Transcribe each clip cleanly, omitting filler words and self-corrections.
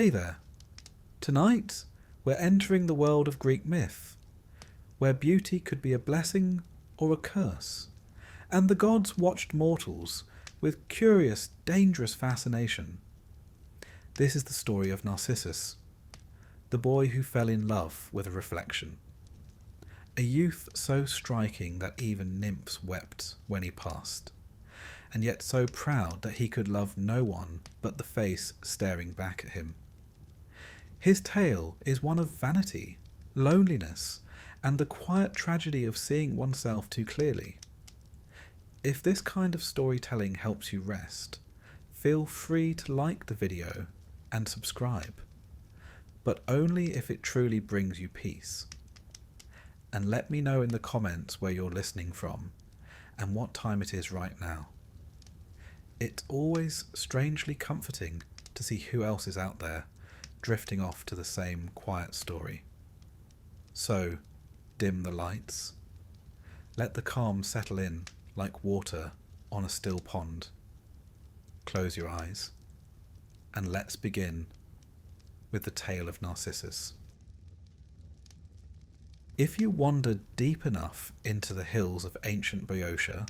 Hey there. Tonight, we're entering the world of Greek myth, where beauty could be a blessing or a curse, and the gods watched mortals with curious, dangerous fascination. This is the story of Narcissus, the boy who fell in love with a reflection. A youth so striking that even nymphs wept when he passed, and yet so proud that he could love no one but the face staring back at him. His tale is one of vanity, loneliness, and the quiet tragedy of seeing oneself too clearly. If this kind of storytelling helps you rest, feel free to like the video and subscribe, but only if it truly brings you peace. And let me know in the comments where you're listening from and what time it is right now. It's always strangely comforting to see who else is out there drifting off to the same quiet story. So, dim the lights. Let the calm settle in like water on a still pond. Close your eyes, and let's begin with the tale of Narcissus. If you wander deep enough into the hills of ancient Boeotia,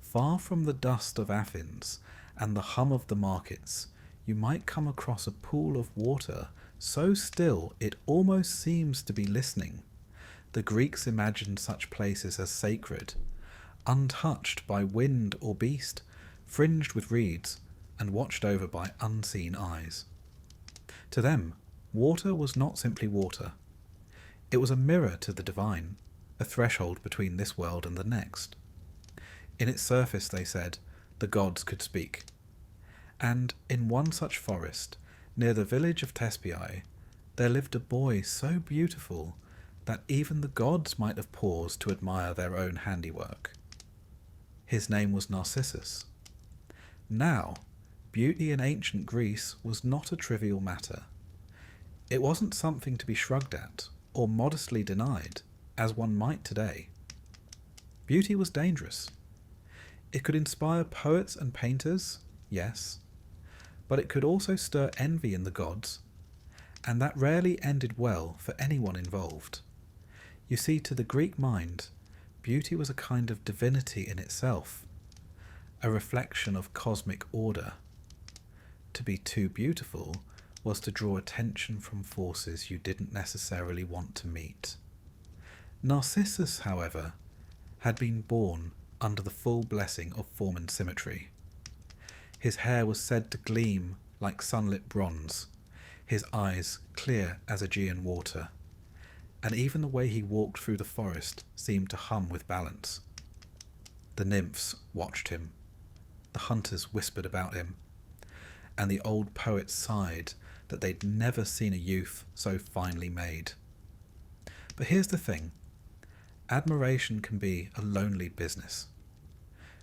far from the dust of Athens and the hum of the markets, you might come across a pool of water so still it almost seems to be listening. The Greeks imagined such places as sacred, untouched by wind or beast, fringed with reeds, and watched over by unseen eyes. To them, water was not simply water. It was a mirror to the divine, a threshold between this world and the next. In its surface, they said, the gods could speak. And in one such forest, near the village of Thespiae, there lived a boy so beautiful that even the gods might have paused to admire their own handiwork. His name was Narcissus. Now, beauty in ancient Greece was not a trivial matter. It wasn't something to be shrugged at or modestly denied, as one might today. Beauty was dangerous. It could inspire poets and painters, yes, but it could also stir envy in the gods, and that rarely ended well for anyone involved. You see, to the Greek mind, beauty was a kind of divinity in itself, a reflection of cosmic order. To be too beautiful was to draw attention from forces you didn't necessarily want to meet. Narcissus, however, had been born under the full blessing of form and symmetry. His hair was said to gleam like sunlit bronze, his eyes clear as Aegean water, and even the way he walked through the forest seemed to hum with balance. The nymphs watched him, the hunters whispered about him, and the old poets sighed that they'd never seen a youth so finely made. But here's the thing, admiration can be a lonely business.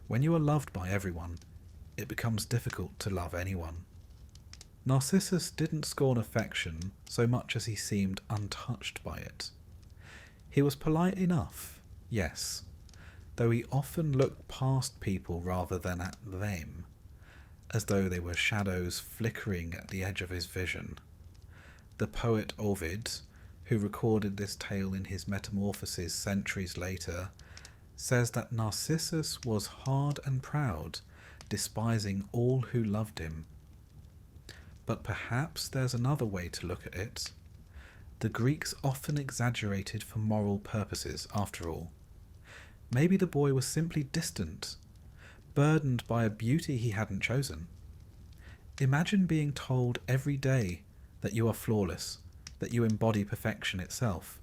When you are loved by everyone, it becomes difficult to love anyone. Narcissus didn't scorn affection so much as he seemed untouched by it. He was polite enough, yes, though he often looked past people rather than at them, as though they were shadows flickering at the edge of his vision. The poet Ovid, who recorded this tale in his Metamorphoses centuries later, says that Narcissus was hard and proud, despising all who loved him. But perhaps there's another way to look at it. The Greeks often exaggerated for moral purposes, after all. Maybe the boy was simply distant, burdened by a beauty he hadn't chosen. Imagine being told every day that you are flawless, that you embody perfection itself.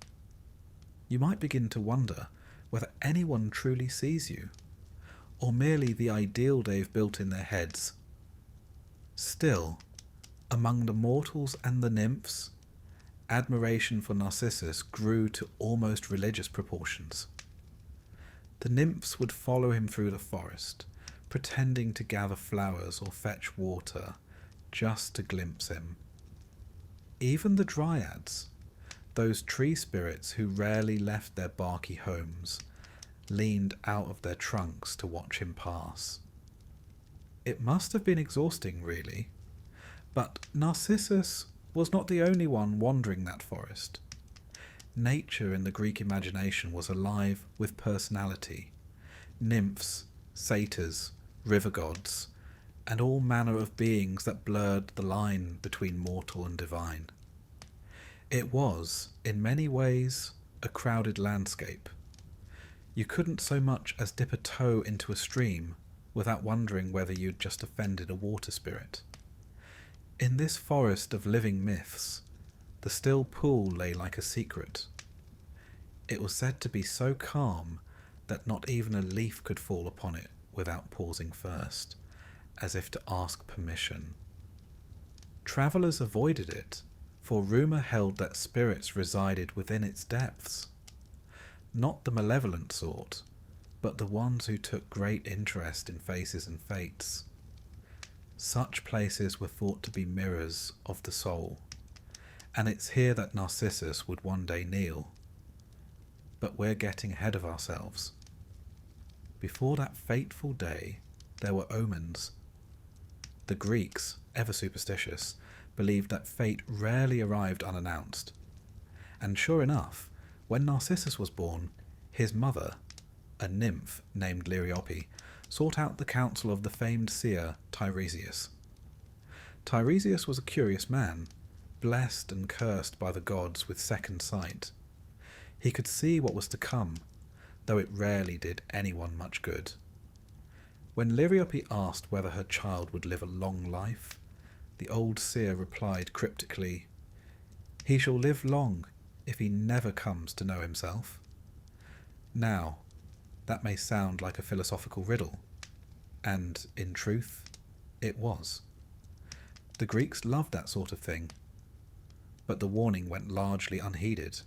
You might begin to wonder whether anyone truly sees you, or merely the ideal they've built in their heads. Still, among the mortals and the nymphs, admiration for Narcissus grew to almost religious proportions. The nymphs would follow him through the forest, pretending to gather flowers or fetch water just to glimpse him. Even the dryads, those tree spirits who rarely left their barky homes, leaned out of their trunks to watch him pass. It must have been exhausting, really, but Narcissus was not the only one wandering that forest. Nature in the Greek imagination was alive with personality. Nymphs, satyrs, river gods, and all manner of beings that blurred the line between mortal and divine. It was, in many ways, a crowded landscape. You couldn't so much as dip a toe into a stream without wondering whether you'd just offended a water spirit. In this forest of living myths, the still pool lay like a secret. It was said to be so calm that not even a leaf could fall upon it without pausing first, as if to ask permission. Travellers avoided it, for rumour held that spirits resided within its depths. Not the malevolent sort, but the ones who took great interest in faces and fates. Such places were thought to be mirrors of the soul, and it's here that Narcissus would one day kneel. But we're getting ahead of ourselves. Before that fateful day, there were omens. The Greeks, ever superstitious, believed that fate rarely arrived unannounced. And sure enough, when Narcissus was born, his mother, a nymph named Liriope, sought out the counsel of the famed seer Tiresias. Tiresias was a curious man, blessed and cursed by the gods with second sight. He could see what was to come, though it rarely did anyone much good. When Liriope asked whether her child would live a long life, the old seer replied cryptically, "He shall live long if he never comes to know himself." Now, that may sound like a philosophical riddle, and, in truth, it was. The Greeks loved that sort of thing, but the warning went largely unheeded.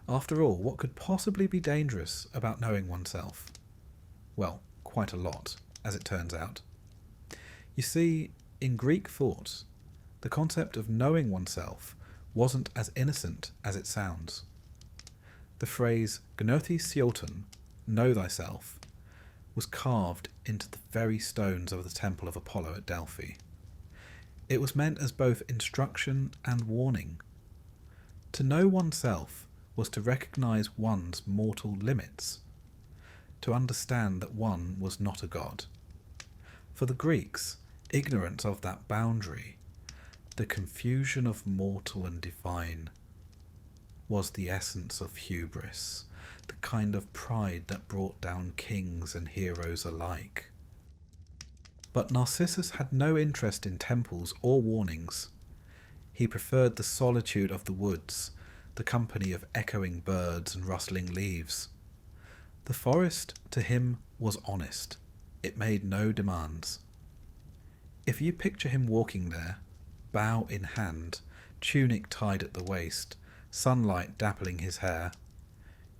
After all, what could possibly be dangerous about knowing oneself? Well, quite a lot, as it turns out. You see, in Greek thought, the concept of knowing oneself wasn't as innocent as it sounds. The phrase gnothi sioton, know thyself, was carved into the very stones of the temple of Apollo at Delphi. It was meant as both instruction and warning. To know oneself was to recognize one's mortal limits, to understand that one was not a god. For the Greeks, ignorance of that boundary, the confusion of mortal and divine, was the essence of hubris, the kind of pride that brought down kings and heroes alike. But Narcissus had no interest in temples or warnings. He preferred the solitude of the woods, the company of echoing birds and rustling leaves. The forest, to him, was honest. It made no demands. If you picture him walking there, bough in hand, tunic tied at the waist, sunlight dappling his hair,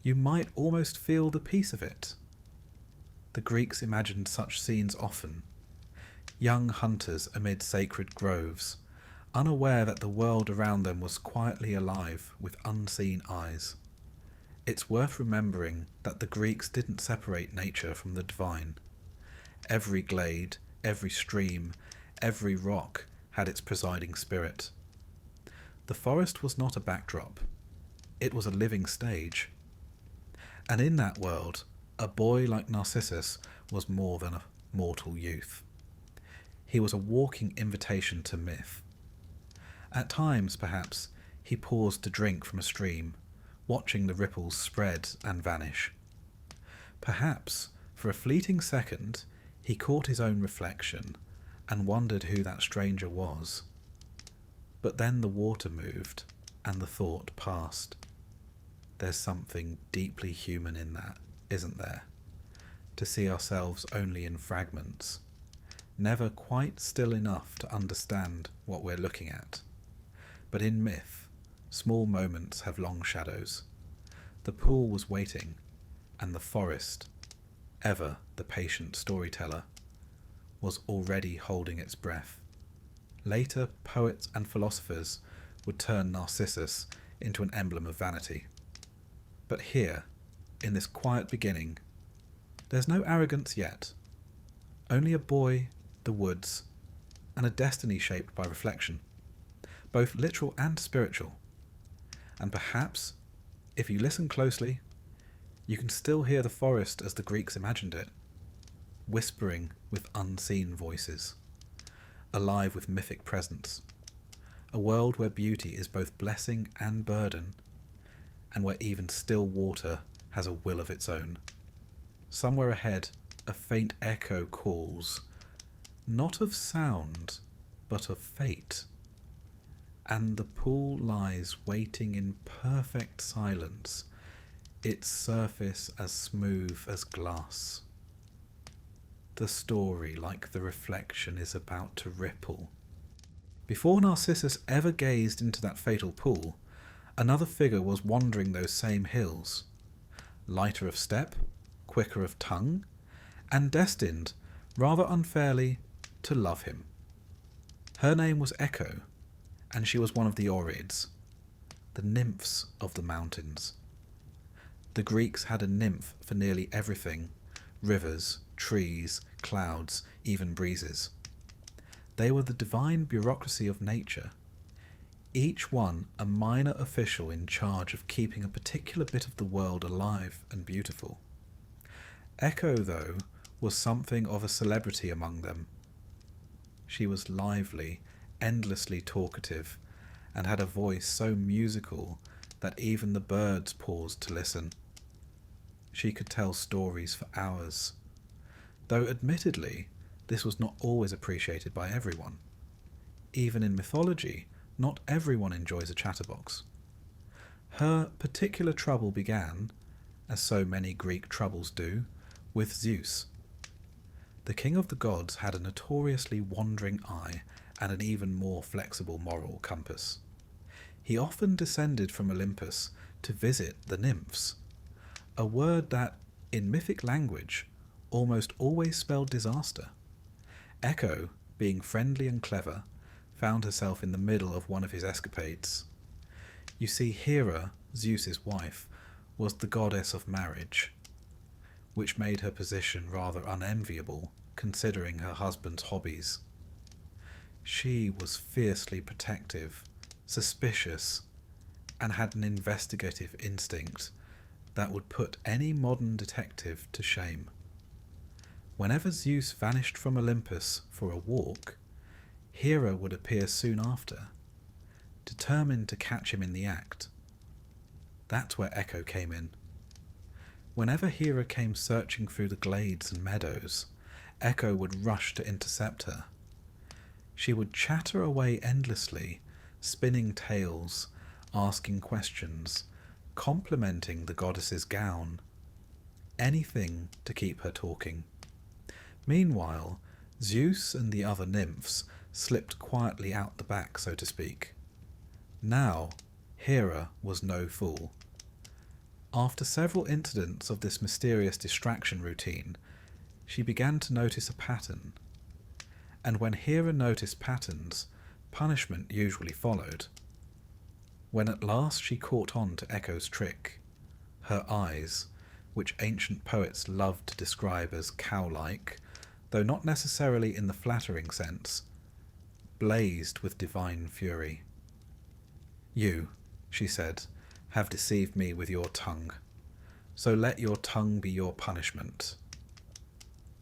you might almost feel the peace of it. The Greeks imagined such scenes often. Young hunters amid sacred groves, unaware that the world around them was quietly alive with unseen eyes. It's worth remembering that the Greeks didn't separate nature from the divine. Every glade, every stream, every rock had its presiding spirit. The forest was not a backdrop. It was a living stage. And in that world, a boy like Narcissus was more than a mortal youth. He was a walking invitation to myth. At times, perhaps, he paused to drink from a stream, watching the ripples spread and vanish. Perhaps, for a fleeting second, he caught his own reflection and wondered who that stranger was. But then the water moved, and the thought passed. There's something deeply human in that, isn't there? To see ourselves only in fragments, never quite still enough to understand what we're looking at. But in myth, small moments have long shadows. The pool was waiting, and the forest, ever the patient storyteller, was already holding its breath. Later, poets and philosophers would turn Narcissus into an emblem of vanity. But here, in this quiet beginning, there's no arrogance yet. Only a boy, the woods, and a destiny shaped by reflection. both literal and spiritual. And perhaps, if you listen closely, you can still hear the forest as the Greeks imagined it, whispering with unseen voices, alive with mythic presence, a world where beauty is both blessing and burden, and where even still water has a will of its own. Somewhere ahead, a faint echo calls, not of sound, but of fate, and the pool lies waiting in perfect silence, its surface as smooth as glass. The story, like the reflection, is about to ripple. Before Narcissus ever gazed into that fatal pool, another figure was wandering those same hills, lighter of step, quicker of tongue, and destined, rather unfairly, to love him. Her name was Echo, and she was one of the Oreads, the nymphs of the mountains. The Greeks had a nymph for nearly everything: rivers, trees, clouds, even breezes. They were the divine bureaucracy of nature, each one a minor official in charge of keeping a particular bit of the world alive and beautiful. Echo, though, was something of a celebrity among them. She was lively, endlessly talkative, and had a voice so musical that even the birds paused to listen. She could tell stories for hours, though admittedly this was not always appreciated by everyone. Even in mythology, not everyone enjoys a chatterbox. Her particular trouble began, as so many Greek troubles do, with Zeus. The king of the gods had a notoriously wandering eye and an even more flexible moral compass. He often descended from Olympus to visit the nymphs, a word that, in mythic language, almost always spelled disaster. Echo, being friendly and clever, found herself in the middle of one of his escapades. You see, Hera, Zeus's wife, was the goddess of marriage, which made her position rather unenviable considering her husband's hobbies. She was fiercely protective, suspicious, and had an investigative instinct that would put any modern detective to shame. Whenever Zeus vanished from Olympus for a walk, Hera would appear soon after, determined to catch him in the act. That's where Echo came in. Whenever Hera came searching through the glades and meadows, Echo would rush to intercept her. She would chatter away endlessly, spinning tales, asking questions, complimenting the goddess's gown. Anything to keep her talking. Meanwhile, Zeus and the other nymphs slipped quietly out the back, so to speak. Now, Hera was no fool. After several incidents of this mysterious distraction routine, she began to notice a pattern. And when Hera noticed patterns, punishment usually followed. When at last she caught on to Echo's trick, her eyes, which ancient poets loved to describe as cow-like, though not necessarily in the flattering sense, blazed with divine fury. "You," she said, "have deceived me with your tongue, so let your tongue be your punishment.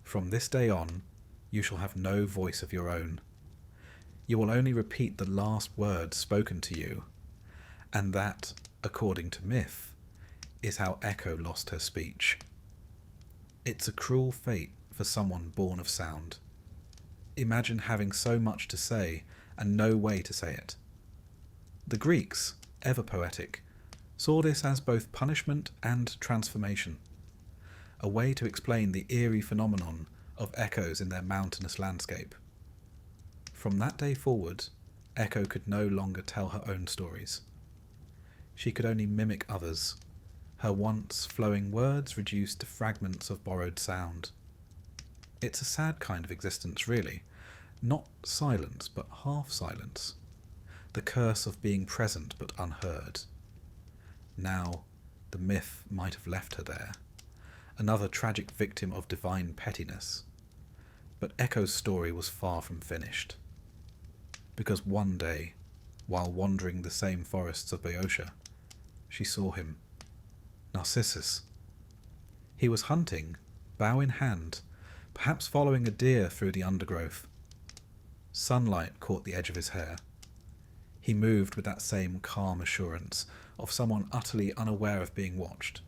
From this day on, you shall have no voice of your own. You will only repeat the last words spoken to you, and that, according to myth, is how Echo lost her speech. It's a cruel fate for someone born of sound. Imagine having so much to say and no way to say it." The Greeks, ever poetic, saw this as both punishment and transformation, a way to explain the eerie phenomenon of echoes in their mountainous landscape. From that day forward, Echo could no longer tell her own stories. She could only mimic others, her once flowing words reduced to fragments of borrowed sound. It's a sad kind of existence, really. Not silence, but half-silence. The curse of being present but unheard. Now, the myth might have left her there, another tragic victim of divine pettiness. But Echo's story was far from finished. Because one day, while wandering the same forests of Boeotia, she saw him. Narcissus. He was hunting, bow in hand, perhaps following a deer through the undergrowth. Sunlight caught the edge of his hair. He moved with that same calm assurance of someone utterly unaware of being watched,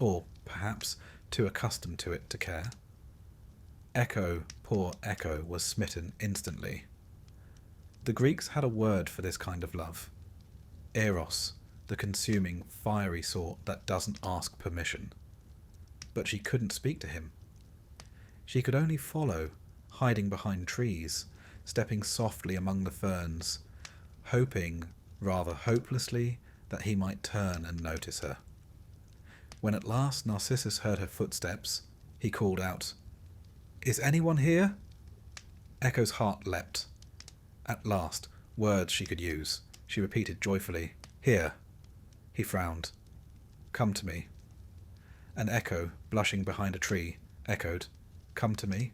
or perhaps too accustomed to it to care. Echo, poor Echo, was smitten instantly. The Greeks had a word for this kind of love. Eros, the consuming, fiery sort that doesn't ask permission. But she couldn't speak to him. She could only follow, hiding behind trees, stepping softly among the ferns, hoping, rather hopelessly, that he might turn and notice her. When at last Narcissus heard her footsteps, he called out, "Is anyone here?" Echo's heart leapt. At last, words she could use. She repeated joyfully, "Here." He frowned. "Come to me." And Echo, blushing behind a tree, echoed, "Come to me?"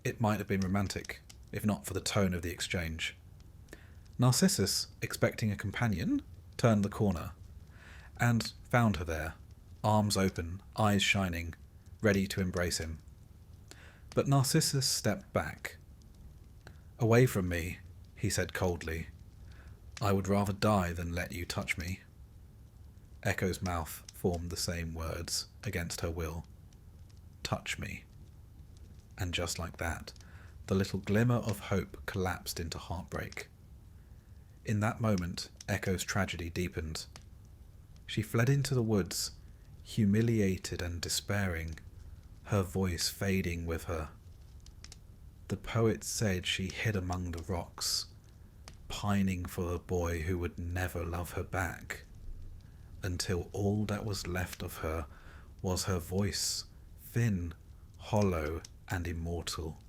It might have been romantic, if not for the tone of the exchange. Narcissus, expecting a companion, turned the corner, and found her there, arms open, eyes shining, ready to embrace him. But Narcissus stepped back. "Away from me," he said coldly. "I would rather die than let you touch me." Echo's mouth formed the same words, against her will. "Touch me." And just like that, the little glimmer of hope collapsed into heartbreak. In that moment, Echo's tragedy deepened. She fled into the woods, humiliated and despairing, her voice fading with her. The poet said she hid among the rocks, pining for a boy who would never love her back, until all that was left of her was her voice, thin, hollow, and immortal.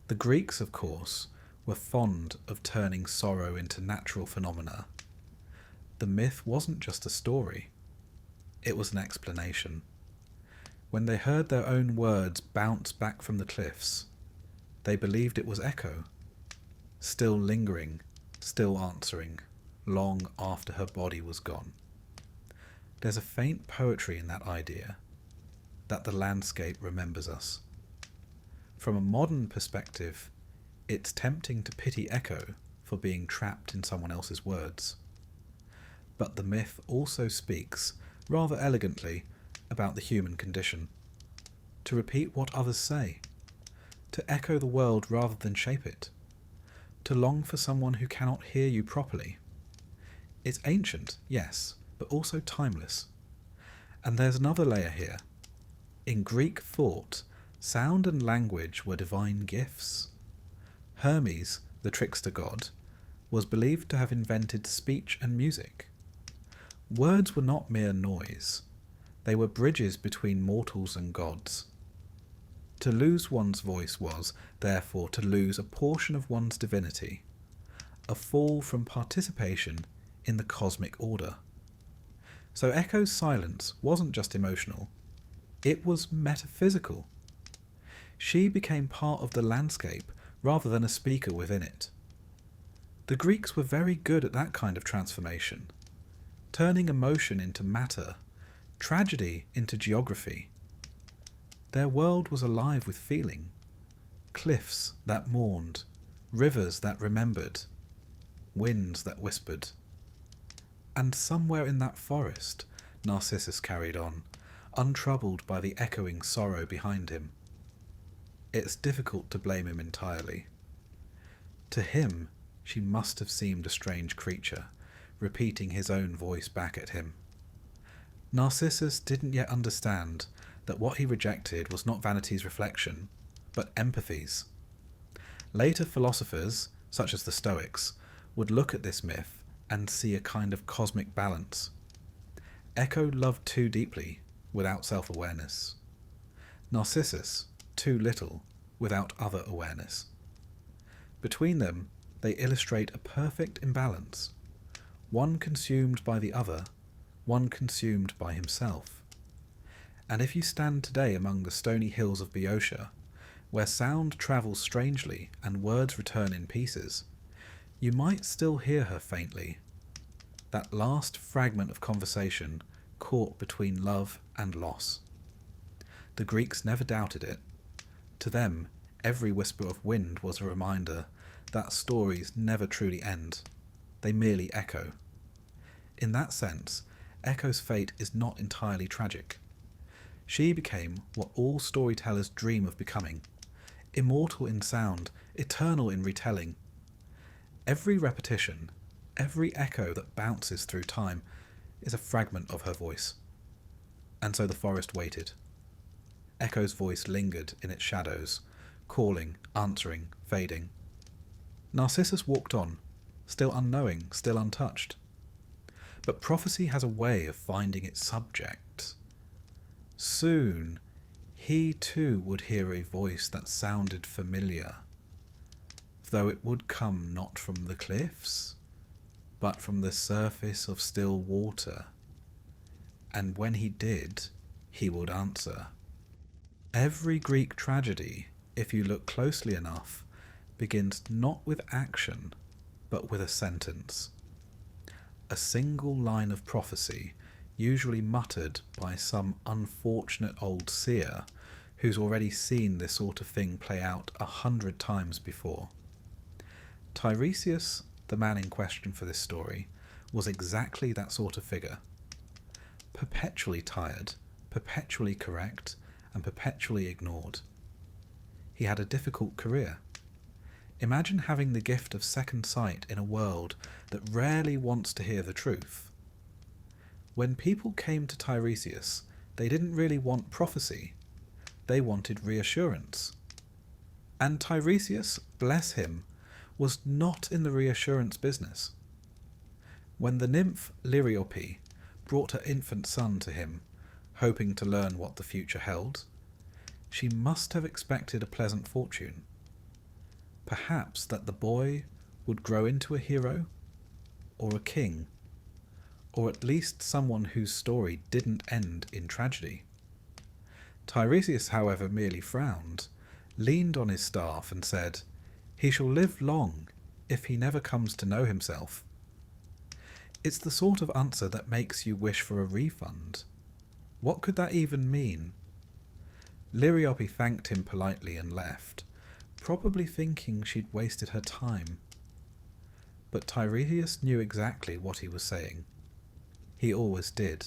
The Greeks, of course, were fond of turning sorrow into natural phenomena. The myth wasn't just a story, it was an explanation. When they heard their own words bounce back from the cliffs, they believed it was Echo, still lingering, still answering, long after her body was gone. There's a faint poetry in that idea, that the landscape remembers us. From a modern perspective, it's tempting to pity Echo for being trapped in someone else's words. But the myth also speaks, rather elegantly, about the human condition. To repeat what others say. To echo the world rather than shape it. To long for someone who cannot hear you properly. It's ancient, yes, but also timeless. And there's another layer here. In Greek thought, sound and language were divine gifts. Hermes, the trickster god, was believed to have invented speech and music. Words were not mere noise. They were bridges between mortals and gods. To lose one's voice was, therefore, to lose a portion of one's divinity, a fall from participation in the cosmic order. So Echo's silence wasn't just emotional, it was metaphysical. She became part of the landscape rather than a speaker within it. The Greeks were very good at that kind of transformation, turning emotion into matter, tragedy into geography. Their world was alive with feeling. Cliffs that mourned, rivers that remembered, winds that whispered. And somewhere in that forest, Narcissus carried on, untroubled by the echoing sorrow behind him. It's difficult to blame him entirely. To him, she must have seemed a strange creature, repeating his own voice back at him. Narcissus didn't yet understand that what he rejected was not vanity's reflection, but empathy's. Later philosophers, such as the Stoics, would look at this myth and see a kind of cosmic balance. Echo loved too deeply, without self-awareness. Narcissus, too little, without other awareness. Between them, they illustrate a perfect imbalance, one consumed by the other, one consumed by himself. And if you stand today among the stony hills of Boeotia, where sound travels strangely and words return in pieces, You might still hear her faintly, that last fragment of conversation caught between love and loss. The Greeks never doubted it. To them, every whisper of wind was a reminder that stories never truly end. They merely echo. In that sense, Echo's fate is not entirely tragic. She became what all storytellers dream of becoming, immortal in sound, eternal in retelling. Every repetition, every echo that bounces through time is a fragment of her voice. And so the forest waited. Echo's voice lingered in its shadows, calling, answering, fading. Narcissus walked on, still unknowing, still untouched. But prophecy has a way of finding its subject. Soon, he too would hear a voice that sounded familiar, though it would come not from the cliffs, but from the surface of still water. And when he did, he would answer. Every Greek tragedy, if you look closely enough, begins not with action, but with a sentence. A single line of prophecy, usually muttered by some unfortunate old seer who's already seen this sort of thing play out 100 times before. Tiresias, the man in question for this story, was exactly that sort of figure. Perpetually tired, perpetually correct, and perpetually ignored. He had a difficult career. Imagine having the gift of second sight in a world that rarely wants to hear the truth. When people came to Tiresias, they didn't really want prophecy. They wanted reassurance. And Tiresias, bless him, was not in the reassurance business. When the nymph Liriope brought her infant son to him, hoping to learn what the future held, she must have expected a pleasant fortune. Perhaps that the boy would grow into a hero, or a king, or at least someone whose story didn't end in tragedy. Tiresias, however, merely frowned, leaned on his staff and said, "He shall live long, if he never comes to know himself." It's the sort of answer that makes you wish for a refund. What could that even mean? Liriope thanked him politely and left, probably thinking she'd wasted her time. But Tiresias knew exactly what he was saying. He always did.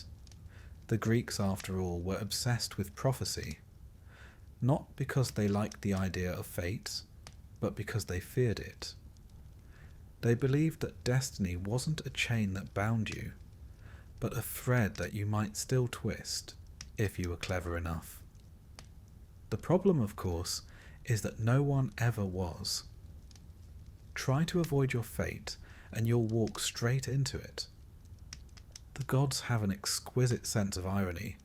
The Greeks, after all, were obsessed with prophecy, not because they liked the idea of fate, but because they feared it. They believed that destiny wasn't a chain that bound you, but a thread that you might still twist, if you were clever enough. The problem, of course, is that no one ever was. Try to avoid your fate, and you'll walk straight into it. The gods have an exquisite sense of irony.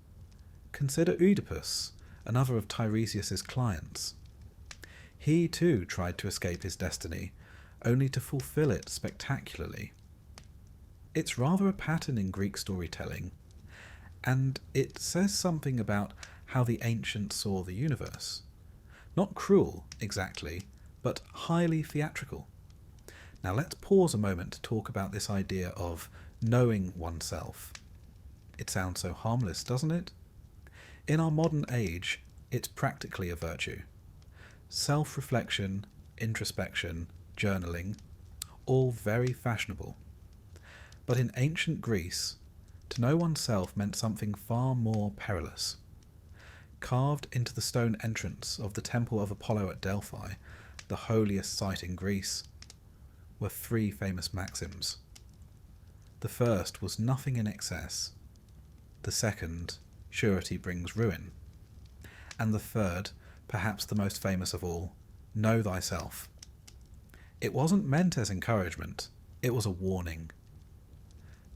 Consider Oedipus, another of Tiresias's clients. He too tried to escape his destiny, only to fulfill it spectacularly. It's rather a pattern in Greek storytelling, and it says something about how the ancients saw the universe. Not cruel, exactly, but highly theatrical. Now let's pause a moment to talk about this idea of knowing oneself. It sounds so harmless, doesn't it? In our modern age, it's practically a virtue. Self-reflection, introspection, journaling, all very fashionable. But in ancient Greece, to know oneself meant something far more perilous. Carved into the stone entrance of the Temple of Apollo at Delphi, the holiest site in Greece, were 3 famous maxims. The first was nothing in excess. The second, surety brings ruin. And the third, perhaps the most famous of all, know thyself. It wasn't meant as encouragement, it was a warning.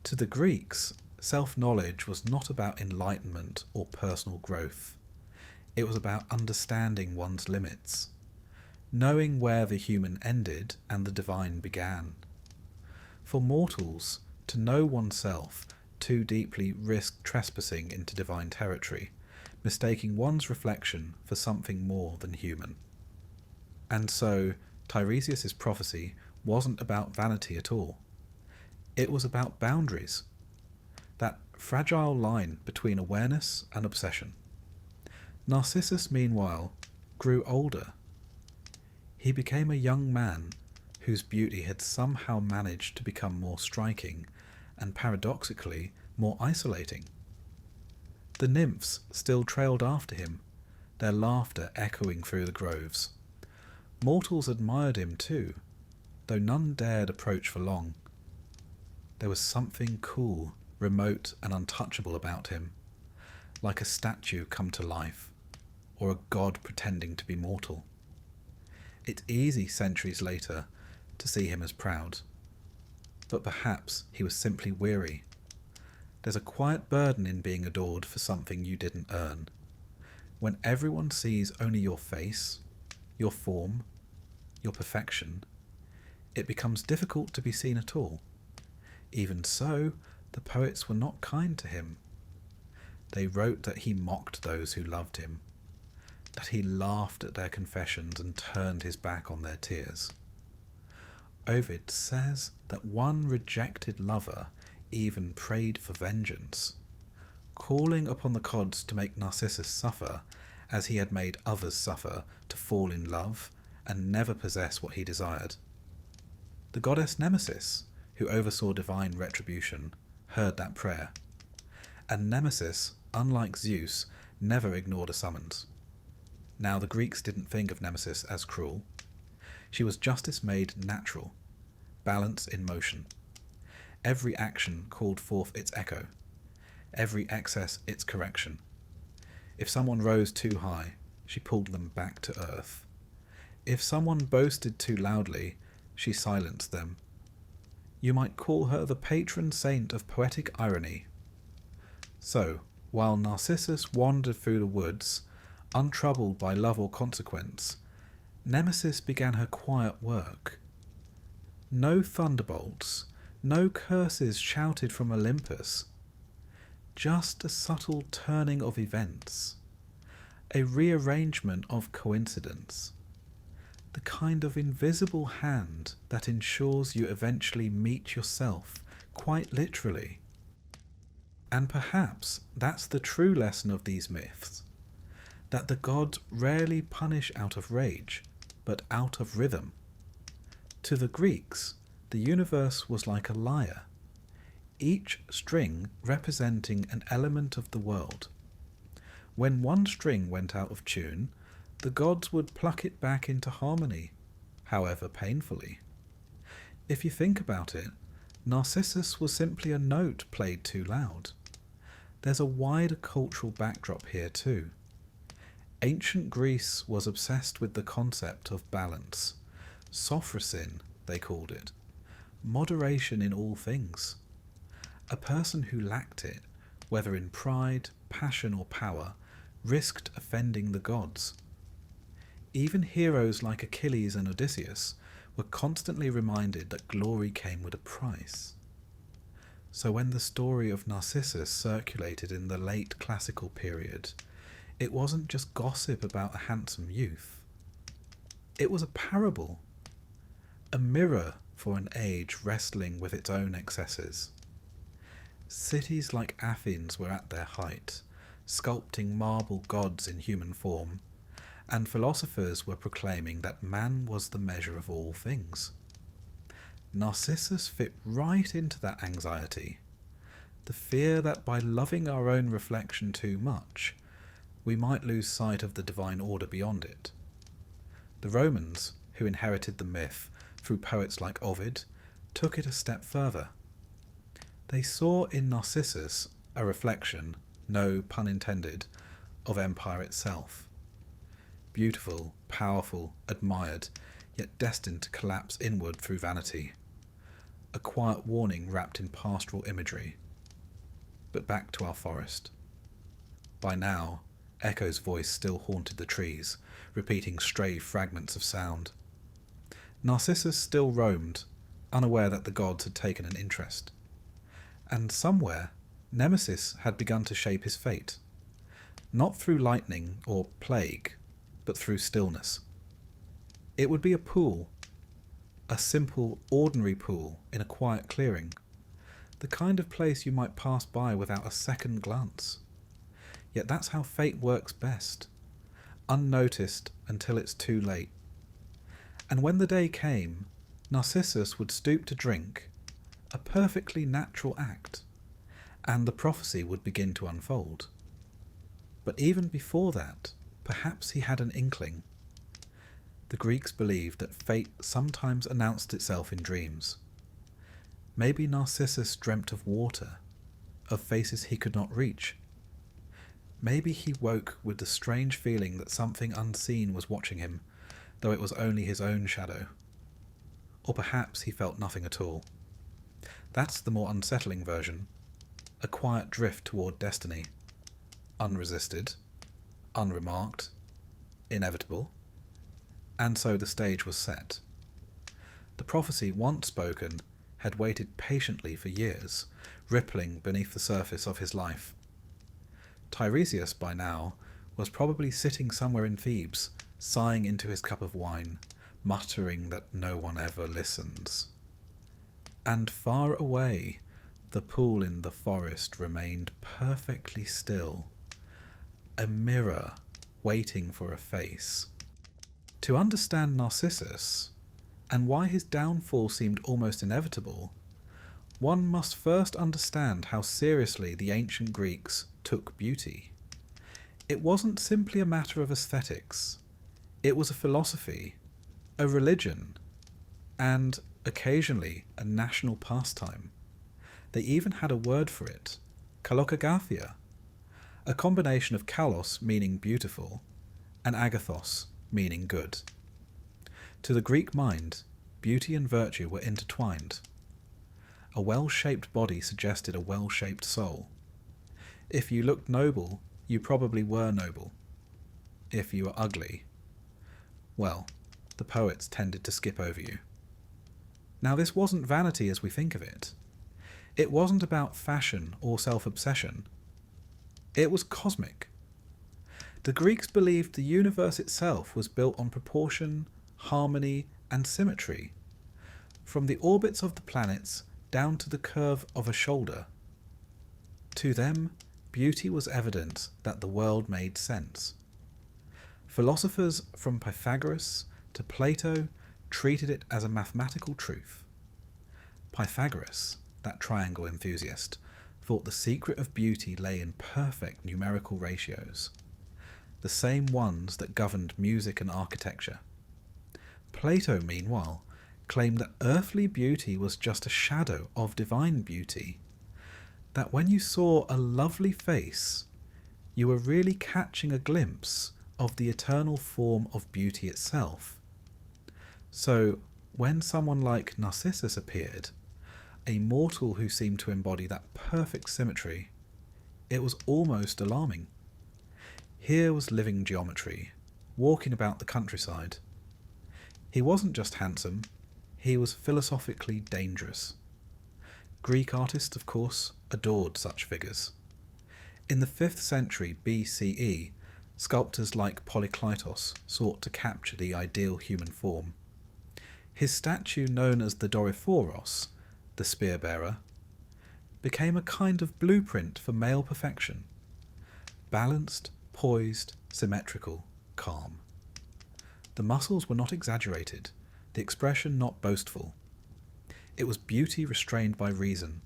To the Greeks, self-knowledge was not about enlightenment or personal growth. It was about understanding one's limits, knowing where the human ended and the divine began. For mortals, to know oneself too deeply risked trespassing into divine territory, mistaking one's reflection for something more than human. And so, Tiresias's prophecy wasn't about vanity at all. It was about boundaries, that fragile line between awareness and obsession. Narcissus, meanwhile, grew older. He became a young man whose beauty had somehow managed to become more striking and, paradoxically, more isolating. The nymphs still trailed after him, their laughter echoing through the groves. Mortals admired him too, though none dared approach for long. There was something cool, remote and untouchable about him, like a statue come to life, or a god pretending to be mortal. It's easy, centuries later, to see him as proud, but perhaps he was simply weary. There's a quiet burden in being adored for something you didn't earn. When everyone sees only your face, your form, your perfection, it becomes difficult to be seen at all. Even so, the poets were not kind to him. They wrote that he mocked those who loved him, that he laughed at their confessions and turned his back on their tears. Ovid says that one rejected lover even prayed for vengeance, calling upon the gods to make Narcissus suffer as he had made others suffer to fall in love and never possess what he desired. The goddess Nemesis, who oversaw divine retribution, heard that prayer, and Nemesis, unlike Zeus, never ignored a summons. Now the Greeks didn't think of Nemesis as cruel. She was justice made natural, balance in motion. Every action called forth its echo, every excess its correction. If someone rose too high, she pulled them back to earth. If someone boasted too loudly, she silenced them. You might call her the patron saint of poetic irony. So, while Narcissus wandered through the woods, untroubled by love or consequence, Nemesis began her quiet work. No thunderbolts, no curses shouted from Olympus, just a subtle turning of events, a rearrangement of coincidence, the kind of invisible hand that ensures you eventually meet yourself, quite literally. And perhaps that's the true lesson of these myths, that the gods rarely punish out of rage, but out of rhythm. To the Greeks, the universe was like a lyre, each string representing an element of the world. When one string went out of tune, the gods would pluck it back into harmony, however painfully. If you think about it, Narcissus was simply a note played too loud. There's a wider cultural backdrop here too. Ancient Greece was obsessed with the concept of balance. Sophrosin, they called it. Moderation in all things. A person who lacked it, whether in pride, passion or power, risked offending the gods. Even heroes like Achilles and Odysseus were constantly reminded that glory came with a price. So when the story of Narcissus circulated in the late classical period, it wasn't just gossip about a handsome youth. It was a parable, a mirror for an age wrestling with its own excesses. Cities like Athens were at their height, sculpting marble gods in human form, and philosophers were proclaiming that man was the measure of all things. Narcissus fit right into that anxiety, the fear that by loving our own reflection too much, we might lose sight of the divine order beyond it. The Romans, who inherited the myth through poets like Ovid, took it a step further. They saw in Narcissus a reflection, no pun intended, of empire itself. Beautiful, powerful, admired, yet destined to collapse inward through vanity. A quiet warning wrapped in pastoral imagery. But back to our forest. By now, Echo's voice still haunted the trees, repeating stray fragments of sound. Narcissus still roamed, unaware that the gods had taken an interest. And somewhere, Nemesis had begun to shape his fate. Not through lightning or plague, but through stillness. It would be a pool, A simple, ordinary pool in a quiet clearing. The kind of place you might pass by without a second glance. Yet that's how fate works best. Unnoticed until it's too late. And when the day came, Narcissus would stoop to drink, a perfectly natural act, and the prophecy would begin to unfold. But even before that, perhaps he had an inkling. The Greeks believed that fate sometimes announced itself in dreams. Maybe Narcissus dreamt of water, of faces he could not reach. Maybe he woke with the strange feeling that something unseen was watching him, though it was only his own shadow. Or perhaps he felt nothing at all. That's the more unsettling version. A quiet drift toward destiny. Unresisted, unremarked, inevitable. And so the stage was set. The prophecy, once spoken, had waited patiently for years, rippling beneath the surface of his life. Tiresias, by now, was probably sitting somewhere in Thebes, sighing into his cup of wine, muttering that no one ever listens. And far away, the pool in the forest remained perfectly still, a mirror waiting for a face. To understand Narcissus, and why his downfall seemed almost inevitable, one must first understand how seriously the ancient Greeks took beauty. It wasn't simply a matter of aesthetics. It was a philosophy, a religion, and, occasionally, a national pastime. They even had a word for it, kalokagathia, a combination of kalos, meaning beautiful, and agathos, meaning good. To the Greek mind, beauty and virtue were intertwined. A well-shaped body suggested a well-shaped soul. If you looked noble, you probably were noble. If you were ugly, well, the poets tended to skip over you. Now, this wasn't vanity as we think of it. It wasn't about fashion or self-obsession. It was cosmic. The Greeks believed the universe itself was built on proportion, harmony, and symmetry, from the orbits of the planets down to the curve of a shoulder. To them, beauty was evidence that the world made sense. Philosophers from Pythagoras to Plato treated it as a mathematical truth. Pythagoras, that triangle enthusiast, thought the secret of beauty lay in perfect numerical ratios, the same ones that governed music and architecture. Plato, meanwhile, claimed that earthly beauty was just a shadow of divine beauty, that when you saw a lovely face, you were really catching a glimpse of the eternal form of beauty itself. So, when someone like Narcissus appeared, a mortal who seemed to embody that perfect symmetry, it was almost alarming. Here was living geometry, walking about the countryside. He wasn't just handsome, he was philosophically dangerous. Greek artists, of course, adored such figures. In the 5th century BCE, sculptors like Polykleitos sought to capture the ideal human form. His statue, known as the Doriphoros, the spear-bearer, became a kind of blueprint for male perfection. Balanced, poised, symmetrical, calm. The muscles were not exaggerated, the expression not boastful. It was beauty restrained by reason,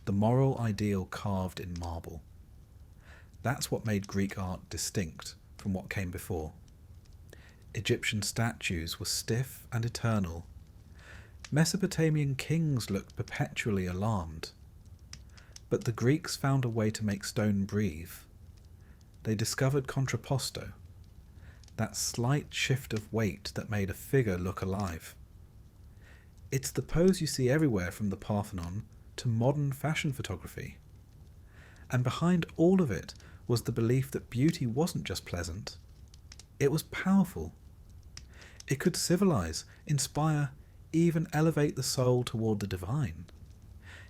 the moral ideal carved in marble. That's what made Greek art distinct from what came before. Egyptian statues were stiff and eternal. Mesopotamian kings looked perpetually alarmed. But the Greeks found a way to make stone breathe. They discovered contrapposto, that slight shift of weight that made a figure look alive. It's the pose you see everywhere from the Parthenon to modern fashion photography. And behind all of it was the belief that beauty wasn't just pleasant, it was powerful. It could civilize, inspire, even elevate the soul toward the divine.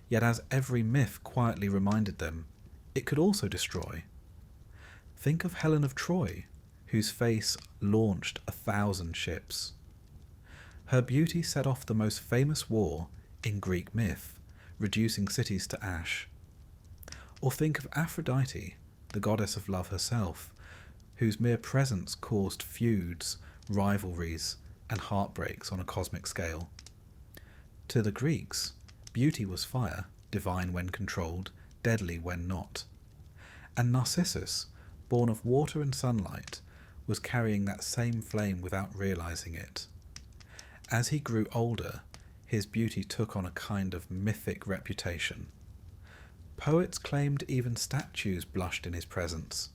Yet as every myth quietly reminded them, it could also destroy. Think of Helen of Troy, whose face launched 1,000 ships. Her beauty set off the most famous war in Greek myth, reducing cities to ash. Or think of Aphrodite, the goddess of love herself, whose mere presence caused feuds, rivalries, and heartbreaks on a cosmic scale. To the Greeks, beauty was fire, divine when controlled, deadly when not. And Narcissus, born of water and sunlight, was carrying that same flame without realizing it. As he grew older, his beauty took on a kind of mythic reputation. Poets claimed even statues blushed in his presence.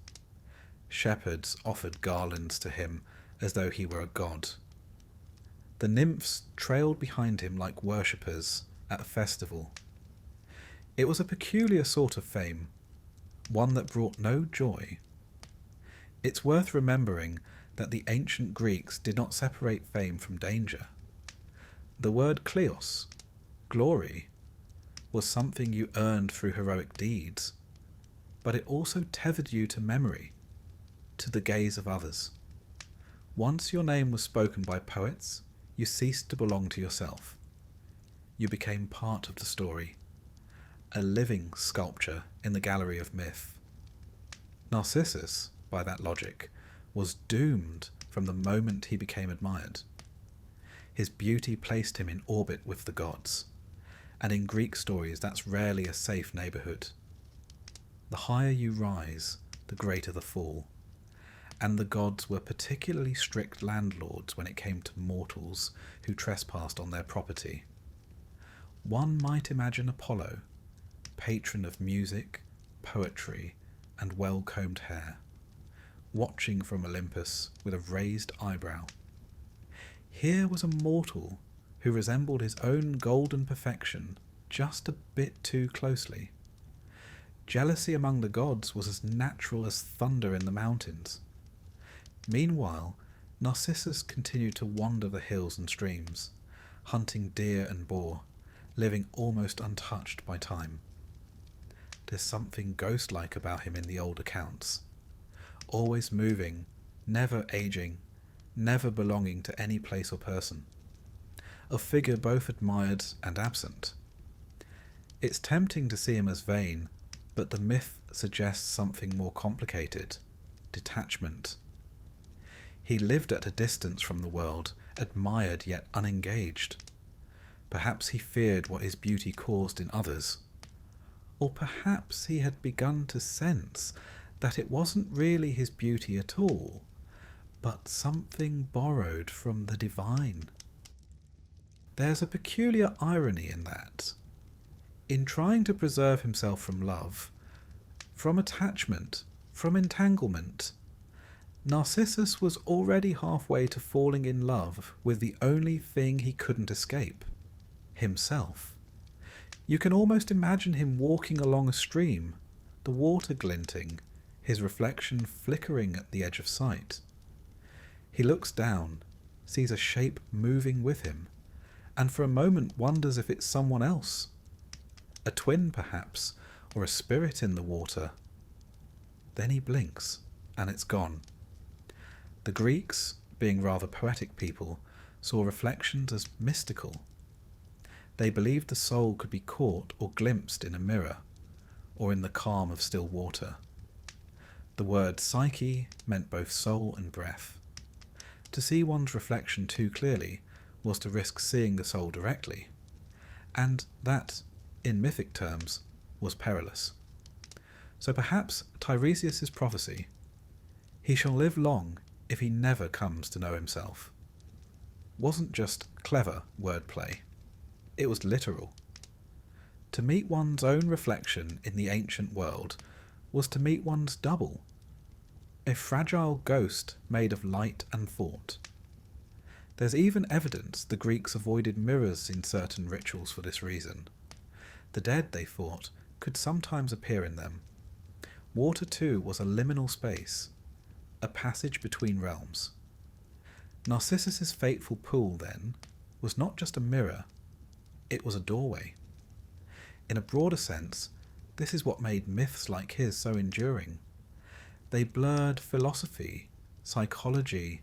Shepherds offered garlands to him as though he were a god. The nymphs trailed behind him like worshippers at a festival. It was a peculiar sort of fame, one that brought no joy. It's worth remembering that the ancient Greeks did not separate fame from danger. The word kleos, glory, was something you earned through heroic deeds, but it also tethered you to memory, to the gaze of others. Once your name was spoken by poets, you ceased to belong to yourself. You became part of the story, a living sculpture in the gallery of myth. Narcissus, by that logic, was doomed from the moment he became admired. His beauty placed him in orbit with the gods, and in Greek stories that's rarely a safe neighbourhood. The higher you rise, the greater the fall, and the gods were particularly strict landlords when it came to mortals who trespassed on their property. One might imagine Apollo, patron of music, poetry, and well-combed hair, watching from Olympus with a raised eyebrow. Here was a mortal who resembled his own golden perfection just a bit too closely. Jealousy among the gods was as natural as thunder in the mountains. Meanwhile, Narcissus continued to wander the hills and streams, hunting deer and boar, living almost untouched by time. There's something ghost-like about him in the old accounts. Always moving, never aging, never belonging to any place or person. A figure both admired and absent. It's tempting to see him as vain, but the myth suggests something more complicated: detachment. He lived at a distance from the world, admired yet unengaged. Perhaps he feared what his beauty caused in others. Or perhaps he had begun to sense that it wasn't really his beauty at all, but something borrowed from the divine. There's a peculiar irony in that. In trying to preserve himself from love, from attachment, from entanglement, Narcissus was already halfway to falling in love with the only thing he couldn't escape: himself. You can almost imagine him walking along a stream, the water glinting, his reflection flickering at the edge of sight. He looks down, sees a shape moving with him, and for a moment wonders if it's someone else. A twin, perhaps, or a spirit in the water. Then he blinks, and it's gone. The Greeks, being rather poetic people, saw reflections as mystical. They believed the soul could be caught or glimpsed in a mirror, or in the calm of still water. The word psyche meant both soul and breath. To see one's reflection too clearly was to risk seeing the soul directly, and that, in mythic terms, was perilous. So perhaps Tiresias's prophecy, "He shall live long if he never comes to know himself," wasn't just clever wordplay. It was literal. To meet one's own reflection in the ancient world was to meet one's double, a fragile ghost made of light and thought. There's even evidence the Greeks avoided mirrors in certain rituals for this reason. The dead, they thought, could sometimes appear in them. Water, too, was a liminal space, a passage between realms. Narcissus's fateful pool, then, was not just a mirror, it was a doorway. In a broader sense, this is what made myths like his so enduring. They blurred philosophy, psychology,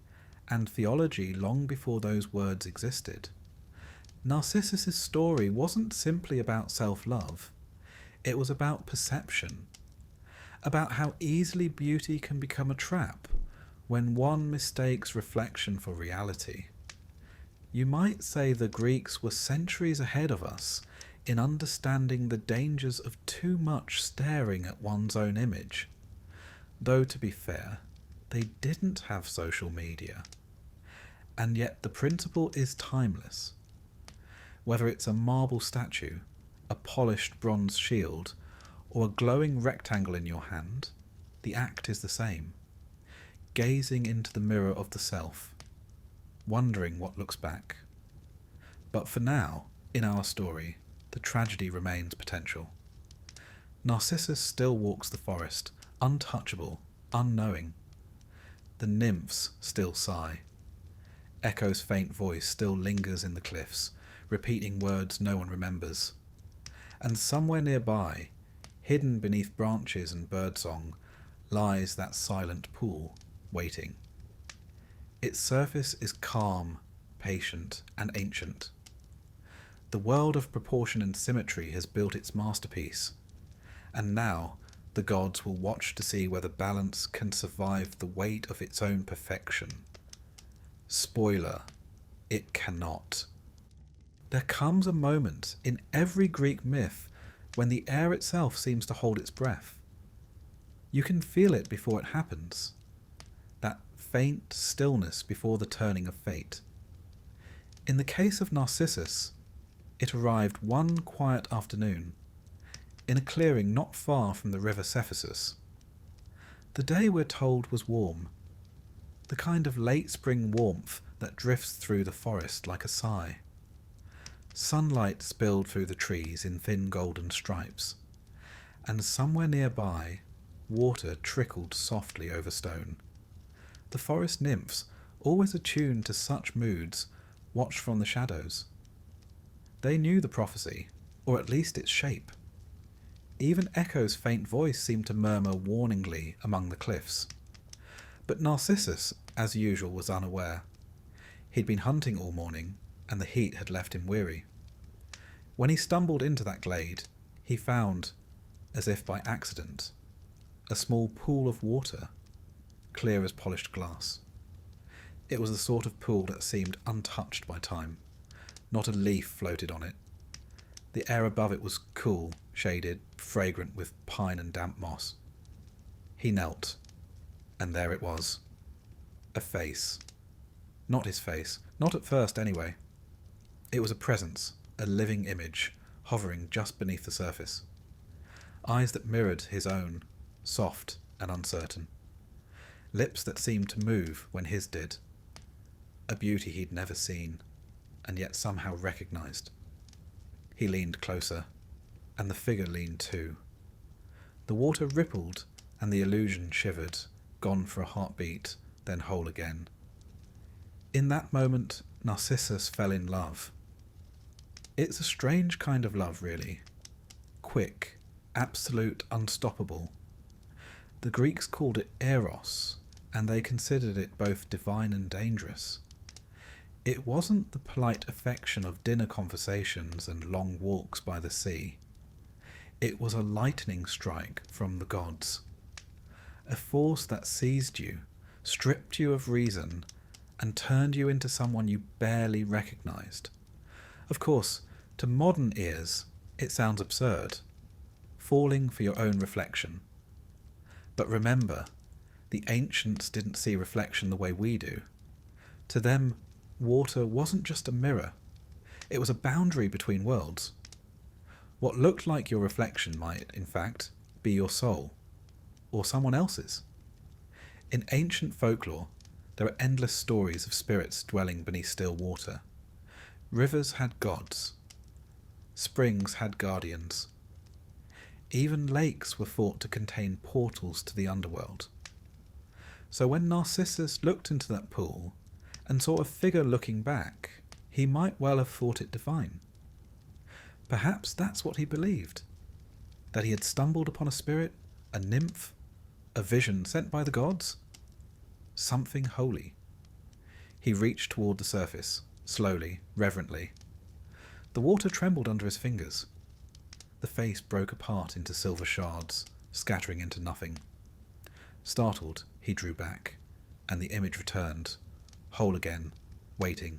and theology long before those words existed. Narcissus' story wasn't simply about self-love. It was about perception, about how easily beauty can become a trap when one mistakes reflection for reality. You might say the Greeks were centuries ahead of us in understanding the dangers of too much staring at one's own image. Though, to be fair, they didn't have social media. And yet the principle is timeless. Whether it's a marble statue, a polished bronze shield, or a glowing rectangle in your hand, the act is the same. Gazing into the mirror of the self, wondering what looks back. But for now, in our story, the tragedy remains potential. Narcissus still walks the forest, untouchable, unknowing. The nymphs still sigh. Echo's faint voice still lingers in the cliffs, repeating words no one remembers. And somewhere nearby, hidden beneath branches and birdsong, lies that silent pool, waiting. Its surface is calm, patient, and ancient. The world of proportion and symmetry has built its masterpiece, and now the gods will watch to see whether balance can survive the weight of its own perfection. Spoiler, it cannot. There comes a moment in every Greek myth when the air itself seems to hold its breath. You can feel it before it happens. That faint stillness before the turning of fate. In the case of Narcissus, it arrived one quiet afternoon, in a clearing not far from the river Cephissus. The day, we're told, was warm, the kind of late spring warmth that drifts through the forest like a sigh. Sunlight spilled through the trees in thin golden stripes, and somewhere nearby, water trickled softly over stone. The forest nymphs, always attuned to such moods, watched from the shadows. They knew the prophecy, or at least its shape. Even Echo's faint voice seemed to murmur warningly among the cliffs. But Narcissus, as usual, was unaware. He'd been hunting all morning, and the heat had left him weary. When he stumbled into that glade, he found, as if by accident, a small pool of water, clear as polished glass. It was the sort of pool that seemed untouched by time. Not a leaf floated on it. The air above it was cool, shaded, fragrant with pine and damp moss. He knelt, and there it was. A face. Not his face, not at first anyway. It was a presence, a living image, hovering just beneath the surface. Eyes that mirrored his own, soft and uncertain. Lips that seemed to move when his did. A beauty he'd never seen, and yet somehow recognized. He leaned closer, and the figure leaned too. The water rippled, and the illusion shivered, gone for a heartbeat, then whole again. In that moment, Narcissus fell in love. It's a strange kind of love, really. Quick, absolute, unstoppable. The Greeks called it eros, and they considered it both divine and dangerous. It wasn't the polite affection of dinner conversations and long walks by the sea. It was a lightning strike from the gods. A force that seized you, stripped you of reason, and turned you into someone you barely recognized. Of course, to modern ears, it sounds absurd. Falling for your own reflection. But remember, the ancients didn't see reflection the way we do. To them, water wasn't just a mirror. It was a boundary between worlds. What looked like your reflection might, in fact, be your soul, or someone else's. In ancient folklore, there are endless stories of spirits dwelling beneath still water. Rivers had gods. Springs had guardians. Even lakes were thought to contain portals to the underworld. So when Narcissus looked into that pool and saw a figure looking back, he might well have thought it divine. Perhaps that's what he believed, that he had stumbled upon a spirit, a nymph, a vision sent by the gods, something holy. He reached toward the surface, slowly, reverently. The water trembled under his fingers. The face broke apart into silver shards, scattering into nothing. Startled, he drew back, and the image returned, whole again, waiting.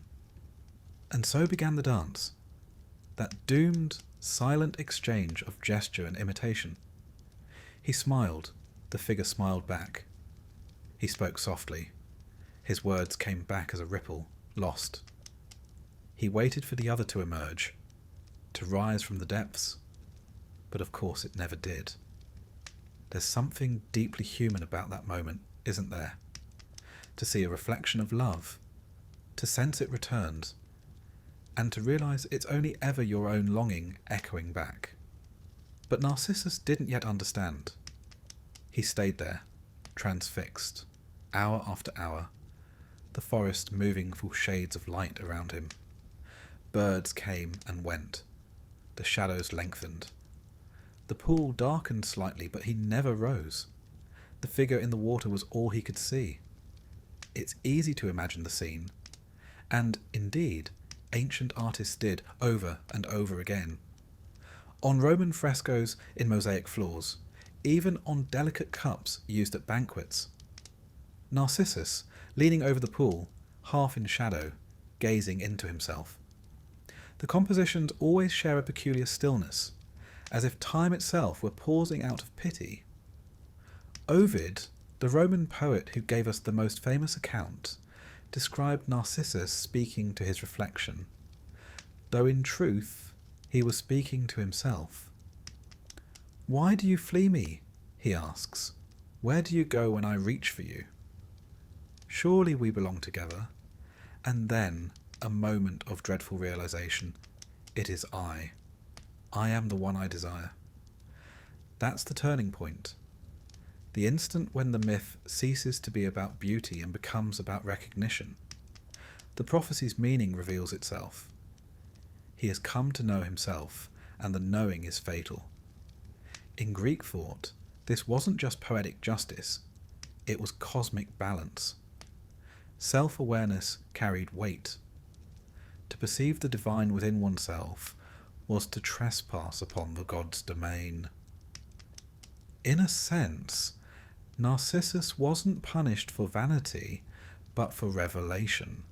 And so began the dance, that doomed, silent exchange of gesture and imitation. He smiled, the figure smiled back. He spoke softly. His words came back as a ripple, lost. He waited for the other to emerge, to rise from the depths, but of course it never did. There's something deeply human about that moment, isn't there? To see a reflection of love, to sense it returned, and to realise it's only ever your own longing echoing back. But Narcissus didn't yet understand. He stayed there, transfixed, hour after hour, the forest moving full shades of light around him. Birds came and went. The shadows lengthened. The pool darkened slightly, but he never rose. The figure in the water was all he could see. It's easy to imagine the scene, and, indeed, ancient artists did over and over again. On Roman frescoes in mosaic floors, even on delicate cups used at banquets. Narcissus, leaning over the pool, half in shadow, gazing into himself. The compositions always share a peculiar stillness, as if time itself were pausing out of pity. Ovid, the Roman poet who gave us the most famous account, described Narcissus speaking to his reflection, though in truth he was speaking to himself. "Why do you flee me?" he asks. "Where do you go when I reach for you? Surely we belong together." And then a moment of dreadful realization. It is I. I am the one I desire. That's the turning point. The instant when the myth ceases to be about beauty and becomes about recognition. The prophecy's meaning reveals itself. He has come to know himself, and the knowing is fatal. In Greek thought, this wasn't just poetic justice, it was cosmic balance. Self-awareness carried weight. To perceive the divine within oneself was to trespass upon the god's domain. In a sense, Narcissus wasn't punished for vanity, but for revelation.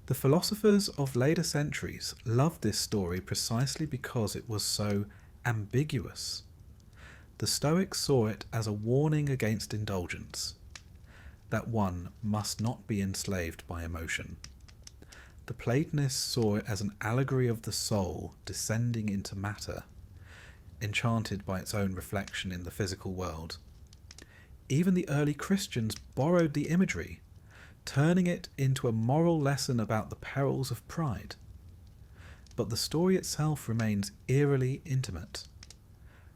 The philosophers of later centuries loved this story precisely because it was so ambiguous. The Stoics saw it as a warning against indulgence, that one must not be enslaved by emotion. The Platonists saw it as an allegory of the soul descending into matter, enchanted by its own reflection in the physical world. Even the early Christians borrowed the imagery, turning it into a moral lesson about the perils of pride. But the story itself remains eerily intimate.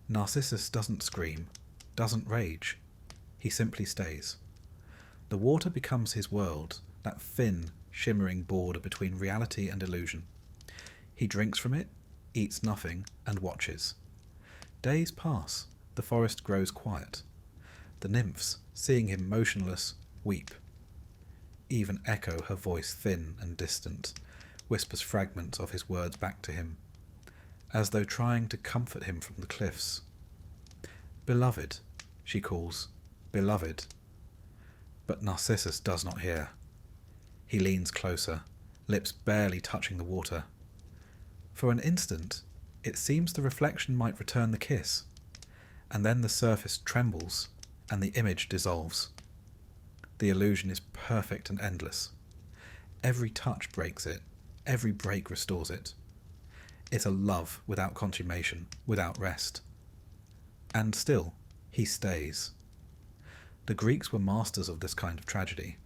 Narcissus doesn't scream, doesn't rage. He simply stays. The water becomes his world, that thin, shimmering border between reality and illusion. He drinks from it, eats nothing, and watches. Days pass, the forest grows quiet. The nymphs, seeing him motionless, weep. Even Echo, her voice thin and distant, whispers fragments of his words back to him, as though trying to comfort him from the cliffs. "Beloved," she calls, "beloved." But Narcissus does not hear. He leans closer, lips barely touching the water. For an instant, it seems the reflection might return the kiss, and then the surface trembles, and the image dissolves. The illusion is perfect and endless. Every touch breaks it, every break restores it. It's a love without consummation, without rest. And still, he stays. The Greeks were masters of this kind of tragedy,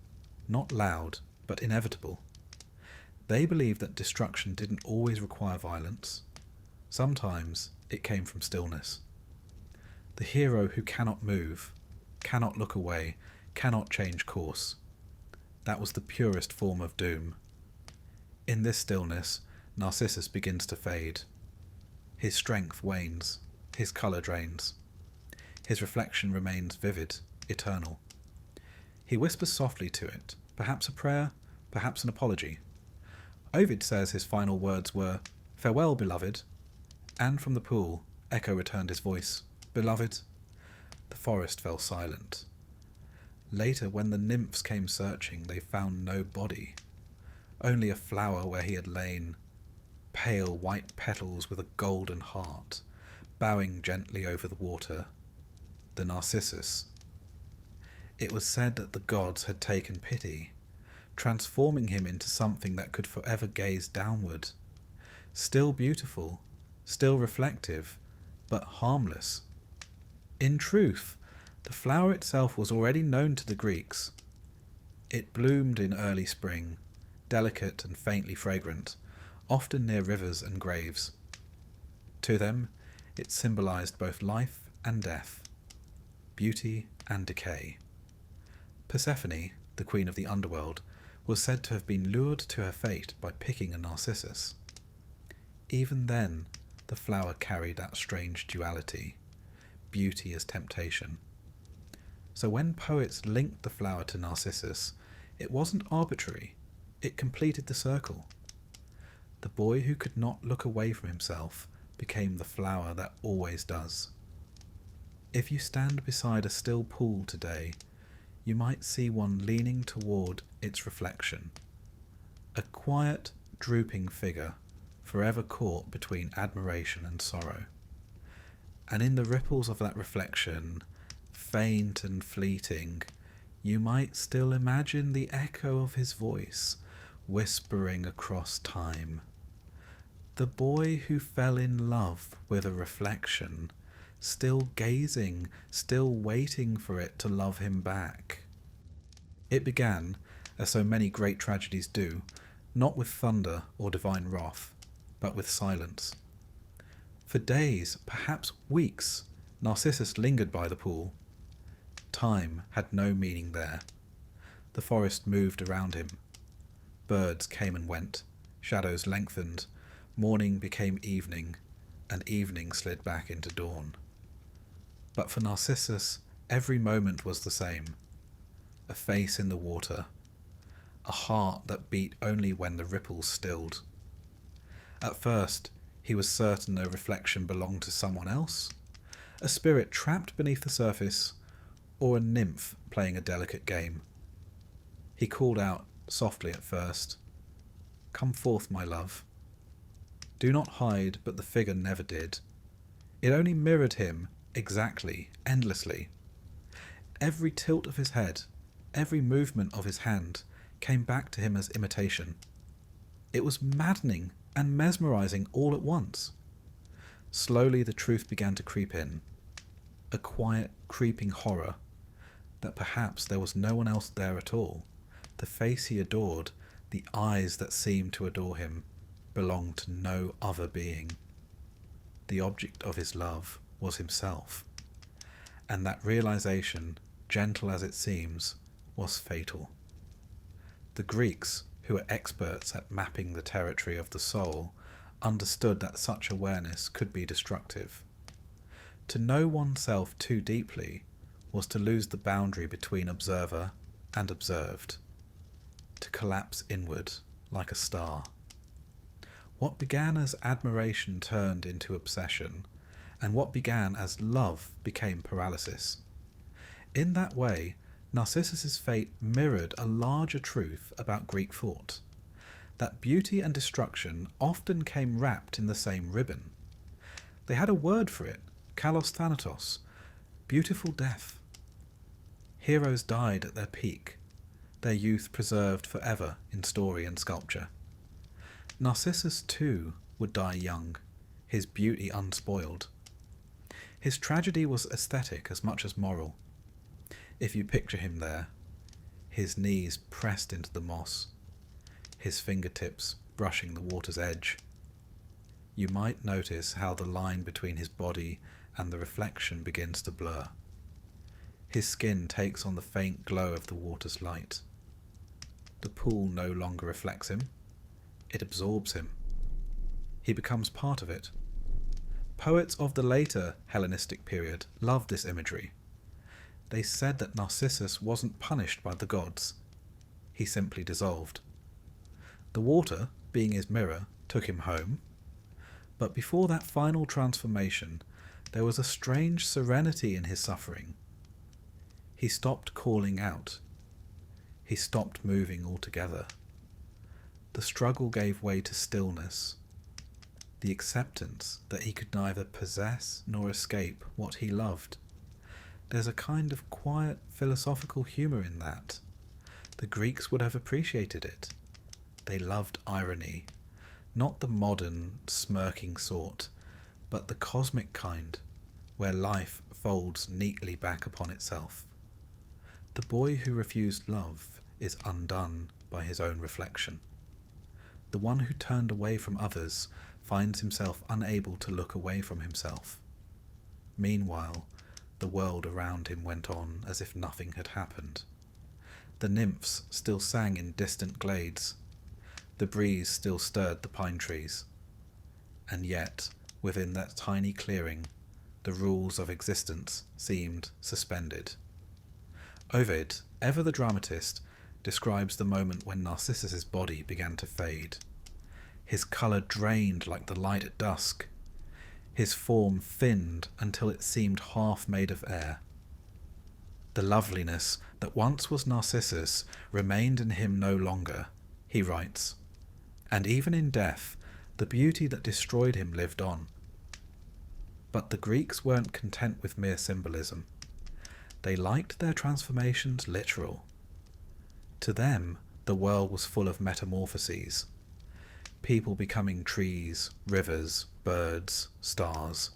not loud, but inevitable. They believed that destruction didn't always require violence. Sometimes it came from stillness. The hero who cannot move, cannot look away, cannot change course. That was the purest form of doom. In this stillness, Narcissus begins to fade. His strength wanes, his colour drains. His reflection remains vivid, eternal. He whispers softly to it, Perhaps a prayer, perhaps an apology. Ovid says his final words were, "Farewell, beloved," and from the pool, Echo returned his voice, "Beloved." The forest fell silent. Later, when the nymphs came searching, they found no body, only a flower where he had lain, pale white petals with a golden heart, bowing gently over the water, the Narcissus. It was said that the gods had taken pity, transforming him into something that could forever gaze downward, still beautiful, still reflective, but harmless. In truth, the flower itself was already known to the Greeks. It bloomed in early spring, delicate and faintly fragrant, often near rivers and graves. To them, it symbolized both life and death, beauty and decay. Persephone, the queen of the underworld, was said to have been lured to her fate by picking a narcissus. Even then, the flower carried that strange duality, beauty as temptation. So when poets linked the flower to Narcissus, it wasn't arbitrary, it completed the circle. The boy who could not look away from himself became the flower that always does. If you stand beside a still pool today, you might see one leaning toward its reflection, a quiet, drooping figure, forever caught between admiration and sorrow. And in the ripples of that reflection, faint and fleeting, you might still imagine the echo of his voice whispering across time. The boy who fell in love with a reflection, still gazing, still waiting for it to love him back. It began, as so many great tragedies do, not with thunder or divine wrath, but with silence. For days, perhaps weeks, Narcissus lingered by the pool. Time had no meaning there. The forest moved around him. Birds came and went, shadows lengthened, morning became evening, and evening slid back into dawn. But for Narcissus, every moment was the same. A face in the water, a heart that beat only when the ripples stilled. At first, he was certain a reflection belonged to someone else, a spirit trapped beneath the surface, or a nymph playing a delicate game. He called out, softly at first, "Come forth, my love." Do not hide, but the figure never did. It only mirrored him, exactly, endlessly. Every tilt of his head, every movement of his hand, came back to him as imitation. It was maddening and mesmerizing all at once. Slowly the truth began to creep in, a quiet, creeping horror, that perhaps there was no one else there at all. The face he adored, the eyes that seemed to adore him, belonged to no other being. The object of his love was himself, and that realization, gentle as it seems, was fatal. The Greeks, who were experts at mapping the territory of the soul, understood that such awareness could be destructive. To know oneself too deeply was to lose the boundary between observer and observed, to collapse inward like a star. What began as admiration turned into obsession, and what began as love became paralysis. In that way, Narcissus's fate mirrored a larger truth about Greek thought, that beauty and destruction often came wrapped in the same ribbon. They had a word for it, kalos thanatos, beautiful death. Heroes died at their peak, their youth preserved forever in story and sculpture. Narcissus too would die young, his beauty unspoiled. His tragedy was aesthetic as much as moral. If you picture him there, his knees pressed into the moss, his fingertips brushing the water's edge, you might notice how the line between his body and the reflection begins to blur. His skin takes on the faint glow of the water's light. The pool no longer reflects him, it absorbs him. He becomes part of it. Poets of the later Hellenistic period loved this imagery. They said that Narcissus wasn't punished by the gods. he simply dissolved. The water, being his mirror, took him home, but before that final transformation, there was a strange serenity in his suffering. He stopped calling out. He stopped moving altogether. The struggle gave way to stillness, the acceptance that he could neither possess nor escape what he loved. There's a kind of quiet philosophical humour in that. The Greeks would have appreciated it. They loved irony, not the modern, smirking sort, but the cosmic kind, where life folds neatly back upon itself. The boy who refused love is undone by his own reflection. The one who turned away from others finds himself unable to look away from himself. Meanwhile, the world around him went on as if nothing had happened. The nymphs still sang in distant glades. The breeze still stirred the pine trees. And yet, within that tiny clearing, the rules of existence seemed suspended. Ovid, ever the dramatist, describes the moment when Narcissus's body began to fade. His colour drained like the light at dusk. His form thinned until it seemed half made of air. The loveliness that once was Narcissus remained in him no longer, he writes, and even in death, the beauty that destroyed him lived on. But the Greeks weren't content with mere symbolism. They liked their transformations literal. To them, the world was full of metamorphoses. People becoming trees, rivers, birds, stars.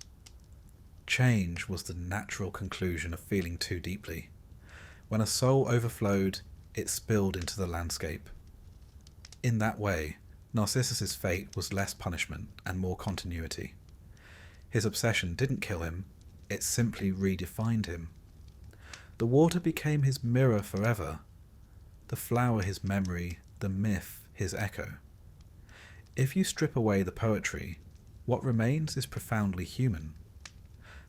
Change was the natural conclusion of feeling too deeply. When a soul overflowed, it spilled into the landscape. In that way, Narcissus's fate was less punishment and more continuity. His obsession didn't kill him, it simply redefined him. The water became his mirror forever, the flower his memory, the myth his echo. If you strip away the poetry, what remains is profoundly human.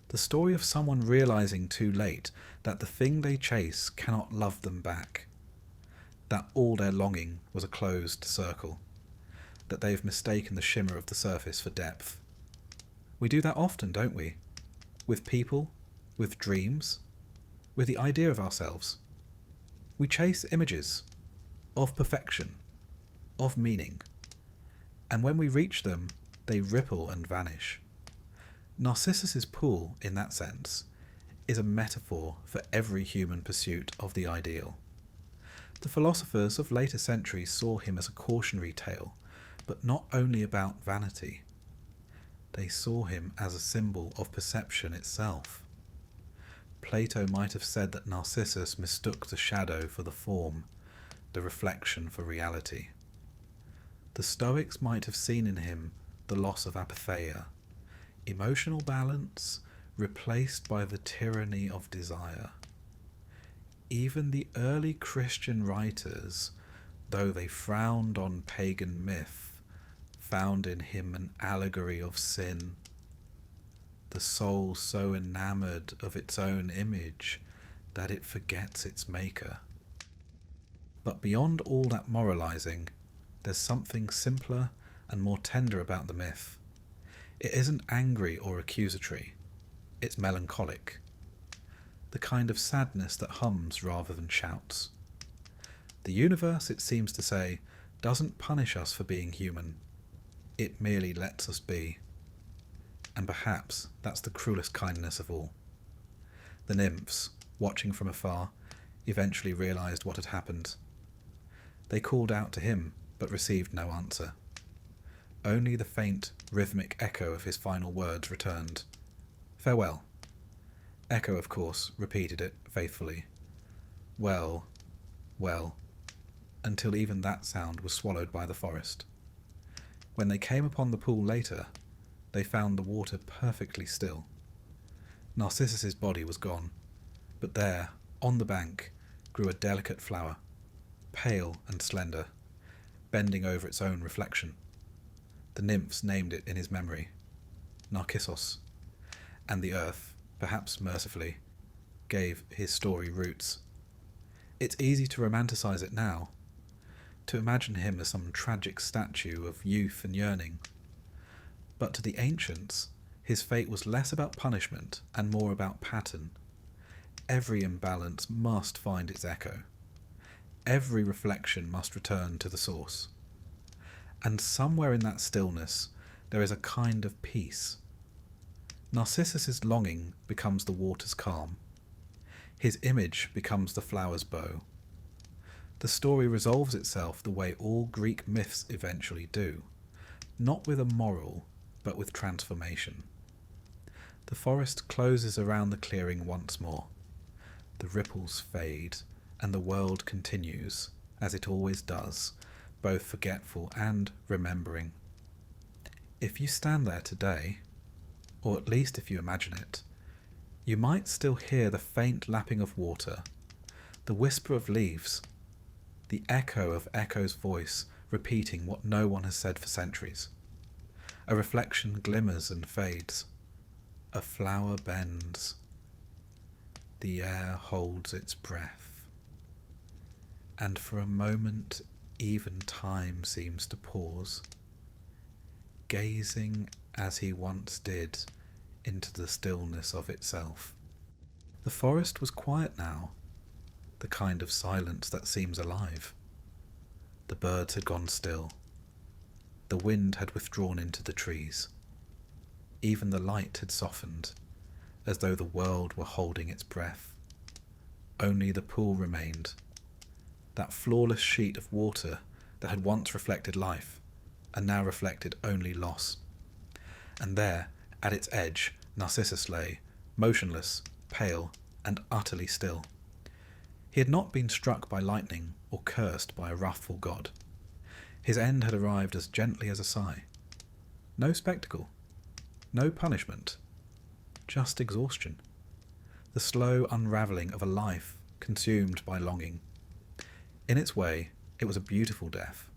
The story of someone realizing too late that the thing they chase cannot love them back, that all their longing was a closed circle, that they've mistaken the shimmer of the surface for depth. We do that often, don't we? With people, with dreams, with the idea of ourselves. We chase images of perfection, of meaning, and when we reach them, they ripple and vanish. Narcissus's pool, in that sense, is a metaphor for every human pursuit of the ideal. The philosophers of later centuries saw him as a cautionary tale, but not only about vanity. They saw him as a symbol of perception itself. Plato might have said that Narcissus mistook the shadow for the form, the reflection for reality. The Stoics might have seen in him the loss of apatheia, emotional balance replaced by the tyranny of desire. Even the early Christian writers, though they frowned on pagan myth, found in him an allegory of sin. The soul so enamoured of its own image that it forgets its maker. But beyond all that moralising, there's something simpler and more tender about the myth. It isn't angry or accusatory, it's melancholic. The kind of sadness that hums rather than shouts. The universe, it seems to say, doesn't punish us for being human. It merely lets us be. And perhaps that's the cruelest kindness of all. The nymphs, watching from afar, eventually realised what had happened. They called out to him, but received no answer. Only the faint, rhythmic echo of his final words returned. Farewell. Echo, of course, repeated it faithfully. Well, well, until even that sound was swallowed by the forest. When they came upon the pool later, they found the water perfectly still. Narcissus's body was gone, but there, on the bank, grew a delicate flower, pale and slender, bending over its own reflection. The nymphs named it in his memory, Narcissus, and the earth, perhaps mercifully, gave his story roots. It's easy to romanticize it now, to imagine him as some tragic statue of youth and yearning. But to the ancients, his fate was less about punishment and more about pattern. Every imbalance must find its echo. Every reflection must return to the source. And somewhere in that stillness there is a kind of peace. Narcissus's longing becomes the water's calm. His image becomes the flower's bow. The story resolves itself the way all Greek myths eventually do, not with a moral, but with transformation. The forest closes around the clearing once more. The ripples fade, and the world continues, as it always does, both forgetful and remembering. If you stand there today, or at least if you imagine it, you might still hear the faint lapping of water, the whisper of leaves, the echo of Echo's voice repeating what no one has said for centuries. A reflection glimmers and fades. A flower bends. The air holds its breath. And for a moment even time seems to pause, gazing as he once did into the stillness of itself. The forest was quiet now, the kind of silence that seems alive. The birds had gone still. The wind had withdrawn into the trees. Even the light had softened, as though the world were holding its breath. Only the pool remained, that flawless sheet of water that had once reflected life, and now reflected only loss. And there, at its edge, Narcissus lay, motionless, pale, and utterly still. He had not been struck by lightning or cursed by a wrathful god. His end had arrived as gently as a sigh. No spectacle, no punishment, just exhaustion. The slow unravelling of a life consumed by longing. In its way, it was a beautiful death.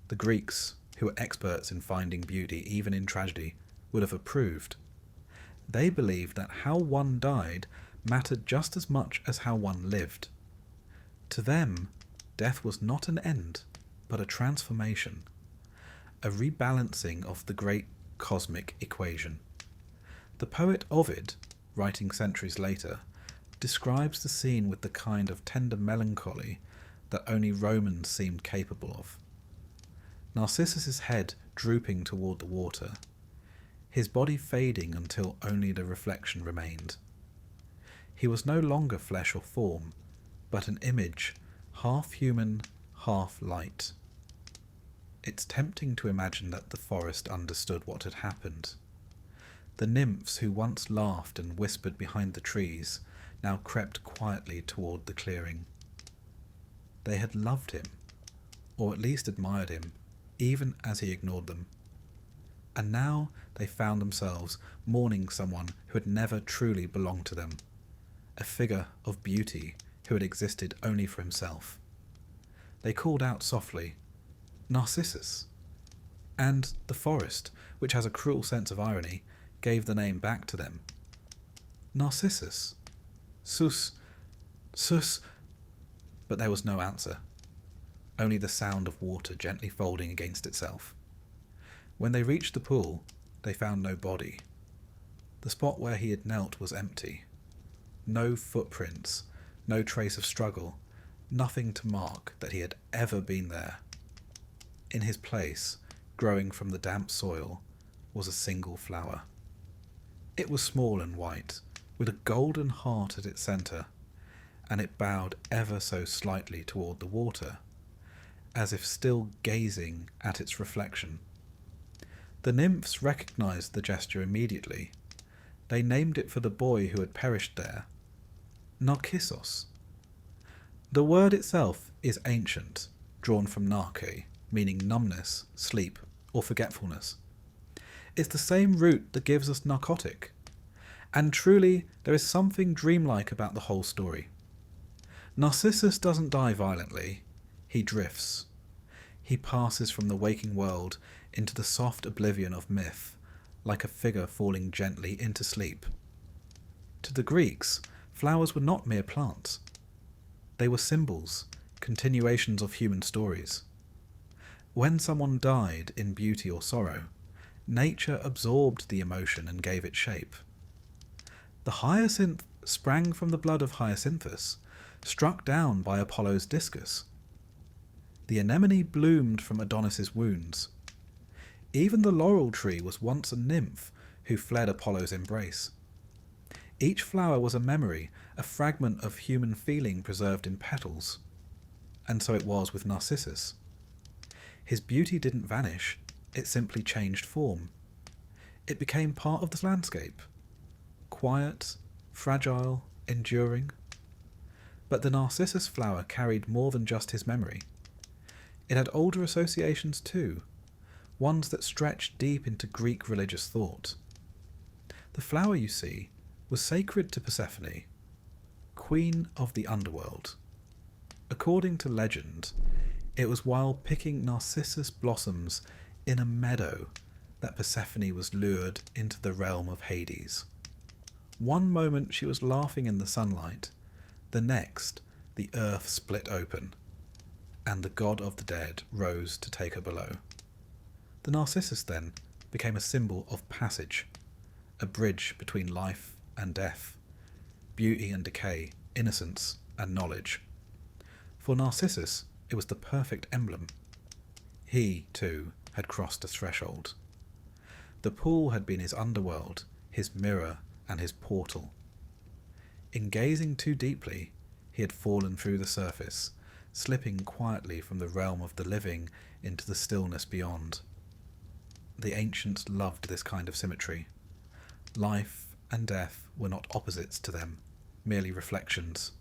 The Greeks, who were experts in finding beauty even in tragedy, would have approved. They believed that how one died mattered just as much as how one lived. To them, death was not an end, but a transformation, a rebalancing of the great cosmic equation. The poet Ovid, writing centuries later, describes the scene with the kind of tender melancholy that only Romans seemed capable of. Narcissus's head drooping toward the water, his body fading until only the reflection remained. He was no longer flesh or form, but an image, half human, half light. It's tempting to imagine that the forest understood what had happened. The nymphs who once laughed and whispered behind the trees now crept quietly toward the clearing. They had loved him, or at least admired him, even as he ignored them. And now they found themselves mourning someone who had never truly belonged to them, a figure of beauty who had existed only for himself. They called out softly, "Narcissus!" And the forest, which has a cruel sense of irony, gave the name back to them. Narcissus. Sus. But there was no answer, only the sound of water gently folding against itself. When they reached the pool, they found no body. The spot where he had knelt was empty. No footprints, no trace of struggle, nothing to mark that he had ever been there. In his place, growing from the damp soil, was a single flower. It was small and white, with a golden heart at its centre, and it bowed ever so slightly toward the water, as if still gazing at its reflection. The nymphs recognized the gesture immediately. They named it for the boy who had perished there, Narcissus. The word itself is ancient, drawn from narke, meaning numbness, sleep, or forgetfulness. It's the same root that gives us narcotic. And truly, there is something dreamlike about the whole story. Narcissus doesn't die violently, he drifts. He passes from the waking world into the soft oblivion of myth, like a figure falling gently into sleep. To the Greeks, flowers were not mere plants. They were symbols, continuations of human stories. When someone died in beauty or sorrow, nature absorbed the emotion and gave it shape. The hyacinth sprang from the blood of Hyacinthus, struck down by Apollo's discus. The anemone bloomed from Adonis's wounds. Even the laurel tree was once a nymph who fled Apollo's embrace. Each flower was a memory, a fragment of human feeling preserved in petals. And so it was with Narcissus. His beauty didn't vanish, it simply changed form. It became part of the landscape. Quiet, fragile, enduring. But the Narcissus flower carried more than just his memory. It had older associations too, ones that stretched deep into Greek religious thought. The flower, you see, was sacred to Persephone, queen of the underworld. According to legend, it was while picking narcissus blossoms in a meadow that Persephone was lured into the realm of Hades. One moment she was laughing in the sunlight, the next the earth split open, and the god of the dead rose to take her below. The Narcissus, then, became a symbol of passage, a bridge between life and death, beauty and decay, innocence and knowledge. For Narcissus, it was the perfect emblem. He, too, had crossed a threshold. The pool had been his underworld, his mirror and his portal. In gazing too deeply, he had fallen through the surface, slipping quietly from the realm of the living into the stillness beyond. The ancients loved this kind of symmetry. Life and death were not opposites to them, merely reflections.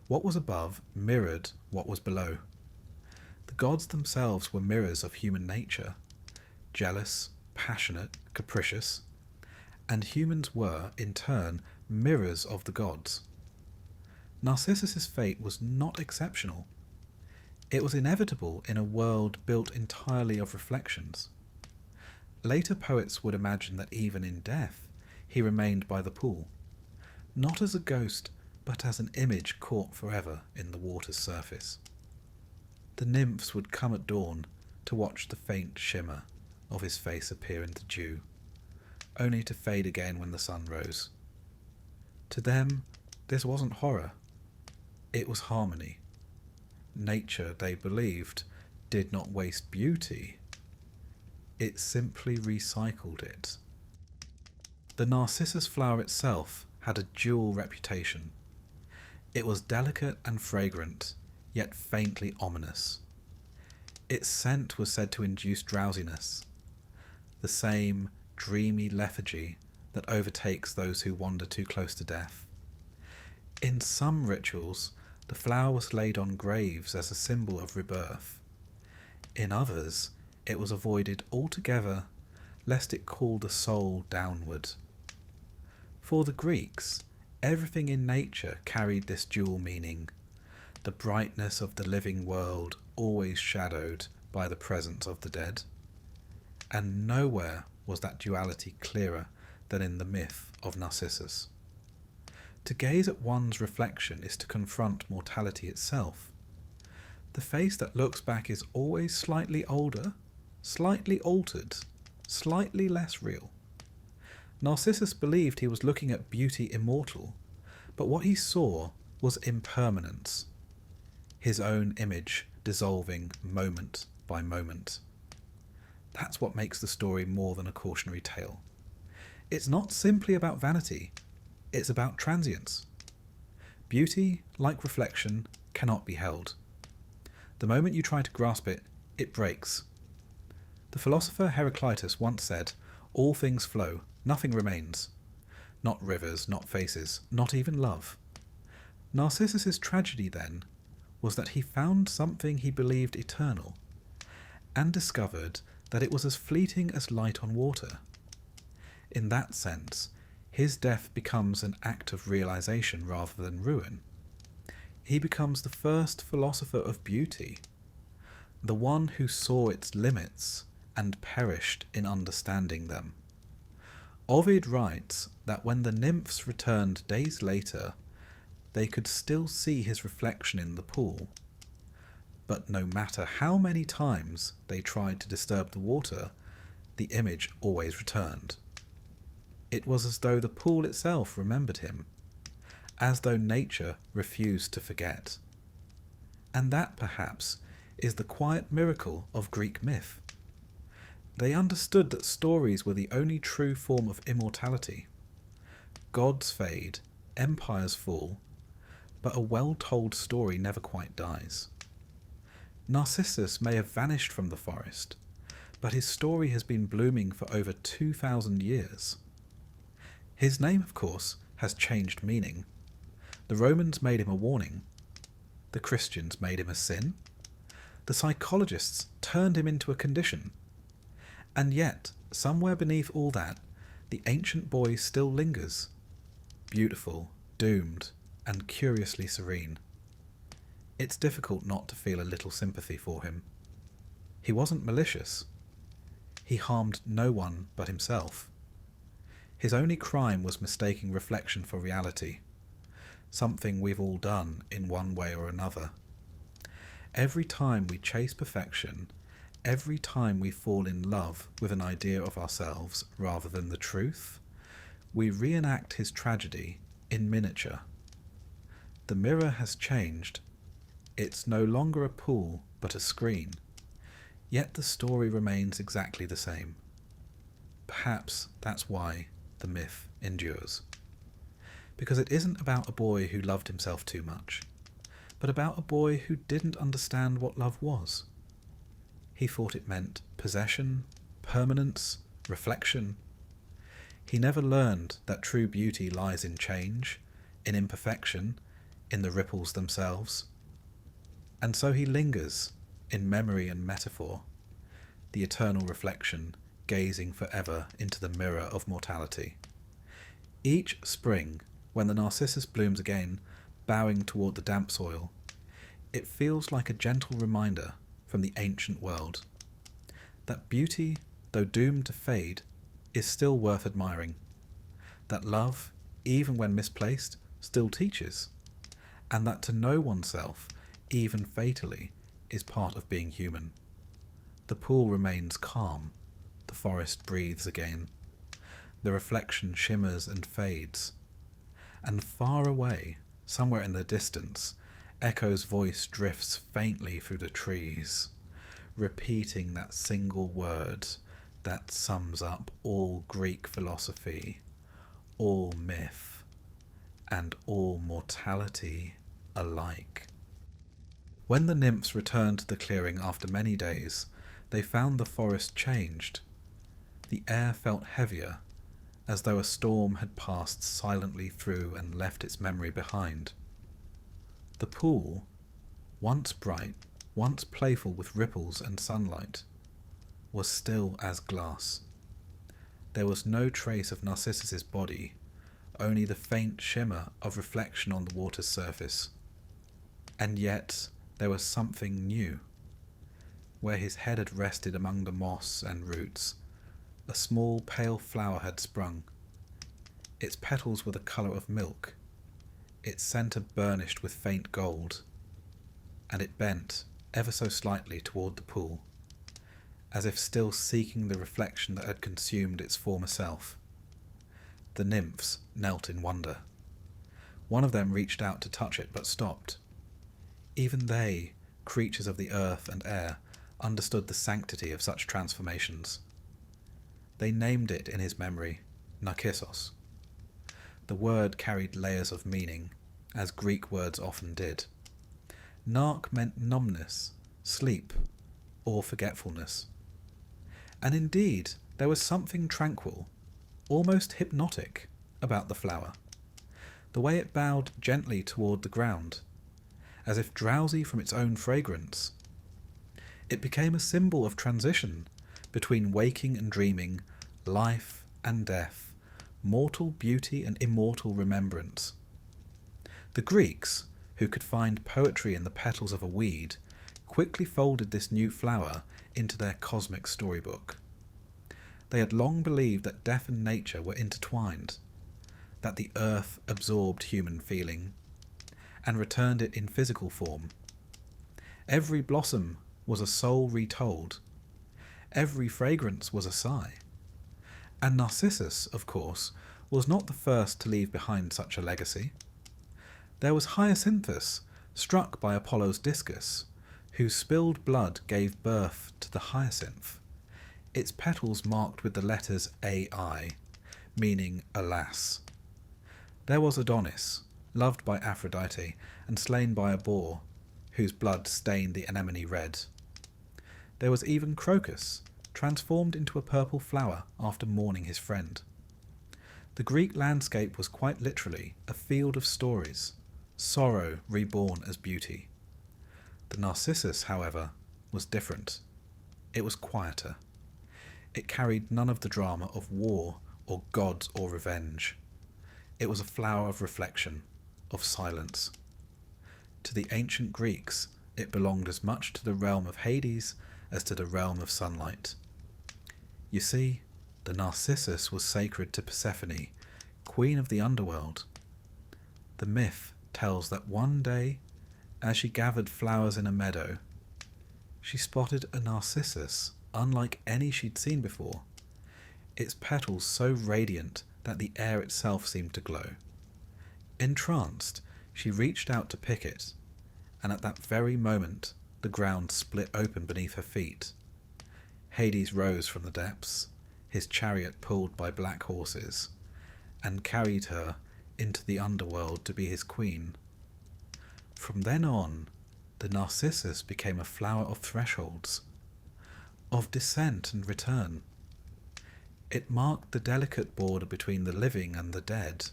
What was above mirrored what was below. The gods themselves were mirrors of human nature, jealous, passionate, capricious, and humans were, in turn, mirrors of the gods. Narcissus's fate was not exceptional. It was inevitable in a world built entirely of reflections. Later poets would imagine that even in death, he remained by the pool, not as a ghost, but as an image caught forever in the water's surface. The nymphs would come at dawn to watch the faint shimmer of his face appear in the dew, only to fade again when the sun rose. To them, this wasn't horror. It was harmony. Nature, they believed, did not waste beauty. It simply recycled it. The narcissus flower itself had a dual reputation. It was delicate and fragrant, yet faintly ominous. Its scent was said to induce drowsiness, the same dreamy lethargy that overtakes those who wander too close to death. In some rituals, the flower was laid on graves as a symbol of rebirth. In others, it was avoided altogether, lest it call the soul downward. For the Greeks, everything in nature carried this dual meaning, the brightness of the living world always shadowed by the presence of the dead. And nowhere was that duality clearer than in the myth of Narcissus. To gaze at one's reflection is to confront mortality itself. The face that looks back is always slightly older, slightly altered, slightly less real. Narcissus believed he was looking at beauty immortal, but what he saw was impermanence, his own image dissolving moment by moment. That's what makes the story more than a cautionary tale. It's not simply about vanity, it's about transience. Beauty, like reflection, cannot be held. The moment you try to grasp it, it breaks. The philosopher Heraclitus once said, "All things flow, nothing remains." Not rivers, not faces, not even love. Narcissus's tragedy, then, was that he found something he believed eternal, and discovered that it was as fleeting as light on water. In that sense, his death becomes an act of realization rather than ruin. He becomes the first philosopher of beauty, the one who saw its limits and perished in understanding them. Ovid writes that when the nymphs returned days later, they could still see his reflection in the pool, but no matter how many times they tried to disturb the water, the image always returned. It was as though the pool itself remembered him, as though nature refused to forget. And that, perhaps, is the quiet miracle of Greek myth. They understood that stories were the only true form of immortality. Gods fade, empires fall, but a well-told story never quite dies. Narcissus may have vanished from the forest, but his story has been blooming for over 2,000 years. His name, of course, has changed meaning. The Romans made him a warning. The Christians made him a sin. The psychologists turned him into a condition. And yet, somewhere beneath all that, the ancient boy still lingers, beautiful, doomed, and curiously serene. It's difficult not to feel a little sympathy for him. He wasn't malicious. He harmed no one but himself. His only crime was mistaking reflection for reality, something we've all done in one way or another. Every time we chase perfection, every time we fall in love with an idea of ourselves rather than the truth, we reenact his tragedy in miniature. The mirror has changed. It's no longer a pool, but a screen. Yet the story remains exactly the same. Perhaps that's why the myth endures. Because it isn't about a boy who loved himself too much, but about a boy who didn't understand what love was. He thought it meant possession, permanence, reflection. He never learned that true beauty lies in change, in imperfection, in the ripples themselves. And so he lingers, in memory and metaphor, the eternal reflection, gazing forever into the mirror of mortality. Each spring, when the narcissus blooms again, bowing toward the damp soil, it feels like a gentle reminder from the ancient world that beauty, though doomed to fade, is still worth admiring, that love, even when misplaced, still teaches, and that to know oneself, even fatally, is part of being human. The pool remains calm, the forest breathes again, the reflection shimmers and fades, and far away, somewhere in the distance, Echo's voice drifts faintly through the trees, repeating that single word that sums up all Greek philosophy, all myth, and all mortality alike. When the nymphs returned to the clearing after many days, they found the forest changed. The air felt heavier, as though a storm had passed silently through and left its memory behind. The pool, once bright, once playful with ripples and sunlight, was still as glass. There was no trace of Narcissus's body, only the faint shimmer of reflection on the water's surface. And yet there was something new. Where his head had rested among the moss and roots, a small pale flower had sprung. Its petals were the colour of milk, its centre burnished with faint gold, and it bent ever so slightly toward the pool, as if still seeking the reflection that had consumed its former self. The nymphs knelt in wonder. One of them reached out to touch it, but stopped. Even they, creatures of the earth and air, understood the sanctity of such transformations. They named it in his memory Narcissus. The word carried layers of meaning, as Greek words often did. Narc meant numbness, sleep, or forgetfulness. And indeed, there was something tranquil, almost hypnotic, about the flower. The way it bowed gently toward the ground, as if drowsy from its own fragrance. It became a symbol of transition between waking and dreaming, life and death, mortal beauty and immortal remembrance. The Greeks, who could find poetry in the petals of a weed, quickly folded this new flower into their cosmic storybook. They had long believed that death and nature were intertwined, that the earth absorbed human feeling and returned it in physical form, Every blossom was a soul retold. Every fragrance was a sigh. And Narcissus, of course, was not the first to leave behind such a legacy. There was Hyacinthus, struck by Apollo's discus, whose spilled blood gave birth to the hyacinth, its petals marked with the letters AI, meaning alas. There was Adonis, loved by Aphrodite and slain by a boar, whose blood stained the anemone red. There was even Crocus, transformed into a purple flower after mourning his friend. The Greek landscape was quite literally a field of stories, sorrow reborn as beauty. The Narcissus, however, was different. It was quieter. It carried none of the drama of war or gods or revenge. It was a flower of reflection, of silence. To the ancient Greeks, it belonged as much to the realm of Hades as to the realm of sunlight. You see, the Narcissus was sacred to Persephone, queen of the underworld. The myth tells that one day, as she gathered flowers in a meadow, she spotted a narcissus unlike any she'd seen before, its petals so radiant that the air itself seemed to glow. Entranced, she reached out to pick it, and at that very moment the ground split open beneath her feet. Hades rose from the depths, his chariot pulled by black horses, and carried her into the underworld to be his queen. From then on, the Narcissus became a flower of thresholds, of descent and return. It marked the delicate border between the living and the dead,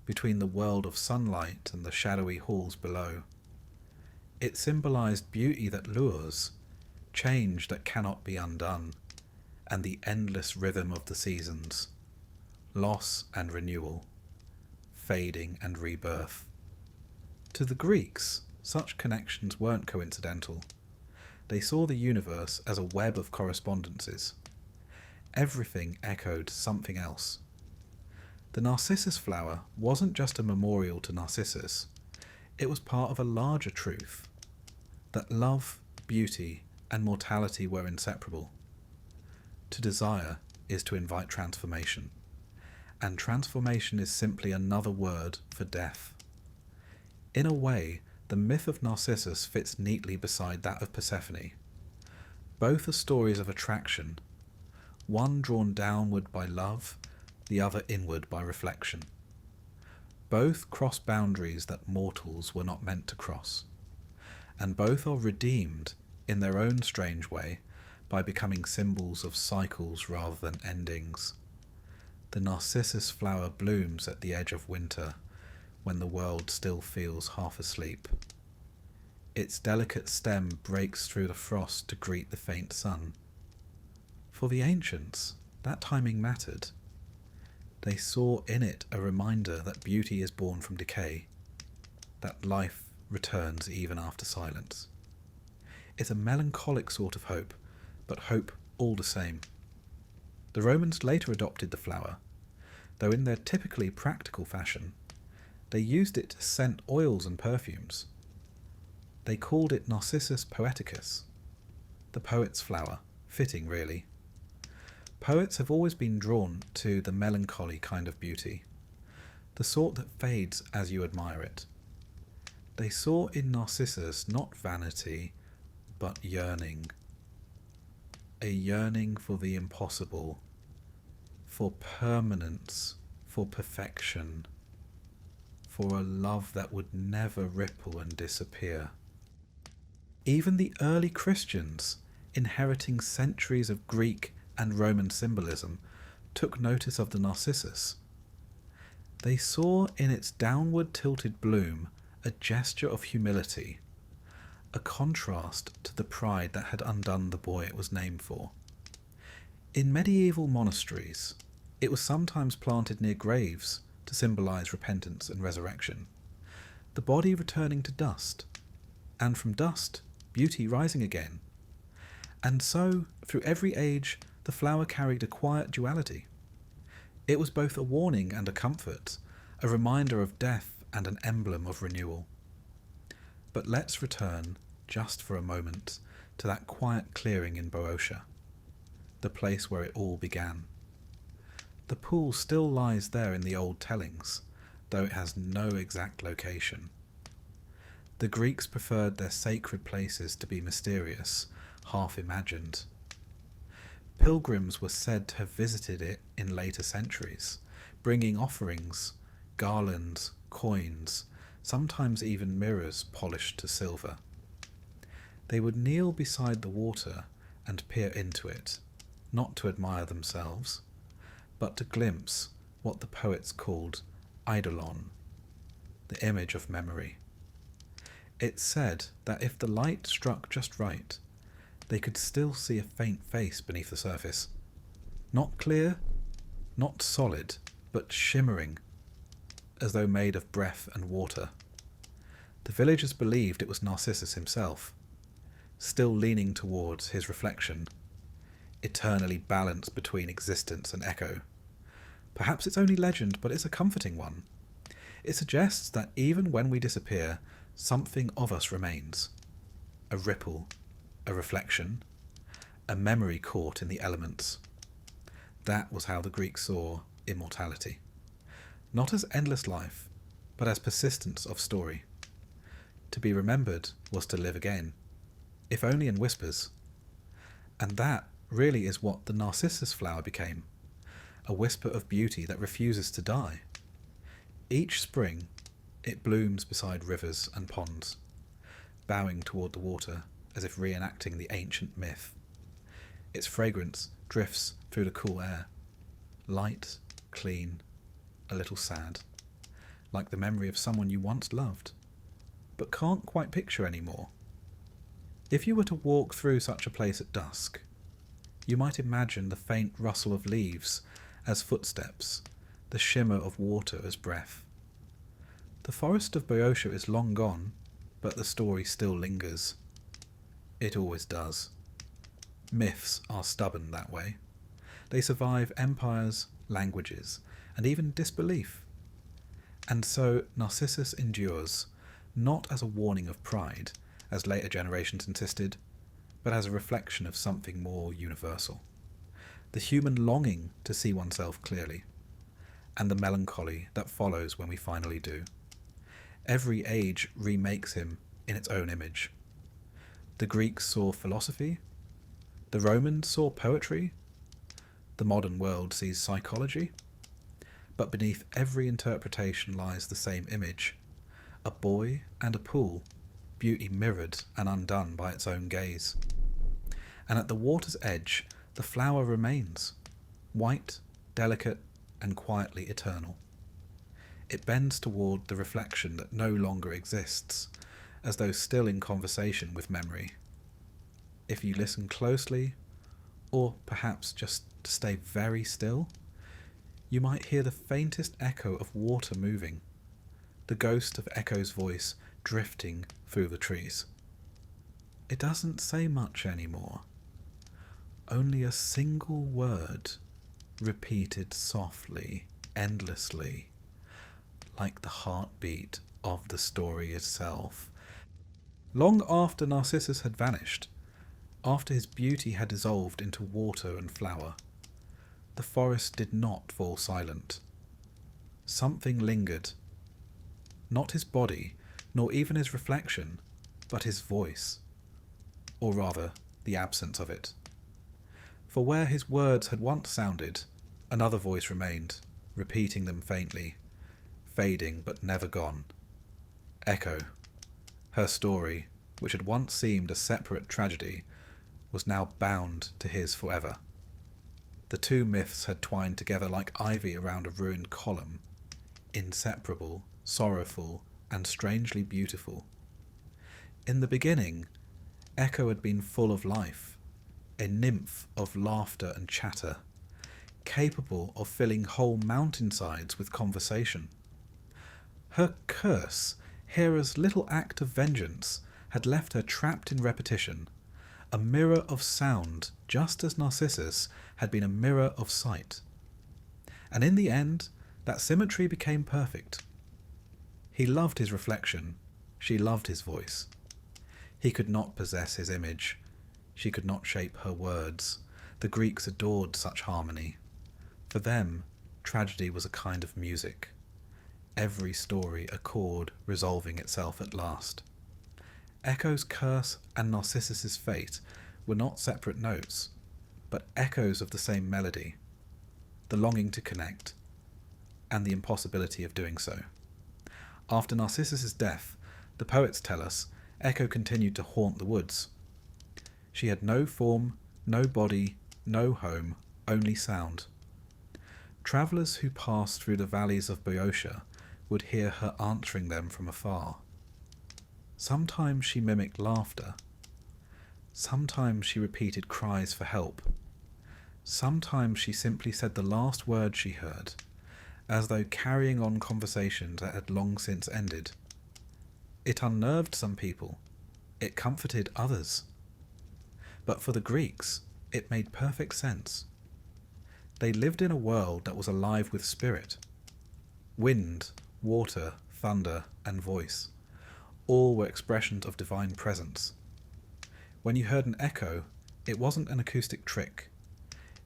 between the world of sunlight and the shadowy halls below. It symbolized beauty that lures, change that cannot be undone, and the endless rhythm of the seasons, loss and renewal, fading and rebirth. To the Greeks, such connections weren't coincidental. They saw the universe as a web of correspondences. Everything echoed something else. The Narcissus flower wasn't just a memorial to Narcissus. It was part of a larger truth, that love, beauty, and mortality were inseparable. To desire is to invite transformation, and transformation is simply another word for death. In a way, the myth of Narcissus fits neatly beside that of Persephone. Both are stories of attraction, one drawn downward by love, the other inward by reflection. Both cross boundaries that mortals were not meant to cross, and both are redeemed in their own strange way by becoming symbols of cycles rather than endings. The Narcissus flower blooms at the edge of winter, when the world still feels half asleep. Its delicate stem breaks through the frost to greet the faint sun. For the ancients, that timing mattered. They saw in it a reminder that beauty is born from decay, that life returns even after silence. It's a melancholic sort of hope, but hope all the same. The Romans later adopted the flower, though in their typically practical fashion. They used it to scent oils and perfumes. They called it Narcissus poeticus, the poet's flower, fitting really. Poets have always been drawn to the melancholy kind of beauty, the sort that fades as you admire it. They saw in Narcissus not vanity, but yearning. A yearning for the impossible, for permanence, for perfection, for a love that would never ripple and disappear. Even the early Christians, inheriting centuries of Greek and Roman symbolism, took notice of the Narcissus. They saw in its downward tilted bloom a gesture of humility, a contrast to the pride that had undone the boy it was named for. In medieval monasteries, it was sometimes planted near graves to symbolize repentance and resurrection, the body returning to dust, and from dust, beauty rising again. And so, through every age, the flower carried a quiet duality. It was both a warning and a comfort, a reminder of death and an emblem of renewal. But let's return, just for a moment to that quiet clearing in Boeotia, the place where it all began. The pool still lies there in the old tellings, though it has no exact location. The Greeks preferred their sacred places to be mysterious, half imagined. Pilgrims were said to have visited it in later centuries, bringing offerings, garlands, coins, sometimes even mirrors polished to silver. They would kneel beside the water and peer into it, not to admire themselves, but to glimpse what the poets called eidolon, the image of memory. It's said that if the light struck just right, they could still see a faint face beneath the surface. Not clear, not solid, but shimmering, as though made of breath and water. The villagers believed it was Narcissus himself, still leaning towards his reflection, eternally balanced between existence and echo. Perhaps it's only legend, but it's a comforting one. It suggests that even when we disappear, something of us remains. A ripple, a reflection, a memory caught in the elements. That was how the Greeks saw immortality. Not as endless life, but as persistence of story. To be remembered was to live again, if only in whispers. And that really is what the Narcissus flower became, a whisper of beauty that refuses to die. Each spring, it blooms beside rivers and ponds, bowing toward the water as if reenacting the ancient myth. Its fragrance drifts through the cool air, light, clean, a little sad, like the memory of someone you once loved, but can't quite picture anymore. If you were to walk through such a place at dusk, you might imagine the faint rustle of leaves as footsteps, the shimmer of water as breath. The forest of Boeotia is long gone, but the story still lingers. It always does. Myths are stubborn that way. They survive empires, languages, and even disbelief. And so Narcissus endures, not as a warning of pride, as later generations insisted, but as a reflection of something more universal. The human longing to see oneself clearly, and the melancholy that follows when we finally do. Every age remakes him in its own image. The Greeks saw philosophy, the Romans saw poetry, the modern world sees psychology, but beneath every interpretation lies the same image, a boy and a pool, beauty mirrored and undone by its own gaze. And at the water's edge, the flower remains, white, delicate, and quietly eternal. It bends toward the reflection that no longer exists, as though still in conversation with memory. If you listen closely, or perhaps just stay very still, you might hear the faintest echo of water moving, the ghost of Echo's voice drifting through the trees. It doesn't say much anymore. Only a single word, repeated softly, endlessly, like the heartbeat of the story itself. Long after Narcissus had vanished, after his beauty had dissolved into water and flower, the forest did not fall silent. Something lingered. Not his body, nor even his reflection, but his voice, or rather, the absence of it. For where his words had once sounded, another voice remained, repeating them faintly, fading but never gone. Echo. Her story, which had once seemed a separate tragedy, was now bound to his forever. The two myths had twined together like ivy around a ruined column, inseparable, sorrowful, and strangely beautiful. In the beginning, Echo had been full of life, a nymph of laughter and chatter, capable of filling whole mountainsides with conversation. Her curse, Hera's little act of vengeance, had left her trapped in repetition, a mirror of sound, just as Narcissus had been a mirror of sight. And in the end, that symmetry became perfect. He loved his reflection, she loved his voice. He could not possess his image. She could not shape her words. The Greeks adored such harmony. For them, tragedy was a kind of music. Every story a chord resolving itself at last. Echo's curse and Narcissus's fate were not separate notes, but echoes of the same melody, the longing to connect, and the impossibility of doing so. After Narcissus's death, the poets tell us, Echo continued to haunt the woods. She had no form, no body, no home, only sound. Travellers who passed through the valleys of Boeotia would hear her answering them from afar. Sometimes she mimicked laughter. Sometimes she repeated cries for help. Sometimes she simply said the last word she heard, as though carrying on conversations that had long since ended. It unnerved some people. It comforted others. But for the Greeks, it made perfect sense. They lived in a world that was alive with spirit. Wind, water, thunder, and voice, all were expressions of divine presence. When you heard an echo, it wasn't an acoustic trick.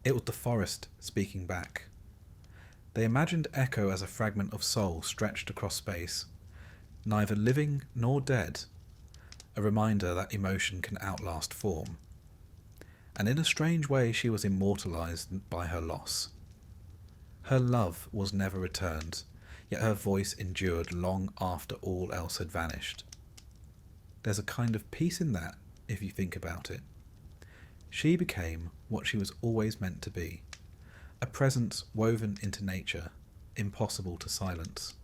It was the forest speaking back. They imagined echo as a fragment of soul stretched across space, neither living nor dead, a reminder that emotion can outlast form. And in a strange way she was immortalized by her loss. Her love was never returned, yet her voice endured long after all else had vanished. There's a kind of peace in that, if you think about it. She became what she was always meant to be, a presence woven into nature, impossible to silence.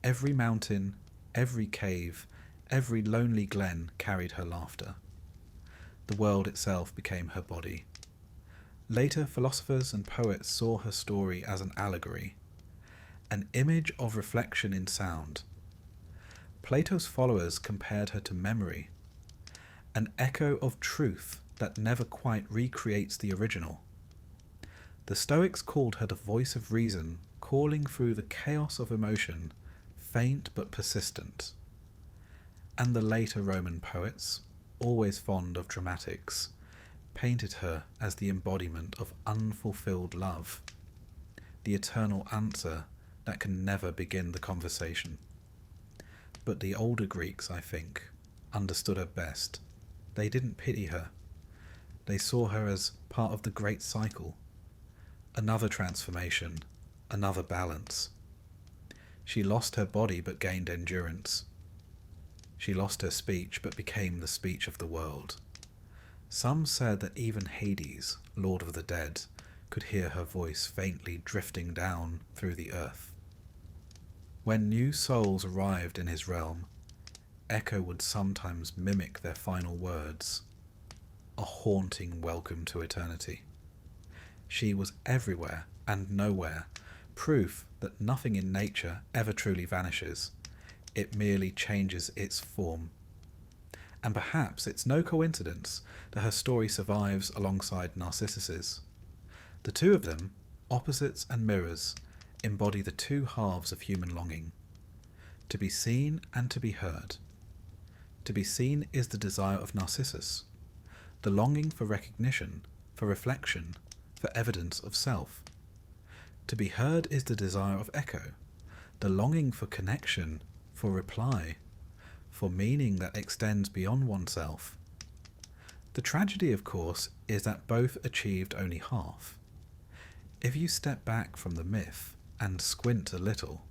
Every mountain, every cave, every lonely glen carried her laughter. The world itself became her body. Later philosophers and poets saw her story as an allegory, an image of reflection in sound. Plato's followers compared her to memory, an echo of truth that never quite recreates the original. The Stoics called her the voice of reason, calling through the chaos of emotion, faint but persistent. And the later Roman poets, always fond of dramatics, painted her as the embodiment of unfulfilled love, the eternal answer that can never begin the conversation. But the older Greeks, I think, understood her best. They didn't pity her. They saw her as part of the great cycle, another transformation, another balance. She lost her body but gained endurance. She lost her speech but became the speech of the world. Some said that even Hades, Lord of the Dead, could hear her voice faintly drifting down through the earth. When new souls arrived in his realm, Echo would sometimes mimic their final words, a haunting welcome to eternity. She was everywhere and nowhere, proof that nothing in nature ever truly vanishes. It merely changes its form. And perhaps it's no coincidence that her story survives alongside Narcissus's. The two of them, opposites and mirrors, embody the two halves of human longing, to be seen and to be heard. To be seen is the desire of Narcissus, the longing for recognition, for reflection, for evidence of self. To be heard is the desire of Echo, the longing for connection, for reply, for meaning that extends beyond oneself. The tragedy, of course, is that both achieved only half. If you step back from the myth and squint a little,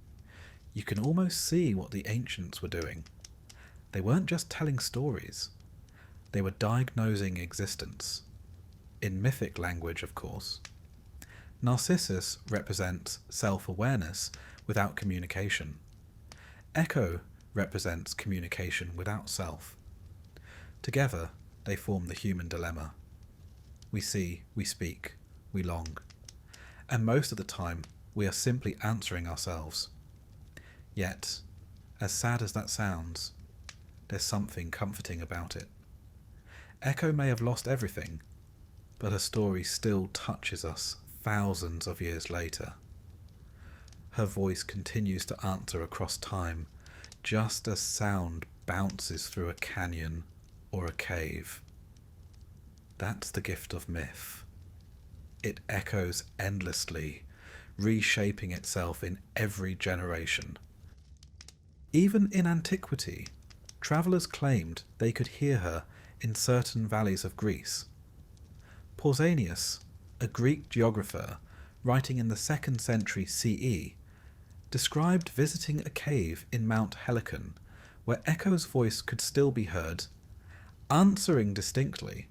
you can almost see what the ancients were doing. They weren't just telling stories. They were diagnosing existence. In mythic language, of course. Narcissus represents self-awareness without communication. Echo represents communication without self. Together, they form the human dilemma. We see, we speak, we long. And most of the time, we are simply answering ourselves. Yet, as sad as that sounds, there's something comforting about it. Echo may have lost everything, but her story still touches us thousands of years later. Her voice continues to answer across time, just as sound bounces through a canyon or a cave. That's the gift of myth. It echoes endlessly, reshaping itself in every generation. Even in antiquity, travellers claimed they could hear her in certain valleys of Greece. Pausanias, a Greek geographer writing in the 2nd century CE, described visiting a cave in Mount Helicon where Echo's voice could still be heard, answering distinctly,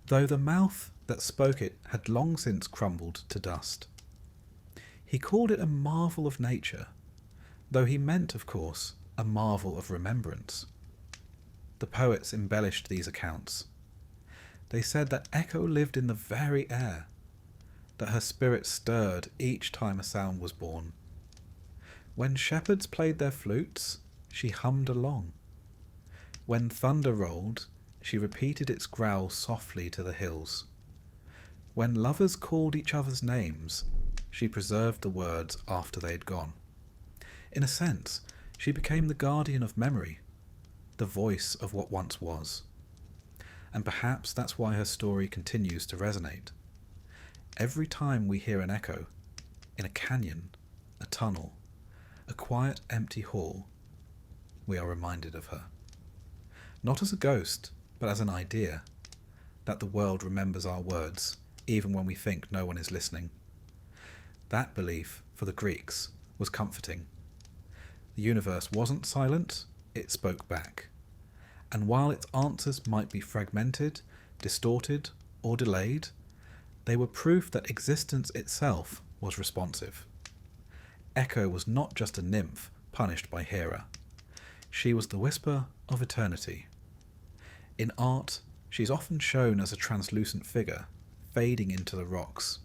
though the mouth that spoke it had long since crumbled to dust. He called it a marvel of nature, though he meant, of course, a marvel of remembrance. The poets embellished these accounts. They said that Echo lived in the very air, that her spirit stirred each time a sound was born. When shepherds played their flutes, she hummed along. When thunder rolled, she repeated its growl softly to the hills. When lovers called each other's names, she preserved the words after they had gone. In a sense, she became the guardian of memory, the voice of what once was. And perhaps that's why her story continues to resonate. Every time we hear an echo, in a canyon, a tunnel, a quiet empty hall, we are reminded of her. Not as a ghost, but as an idea, that the world remembers our words, even when we think no one is listening. That belief, for the Greeks, was comforting. The universe wasn't silent, it spoke back. And while its answers might be fragmented, distorted, or delayed, they were proof that existence itself was responsive. Echo was not just a nymph punished by Hera. She was the whisper of eternity. In art, she's often shown as a translucent figure, fading into the rocks,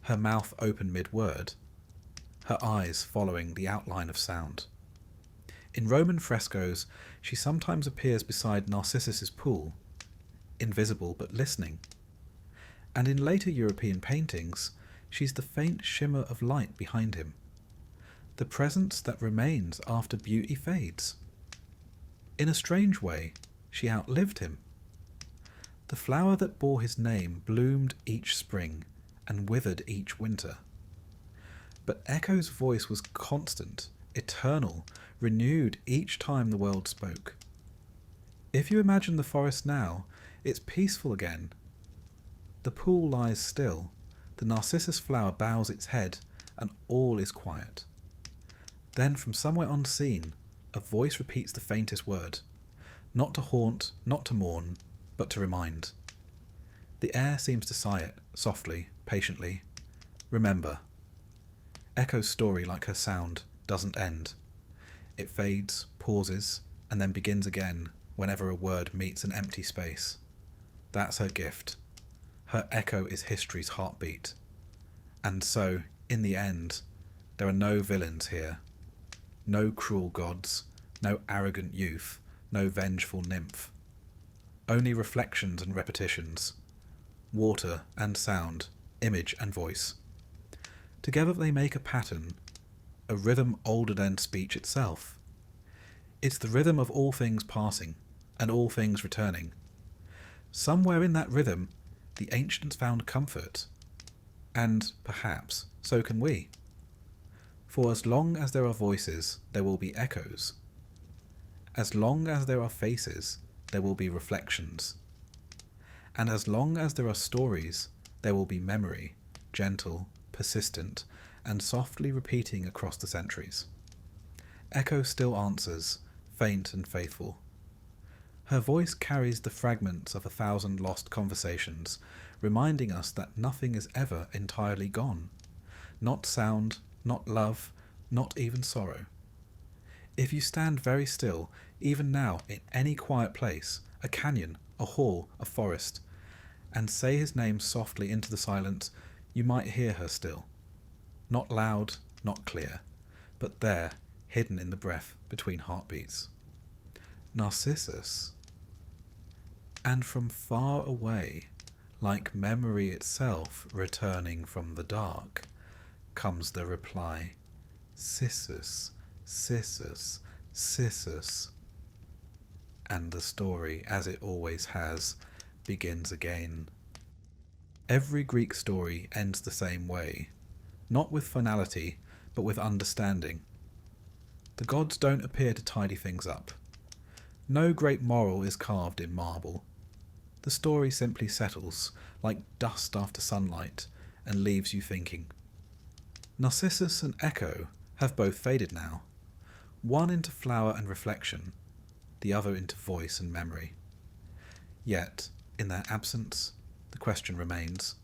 her mouth open mid-word, her eyes following the outline of sound. In Roman frescoes, she sometimes appears beside Narcissus's pool, invisible but listening. And in later European paintings, she's the faint shimmer of light behind him, the presence that remains after beauty fades. In a strange way, she outlived him. The flower that bore his name bloomed each spring and withered each winter. But Echo's voice was constant, eternal, renewed each time the world spoke. If you imagine the forest now, it's peaceful again. The pool lies still, the narcissus flower bows its head, and all is quiet. Then from somewhere unseen, a voice repeats the faintest word, not to haunt, not to mourn, but to remind. The air seems to sigh it, softly, patiently. Remember. Echo's story, like her sound, doesn't end. It fades, pauses, and then begins again whenever a word meets an empty space. That's her gift. Her echo is history's heartbeat. And so, in the end, there are no villains here. No cruel gods, no arrogant youth, no vengeful nymph. Only reflections and repetitions. Water and sound, image and voice. Together they make a pattern, a rhythm older than speech itself. It's the rhythm of all things passing, and all things returning. Somewhere in that rhythm, the ancients found comfort, and, perhaps, so can we. For as long as there are voices, there will be echoes. As long as there are faces, there will be reflections. And as long as there are stories, there will be memory, gentle, persistent, and softly repeating across the centuries. Echo still answers, faint and faithful. Her voice carries the fragments of 1,000 lost conversations, reminding us that nothing is ever entirely gone. Not sound, not love, not even sorrow. If you stand very still, even now, in any quiet place, a canyon, a hall, a forest, and say his name softly into the silence, you might hear her still. Not loud, not clear, but there, hidden in the breath between heartbeats. Narcissus. And from far away, like memory itself returning from the dark, comes the reply, Cissus, Cissus, Cissus. and the story, as it always has, begins again. Every Greek story ends the same way, not with finality, but with understanding. The gods don't appear to tidy things up. No great moral is carved in marble. The story simply settles, like dust after sunlight, and leaves you thinking. Narcissus and Echo have both faded now, one into flower and reflection, the other into voice and memory. Yet, in their absence, the question remains,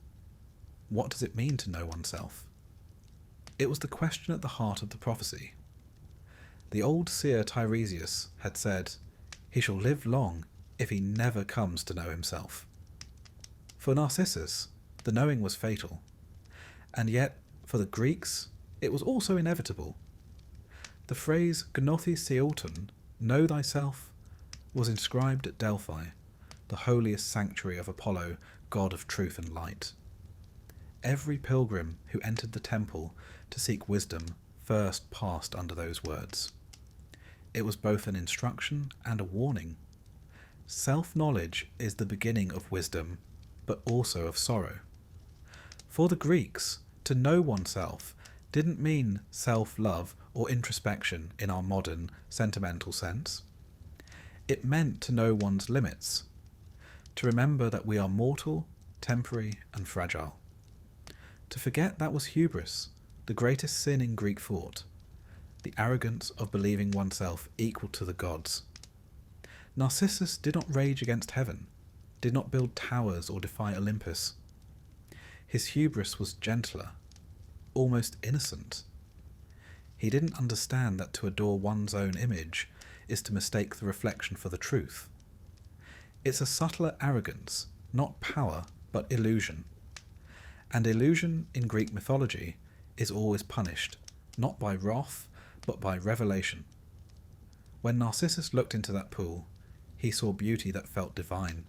what does it mean to know oneself? It was the question at the heart of the prophecy. The old seer Tiresias had said, he shall live long if he never comes to know himself. For Narcissus, the knowing was fatal, and yet, for the Greeks, it was also inevitable. The phrase gnothe seauton, know thyself, was inscribed at Delphi, the holiest sanctuary of Apollo, god of truth and light. Every pilgrim who entered the temple to seek wisdom first passed under those words. It was both an instruction and a warning. Self-knowledge is the beginning of wisdom, but also of sorrow. For the Greeks, to know oneself didn't mean self-love or introspection in our modern, sentimental sense. It meant to know one's limits, to remember that we are mortal, temporary, and fragile. To forget that was hubris, the greatest sin in Greek thought, the arrogance of believing oneself equal to the gods. Narcissus did not rage against heaven, did not build towers or defy Olympus. His hubris was gentler, almost innocent. He didn't understand that to adore one's own image is to mistake the reflection for the truth. It's a subtler arrogance, not power, but illusion. And illusion in Greek mythology is always punished, not by wrath, but by revelation. When Narcissus looked into that pool, he saw beauty that felt divine.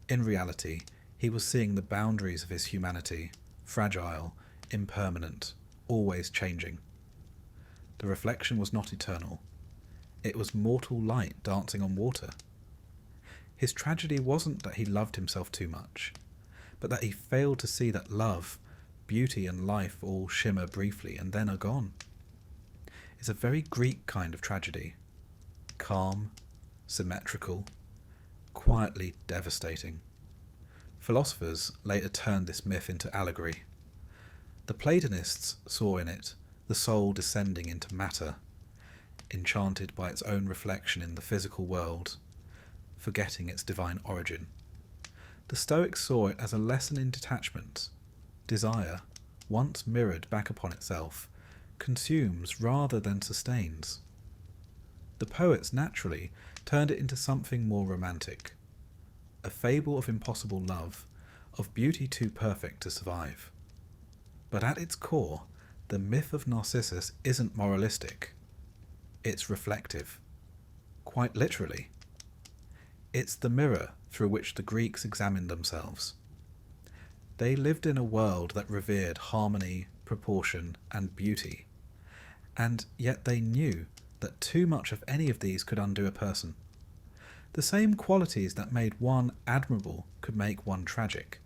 In reality, he was seeing the boundaries of his humanity, fragile, impermanent, always changing. The reflection was not eternal. It was mortal light dancing on water. His tragedy wasn't that he loved himself too much, but that he failed to see that love, beauty and life all shimmer briefly and then are gone. It's a very Greek kind of tragedy. Calm, symmetrical, quietly devastating. Philosophers later turned this myth into allegory. The Platonists saw in it the soul descending into matter, enchanted by its own reflection in the physical world, forgetting its divine origin. The Stoics saw it as a lesson in detachment. Desire, once mirrored back upon itself, consumes rather than sustains. The poets naturally turned it into something more romantic, a fable of impossible love, of beauty too perfect to survive. But at its core, the myth of Narcissus isn't moralistic. It's reflective. Quite literally. It's the mirror through which the Greeks examined themselves. They lived in a world that revered harmony, proportion, and beauty, and yet they knew that too much of any of these could undo a person. The same qualities that made one admirable could make one tragic.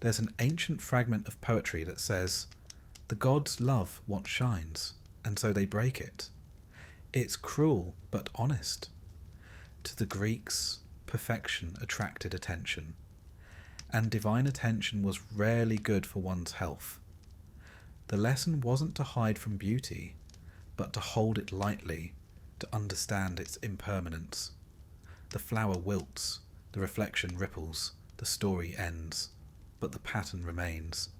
There's an ancient fragment of poetry that says, "The gods love what shines, and so they break it." It's cruel, but honest. To the Greeks, perfection attracted attention, and divine attention was rarely good for one's health. The lesson wasn't to hide from beauty, but to hold it lightly, to understand its impermanence. The flower wilts, the reflection ripples, the story ends, but the pattern remains.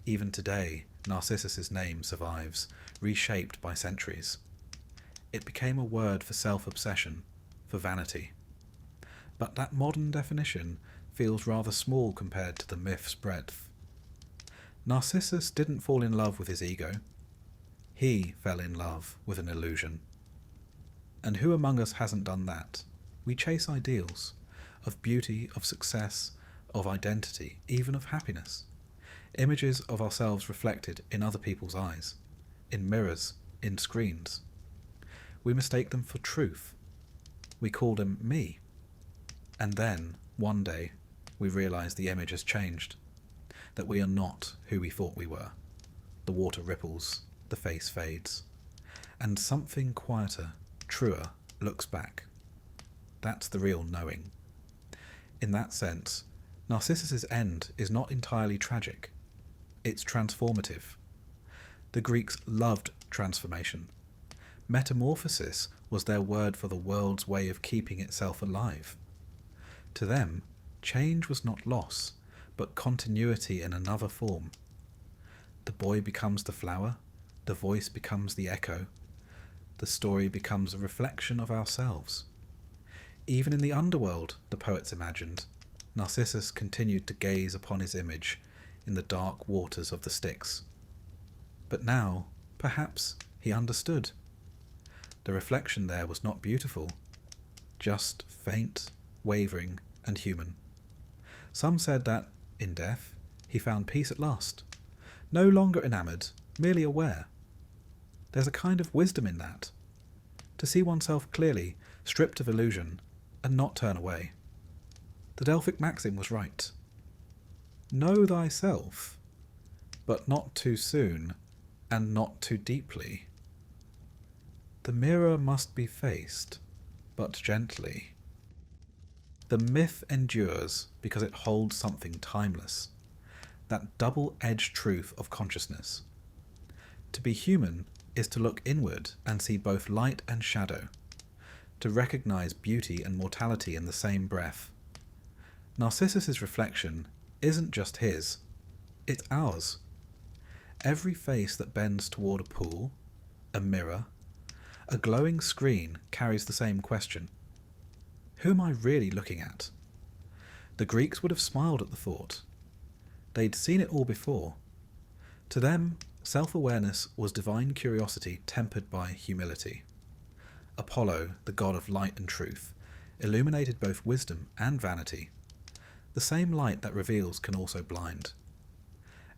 Even today, Narcissus's name survives, reshaped by centuries. It became a word for self-obsession, for vanity. But that modern definition feels rather small compared to the myth's breadth. Narcissus didn't fall in love with his ego. He fell in love with an illusion. And who among us hasn't done that? We chase ideals, of beauty, of success, of identity, even of happiness. Images of ourselves reflected in other people's eyes, in mirrors, in screens. We mistake them for truth. We called him me. And then, one day, we realised the image has changed, that we are not who we thought we were. The water ripples, the face fades, and something quieter, truer, looks back. That's the real knowing. In that sense, Narcissus's end is not entirely tragic. It's transformative. The Greeks loved transformation. Metamorphoses was their word for the world's way of keeping itself alive. To them, change was not loss, but continuity in another form. The boy becomes the flower, the voice becomes the echo, the story becomes a reflection of ourselves. Even in the underworld, the poets imagined, Narcissus continued to gaze upon his image in the dark waters of the Styx. But now, perhaps, he understood. The reflection there was not beautiful, just faint, wavering, and human. Some said that, in death, he found peace at last, no longer enamoured, merely aware. There's a kind of wisdom in that, to see oneself clearly, stripped of illusion, and not turn away. The Delphic maxim was right. Know thyself, but not too soon, and not too deeply. The mirror must be faced, but gently. The myth endures because it holds something timeless, that double-edged truth of consciousness. To be human is to look inward and see both light and shadow, to recognise beauty and mortality in the same breath. Narcissus's reflection isn't just his, it's ours. Every face that bends toward a pool, a mirror, a glowing screen carries the same question. Who am I really looking at? The Greeks would have smiled at the thought. They'd seen it all before. To them, self-awareness was divine curiosity tempered by humility. Apollo, the god of light and truth, illuminated both wisdom and vanity. The same light that reveals can also blind.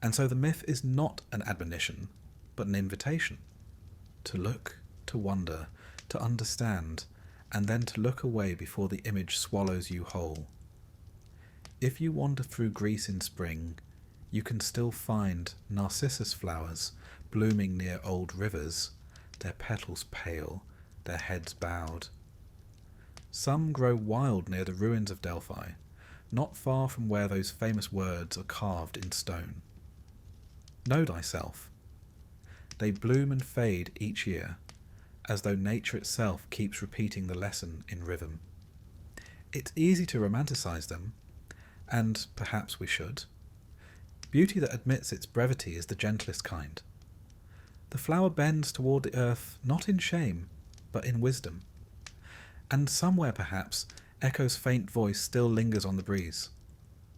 And so the myth is not an admonition, but an invitation. To look, to wonder, to understand, and then to look away before the image swallows you whole. If you wander through Greece in spring, you can still find narcissus flowers blooming near old rivers, their petals pale, their heads bowed. Some grow wild near the ruins of Delphi, not far from where those famous words are carved in stone. Know thyself. They bloom and fade each year, as though nature itself keeps repeating the lesson in rhythm. It's easy to romanticize them, and perhaps we should. Beauty that admits its brevity is the gentlest kind. The flower bends toward the earth not in shame, but in wisdom. And somewhere, perhaps, Echo's faint voice still lingers on the breeze.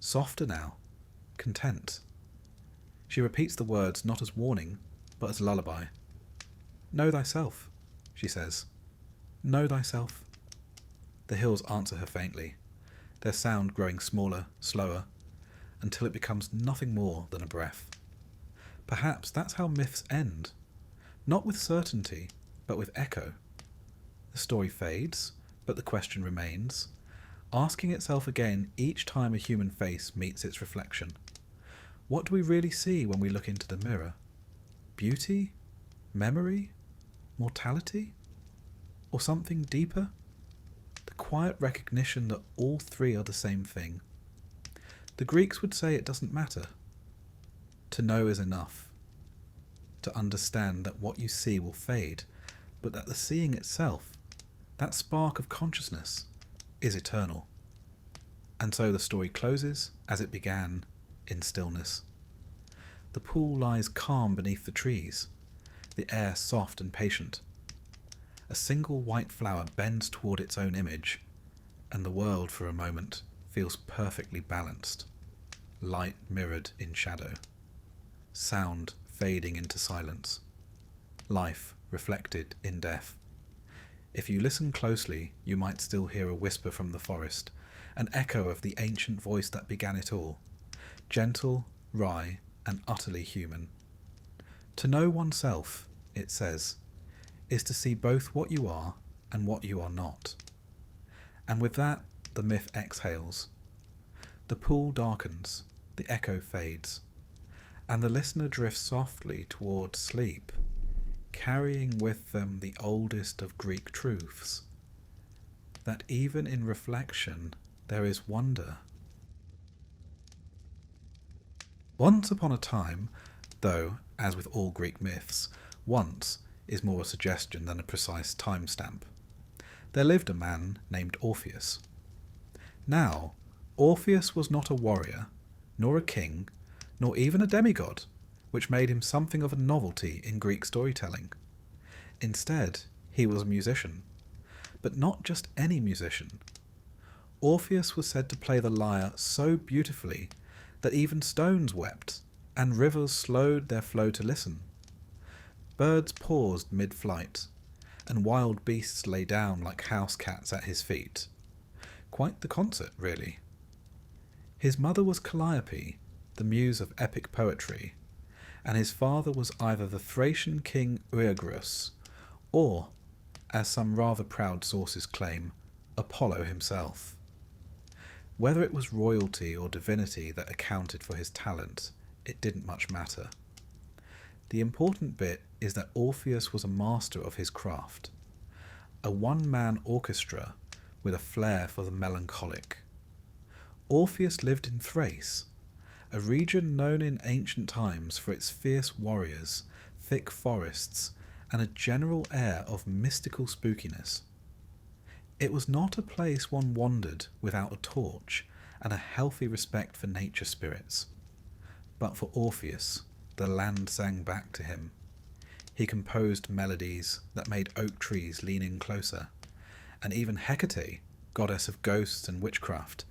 Softer now, content. She repeats the words not as warning, but as lullaby. Know thyself, she says. Know thyself. The hills answer her faintly, their sound growing smaller, slower, until it becomes nothing more than a breath. Perhaps that's how myths end, not with certainty, but with echo. The story fades, but the question remains, asking itself again each time a human face meets its reflection. What do we really see when we look into the mirror? Beauty? Memory? Mortality? Or something deeper? The quiet recognition that all three are the same thing. The Greeks would say it doesn't matter. To know is enough. To understand that what you see will fade, but that the seeing itself, that spark of consciousness, is eternal. And so the story closes as it began, in stillness. The pool lies calm beneath the trees, the air soft and patient. A single white flower bends toward its own image, and the world for a moment feels perfectly balanced, light mirrored in shadow, sound fading into silence, life reflected in death. If you listen closely, you might still hear a whisper from the forest, an echo of the ancient voice that began it all, gentle, wry, and utterly human. To know oneself, it says, is to see both what you are and what you are not. And with that, the myth exhales. The pool darkens, the echo fades, and the listener drifts softly towards sleep, carrying with them the oldest of Greek truths, that even in reflection there is wonder. Once upon a time, though, as with all Greek myths, once is more a suggestion than a precise timestamp, there lived a man named Orpheus. Now, Orpheus was not a warrior, nor a king, nor even a demigod, which made him something of a novelty in Greek storytelling. Instead, he was a musician, but not just any musician. Orpheus was said to play the lyre so beautifully that even stones wept, and rivers slowed their flow to listen. Birds paused mid-flight, and wild beasts lay down like house cats at his feet. Quite the concert, really. His mother was Calliope, the muse of epic poetry, and his father was either the Thracian king Oeagrus, or, as some rather proud sources claim, Apollo himself. Whether it was royalty or divinity that accounted for his talent, it didn't much matter. The important bit is that Orpheus was a master of his craft, a one-man orchestra with a flair for the melancholic. Orpheus lived in Thrace, a region known in ancient times for its fierce warriors, thick forests, and a general air of mystical spookiness. It was not a place one wandered without a torch and a healthy respect for nature spirits. But for Orpheus, the land sang back to him. He composed melodies that made oak trees lean in closer, and even Hecate, goddess of ghosts and witchcraft,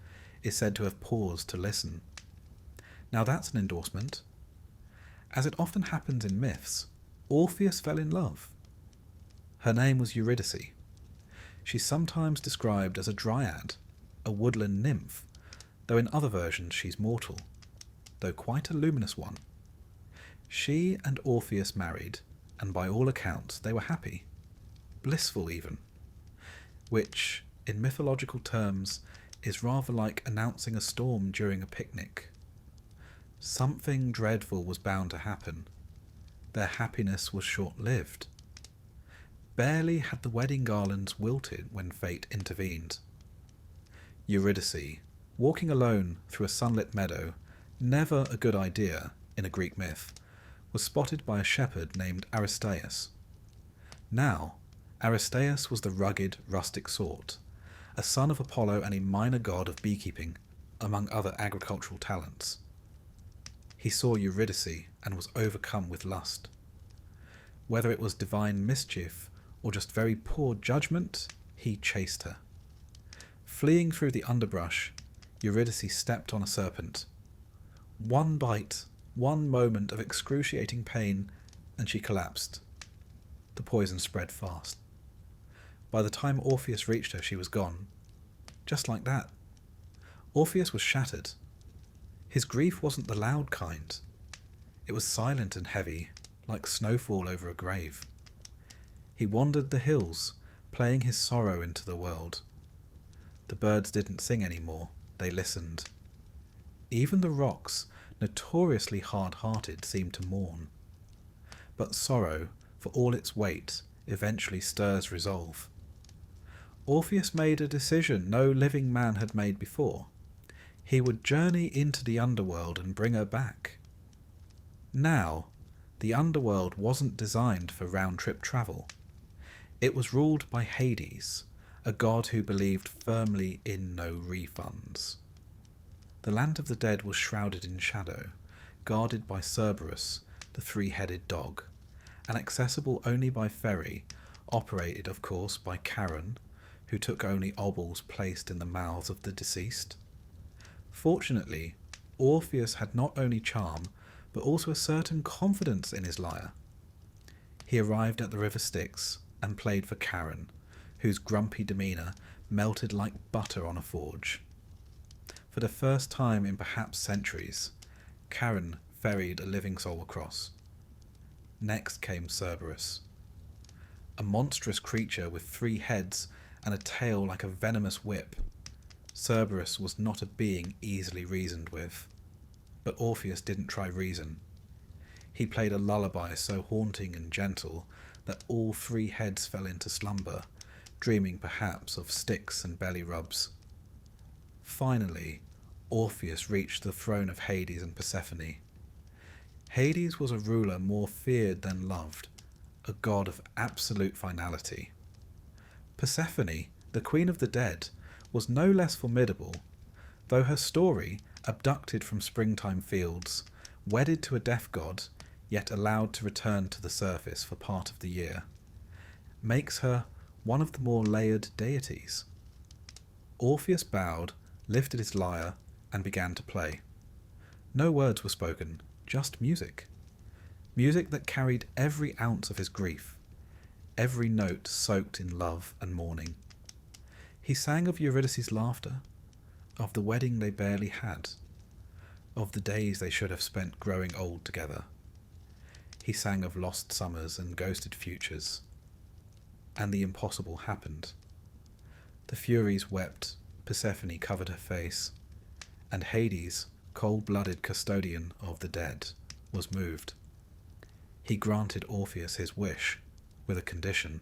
is said to have paused to listen. Now that's an endorsement. As it often happens in myths, Orpheus fell in love. Her name was Eurydice. She's sometimes described as a dryad, a woodland nymph, though in other versions she's mortal, though quite a luminous one. She and Orpheus married, and by all accounts they were happy, blissful even, which, in mythological terms, is rather like announcing a storm during a picnic. Something dreadful was bound to happen. Their happiness was short-lived. Barely had the wedding garlands wilted when fate intervened. Eurydice, walking alone through a sunlit meadow, never a good idea in a Greek myth, was spotted by a shepherd named Aristaeus. Now, Aristaeus was the rugged, rustic sort, a son of Apollo and a minor god of beekeeping, among other agricultural talents. He saw Eurydice and was overcome with lust. Whether it was divine mischief or just very poor judgment, he chased her. Fleeing through the underbrush, Eurydice stepped on a serpent. One bite, one moment of excruciating pain, and she collapsed. The poison spread fast. By the time Orpheus reached her, she was gone. Just like that. Orpheus was shattered. His grief wasn't the loud kind. It was silent and heavy, like snowfall over a grave. He wandered the hills, playing his sorrow into the world. The birds didn't sing anymore, they listened. Even the rocks, notoriously hard-hearted, seemed to mourn. But sorrow, for all its weight, eventually stirs resolve. Orpheus made a decision no living man had made before. He would journey into the underworld and bring her back. Now, the underworld wasn't designed for round-trip travel. It was ruled by Hades, a god who believed firmly in no refunds. The land of the dead was shrouded in shadow, guarded by Cerberus, the three-headed dog, and accessible only by ferry, operated, of course, by Charon, who took only obels placed in the mouths of the deceased. Fortunately, Orpheus had not only charm, but also a certain confidence in his lyre. He arrived at the river Styx and played for Charon, whose grumpy demeanour melted like butter on a forge. For the first time in perhaps centuries, Charon ferried a living soul across. Next came Cerberus, a monstrous creature with 3 heads and a tail like a venomous whip. Cerberus was not a being easily reasoned with. But Orpheus didn't try reason. He played a lullaby so haunting and gentle that all three heads fell into slumber, dreaming perhaps of sticks and belly rubs. Finally, Orpheus reached the throne of Hades and Persephone. Hades was a ruler more feared than loved, a god of absolute finality. Persephone, the queen of the dead, was no less formidable, though her story, abducted from springtime fields, wedded to a death god, yet allowed to return to the surface for part of the year, makes her one of the more layered deities. Orpheus bowed, lifted his lyre, and began to play. No words were spoken, just music. Music that carried every ounce of his grief, every note soaked in love and mourning. He sang of Eurydice's laughter, of the wedding they barely had, of the days they should have spent growing old together. He sang of lost summers and ghosted futures. And the impossible happened. The Furies wept, Persephone covered her face, and Hades, cold-blooded custodian of the dead, was moved. He granted Orpheus his wish, with a condition.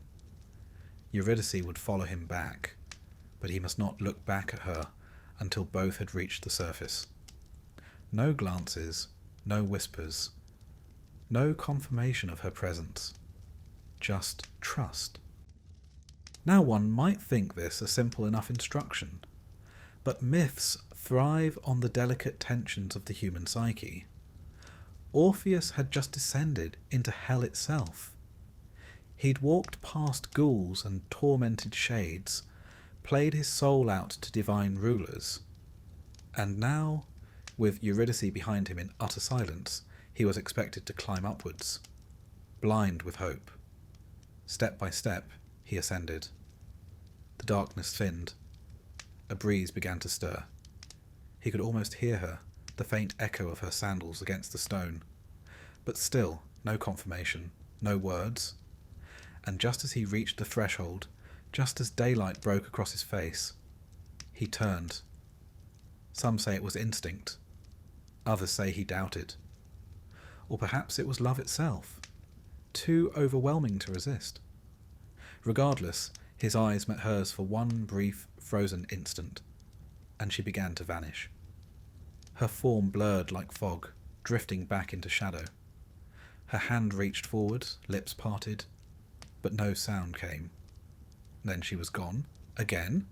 Eurydice would follow him back, but he must not look back at her until both had reached the surface. No glances, no whispers, no confirmation of her presence, just trust. Now one might think this a simple enough instruction, but myths thrive on the delicate tensions of the human psyche. Orpheus had just descended into hell itself. He'd walked past ghouls and tormented shades, played his soul out to divine rulers, and now, with Eurydice behind him in utter silence, he was expected to climb upwards, blind with hope. Step by step, he ascended. The darkness thinned. A breeze began to stir. He could almost hear her, the faint echo of her sandals against the stone. But still, no confirmation, no words. And just as he reached the threshold, just as daylight broke across his face, he turned. Some say it was instinct. Others say he doubted. Or perhaps it was love itself, too overwhelming to resist. Regardless, his eyes met hers for one brief, frozen instant, and she began to vanish. Her form blurred like fog, drifting back into shadow. Her hand reached forward, lips parted, but no sound came. Then she was gone, again,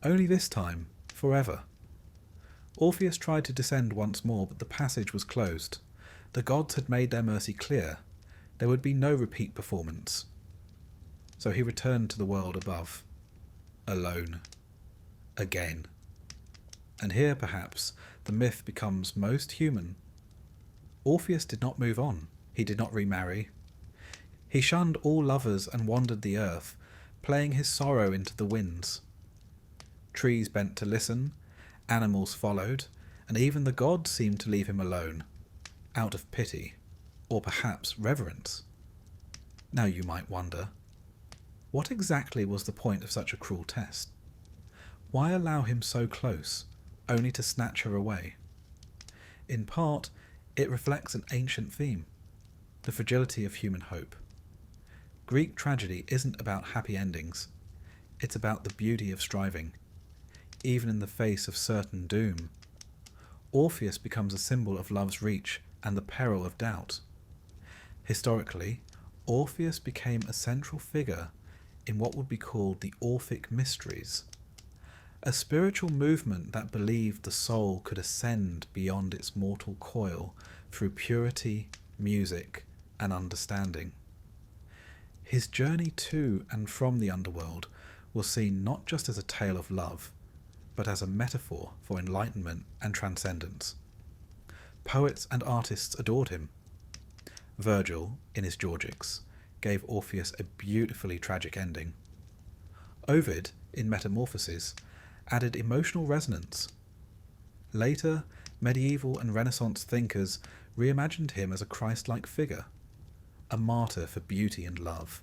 only this time, forever. Orpheus tried to descend once more, but the passage was closed. The gods had made their mercy clear. There would be no repeat performance. So he returned to the world above, alone, again. And here, perhaps, the myth becomes most human. Orpheus did not move on. He did not remarry. He shunned all lovers and wandered the earth, playing his sorrow into the winds. Trees bent to listen, animals followed, and even the gods seemed to leave him alone, out of pity, or perhaps reverence. Now you might wonder, what exactly was the point of such a cruel test? Why allow him so close, only to snatch her away? In part, it reflects an ancient theme, the fragility of human hope. Greek tragedy isn't about happy endings. It's about the beauty of striving, even in the face of certain doom. Orpheus becomes a symbol of love's reach and the peril of doubt. Historically, Orpheus became a central figure in what would be called the Orphic Mysteries, a spiritual movement that believed the soul could ascend beyond its mortal coil through purity, music, and understanding. His journey to and from the underworld was seen not just as a tale of love, but as a metaphor for enlightenment and transcendence. Poets and artists adored him. Virgil, in his Georgics, gave Orpheus a beautifully tragic ending. Ovid, in Metamorphoses, added emotional resonance. Later, medieval and Renaissance thinkers reimagined him as a Christ-like figure, a martyr for beauty and love.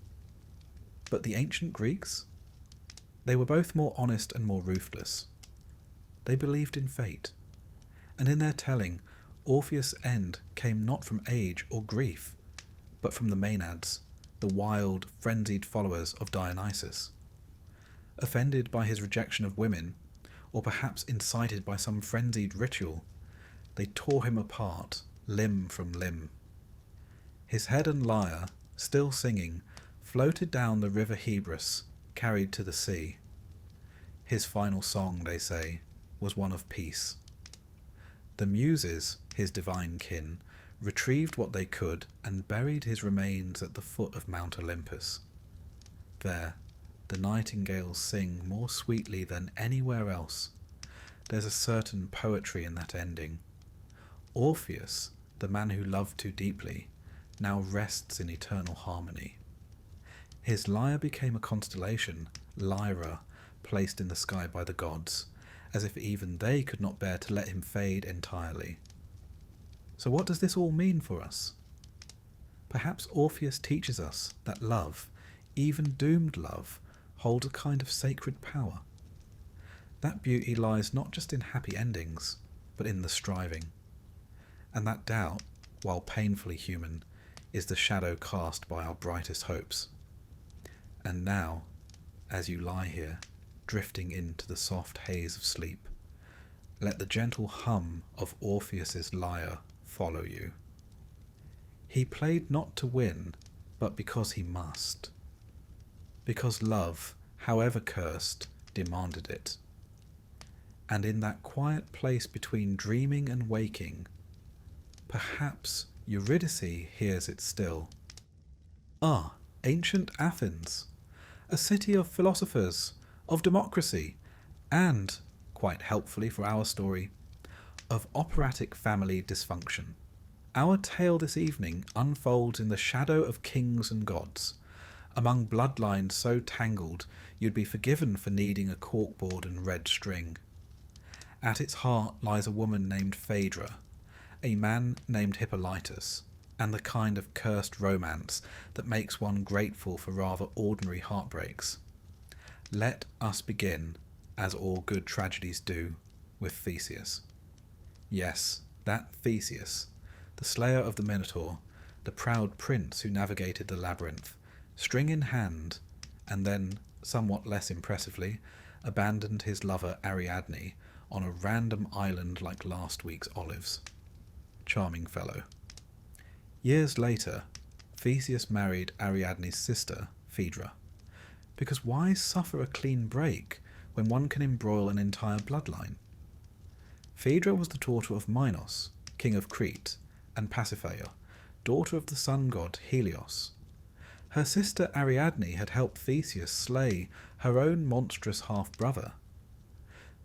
But the ancient Greeks? They were both more honest and more ruthless. They believed in fate, and in their telling, Orpheus' end came not from age or grief, but from the Maenads, the wild, frenzied followers of Dionysus. Offended by his rejection of women, or perhaps incited by some frenzied ritual, they tore him apart, limb from limb. His head and lyre, still singing, floated down the river Hebrus, carried to the sea. His final song, they say, was one of peace. The Muses, his divine kin, retrieved what they could and buried his remains at the foot of Mount Olympus. There, the nightingales sing more sweetly than anywhere else. There's a certain poetry in that ending. Orpheus, the man who loved too deeply, now rests in eternal harmony. His lyre became a constellation, Lyra, placed in the sky by the gods, as if even they could not bear to let him fade entirely. So what does this all mean for us? Perhaps Orpheus teaches us that love, even doomed love, holds a kind of sacred power. That beauty lies not just in happy endings, but in the striving. And that doubt, while painfully human, is the shadow cast by our brightest hopes. And now, as you lie here, drifting into the soft haze of sleep, let the gentle hum of Orpheus's lyre follow you. He played not to win, but because he must. Because love, however cursed, demanded it. And in that quiet place between dreaming and waking, perhaps Eurydice hears it still. Ah, ancient Athens, a city of philosophers, of democracy, and, quite helpfully for our story, of operatic family dysfunction. Our tale this evening unfolds in the shadow of kings and gods, among bloodlines so tangled you'd be forgiven for needing a corkboard and red string. At its heart lies a woman named Phaedra, a man named Hippolytus, and the kind of cursed romance that makes one grateful for rather ordinary heartbreaks. Let us begin, as all good tragedies do, with Theseus. Yes, that Theseus, the slayer of the Minotaur, the proud prince who navigated the labyrinth, string in hand, and then, somewhat less impressively, abandoned his lover Ariadne on a random island like last week's olives. Charming fellow. Years later, Theseus married Ariadne's sister, Phaedra, because why suffer a clean break when one can embroil an entire bloodline? Phaedra was the daughter of Minos, king of Crete, and Pasiphae, daughter of the sun god Helios. Her sister Ariadne had helped Theseus slay her own monstrous half-brother.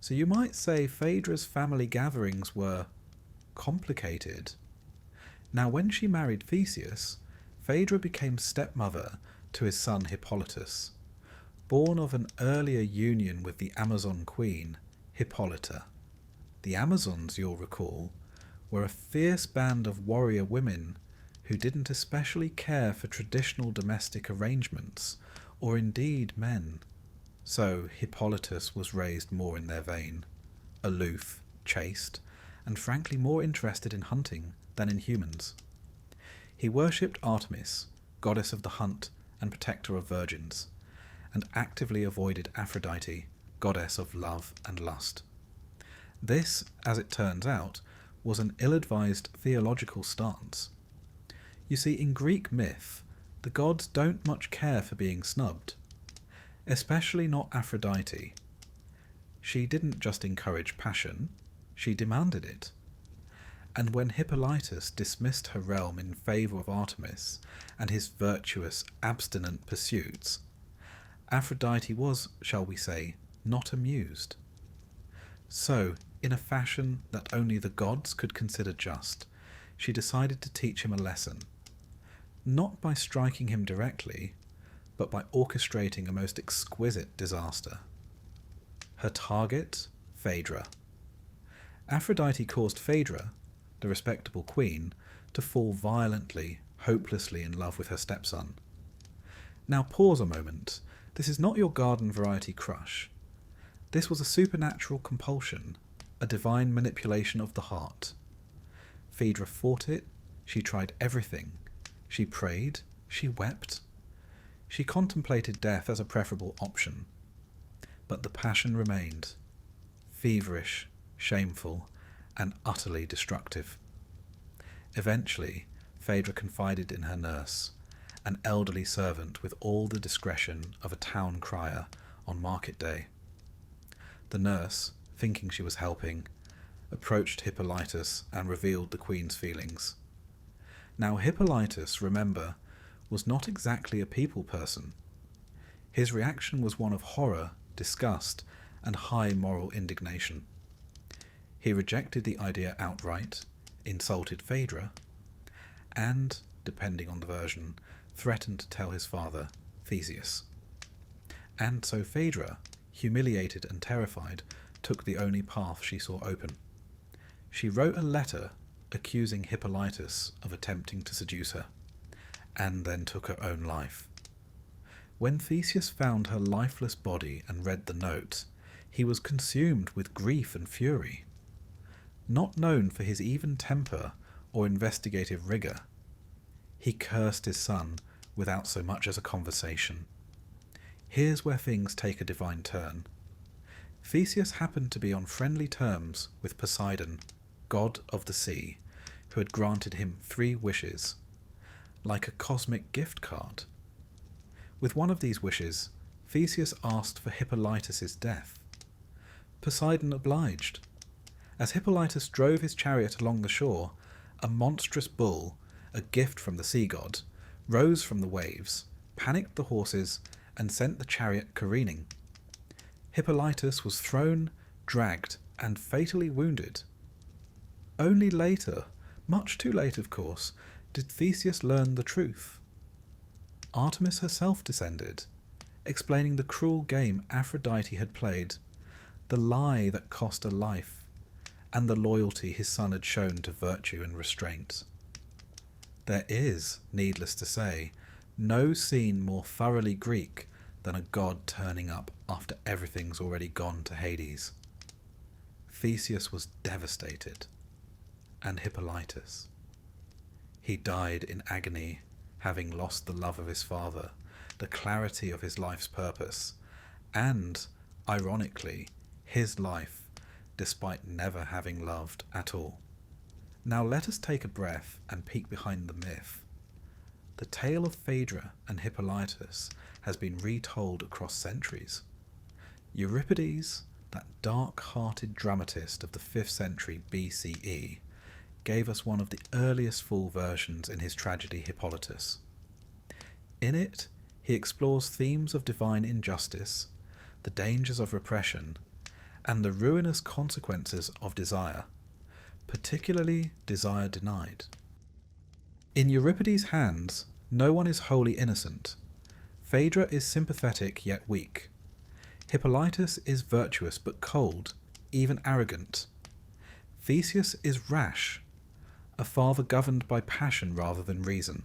So you might say Phaedra's family gatherings were complicated. Now when she married Theseus, Phaedra became stepmother to his son Hippolytus, born of an earlier union with the Amazon queen, Hippolyta. The Amazons, you'll recall, were a fierce band of warrior women who didn't especially care for traditional domestic arrangements, or indeed men. So Hippolytus was raised more in their vein, aloof, chaste, and frankly more interested in hunting than in humans. He worshipped Artemis, goddess of the hunt and protector of virgins, and actively avoided Aphrodite, goddess of love and lust. This, as it turns out, was an ill-advised theological stance. You see, in Greek myth, the gods don't much care for being snubbed, especially not Aphrodite. She didn't just encourage passion, she demanded it. And when Hippolytus dismissed her realm in favour of Artemis and his virtuous, abstinent pursuits, Aphrodite was, shall we say, not amused. So, in a fashion that only the gods could consider just, she decided to teach him a lesson, not by striking him directly, but by orchestrating a most exquisite disaster. Her target, Phaedra. Aphrodite caused Phaedra, the respectable queen, to fall violently, hopelessly in love with her stepson. Now pause a moment This is not your garden variety crush. This was a supernatural compulsion, a divine manipulation of the heart. Phaedra fought it, she tried everything. She prayed, she wept. She contemplated death as a preferable option. But the passion remained, feverish, shameful, and utterly destructive. Eventually, Phaedra confided in her nurse, an elderly servant with all the discretion of a town crier on market day. The nurse, thinking she was helping, approached Hippolytus and revealed the queen's feelings. Now Hippolytus, remember, was not exactly a people person. His reaction was one of horror, disgust, and high moral indignation. He rejected the idea outright, insulted Phaedra, and, depending on the version, threatened to tell his father, Theseus. And so Phaedra, humiliated and terrified, took the only path she saw open. She wrote a letter accusing Hippolytus of attempting to seduce her, and then took her own life. When Theseus found her lifeless body and read the note, he was consumed with grief and fury. Not known for his even temper or investigative rigour, he cursed his son without so much as a conversation. Here's where things take a divine turn. Theseus happened to be on friendly terms with Poseidon, god of the sea, who had granted him 3 wishes, like a cosmic gift card. With one of these wishes, Theseus asked for Hippolytus' death. Poseidon obliged. As Hippolytus drove his chariot along the shore, a monstrous bull, a gift from the sea god, rose from the waves, panicked the horses, and sent the chariot careening. Hippolytus was thrown, dragged, and fatally wounded. Only later, much too late of course, did Theseus learn the truth. Artemis herself descended, explaining the cruel game Aphrodite had played, the lie that cost a life, and the loyalty his son had shown to virtue and restraint. There is, needless to say, no scene more thoroughly Greek than a god turning up after everything's already gone to Hades. Theseus was devastated, and Hippolytus. He died in agony, having lost the love of his father, the clarity of his life's purpose, and, ironically, his life, despite never having loved at all. Now let us take a breath and peek behind the myth. The tale of Phaedra and Hippolytus has been retold across centuries. Euripides, that dark-hearted dramatist of the 5th century BCE, gave us one of the earliest full versions in his tragedy Hippolytus. In it, he explores themes of divine injustice, the dangers of repression, and the ruinous consequences of desire, particularly desire denied. In Euripides' hands, no one is wholly innocent. Phaedra is sympathetic yet weak. Hippolytus is virtuous but cold, even arrogant. Theseus is rash, a father governed by passion rather than reason.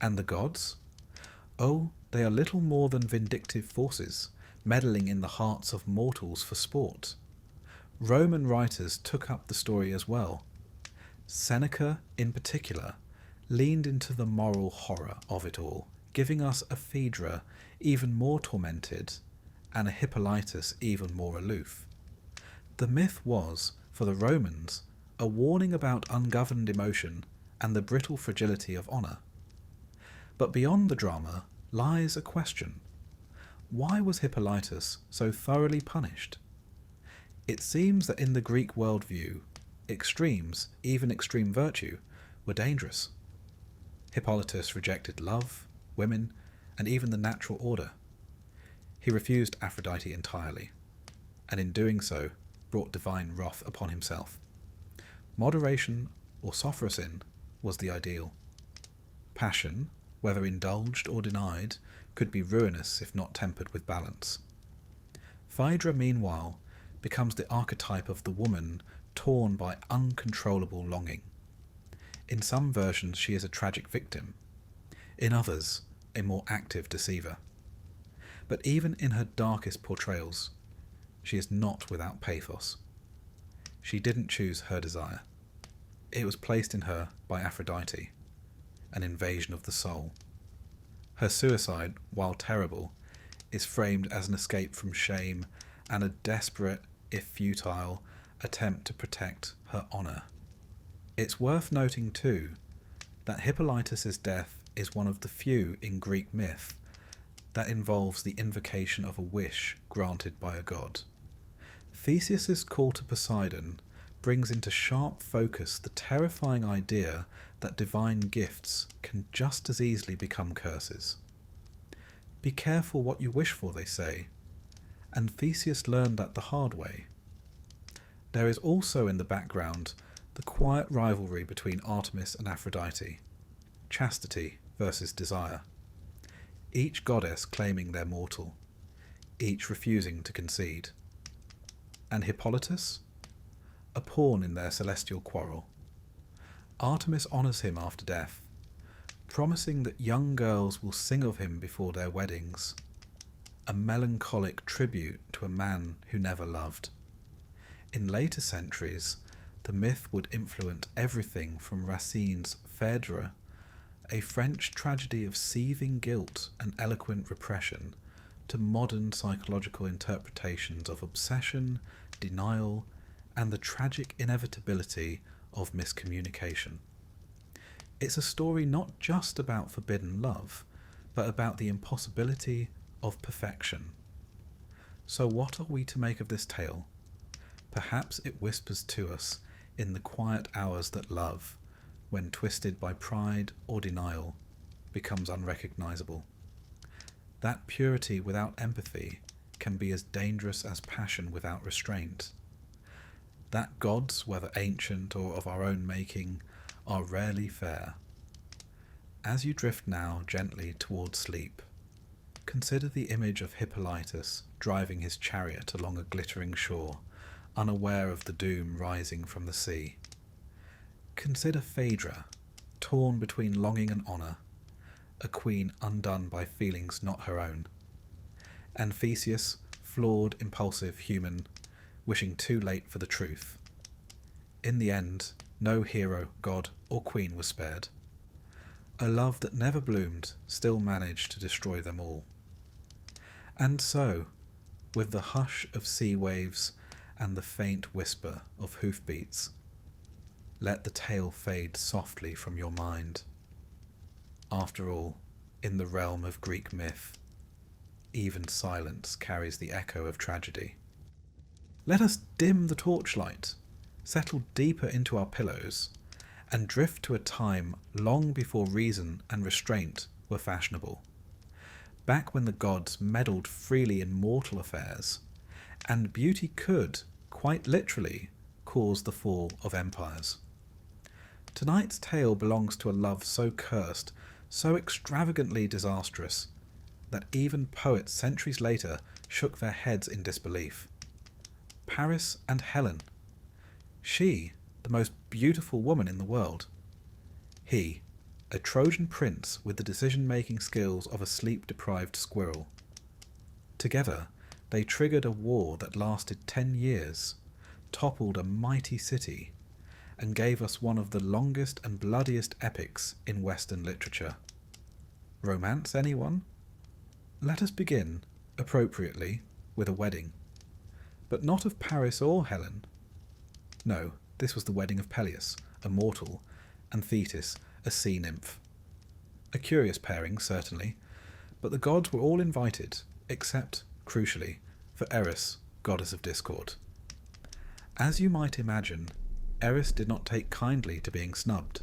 And the gods? Oh, they are little more than vindictive forces, meddling in the hearts of mortals for sport. Roman writers took up the story as well. Seneca, in particular, leaned into the moral horror of it all, giving us a Phaedra even more tormented and a Hippolytus even more aloof. The myth was, for the Romans, a warning about ungoverned emotion and the brittle fragility of honour. But beyond the drama lies a question. Why was Hippolytus so thoroughly punished? It seems that in the Greek worldview, extremes, even extreme virtue, were dangerous. Hippolytus rejected love, women, and even the natural order. He refused Aphrodite entirely, and in doing so brought divine wrath upon himself. Moderation, or sophrosin, was the ideal. Passion, whether indulged or denied, could be ruinous if not tempered with balance. Phaedra, meanwhile, becomes the archetype of the woman torn by uncontrollable longing. In some versions she is a tragic victim, in others a more active deceiver. But even in her darkest portrayals, she is not without pathos. She didn't choose her desire. It was placed in her by Aphrodite, an invasion of the soul. Her suicide, while terrible, is framed as an escape from shame and a desperate, if futile, attempt to protect her honour. It's worth noting too that Hippolytus' death is one of the few in Greek myth that involves the invocation of a wish granted by a god. Theseus' call to Poseidon brings into sharp focus the terrifying idea that divine gifts can just as easily become curses. Be careful what you wish for, they say, and Theseus learned that the hard way. There is also in the background the quiet rivalry between Artemis and Aphrodite, chastity versus desire, each goddess claiming their mortal, each refusing to concede. And Hippolytus? A pawn in their celestial quarrel. Artemis honours him after death, promising that young girls will sing of him before their weddings, a melancholic tribute to a man who never loved. In later centuries, the myth would influence everything from Racine's Phèdre, a French tragedy of seething guilt and eloquent repression, to modern psychological interpretations of obsession, denial, and the tragic inevitability of miscommunication. It's a story not just about forbidden love, but about the impossibility of perfection. So what are we to make of this tale? Perhaps it whispers to us in the quiet hours that love, when twisted by pride or denial, becomes unrecognizable. That purity without empathy can be as dangerous as passion without restraint. That gods, whether ancient or of our own making, are rarely fair. As you drift now gently towards sleep, consider the image of Hippolytus driving his chariot along a glittering shore, unaware of the doom rising from the sea. Consider Phèdre, torn between longing and honour, a queen undone by feelings not her own. And Theseus, flawed, impulsive, human, wishing too late for the truth. In the end, no hero, god, or queen was spared. A love that never bloomed still managed to destroy them all. And so, with the hush of sea waves and the faint whisper of hoofbeats, let the tale fade softly from your mind. After all, in the realm of Greek myth, even silence carries the echo of tragedy. Let us dim the torchlight, settle deeper into our pillows, and drift to a time long before reason and restraint were fashionable. Back when the gods meddled freely in mortal affairs, and beauty could, quite literally, cause the fall of empires. Tonight's tale belongs to a love so cursed, so extravagantly disastrous, that even poets centuries later shook their heads in disbelief. Paris and Helen. She, the most beautiful woman in the world. He, a Trojan prince with the decision-making skills of a sleep-deprived squirrel. Together, they triggered a war that lasted 10 years, toppled a mighty city, and gave us one of the longest and bloodiest epics in Western literature. Romance, anyone? Let us begin, appropriately, with a wedding. But not of Paris or Helen. No, this was the wedding of Peleus, a mortal, and Thetis, a sea nymph. A curious pairing, certainly, but the gods were all invited, except, crucially, for Eris, goddess of discord. As you might imagine, Eris did not take kindly to being snubbed.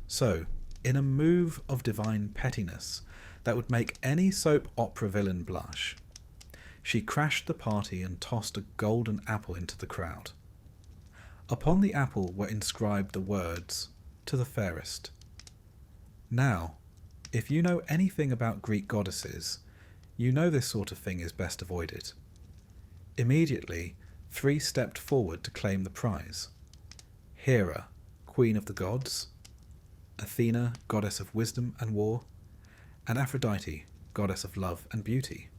So, in a move of divine pettiness that would make any soap opera villain blush, she crashed the party and tossed a golden apple into the crowd. Upon the apple were inscribed the words, "To the fairest." Now, if you know anything about Greek goddesses, you know this sort of thing is best avoided. Immediately, 3 stepped forward to claim the prize. Hera, queen of the gods, Athena, goddess of wisdom and war, and Aphrodite, goddess of love and beauty.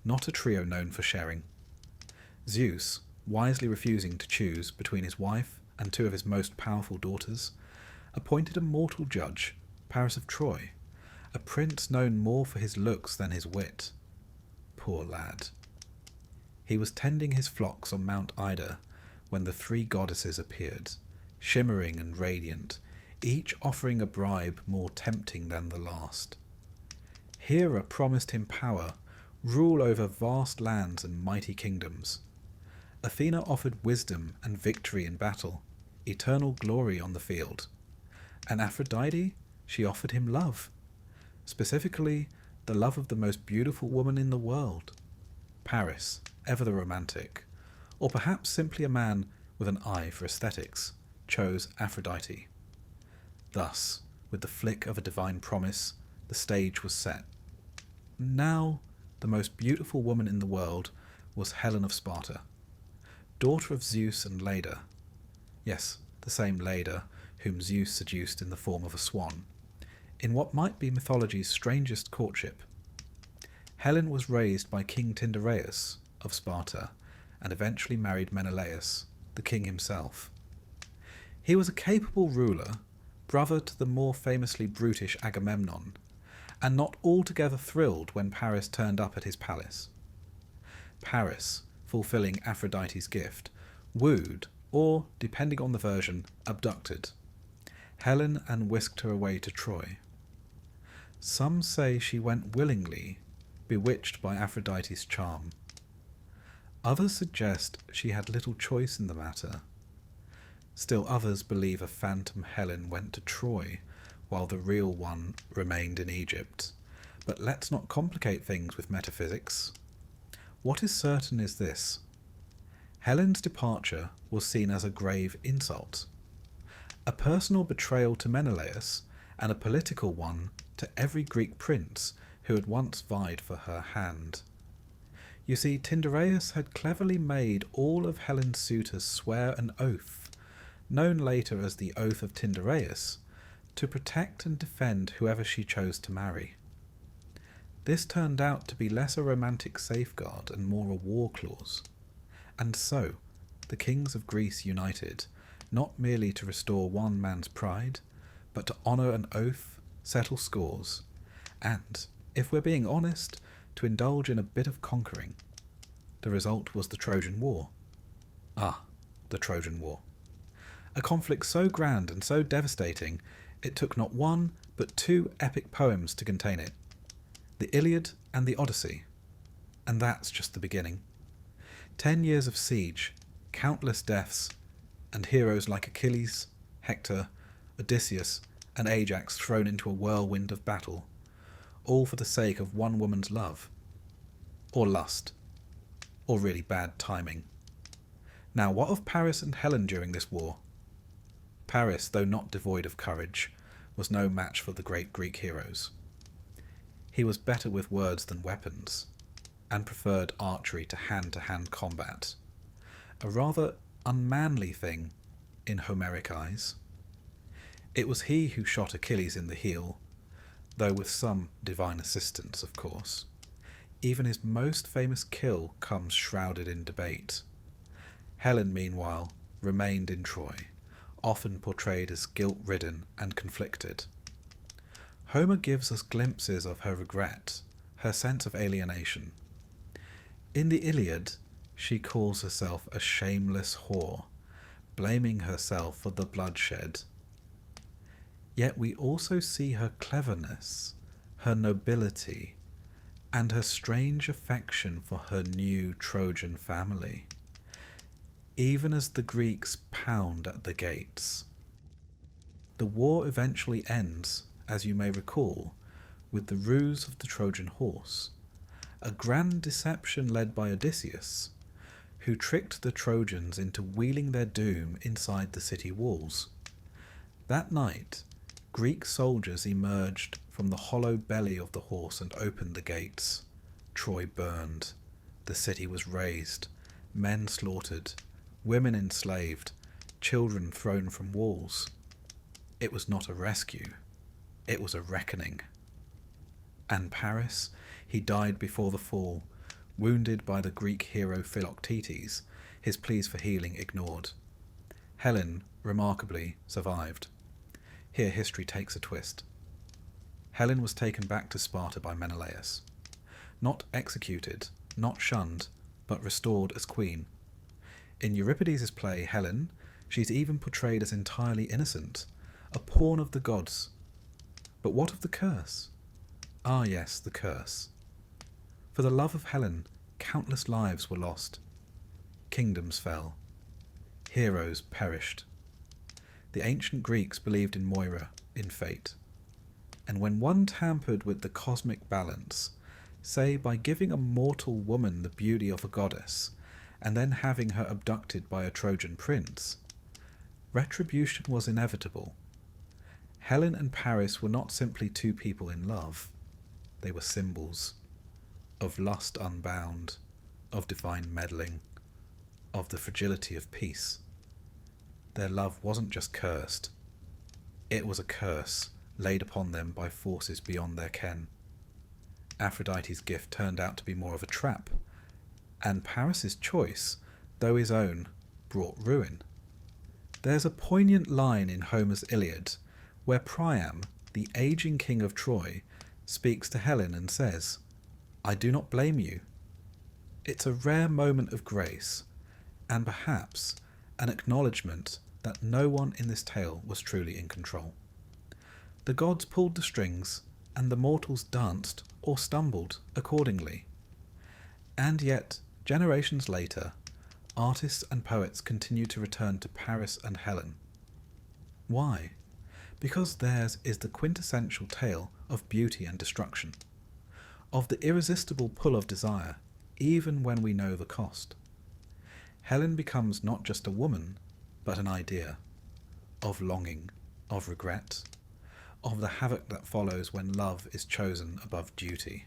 Not a trio known for sharing. Zeus, wisely refusing to choose between his wife and two of his most powerful daughters, appointed a mortal judge, Paris of Troy, a prince known more for his looks than his wit. Poor lad. He was tending his flocks on Mount Ida when the three goddesses appeared, shimmering and radiant, each offering a bribe more tempting than the last. Hera promised him power, rule over vast lands and mighty kingdoms. Athena offered wisdom and victory in battle, eternal glory on the field. And Aphrodite, she offered him love, specifically the love of the most beautiful woman in the world. Paris, ever the romantic, or perhaps simply a man with an eye for aesthetics, chose Aphrodite. Thus, with the flick of a divine promise, the stage was set. Now, the most beautiful woman in the world was Helen of Sparta, daughter of Zeus and Leda. Yes, the same Leda whom Zeus seduced in the form of a swan, in what might be mythology's strangest courtship. Helen was raised by King Tyndareus of Sparta and eventually married Menelaus, the king himself. He was a capable ruler, brother to the more famously brutish Agamemnon, and not altogether thrilled when Paris turned up at his palace. Paris, fulfilling Aphrodite's gift, wooed, or, depending on the version, abducted Helen and whisked her away to Troy. Some say she went willingly, bewitched by Aphrodite's charm. Others suggest she had little choice in the matter. Still others believe a phantom Helen went to Troy, while the real one remained in Egypt. But let's not complicate things with metaphysics. What is certain is this: Helen's departure was seen as a grave insult, a personal betrayal to Menelaus, and a political one to every Greek prince who had once vied for her hand. You see, Tyndareus had cleverly made all of Helen's suitors swear an oath, known later as the Oath of Tyndareus, to protect and defend whoever she chose to marry. This turned out to be less a romantic safeguard and more a war clause. And so, the kings of Greece united, not merely to restore one man's pride, but to honour an oath, settle scores, and, if we're being honest, to indulge in a bit of conquering. The result was the Trojan War. The Trojan War. A conflict so grand and so devastating, it took not one, but two epic poems to contain it: the Iliad and the Odyssey. And that's just the beginning. 10 years of siege, countless deaths, and heroes like Achilles, Hector, Odysseus, and Ajax thrown into a whirlwind of battle, all for the sake of one woman's love. Or lust. Or really bad timing. Now, what of Paris and Helen during this war? Paris, though not devoid of courage, was no match for the great Greek heroes. He was better with words than weapons, and preferred archery to hand-to-hand combat, a rather unmanly thing in Homeric eyes. It was he who shot Achilles in the heel, though with some divine assistance, of course. Even his most famous kill comes shrouded in debate. Helen, meanwhile, remained in Troy, often portrayed as guilt-ridden and conflicted. Homer gives us glimpses of her regret, her sense of alienation. In the Iliad, she calls herself a shameless whore, blaming herself for the bloodshed. Yet we also see her cleverness, her nobility, and her strange affection for her new Trojan family, even as the Greeks pound at the gates. The war eventually ends, as you may recall, with the ruse of the Trojan horse, a grand deception led by Odysseus, who tricked the Trojans into wheeling their doom inside the city walls. That night, Greek soldiers emerged from the hollow belly of the horse and opened the gates. Troy burned. The city was razed, men slaughtered, women enslaved, children thrown from walls. It was not a rescue. It was a reckoning. And Paris, he died before the fall, wounded by the Greek hero Philoctetes, his pleas for healing ignored. Helen, remarkably, survived. Here history takes a twist. Helen was taken back to Sparta by Menelaus. Not executed, not shunned, but restored as queen. In Euripides' play Helen, she's even portrayed as entirely innocent, a pawn of the gods. But what of the curse? Ah yes, the curse. For the love of Helen, countless lives were lost. Kingdoms fell. Heroes perished. The ancient Greeks believed in Moira, in fate. And when one tampered with the cosmic balance, say by giving a mortal woman the beauty of a goddess, and then having her abducted by a Trojan prince, retribution was inevitable. Helen and Paris were not simply two people in love. They were symbols of lust unbound, of divine meddling, of the fragility of peace. Their love wasn't just cursed. It was a curse laid upon them by forces beyond their ken. Aphrodite's gift turned out to be more of a trap, and Paris's choice, though his own, brought ruin. There's a poignant line in Homer's Iliad where Priam, the aging king of Troy, speaks to Helen and says, "I do not blame you." It's a rare moment of grace, and perhaps an acknowledgement that no one in this tale was truly in control. The gods pulled the strings, and the mortals danced or stumbled accordingly. And yet, generations later, artists and poets continue to return to Paris and Helen. Why? Because theirs is the quintessential tale of beauty and destruction, of the irresistible pull of desire, even when we know the cost. Helen becomes not just a woman, but an idea, of longing, of regret, of the havoc that follows when love is chosen above duty,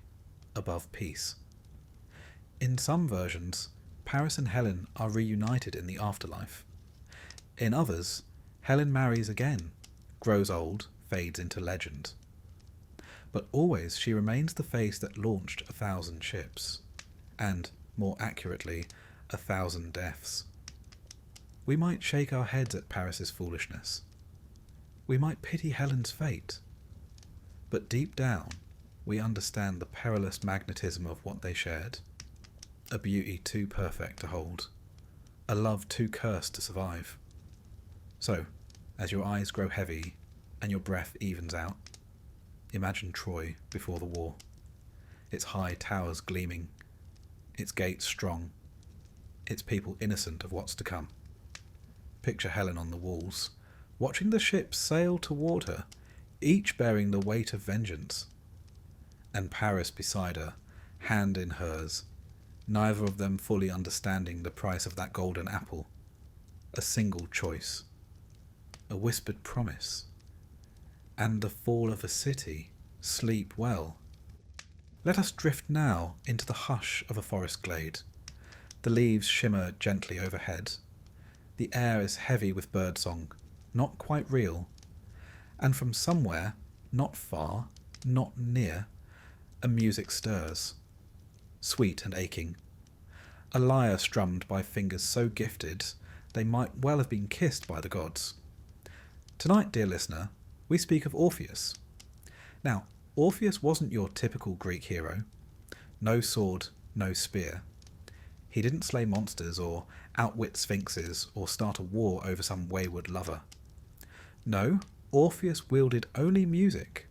above peace. In some versions, Paris and Helen are reunited in the afterlife. In others, Helen marries again, grows old, fades into legend. But always she remains the face that launched 1,000 ships, and, more accurately, 1,000 deaths. We might shake our heads at Paris's foolishness. We might pity Helen's fate. But deep down, we understand the perilous magnetism of what they shared. A beauty too perfect to hold. A love too cursed to survive. So, as your eyes grow heavy and your breath evens out, imagine Troy before the war. Its high towers gleaming, its gates strong, its people innocent of what's to come. Picture Helen on the walls, watching the ships sail toward her, each bearing the weight of vengeance. And Paris beside her, hand in hers, neither of them fully understanding the price of that golden apple. A single choice, a whispered promise, and the fall of a city. Sleep well. Let us drift now into the hush of a forest glade. The leaves shimmer gently overhead. The air is heavy with birdsong, not quite real. And from somewhere, not far, not near, a music stirs, sweet and aching. A lyre strummed by fingers so gifted they might well have been kissed by the gods. Tonight, dear listener, we speak of Orpheus. Now, Orpheus wasn't your typical Greek hero. No sword, no spear. He didn't slay monsters or outwit sphinxes or start a war over some wayward lover. No, Orpheus wielded only music,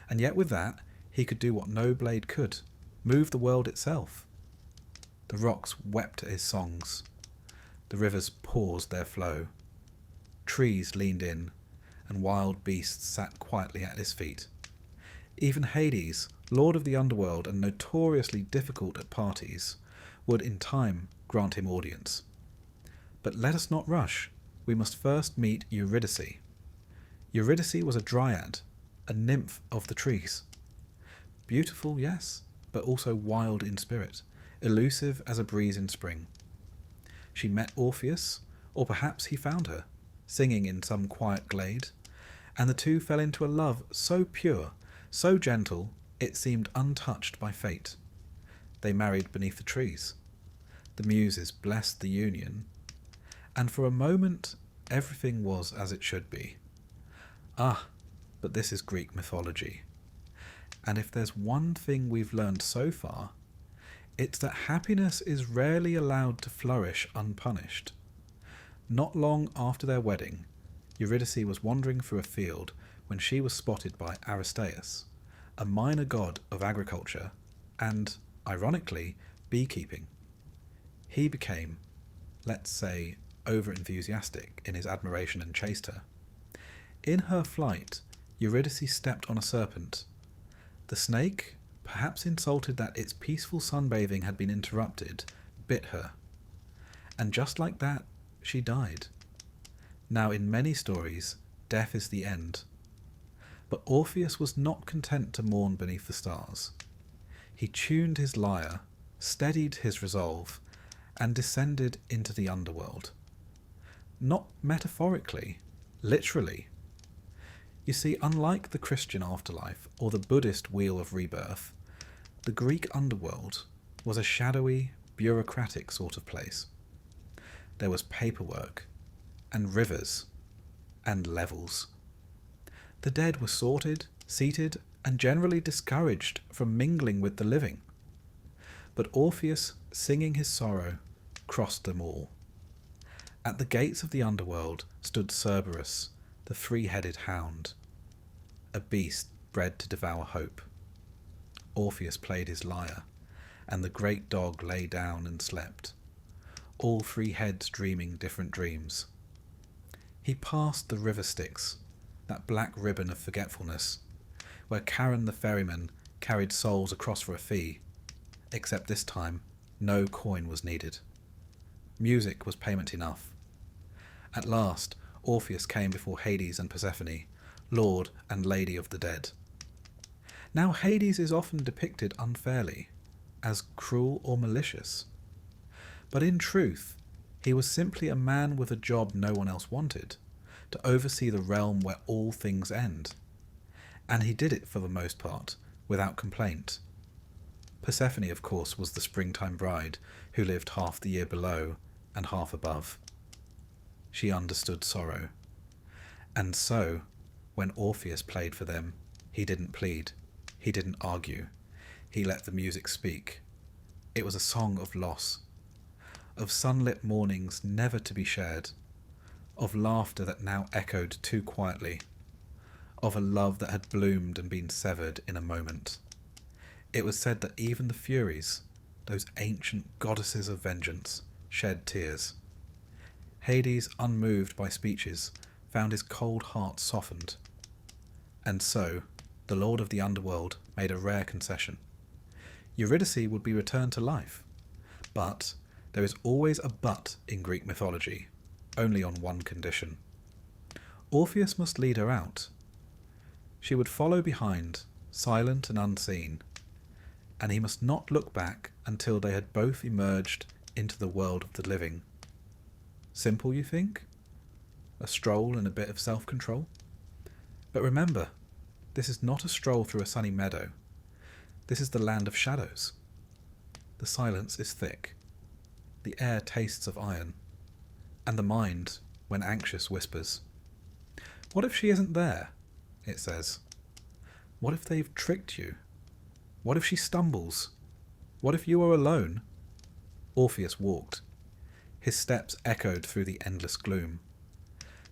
and yet with that he could do what no blade could, move the world itself. The rocks wept at his songs. The rivers paused their flow. Trees leaned in, and wild beasts sat quietly at his feet. Even Hades, lord of the underworld and notoriously difficult at parties, would in time grant him audience. But let us not rush. We must first meet Eurydice. Eurydice was a dryad, a nymph of the trees. Beautiful, yes, but also wild in spirit, elusive as a breeze in spring. She met Orpheus, or perhaps he found her, singing in some quiet glade, and the two fell into a love so pure, so gentle, It seemed untouched by fate. They married beneath the trees. The Muses blessed the union, and for a moment everything was as it should be. Ah, but this is Greek mythology. And if there's one thing we've learned so far, it's that happiness is rarely allowed to flourish unpunished. Not long after their wedding, Eurydice was wandering through a field when she was spotted by Aristaeus, a minor god of agriculture and, ironically, beekeeping. He became, let's say, over-enthusiastic in his admiration and chased her. In her flight, Eurydice stepped on a serpent. The snake, perhaps insulted that its peaceful sunbathing had been interrupted, bit her. And just like that, she died. Now, in many stories, death is the end. But Orpheus was not content to mourn beneath the stars. He tuned his lyre, steadied his resolve, and descended into the underworld. Not metaphorically, literally. You see, unlike the Christian afterlife or the Buddhist wheel of rebirth, the Greek underworld was a shadowy, bureaucratic sort of place. There was paperwork, and rivers, and levels. The dead were sorted, seated, and generally discouraged from mingling with the living. But Orpheus, singing his sorrow, crossed them all. At the gates of the underworld stood Cerberus, the three-headed hound, a beast bred to devour hope. Orpheus played his lyre, and the great dog lay down and slept, all three heads dreaming different dreams. He passed the river Styx, that black ribbon of forgetfulness, where Charon the ferryman carried souls across for a fee, except this time no coin was needed. Music was payment enough. At last, Orpheus came before Hades and Persephone, lord and lady of the dead. Now Hades is often depicted unfairly, as cruel or malicious. But in truth, he was simply a man with a job no one else wanted, to oversee the realm where all things end. And he did it, for the most part, without complaint. Persephone, of course, was the springtime bride who lived half the year below and half above. She understood sorrow. And so, when Orpheus played for them, he didn't plead, he didn't argue, he let the music speak. It was a song of loss, of sunlit mornings never to be shared, of laughter that now echoed too quietly, of a love that had bloomed and been severed in a moment. It was said that even the Furies, those ancient goddesses of vengeance, shed tears. Hades, unmoved by speeches, found his cold heart softened. And so, the lord of the underworld made a rare concession. Eurydice would be returned to life. But there is always a but in Greek mythology, only on one condition. Orpheus must lead her out. She would follow behind, silent and unseen, and he must not look back until they had both emerged into the world of the living. Simple, you think? A stroll and a bit of self-control? But remember, this is not a stroll through a sunny meadow. This is the land of shadows. The silence is thick. The air tastes of iron. And the mind, when anxious, whispers. What if she isn't there? It says. What if they've tricked you? What if she stumbles? What if you are alone? Orpheus walked. His steps echoed through the endless gloom.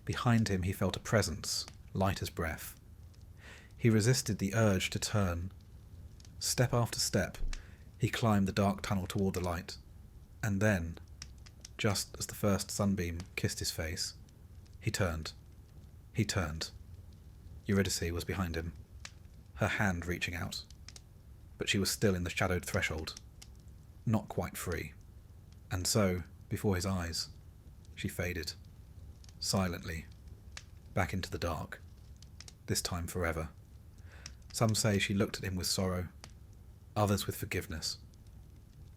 Behind him he felt a presence, light as breath. He resisted the urge to turn. Step after step, he climbed the dark tunnel toward the light. And then, just as the first sunbeam kissed his face, he turned. He turned. Eurydice was behind him, her hand reaching out. But she was still in the shadowed threshold, not quite free. And so, before his eyes, she faded, silently, back into the dark, this time forever. Some say she looked at him with sorrow, others with forgiveness.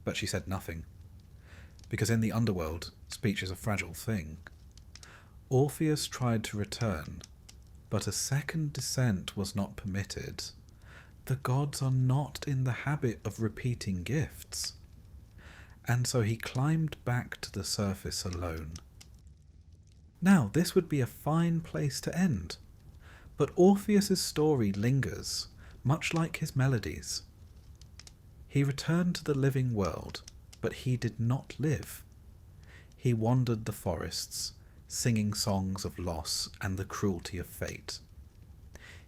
But she said nothing, because in the underworld, speech is a fragile thing. Orpheus tried to return, but a second descent was not permitted. The gods are not in the habit of repeating gifts. And so he climbed back to the surface alone. Now, this would be a fine place to end, but Orpheus's story lingers, much like his melodies. He returned to the living world, but he did not live. He wandered the forests, singing songs of loss and the cruelty of fate.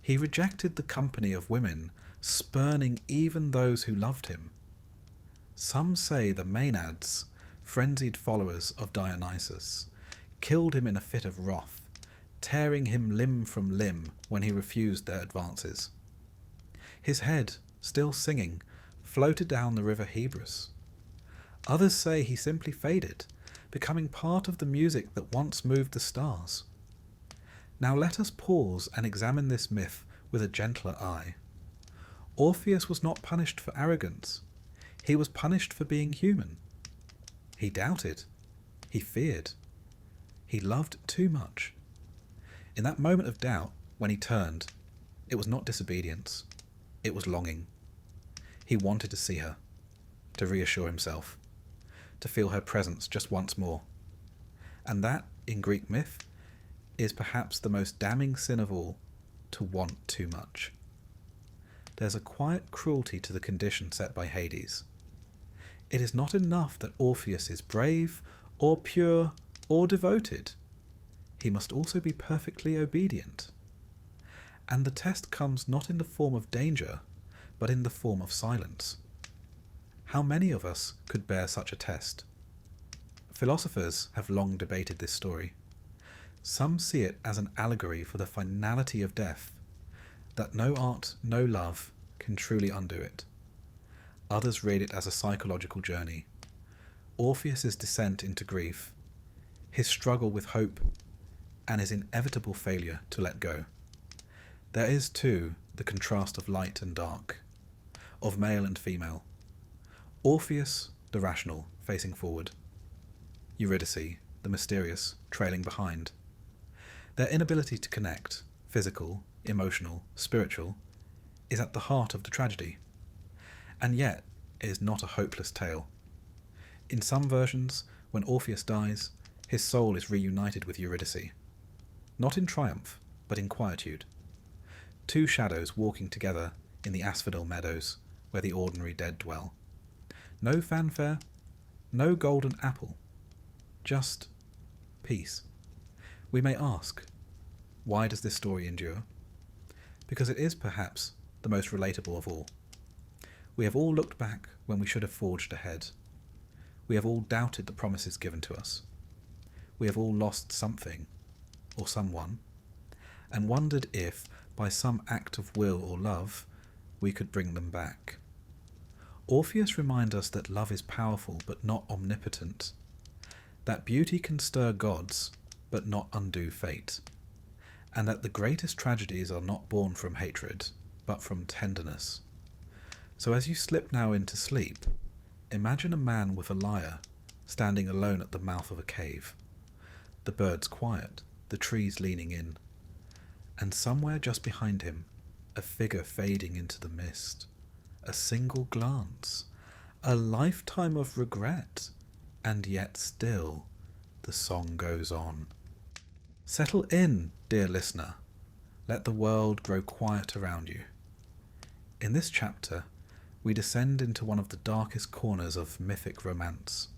He rejected the company of women, spurning even those who loved him. Some say the Maenads, frenzied followers of Dionysus, killed him in a fit of wrath, tearing him limb from limb when he refused their advances. His head, still singing, floated down the river Hebrus. Others say he simply faded, becoming part of the music that once moved the stars. Now let us pause and examine this myth with a gentler eye. Orpheus was not punished for arrogance. He was punished for being human. He doubted. He feared. He loved too much. In that moment of doubt, when he turned, it was not disobedience. It was longing. He wanted to see her, to reassure himself, to feel her presence just once more. And that, in Greek myth, is perhaps the most damning sin of all, to want too much. There's a quiet cruelty to the condition set by Hades. It is not enough that Orpheus is brave, or pure, or devoted. He must also be perfectly obedient. And the test comes not in the form of danger, but in the form of silence. How many of us could bear such a test? Philosophers have long debated this story. Some see it as an allegory for the finality of death, that no art, no love can truly undo it. Others read it as a psychological journey. Orpheus's descent into grief, his struggle with hope, and his inevitable failure to let go. There is, too, the contrast of light and dark, of male and female. Orpheus, the rational, facing forward. Eurydice, the mysterious, trailing behind. Their inability to connect, physical, emotional, spiritual, is at the heart of the tragedy. And yet, it is not a hopeless tale. In some versions, when Orpheus dies, his soul is reunited with Eurydice. Not in triumph, but in quietude. Two shadows walking together in the asphodel meadows, where the ordinary dead dwell. No fanfare, no golden apple, just peace. We may ask, why does this story endure? Because it is perhaps the most relatable of all. We have all looked back when we should have forged ahead. We have all doubted the promises given to us. We have all lost something, or someone, and wondered if, by some act of will or love, we could bring them back. Orpheus reminds us that love is powerful but not omnipotent, that beauty can stir gods but not undo fate, and that the greatest tragedies are not born from hatred but from tenderness. So as you slip now into sleep, imagine a man with a lyre standing alone at the mouth of a cave, the birds quiet, the trees leaning in, and somewhere just behind him, a figure fading into the mist. A single glance, a lifetime of regret, and yet still the song goes on. Settle in, dear listener. Let the world grow quiet around you. In this chapter, we descend into one of the darkest corners of mythic romance,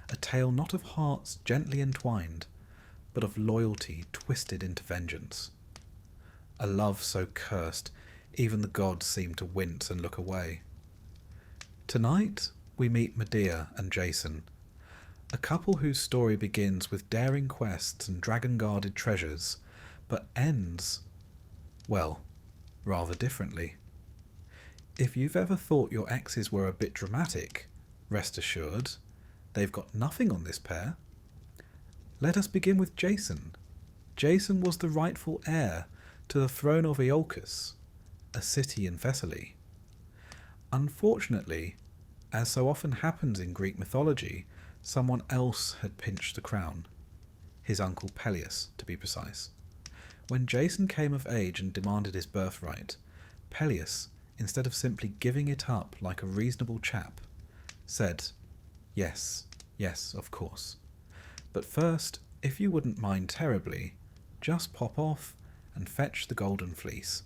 a tale not of hearts gently entwined, but of loyalty twisted into vengeance. A love so cursed, even the gods seem to wince and look away. Tonight, we meet Medea and Jason, a couple whose story begins with daring quests and dragon-guarded treasures, but ends, well, rather differently. If you've ever thought your exes were a bit dramatic, rest assured, they've got nothing on this pair. Let us begin with Jason. Jason was the rightful heir to the throne of Iolcus, a city in Thessaly. Unfortunately, as so often happens in Greek mythology, someone else had pinched the crown, his uncle Peleus, to be precise. When Jason came of age and demanded his birthright, Peleus, instead of simply giving it up like a reasonable chap, said, "Yes, yes, of course. But first, if you wouldn't mind terribly, just pop off and fetch the golden fleece."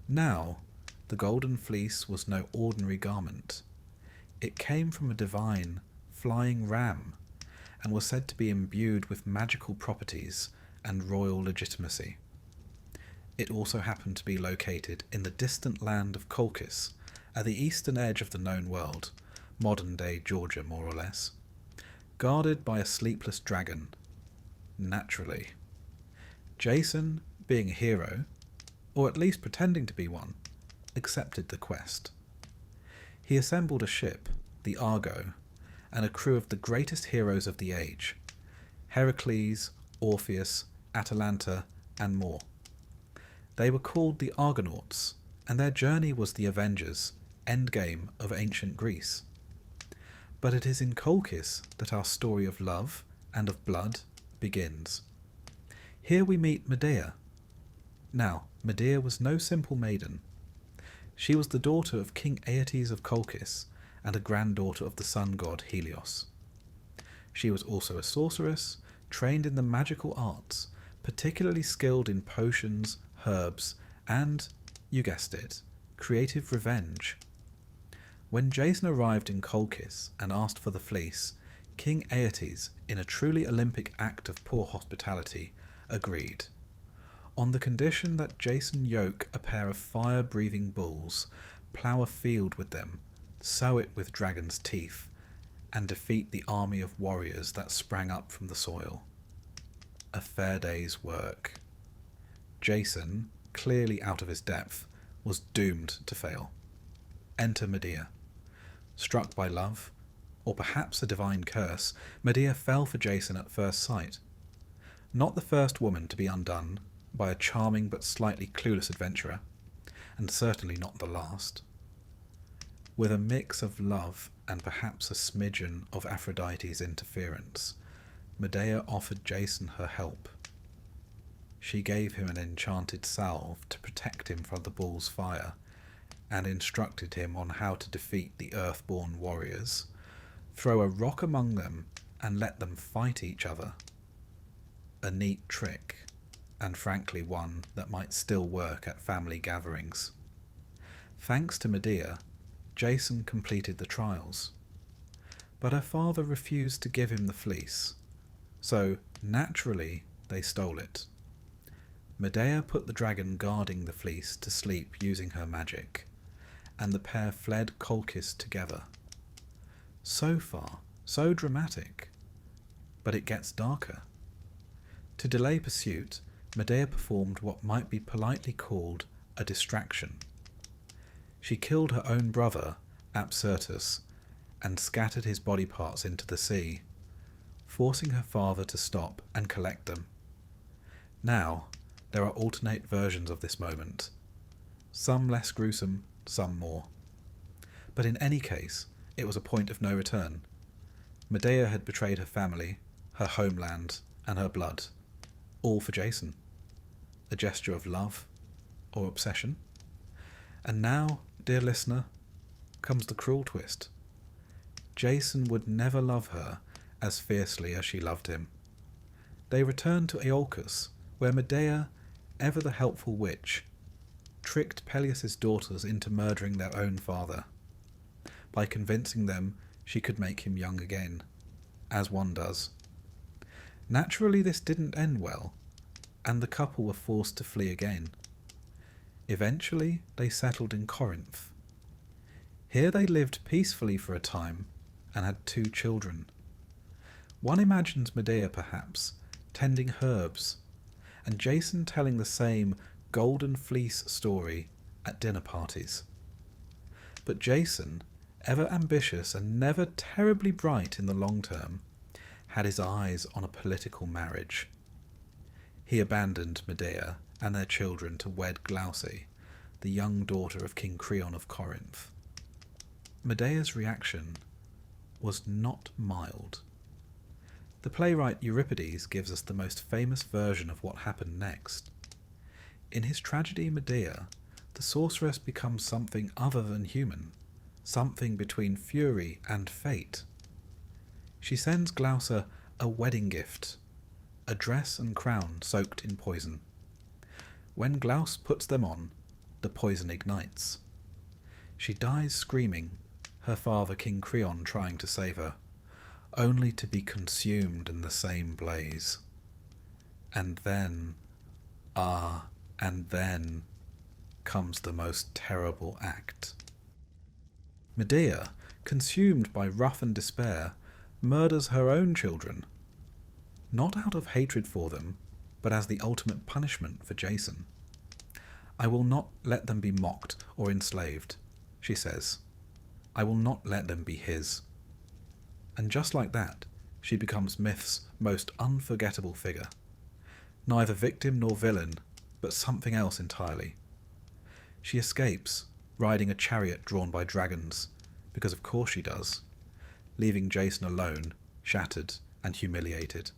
Now, the golden fleece was no ordinary garment. It came from a divine, flying ram, and was said to be imbued with magical properties and royal legitimacy. It also happened to be located in the distant land of Colchis, at the eastern edge of the known world, modern-day Georgia more or less, guarded by a sleepless dragon. Naturally. Jason, being a hero, or at least pretending to be one, accepted the quest. He assembled a ship, the Argo, and a crew of the greatest heroes of the age, Heracles, Orpheus, Atalanta, and more. They were called the Argonauts, and their journey was the Avengers' endgame of ancient Greece. But it is in Colchis that our story of love and of blood begins. Here we meet Medea. Now, Medea was no simple maiden. She was the daughter of King Aeetes of Colchis and a granddaughter of the sun god Helios. She was also a sorceress, trained in the magical arts, particularly skilled in potions, herbs, and, you guessed it, creative revenge. When Jason arrived in Colchis and asked for the fleece, King Aeetes, in a truly Olympic act of poor hospitality, agreed, on the condition that Jason yoke a pair of fire-breathing bulls, plough a field with them, sow it with dragon's teeth, and defeat the army of warriors that sprang up from the soil. A fair day's work. Jason, clearly out of his depth, was doomed to fail. Enter Medea. Struck by love, or perhaps a divine curse, Medea fell for Jason at first sight. Not the first woman to be undone by a charming but slightly clueless adventurer, and certainly not the last. With a mix of love and perhaps a smidgen of Aphrodite's interference, Medea offered Jason her help. She gave him an enchanted salve to protect him from the bull's fire, and instructed him on how to defeat the earthborn warriors, throw a rock among them, and let them fight each other. A neat trick, and frankly one that might still work at family gatherings. Thanks to Medea, Jason completed the trials. But her father refused to give him the fleece, so naturally they stole it. Medea put the dragon guarding the fleece to sleep using her magic, and the pair fled Colchis together. So far, so dramatic. But it gets darker. To delay pursuit, Medea performed what might be politely called a distraction. She killed her own brother, Apsyrtus, and scattered his body parts into the sea, forcing her father to stop and collect them. Now, there are alternate versions of this moment, some less gruesome, some more. But in any case, it was a point of no return. Medea had betrayed her family, her homeland, and her blood, all for Jason. A gesture of love or obsession. And now, dear listener, comes the cruel twist. Jason would never love her as fiercely as she loved him. They returned to Iolcus, where Medea, ever the helpful witch, tricked Peleus' daughters into murdering their own father, by convincing them she could make him young again, as one does. Naturally, this didn't end well, and the couple were forced to flee again. Eventually, they settled in Corinth. Here they lived peacefully for a time, and had 2 children. One imagines Medea, perhaps, tending herbs, and Jason telling the same golden fleece story at dinner parties. But Jason, ever ambitious and never terribly bright in the long term, had his eyes on a political marriage. He abandoned Medea and their children to wed Glauce, the young daughter of King Creon of Corinth. Medea's reaction was not mild. The playwright Euripides gives us the most famous version of what happened next. In his tragedy Medea, the sorceress becomes something other than human, something between fury and fate. She sends Gloucester a wedding gift, a dress and crown soaked in poison. When Glaus puts them on, the poison ignites. She dies screaming, her father King Creon trying to save her, only to be consumed in the same blaze. And then, and then comes the most terrible act. Medea, consumed by wrath and despair, murders her own children, not out of hatred for them, but as the ultimate punishment for Jason. I will not let them be mocked or enslaved, she says. I will not let them be his. And just like that, she becomes Myth's most unforgettable figure. Neither victim nor villain, but something else entirely. She escapes, riding a chariot drawn by dragons, because of course she does, leaving Jason alone, shattered and humiliated.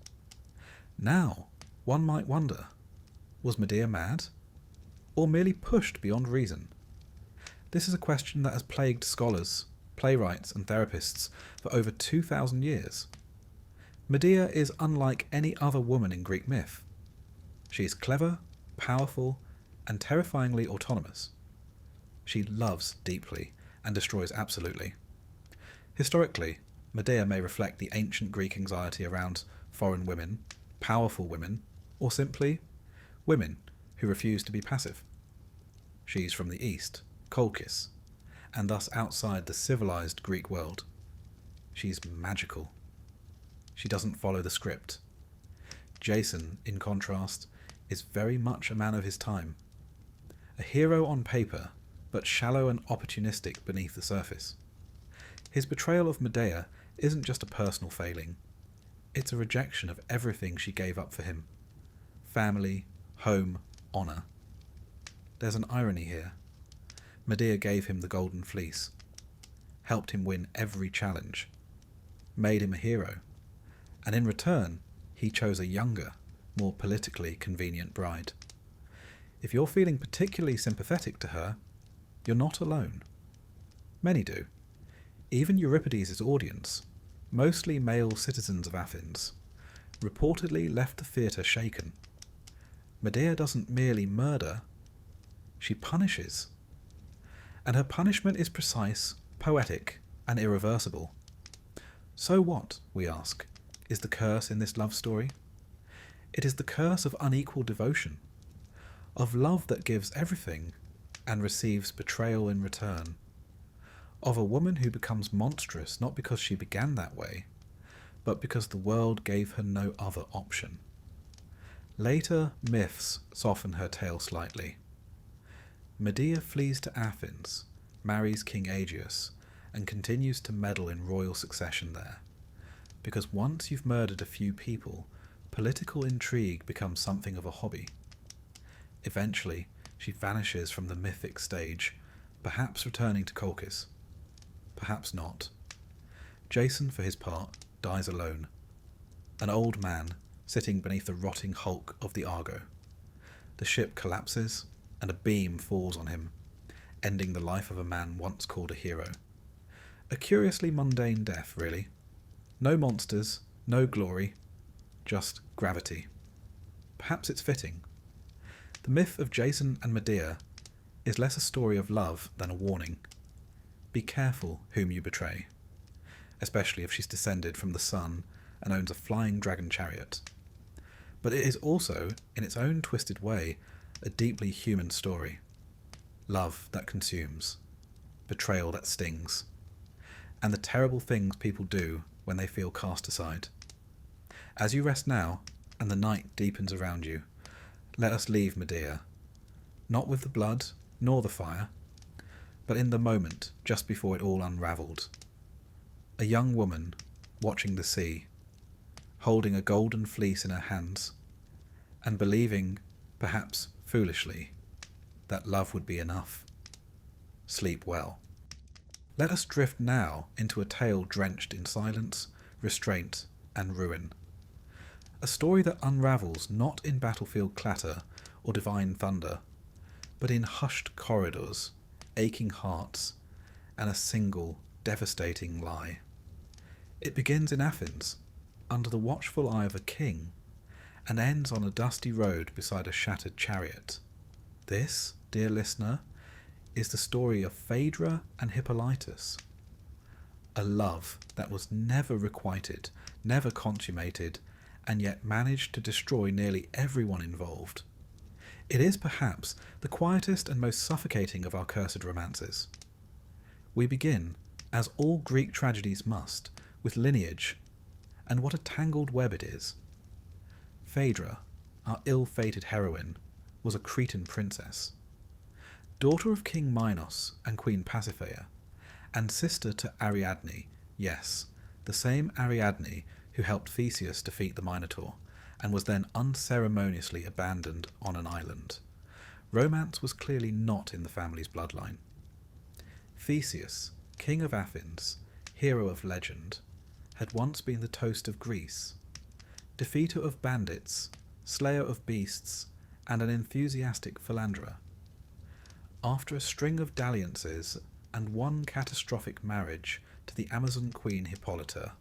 Now, one might wonder, was Medea mad? Or merely pushed beyond reason? This is a question that has plagued scholars, playwrights and therapists for over 2,000 years. Medea is unlike any other woman in Greek myth. She is clever, powerful, and terrifyingly autonomous. She loves deeply and destroys absolutely. Historically, Medea may reflect the ancient Greek anxiety around foreign women, powerful women, or simply women who refuse to be passive. She's from the East, Colchis, and thus outside the civilized Greek world. She's magical. She doesn't follow the script. Jason, in contrast, is very much a man of his time. A hero on paper, but shallow and opportunistic beneath the surface. His betrayal of Medea isn't just a personal failing. It's a rejection of everything she gave up for him. Family, home, honour. There's an irony here. Medea gave him the golden fleece, helped him win every challenge, made him a hero, and in return he chose a younger, more politically convenient bride. If you're feeling particularly sympathetic to her, you're not alone. Many do. Even Euripides' audience, mostly male citizens of Athens, reportedly left the theatre shaken. Medea doesn't merely murder, she punishes. And her punishment is precise, poetic, and irreversible. So what, we ask, is the curse in this love story? It is the curse of unequal devotion, of love that gives everything and receives betrayal in return, of a woman who becomes monstrous not because she began that way, but because the world gave her no other option. Later myths soften her tale slightly. Medea flees to Athens, marries King Aegeus, and continues to meddle in royal succession there. Because once you've murdered a few people, political intrigue becomes something of a hobby. Eventually, she vanishes from the mythic stage, perhaps returning to Colchis. Perhaps not. Jason, for his part, dies alone. An old man, sitting beneath the rotting hulk of the Argo. The ship collapses, and a beam falls on him, ending the life of a man once called a hero. A curiously mundane death, really. No monsters, no glory, just gravity. Perhaps it's fitting. The myth of Jason and Medea is less a story of love than a warning. Be careful whom you betray, especially if she's descended from the sun and owns a flying dragon chariot. But it is also, in its own twisted way, a deeply human story. Love that consumes, betrayal that stings, and the terrible things people do when they feel cast aside. As you rest now, and the night deepens around you, let us leave Medea, not with the blood nor the fire, but in the moment just before it all unravelled. A young woman watching the sea, holding a golden fleece in her hands, and believing, perhaps foolishly, that love would be enough. Sleep well. Let us drift now into a tale drenched in silence, restraint, and ruin. A story that unravels not in battlefield clatter or divine thunder, but in hushed corridors, aching hearts, and a single, devastating lie. It begins in Athens, under the watchful eye of a king, and ends on a dusty road beside a shattered chariot. This, dear listener, is the story of Phaedra and Hippolytus. A love that was never requited, never consummated, and yet managed to destroy nearly everyone involved. It is perhaps the quietest and most suffocating of our cursed romances. We begin, as all Greek tragedies must, with lineage, and what a tangled web it is. Phaedra, our ill-fated heroine, was a Cretan princess, daughter of King Minos and Queen Pasiphae, and sister to Ariadne, yes, the same Ariadne who helped Theseus defeat the Minotaur, and was then unceremoniously abandoned on an island. Romance was clearly not in the family's bloodline. Theseus, king of Athens, hero of legend, had once been the toast of Greece, defeater of bandits, slayer of beasts, and an enthusiastic philanderer. After a string of dalliances and one catastrophic marriage to the Amazon queen Hippolyta,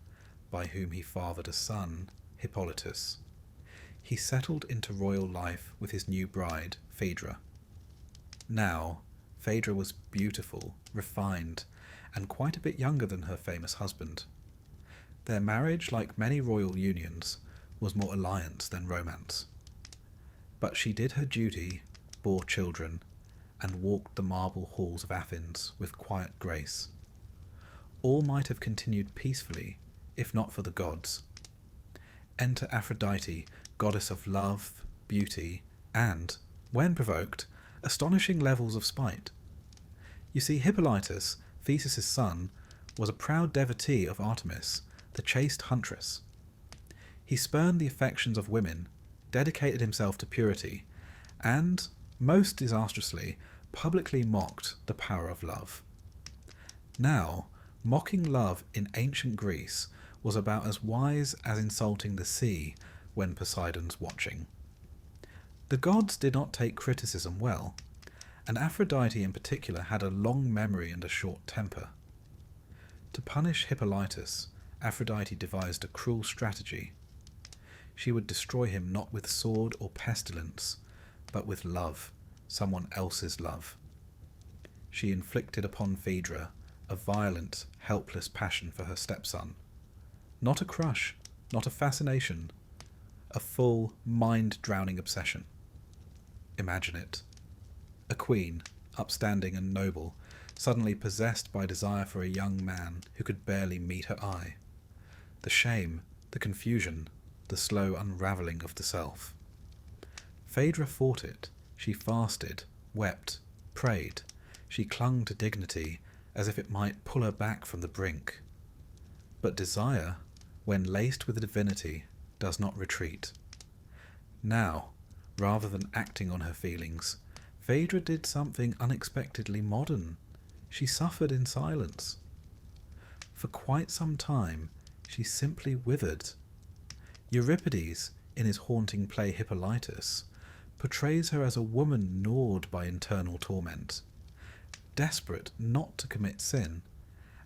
by whom he fathered a son, Hippolytus, he settled into royal life with his new bride, Phaedra. Now, Phaedra was beautiful, refined, and quite a bit younger than her famous husband. Their marriage, like many royal unions, was more alliance than romance. But she did her duty, bore children, and walked the marble halls of Athens with quiet grace. All might have continued peacefully, if not for the gods. Enter Aphrodite, goddess of love, beauty, and, when provoked, astonishing levels of spite. You see, Hippolytus, Theseus' son, was a proud devotee of Artemis, the chaste huntress. He spurned the affections of women, dedicated himself to purity, and, most disastrously, publicly mocked the power of love. Now, mocking love in ancient Greece was about as wise as insulting the sea when Poseidon's watching. The gods did not take criticism well, and Aphrodite in particular had a long memory and a short temper. To punish Hippolytus, Aphrodite devised a cruel strategy. She would destroy him not with sword or pestilence, but with love, someone else's love. She inflicted upon Phaedra a violent, helpless passion for her stepson. Not a crush, not a fascination, a full, mind-drowning obsession. Imagine it. A queen, upstanding and noble, suddenly possessed by desire for a young man who could barely meet her eye. The shame, the confusion, the slow unravelling of the self. Phaedra fought it. She fasted, wept, prayed. She clung to dignity as if it might pull her back from the brink. But desire, when laced with divinity, does not retreat. Now, rather than acting on her feelings, Phaedra did something unexpectedly modern. She suffered in silence. For quite some time, she simply withered. Euripides, in his haunting play Hippolytus, portrays her as a woman gnawed by internal torment, desperate not to commit sin,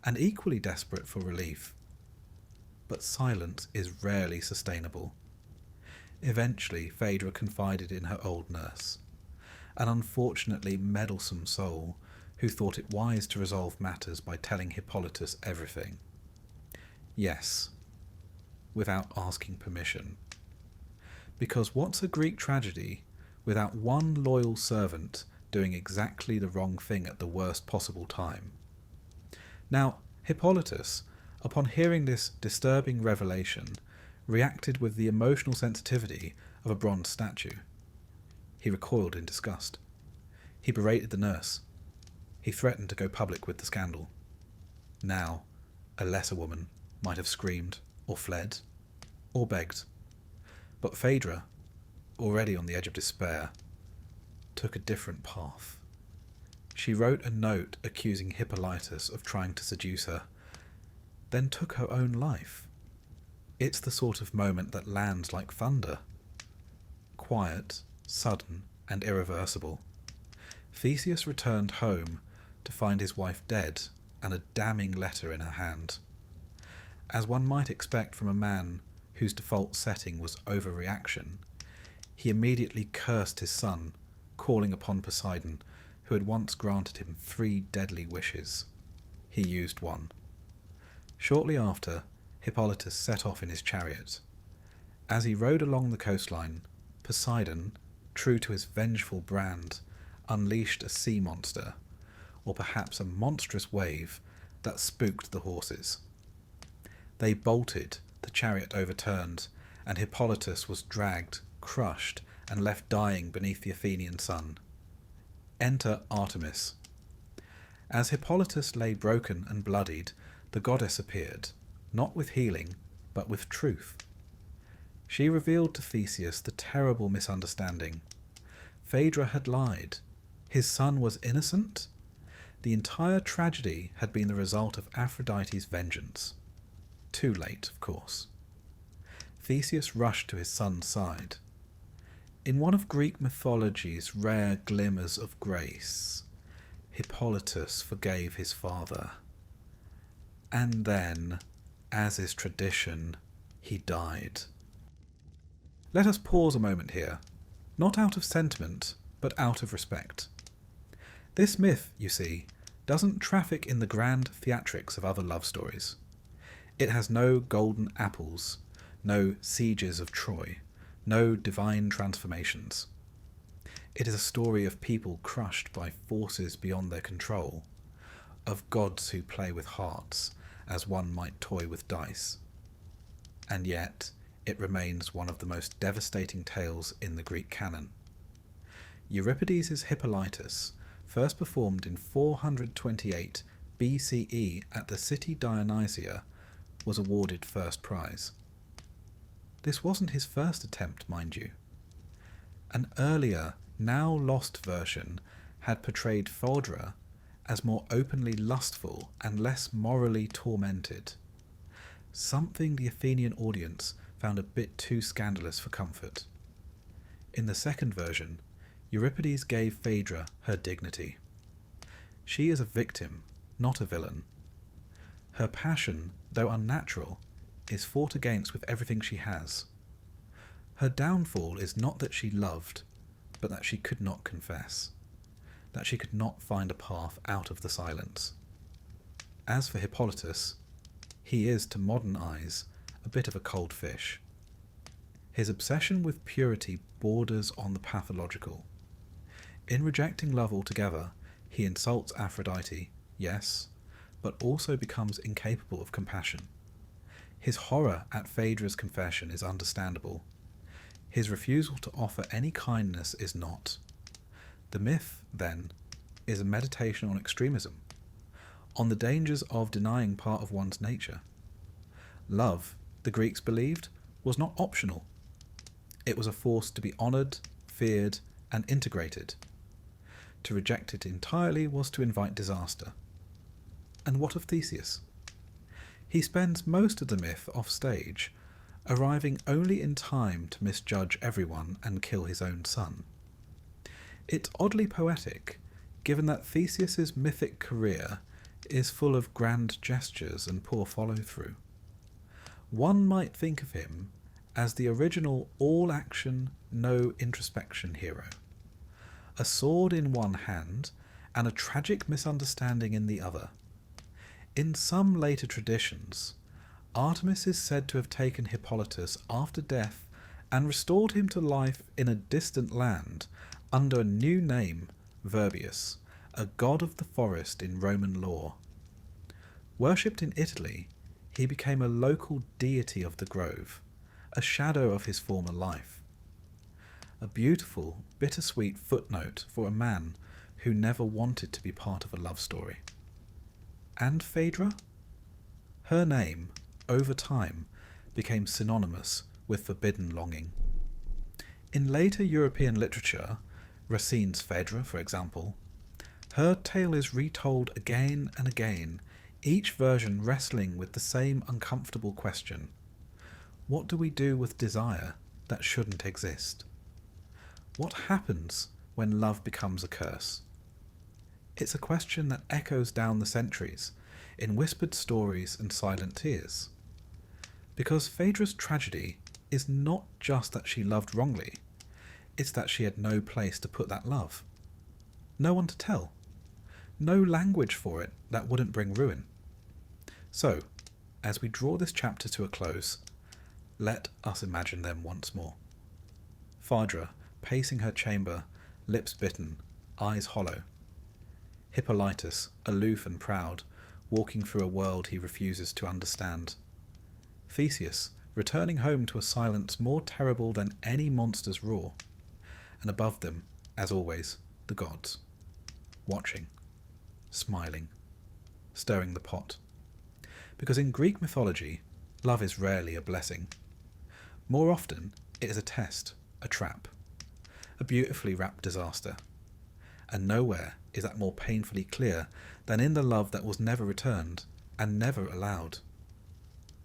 and equally desperate for relief. But silence is rarely sustainable. Eventually, Phaedra confided in her old nurse, an unfortunately meddlesome soul who thought it wise to resolve matters by telling Hippolytus everything. Yes, without asking permission. Because what's a Greek tragedy without one loyal servant doing exactly the wrong thing at the worst possible time? Now, Hippolytus, upon hearing this disturbing revelation, reacted with the emotional sensitivity of a bronze statue. He recoiled in disgust. He berated the nurse. He threatened to go public with the scandal. Now, a lesser woman might have screamed, or fled, or begged. But Phaedra, already on the edge of despair, took a different path. She wrote a note accusing Hippolytus of trying to seduce her, then took her own life. It's the sort of moment that lands like thunder. Quiet, sudden, and irreversible. Theseus returned home to find his wife dead and a damning letter in her hand. As one might expect from a man whose default setting was overreaction, he immediately cursed his son, calling upon Poseidon, who had once granted him 3 deadly wishes. He used one. Shortly after, Hippolytus set off in his chariot. As he rode along the coastline, Poseidon, true to his vengeful brand, unleashed a sea monster, or perhaps a monstrous wave that spooked the horses. They bolted, the chariot overturned, and Hippolytus was dragged, crushed, and left dying beneath the Athenian sun. Enter Artemis. As Hippolytus lay broken and bloodied, the goddess appeared, not with healing, but with truth. She revealed to Theseus the terrible misunderstanding. Phaedra had lied. His son was innocent. The entire tragedy had been the result of Aphrodite's vengeance. Too late, of course. Theseus rushed to his son's side. In one of Greek mythology's rare glimmers of grace, Hippolytus forgave his father. And then, as is tradition, he died. Let us pause a moment here, not out of sentiment, but out of respect. This myth, you see, doesn't traffic in the grand theatrics of other love stories. It has no golden apples, no sieges of Troy, no divine transformations. It is a story of people crushed by forces beyond their control, of gods who play with hearts as one might toy with dice. And yet, it remains one of the most devastating tales in the Greek canon. Euripides' Hippolytus, first performed in 428 BCE at the city Dionysia, was awarded first prize. This wasn't his first attempt, mind you. An earlier, now lost version had portrayed Phaedra as more openly lustful and less morally tormented, something the Athenian audience found a bit too scandalous for comfort. In the second version, Euripides gave Phaedra her dignity. She is a victim, not a villain. Her passion, though unnatural, is fought against with everything she has. Her downfall is not that she loved, but that she could not confess, that she could not find a path out of the silence. As for Hippolytus, he is, to modern eyes, a bit of a cold fish. His obsession with purity borders on the pathological. In rejecting love altogether, he insults Aphrodite, yes, but also becomes incapable of compassion. His horror at Phaedra's confession is understandable. His refusal to offer any kindness is not. The myth, then, is a meditation on extremism, on the dangers of denying part of one's nature. Love, the Greeks believed, was not optional. It was a force to be honoured, feared, and integrated. To reject it entirely was to invite disaster. And what of Theseus? He spends most of the myth off stage, arriving only in time to misjudge everyone and kill his own son. It's oddly poetic, given that Theseus's mythic career is full of grand gestures and poor follow-through. One might think of him as the original all-action, no-introspection hero. A sword in one hand and a tragic misunderstanding in the other. In some later traditions, Artemis is said to have taken Hippolytus after death and restored him to life in a distant land under a new name, Virbius, a god of the forest in Roman lore. Worshipped in Italy, he became a local deity of the grove, a shadow of his former life. A beautiful, bittersweet footnote for a man who never wanted to be part of a love story. And Phaedra? Her name, over time, became synonymous with forbidden longing. In later European literature, Racine's Phaedra, for example, her tale is retold again and again, each version wrestling with the same uncomfortable question. What do we do with desire that shouldn't exist? What happens when love becomes a curse? It's a question that echoes down the centuries, in whispered stories and silent tears. Because Phaedra's tragedy is not just that she loved wrongly, it's that she had no place to put that love. No one to tell. No language for it that wouldn't bring ruin. So, as we draw this chapter to a close, let us imagine them once more. Phaedra, pacing her chamber, lips bitten, eyes hollow. Hippolytus, aloof and proud, walking through a world he refuses to understand. Theseus, returning home to a silence more terrible than any monster's roar. And above them, as always, the gods, watching, smiling, stirring the pot. Because in Greek mythology, love is rarely a blessing. More often, it is a test, a trap, a beautifully wrapped disaster. And nowhere is that more painfully clear than in the love that was never returned and never allowed.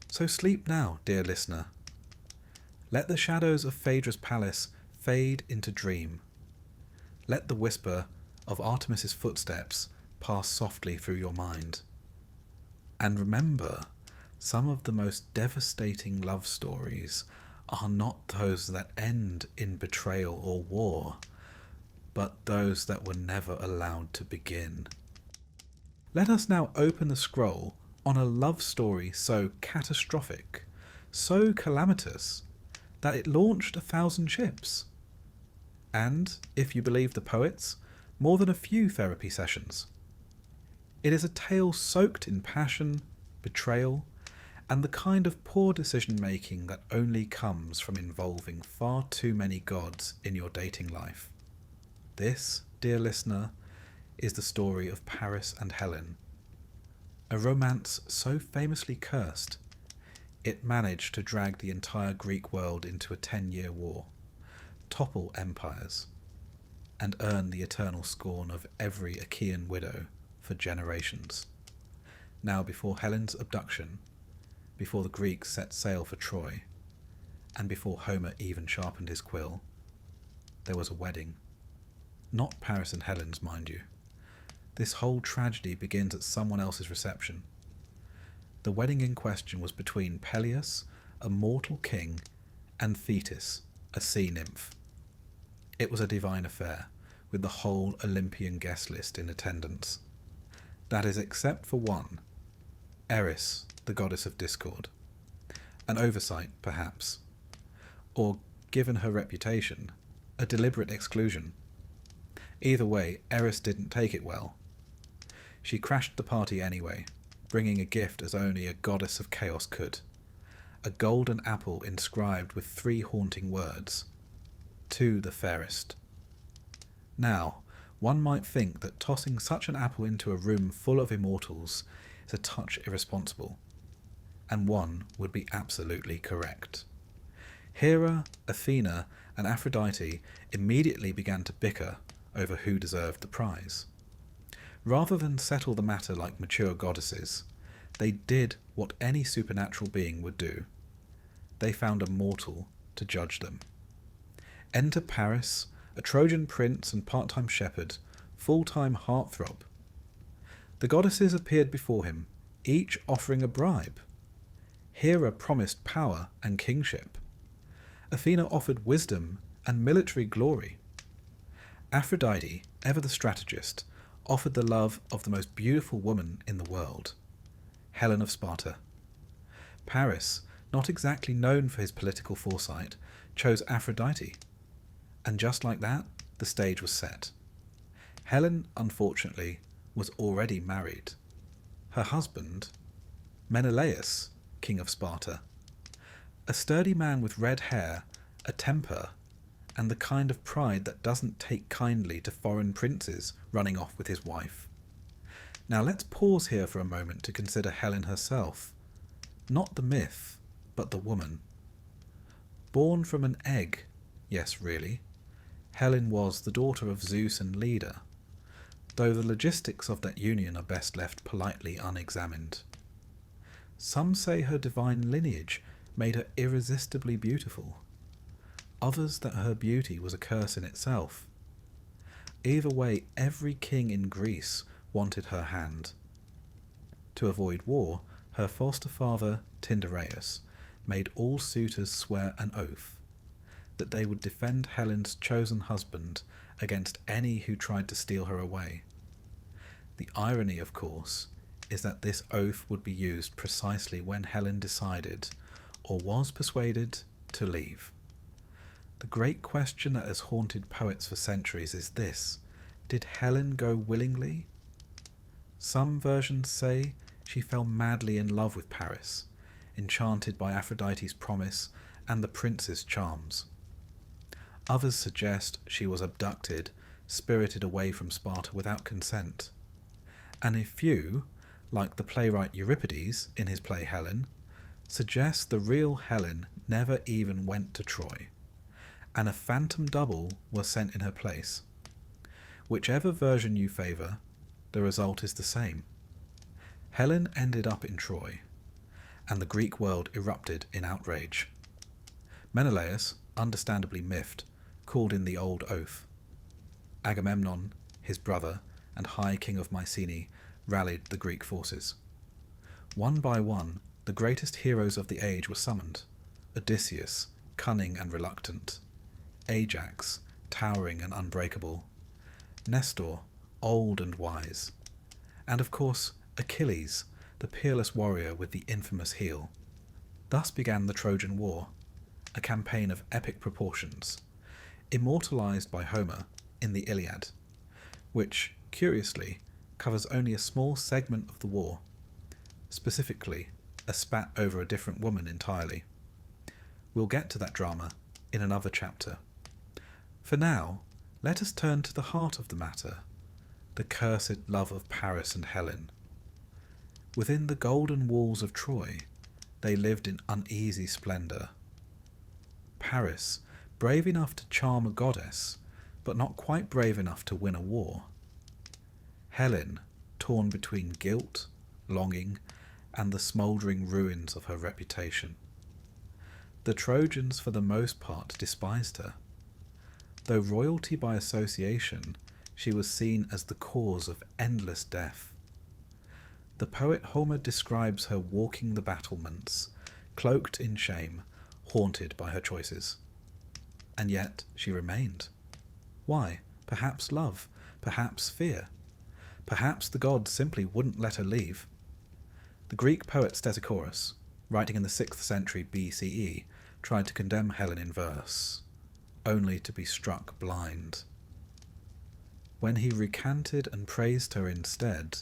So sleep now, dear listener. Let the shadows of Phaedra's palace fade into dream. Let the whisper of Artemis's footsteps pass softly through your mind. And remember, some of the most devastating love stories are not those that end in betrayal or war, but those that were never allowed to begin. Let us now open the scroll on a love story so catastrophic, so calamitous, that it launched 1,000 ships. And, if you believe the poets, more than a few therapy sessions. It is a tale soaked in passion, betrayal, and the kind of poor decision-making that only comes from involving far too many gods in your dating life. This, dear listener, is the story of Paris and Helen, a romance so famously cursed, it managed to drag the entire Greek world into a 10-year war, topple empires, and earn the eternal scorn of every Achaean widow for generations. Now, before Helen's abduction, before the Greeks set sail for Troy, and before Homer even sharpened his quill, there was a wedding. Not Paris and Helen's, mind you. This whole tragedy begins at someone else's reception. The wedding in question was between Peleus, a mortal king, and Thetis, a sea nymph. It was a divine affair, with the whole Olympian guest list in attendance. That is, except for one, Eris, the goddess of discord. An oversight, perhaps. Or, given her reputation, a deliberate exclusion. Either way, Eris didn't take it well. She crashed the party anyway, bringing a gift as only a goddess of chaos could. A golden apple inscribed with 3 haunting words. To the fairest. Now, one might think that tossing such an apple into a room full of immortals is a touch irresponsible. And one would be absolutely correct. Hera, Athena, and Aphrodite immediately began to bicker over who deserved the prize. Rather than settle the matter like mature goddesses, they did what any supernatural being would do. They found a mortal to judge them. Enter Paris, a Trojan prince and part-time shepherd, full-time heartthrob. The goddesses appeared before him, each offering a bribe. Hera promised power and kingship. Athena offered wisdom and military glory. Aphrodite, ever the strategist, offered the love of the most beautiful woman in the world, Helen of Sparta. Paris, not exactly known for his political foresight, chose Aphrodite. And just like that, the stage was set. Helen, unfortunately, was already married. Her husband, Menelaus, king of Sparta, a sturdy man with red hair, a temper, and the kind of pride that doesn't take kindly to foreign princes running off with his wife. Now let's pause here for a moment to consider Helen herself. Not the myth, but the woman. Born from an egg, yes really, Helen was the daughter of Zeus and Leda, though the logistics of that union are best left politely unexamined. Some say her divine lineage made her irresistibly beautiful. Others that her beauty was a curse in itself. Either way, every king in Greece wanted her hand. To avoid war, her foster father, Tyndareus, made all suitors swear an oath that they would defend Helen's chosen husband against any who tried to steal her away. The irony, of course, is that this oath would be used precisely when Helen decided, or was persuaded, to leave. The great question that has haunted poets for centuries is this: did Helen go willingly? Some versions say she fell madly in love with Paris, enchanted by Aphrodite's promise and the prince's charms. Others suggest she was abducted, spirited away from Sparta without consent. And a few, like the playwright Euripides in his play Helen, suggest the real Helen never even went to Troy, and a phantom double was sent in her place. Whichever version you favour, the result is the same. Helen ended up in Troy, and the Greek world erupted in outrage. Menelaus, understandably miffed, called in the old oath. Agamemnon, his brother, and High King of Mycenae, rallied the Greek forces. One by one, the greatest heroes of the age were summoned. Odysseus, cunning and reluctant. Ajax, towering and unbreakable. Nestor, old and wise. And of course, Achilles, the peerless warrior with the infamous heel. Thus began the Trojan War, a campaign of epic proportions, immortalized by Homer in the Iliad, which, curiously, covers only a small segment of the war, specifically a spat over a different woman entirely. We'll get to that drama in another chapter. For now, let us turn to the heart of the matter, the cursed love of Paris and Helen. Within the golden walls of Troy, they lived in uneasy splendour. Paris, brave enough to charm a goddess, but not quite brave enough to win a war. Helen, torn between guilt, longing, and the smouldering ruins of her reputation. The Trojans for the most part despised her. Though royalty by association, she was seen as the cause of endless death. The poet Homer describes her walking the battlements, cloaked in shame, haunted by her choices. And yet she remained. Why? Perhaps love, perhaps fear. Perhaps the gods simply wouldn't let her leave. The Greek poet Stesichorus, writing in the 6th century BCE, tried to condemn Helen in verse, only to be struck blind. When he recanted and praised her instead,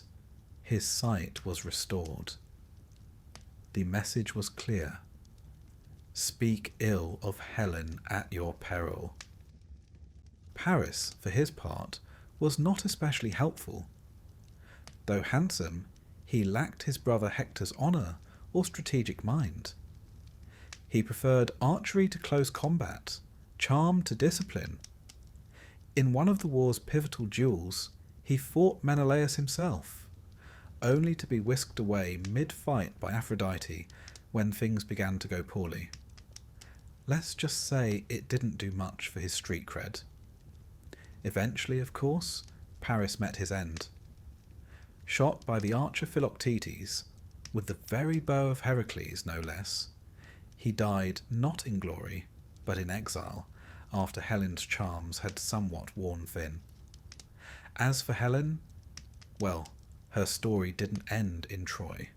his sight was restored. The message was clear. Speak ill of Helen at your peril. Paris, for his part, was not especially helpful. Though handsome, he lacked his brother Hector's honour or strategic mind. He preferred archery to close combat, charm to discipline. In one of the war's pivotal duels, he fought Menelaus himself, only to be whisked away mid-fight by Aphrodite when things began to go poorly. Let's just say it didn't do much for his street cred. Eventually, of course, Paris met his end. Shot by the archer Philoctetes, with the very bow of Heracles no less, he died not in glory, but in exile, after Helen's charms had somewhat worn thin. As for Helen, well, her story didn't end in Troy.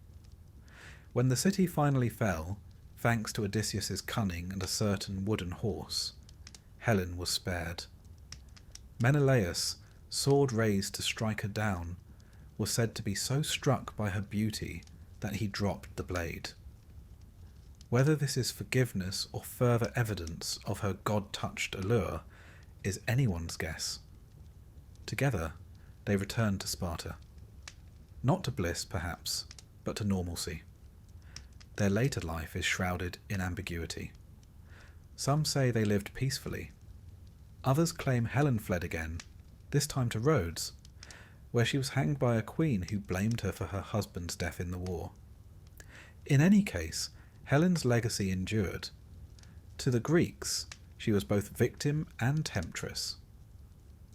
When the city finally fell, thanks to Odysseus's cunning and a certain wooden horse, Helen was spared. Menelaus, sword raised to strike her down, was said to be so struck by her beauty that he dropped the blade. Whether this is forgiveness or further evidence of her god-touched allure is anyone's guess. Together, they returned to Sparta. Not to bliss, perhaps, but to normalcy. Their later life is shrouded in ambiguity. Some say they lived peacefully. Others claim Helen fled again, this time to Rhodes, where she was hanged by a queen who blamed her for her husband's death in the war. In any case, Helen's legacy endured. To the Greeks, she was both victim and temptress.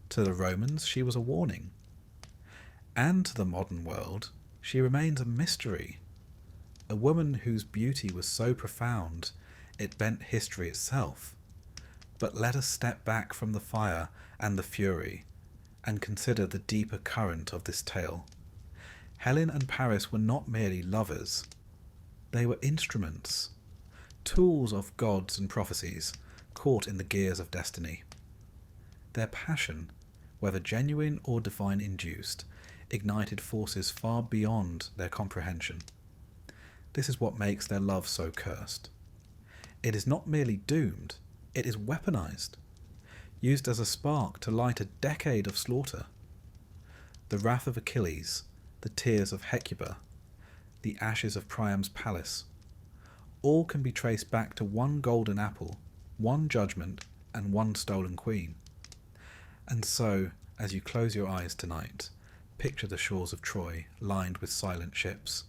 To the Romans, she was a warning. And to the modern world, she remains a mystery. A woman whose beauty was so profound, it bent history itself. But let us step back from the fire and the fury, and consider the deeper current of this tale. Helen and Paris were not merely lovers. They were instruments, tools of gods and prophecies, caught in the gears of destiny. Their passion, whether genuine or divine-induced, ignited forces far beyond their comprehension. This is what makes their love so cursed. It is not merely doomed, it is weaponized, used as a spark to light a decade of slaughter. The wrath of Achilles, the tears of Hecuba, the ashes of Priam's palace, all can be traced back to one golden apple, one judgment, and one stolen queen. And so, as you close your eyes tonight, picture the shores of Troy lined with silent ships.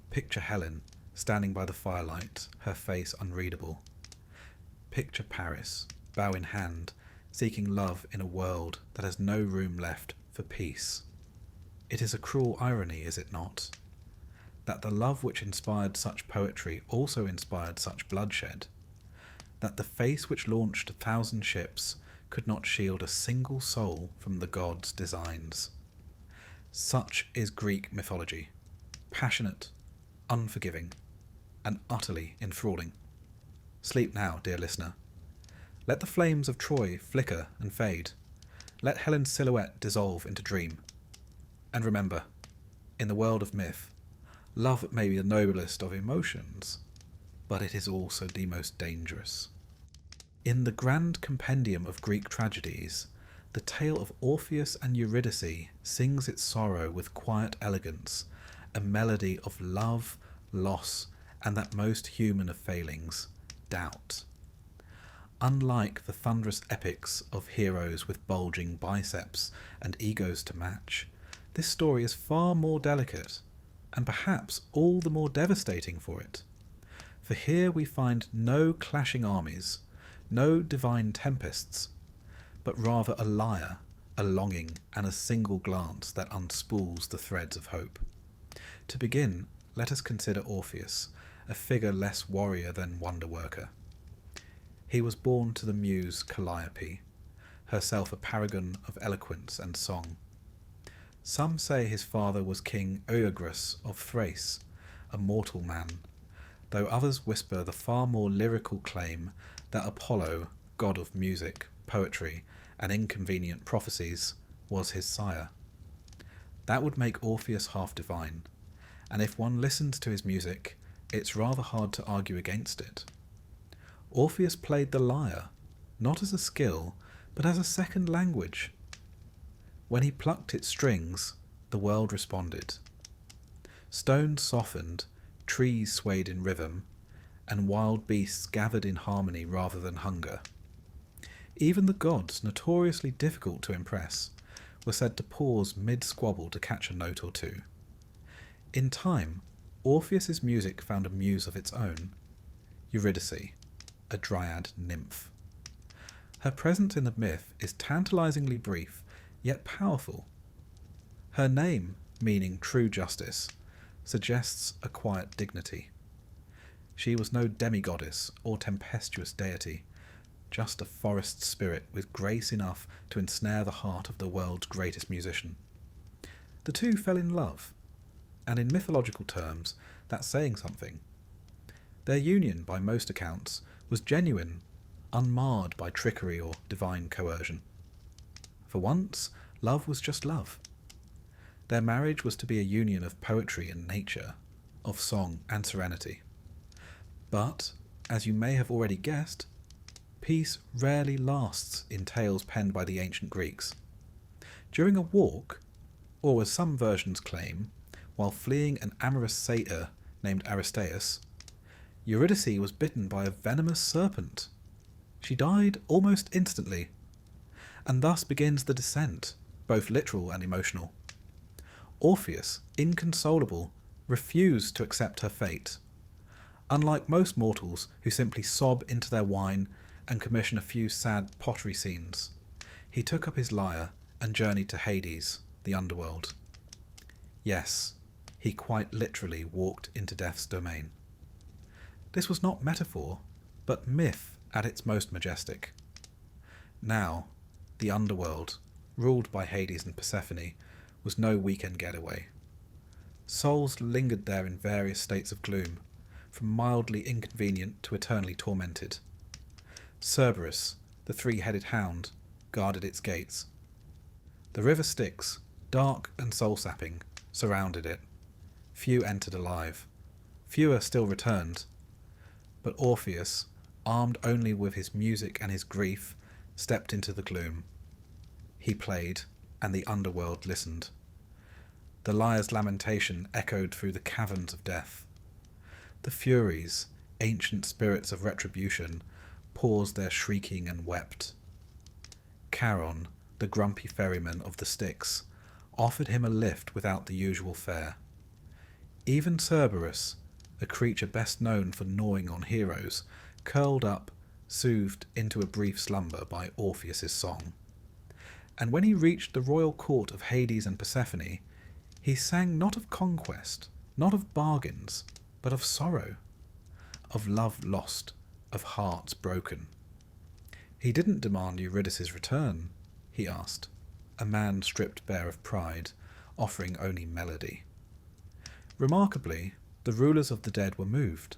Picture Helen standing by the firelight, her face unreadable. Picture Paris, bow in hand, seeking love in a world that has no room left for peace. It is a cruel irony, is it not, that the love which inspired such poetry also inspired such bloodshed, that the face which launched 1,000 ships could not shield a single soul from the gods' designs. Such is Greek mythology, passionate, unforgiving, and utterly enthralling. Sleep now, dear listener. Let the flames of Troy flicker and fade. Let Helen's silhouette dissolve into dream. And remember, in the world of myth, love may be the noblest of emotions, but it is also the most dangerous. In the grand compendium of Greek tragedies, the tale of Orpheus and Eurydice sings its sorrow with quiet elegance, a melody of love, loss, and that most human of failings, doubt. Unlike the thunderous epics of heroes with bulging biceps and egos to match, this story is far more delicate, and perhaps all the more devastating for it. For here we find no clashing armies, no divine tempests, but rather a lyre, a longing, and a single glance that unspools the threads of hope. To begin, let us consider Orpheus, a figure less warrior than wonder-worker. He was born to the muse Calliope, herself a paragon of eloquence and song. Some say his father was King Oeagrus of Thrace, a mortal man, though others whisper the far more lyrical claim that Apollo, god of music, poetry, and inconvenient prophecies, was his sire. That would make Orpheus half divine, and if one listens to his music, it's rather hard to argue against it. Orpheus played the lyre, not as a skill, but as a second language. When he plucked its strings, the world responded. Stones softened, trees swayed in rhythm, and wild beasts gathered in harmony rather than hunger. Even the gods, notoriously difficult to impress, were said to pause mid-squabble to catch a note or two. In time, Orpheus's music found a muse of its own, Eurydice, a dryad nymph. Her presence in the myth is tantalizingly brief, yet powerful. Her name, meaning true justice, suggests a quiet dignity. She was no demigoddess or tempestuous deity, just a forest spirit with grace enough to ensnare the heart of the world's greatest musician. The two fell in love, and in mythological terms, that's saying something. Their union, by most accounts, was genuine, unmarred by trickery or divine coercion. For once, love was just love. Their marriage was to be a union of poetry and nature, of song and serenity. But, as you may have already guessed, peace rarely lasts in tales penned by the ancient Greeks. During a walk, or as some versions claim, while fleeing an amorous satyr named Aristaeus, Eurydice was bitten by a venomous serpent. She died almost instantly, and thus begins the descent, both literal and emotional. Orpheus, inconsolable, refused to accept her fate. Unlike most mortals who simply sob into their wine and commission a few sad pottery scenes, he took up his lyre and journeyed to Hades, the underworld. Yes, he quite literally walked into death's domain. This was not metaphor, but myth at its most majestic. Now, the underworld, ruled by Hades and Persephone, was no weekend getaway. Souls lingered there in various states of gloom, from mildly inconvenient to eternally tormented. Cerberus, the three-headed hound, guarded its gates. The river Styx, dark and soul-sapping, surrounded it. Few entered alive. Fewer still returned. But Orpheus, armed only with his music and his grief, stepped into the gloom. He played, and the underworld listened. The lyre's lamentation echoed through the caverns of death. The Furies, ancient spirits of retribution, paused their shrieking and wept. Charon, the grumpy ferryman of the Styx, offered him a lift without the usual fare. Even Cerberus, a creature best known for gnawing on heroes, curled up, soothed into a brief slumber by Orpheus's song. And when he reached the royal court of Hades and Persephone, he sang not of conquest, not of bargains, but of sorrow, of love lost, of hearts broken. He didn't demand Eurydice's return, he asked, a man stripped bare of pride, offering only melody. Remarkably, the rulers of the dead were moved.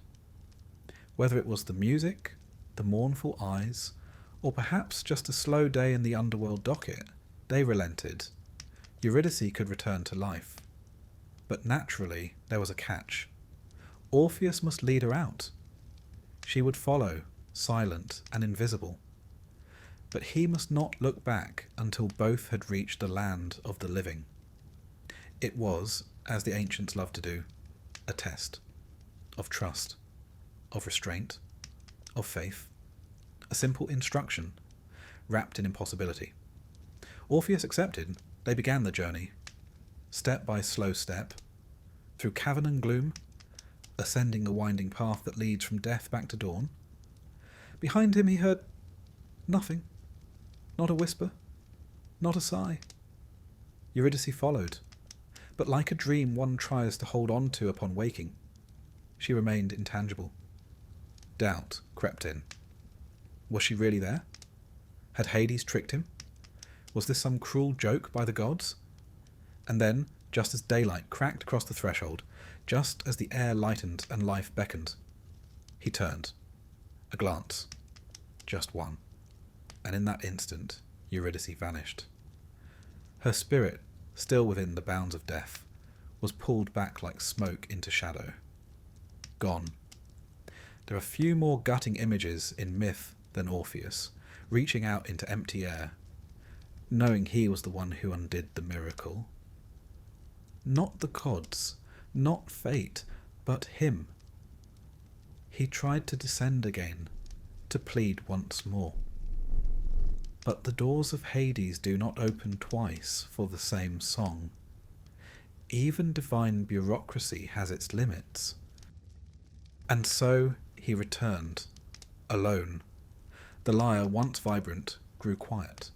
Whether it was the music, the mournful eyes, or perhaps just a slow day in the underworld docket, they relented. Eurydice could return to life. But naturally, there was a catch. Orpheus must lead her out. She would follow, silent and invisible. But he must not look back until both had reached the land of the living. It was, as the ancients loved to do, a test of trust, of restraint, of faith, a simple instruction, wrapped in impossibility. Orpheus accepted. They began the journey, step by slow step, through cavern and gloom, ascending a winding path that leads from death back to dawn. Behind him he heard nothing, not a whisper, not a sigh. Eurydice followed, but like a dream one tries to hold on to upon waking, she remained intangible. Doubt crept in. Was she really there? Had Hades tricked him? Was this some cruel joke by the gods? And then, just as daylight cracked across the threshold, just as the air lightened and life beckoned, he turned. A glance. Just one. And in that instant, Eurydice vanished. Her spirit, still within the bounds of death, was pulled back like smoke into shadow. Gone. There are few more gutting images in myth than Orpheus, reaching out into empty air, knowing he was the one who undid the miracle. Not the gods, not fate, but him. He tried to descend again, to plead once more. But the doors of Hades do not open twice for the same song. Even divine bureaucracy has its limits. And so he returned, alone. The lyre, once vibrant, grew quiet.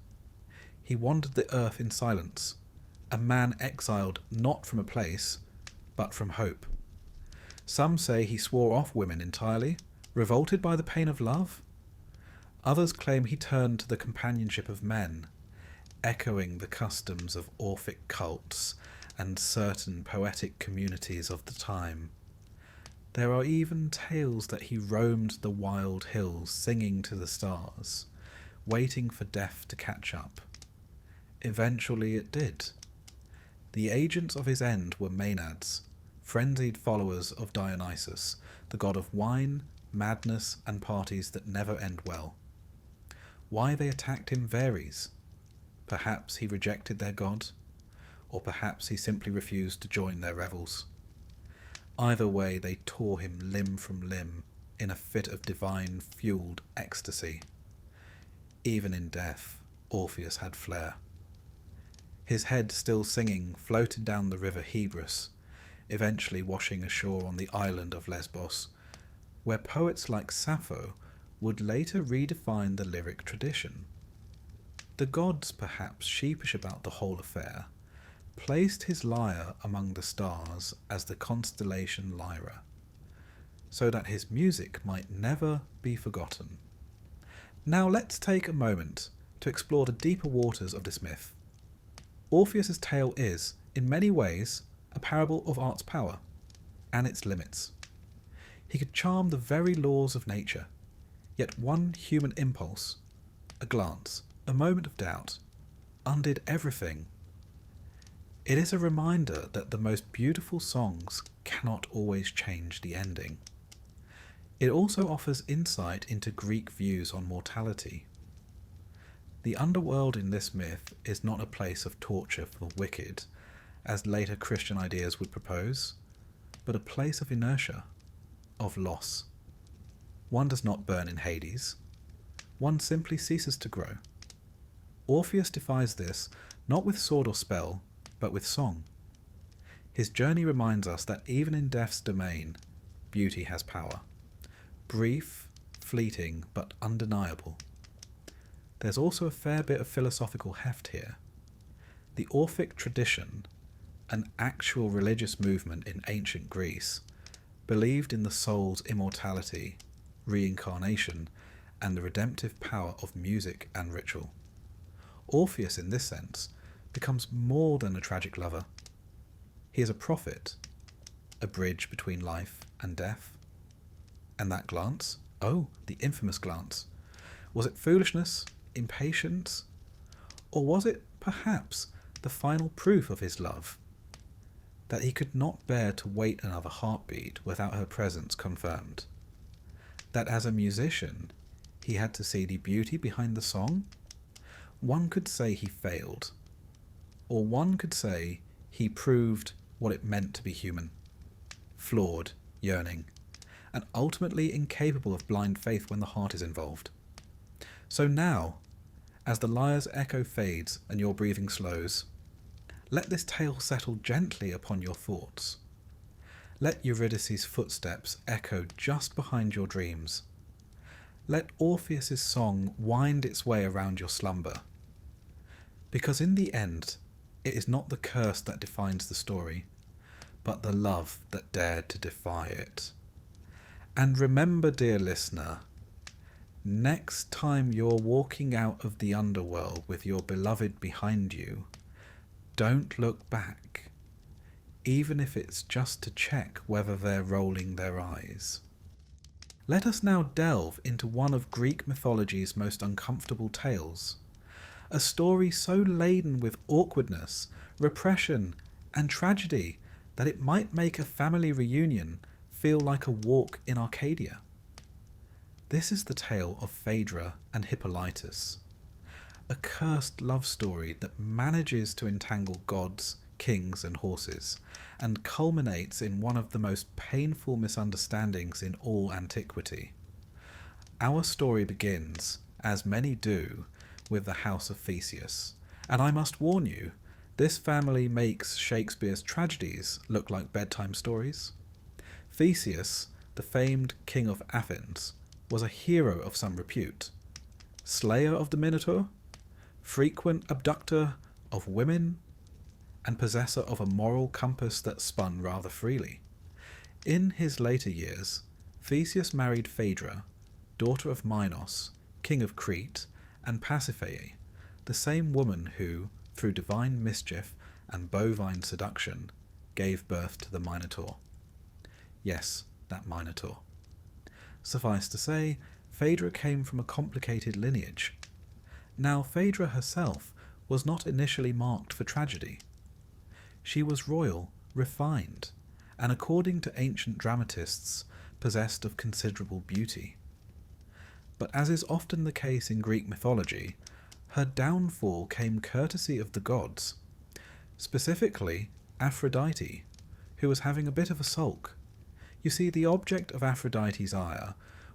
He wandered the earth in silence, a man exiled not from a place, but from hope. Some say he swore off women entirely, revolted by the pain of love. Others claim he turned to the companionship of men, echoing the customs of Orphic cults and certain poetic communities of the time. There are even tales that he roamed the wild hills singing to the stars, waiting for death to catch up. Eventually it did. The agents of his end were Maenads, frenzied followers of Dionysus, the god of wine, madness, and parties that never end well. Why they attacked him varies. Perhaps he rejected their god, or perhaps he simply refused to join their revels. Either way, they tore him limb from limb in a fit of divine-fueled ecstasy. Even in death, Orpheus had flair. His head still singing floated down the river Hebrus, eventually washing ashore on the island of Lesbos, where poets like Sappho would later redefine the lyric tradition. The gods, perhaps sheepish about the whole affair, placed his lyre among the stars as the constellation Lyra, so that his music might never be forgotten. Now let's take a moment to explore the deeper waters of this myth. Orpheus's tale is, in many ways, a parable of art's power and its limits. He could charm the very laws of nature, yet one human impulse, a glance, a moment of doubt, undid everything. It is a reminder that the most beautiful songs cannot always change the ending. It also offers insight into Greek views on mortality. The underworld in this myth is not a place of torture for the wicked, as later Christian ideas would propose, but a place of inertia, of loss. One does not burn in Hades. One simply ceases to grow. Orpheus defies this not with sword or spell, but with song. His journey reminds us that even in death's domain, beauty has power. Brief, fleeting, but undeniable. There's also a fair bit of philosophical heft here. The Orphic tradition, an actual religious movement in ancient Greece, believed in the soul's immortality, reincarnation, and the redemptive power of music and ritual. Orpheus, in this sense, becomes more than a tragic lover. He is a prophet, a bridge between life and death. And that glance? Oh, the infamous glance. Was it foolishness, impatience, or was it, perhaps, the final proof of his love? That he could not bear to wait another heartbeat without her presence confirmed. That as a musician, he had to see the beauty behind the song? One could say he failed, or one could say he proved what it meant to be human, flawed, yearning, and ultimately incapable of blind faith when the heart is involved. So now, as the lyre's echo fades and your breathing slows, let this tale settle gently upon your thoughts. Let Eurydice's footsteps echo just behind your dreams. Let Orpheus's song wind its way around your slumber. Because in the end, it is not the curse that defines the story, but the love that dared to defy it. And remember, dear listener, next time you're walking out of the underworld with your beloved behind you, don't look back, even if it's just to check whether they're rolling their eyes. Let us now delve into one of Greek mythology's most uncomfortable tales, a story so laden with awkwardness, repression, and tragedy that it might make a family reunion feel like a walk in Arcadia. This is the tale of Phaedra and Hippolytus, a cursed love story that manages to entangle gods, kings, and horses, and culminates in one of the most painful misunderstandings in all antiquity. Our story begins, as many do, with the house of Theseus, and I must warn you, this family makes Shakespeare's tragedies look like bedtime stories. Theseus, the famed king of Athens, was a hero of some repute, slayer of the Minotaur, frequent abductor of women, and possessor of a moral compass that spun rather freely. In his later years, Theseus married Phaedra, daughter of Minos, king of Crete, and Pasiphae, the same woman who, through divine mischief and bovine seduction, gave birth to the Minotaur. Yes, that Minotaur. Suffice to say, Phaedra came from a complicated lineage. Now, Phaedra herself was not initially marked for tragedy. She was royal, refined, and according to ancient dramatists, possessed of considerable beauty. But as is often the case in Greek mythology, her downfall came courtesy of the gods, specifically Aphrodite, who was having a bit of a sulk. You see, the object of Aphrodite's ire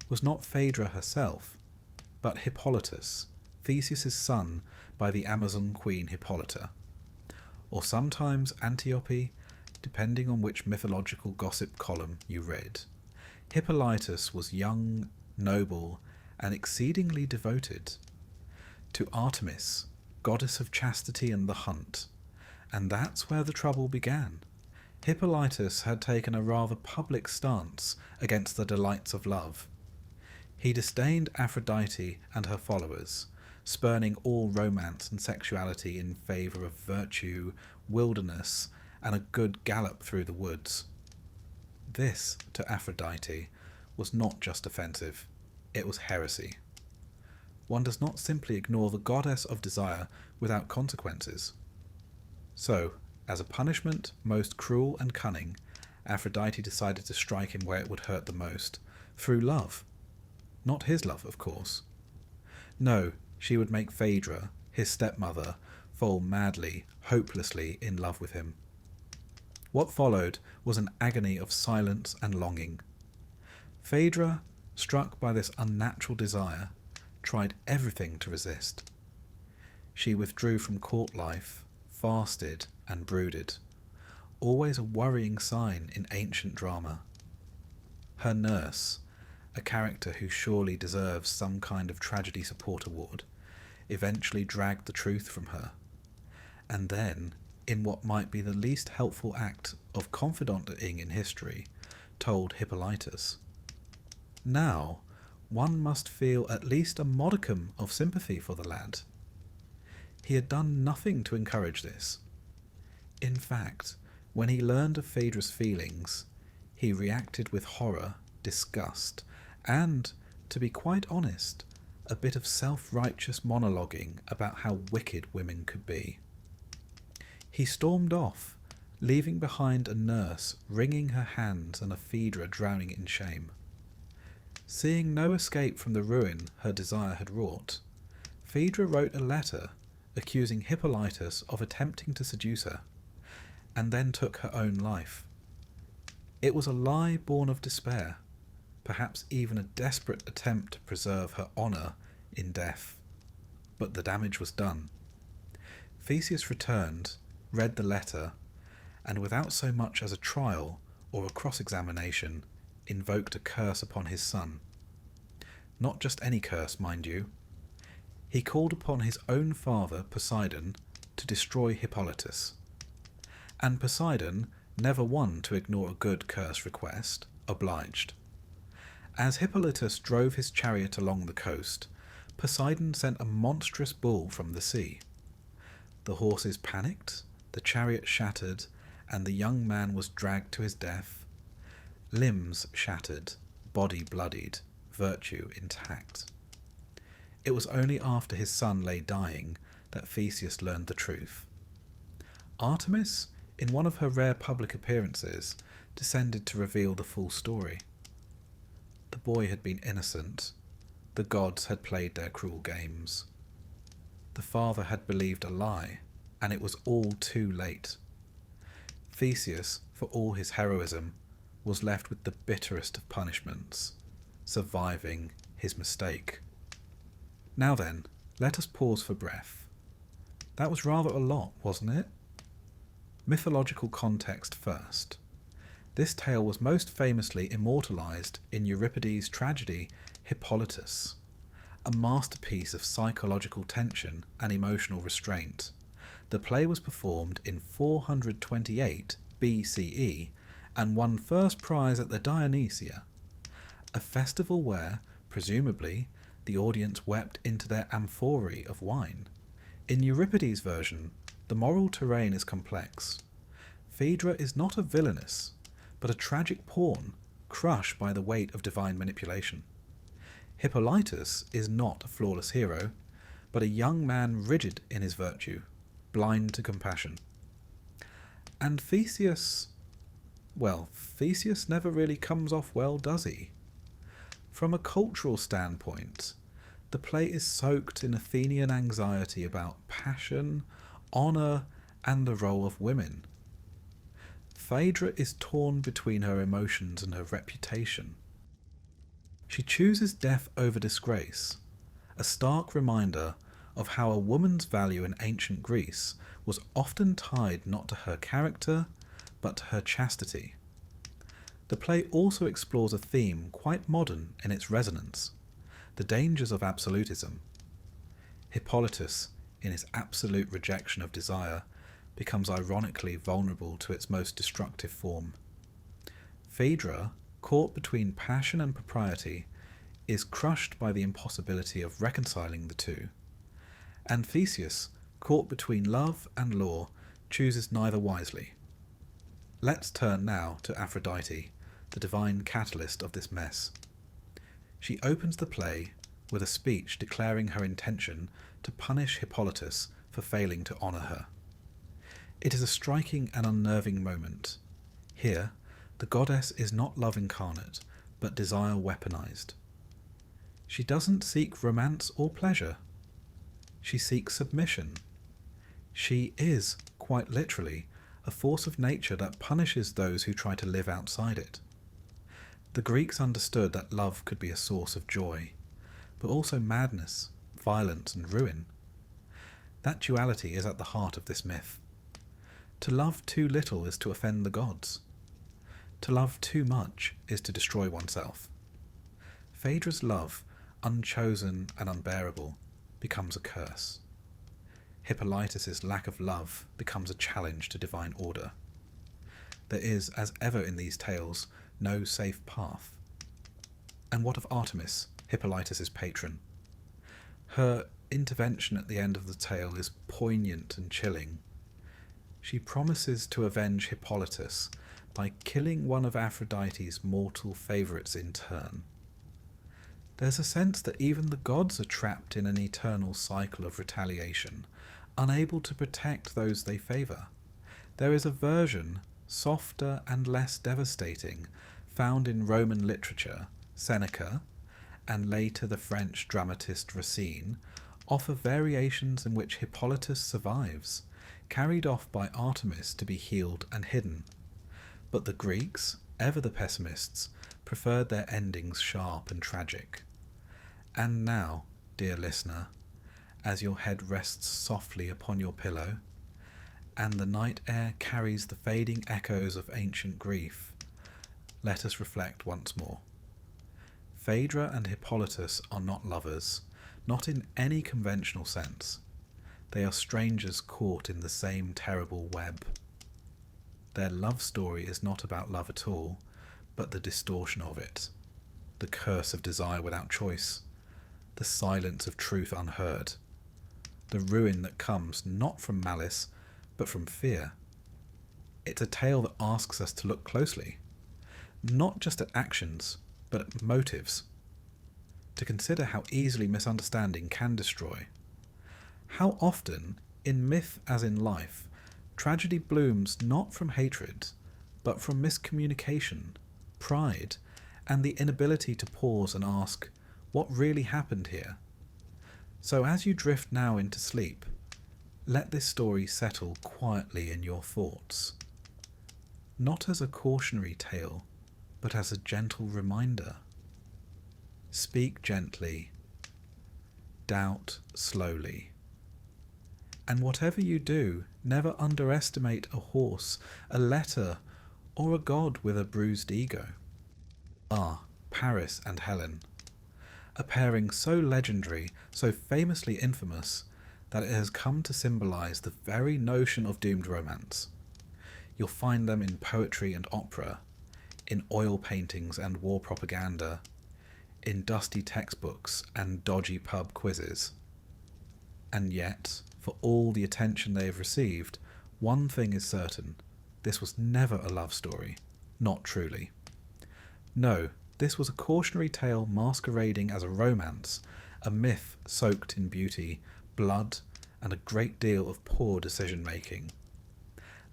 was not Phaedra herself, but Hippolytus, Theseus' son by the Amazon queen Hippolyta, or sometimes Antiope, depending on which mythological gossip column you read. Hippolytus was young, noble, and exceedingly devoted to Artemis, goddess of chastity and the hunt. And that's where the trouble began. Hippolytus had taken a rather public stance against the delights of love. He disdained Aphrodite and her followers, spurning all romance and sexuality in favour of virtue, wilderness, and a good gallop through the woods. This, to Aphrodite, was not just offensive, it was heresy. One does not simply ignore the goddess of desire without consequences. So, as a punishment, most cruel and cunning, Aphrodite decided to strike him where it would hurt the most, through love. Not his love, of course. No, she would make Phaedra, his stepmother, fall madly, hopelessly in love with him. What followed was an agony of silence and longing. Phaedra, struck by this unnatural desire, tried everything to resist. She withdrew from court life, fasted and brooded, always a worrying sign in ancient drama. Her nurse, a character who surely deserves some kind of tragedy support award, eventually dragged the truth from her, and then, in what might be the least helpful act of confidenting in history, told Hippolytus. Now, one must feel at least a modicum of sympathy for the lad. He had done nothing to encourage this. In fact, when he learned of Phaedra's feelings, he reacted with horror, disgust, and, to be quite honest, a bit of self-righteous monologuing about how wicked women could be. He stormed off, leaving behind a nurse wringing her hands and a Phaedra drowning in shame. Seeing no escape from the ruin her desire had wrought, Phaedra wrote a letter accusing Hippolytus of attempting to seduce her, and then took her own life. It was a lie born of despair, perhaps even a desperate attempt to preserve her honour in death. But the damage was done. Theseus returned, read the letter, and without so much as a trial or a cross-examination, invoked a curse upon his son. Not just any curse, mind you. He called upon his own father, Poseidon, to destroy Hippolytus. And Poseidon, never one to ignore a good curse request, obliged. As Hippolytus drove his chariot along the coast, Poseidon sent a monstrous bull from the sea. The horses panicked, the chariot shattered, and the young man was dragged to his death. Limbs shattered, body bloodied, virtue intact. It was only after his son lay dying that Theseus learned the truth. Artemis, in one of her rare public appearances, descended to reveal the full story. The boy had been innocent. The gods had played their cruel games. The father had believed a lie, and it was all too late. Theseus, for all his heroism, was left with the bitterest of punishments, surviving his mistake. Now then, let us pause for breath. That was rather a lot, wasn't it? Mythological context first. This tale was most famously immortalised in Euripides' tragedy Hippolytus, a masterpiece of psychological tension and emotional restraint. The play was performed in 428 BCE and won first prize at the Dionysia, a festival where, presumably, the audience wept into their amphorae of wine. In Euripides' version, the moral terrain is complex. Phaedra is not a villainess, but a tragic pawn crushed by the weight of divine manipulation. Hippolytus is not a flawless hero, but a young man rigid in his virtue, blind to compassion. And Theseus never really comes off well, does he? From a cultural standpoint, the play is soaked in Athenian anxiety about passion, honour, and the role of women. Phaedra is torn between her emotions and her reputation. She chooses death over disgrace, a stark reminder of how a woman's value in ancient Greece was often tied not to her character, but to her chastity. The play also explores a theme quite modern in its resonance, the dangers of absolutism. Hippolytus in its absolute rejection of desire, becomes ironically vulnerable to its most destructive form. Phaedra, caught between passion and propriety, is crushed by the impossibility of reconciling the two. And Theseus, caught between love and law, chooses neither wisely. Let's turn now to Aphrodite, the divine catalyst of this mess. She opens the play with a speech declaring her intention to punish Hippolytus for failing to honour her. It is a striking and unnerving moment. Here, the goddess is not love incarnate, but desire weaponized. She doesn't seek romance or pleasure. She seeks submission. She is, quite literally, a force of nature that punishes those who try to live outside it. The Greeks understood that love could be a source of joy, but also madness, violence, and ruin. That duality is at the heart of this myth. To love too little is to offend the gods. To love too much is to destroy oneself. Phaedra's love, unchosen and unbearable, becomes a curse. Hippolytus's lack of love becomes a challenge to divine order. There is, as ever in these tales, no safe path. And what of Artemis, Hippolytus's patron? Her intervention at the end of the tale is poignant and chilling. She promises to avenge Hippolytus by killing one of Aphrodite's mortal favourites in turn. There's a sense that even the gods are trapped in an eternal cycle of retaliation, unable to protect those they favour. There is a version, softer and less devastating, found in Roman literature. Seneca, and later the French dramatist Racine, offer variations in which Hippolytus survives, carried off by Artemis to be healed and hidden. But the Greeks, ever the pessimists, preferred their endings sharp and tragic. And now, dear listener, as your head rests softly upon your pillow, and the night air carries the fading echoes of ancient grief, let us reflect once more. Phaedra and Hippolytus are not lovers, not in any conventional sense. They are strangers caught in the same terrible web. Their love story is not about love at all, but the distortion of it, the curse of desire without choice, the silence of truth unheard, the ruin that comes not from malice, but from fear. It's a tale that asks us to look closely, not just at actions, but at motives, to consider how easily misunderstanding can destroy. How often, in myth as in life, tragedy blooms not from hatred, but from miscommunication, pride, and the inability to pause and ask, what really happened here? So as you drift now into sleep, let this story settle quietly in your thoughts, not as a cautionary tale, but as a gentle reminder. Speak gently, doubt slowly. And whatever you do, never underestimate a horse, a letter, or a god with a bruised ego. Ah, Paris and Helen, a pairing so legendary, so famously infamous, that it has come to symbolize the very notion of doomed romance. You'll find them in poetry and opera, in oil paintings and war propaganda, in dusty textbooks and dodgy pub quizzes. And yet, for all the attention they have received, one thing is certain: this was never a love story, not truly. No, this was a cautionary tale masquerading as a romance, a myth soaked in beauty, blood, and a great deal of poor decision-making.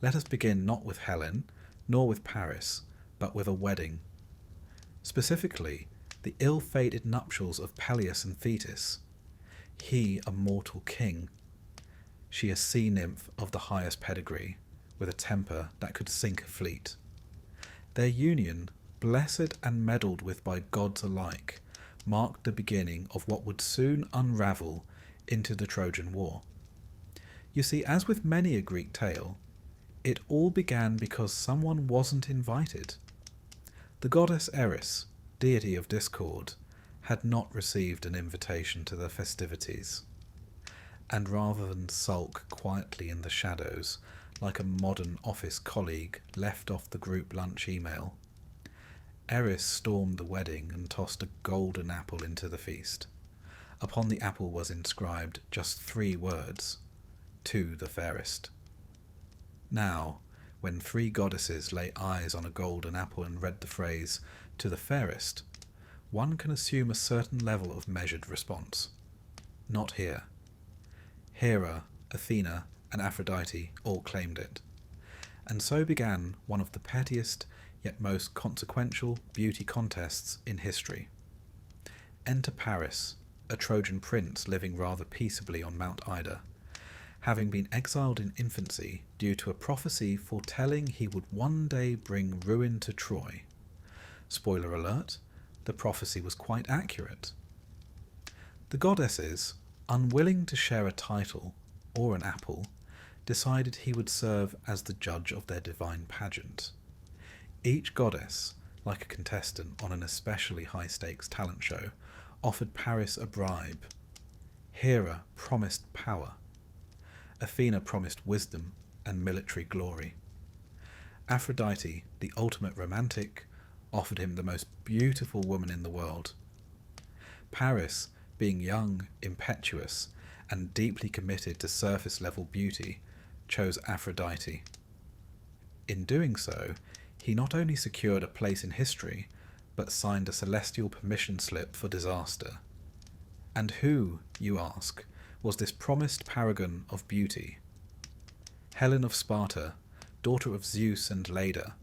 Let us begin not with Helen, nor with Paris, but with a wedding. Specifically, the ill-fated nuptials of Peleus and Thetis. He a mortal king, she a sea nymph of the highest pedigree, with a temper that could sink a fleet. Their union, blessed and meddled with by gods alike, marked the beginning of what would soon unravel into the Trojan War. You see, as with many a Greek tale, it all began because someone wasn't invited. The goddess Eris, deity of discord, had not received an invitation to the festivities. and rather than sulk quietly in the shadows like a modern office colleague left off the group lunch email, Eris stormed the wedding and tossed a golden apple into the feast. Upon the apple was inscribed just 3 words: "To the fairest." Now, when 3 goddesses lay eyes on a golden apple and read the phrase, "To the fairest," one can assume a certain level of measured response. Not here. Hera, Athena, and Aphrodite all claimed it. And so began one of the pettiest yet most consequential beauty contests in history. Enter Paris, a Trojan prince living rather peaceably on Mount Ida, having been exiled in infancy due to a prophecy foretelling he would one day bring ruin to Troy. Spoiler alert, the prophecy was quite accurate. The goddesses, unwilling to share a title or an apple, decided he would serve as the judge of their divine pageant. Each goddess, like a contestant on an especially high-stakes talent show, offered Paris a bribe. Hera promised power. Athena promised wisdom and military glory. Aphrodite, the ultimate romantic, offered him the most beautiful woman in the world. Paris, being young, impetuous, and deeply committed to surface-level beauty, chose Aphrodite. In doing so, he not only secured a place in history, but signed a celestial permission slip for disaster. And who, you ask, was this promised paragon of beauty? Helen of Sparta, daughter of Zeus and Leda,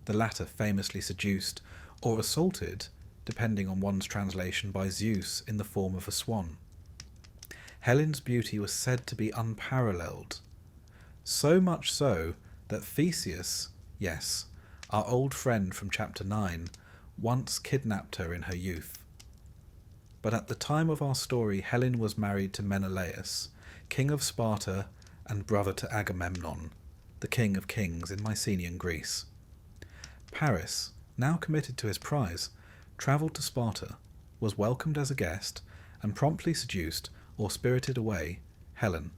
the latter famously seduced or assaulted, depending on one's translation, by Zeus in the form of a swan. Helen's beauty was said to be unparalleled, so much so that Theseus, yes, our old friend from chapter 9, once kidnapped her in her youth. But at the time of our story, Helen was married to Menelaus, king of Sparta and brother to Agamemnon, the king of kings in Mycenaean Greece. Paris, now committed to his prize, travelled to Sparta, was welcomed as a guest, and promptly seduced or spirited away Helen.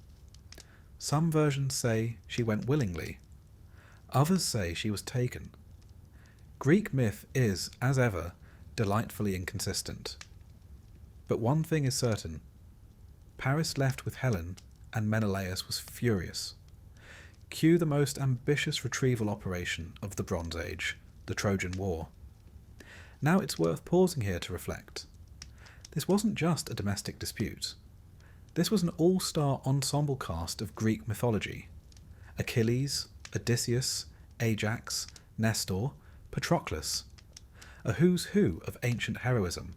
Some versions say she went willingly. Others say she was taken. Greek myth is, as ever, delightfully inconsistent. But one thing is certain. Paris left with Helen, and Menelaus was furious. Cue the most ambitious retrieval operation of the Bronze Age, the Trojan War. Now it's worth pausing here to reflect. This wasn't just a domestic dispute. This was an all-star ensemble cast of Greek mythology. Achilles, Odysseus, Ajax, Nestor, Patroclus. A who's who of ancient heroism.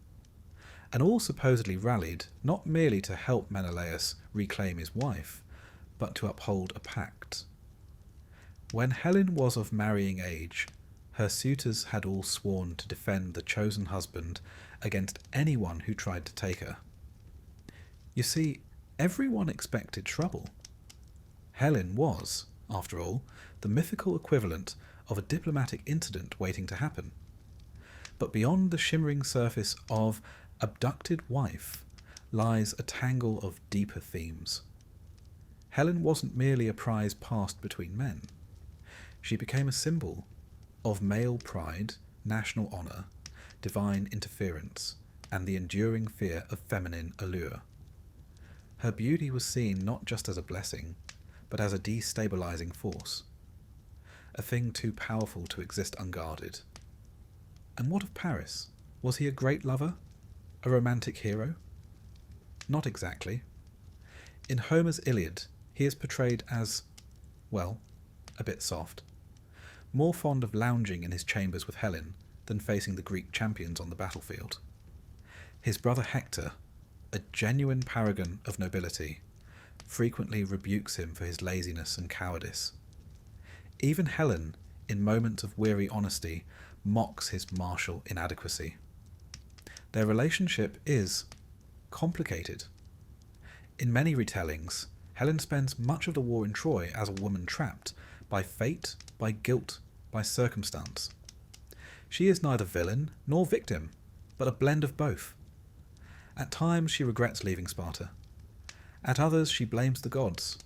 And all supposedly rallied not merely to help Menelaus reclaim his wife, but to uphold a pact. When Helen was of marrying age, her suitors had all sworn to defend the chosen husband against anyone who tried to take her. You see, everyone expected trouble. Helen was, after all, the mythical equivalent of a diplomatic incident waiting to happen. But beyond the shimmering surface of abducted wife lies a tangle of deeper themes. Helen wasn't merely a prize passed between men. She became a symbol of male pride, national honour, divine interference, and the enduring fear of feminine allure. Her beauty was seen not just as a blessing, but as a destabilizing force. A thing too powerful to exist unguarded. And what of Paris? Was he a great lover? A romantic hero? Not exactly. In Homer's Iliad, he is portrayed as, well, a bit soft. More fond of lounging in his chambers with Helen than facing the Greek champions on the battlefield. His brother Hector, a genuine paragon of nobility, frequently rebukes him for his laziness and cowardice. Even Helen, in moments of weary honesty, mocks his martial inadequacy. Their relationship is complicated. In many retellings, Helen spends much of the war in Troy as a woman trapped by fate, by guilt, by circumstance. She is neither villain nor victim, but a blend of both. At times she regrets leaving Sparta. At others she blames the gods.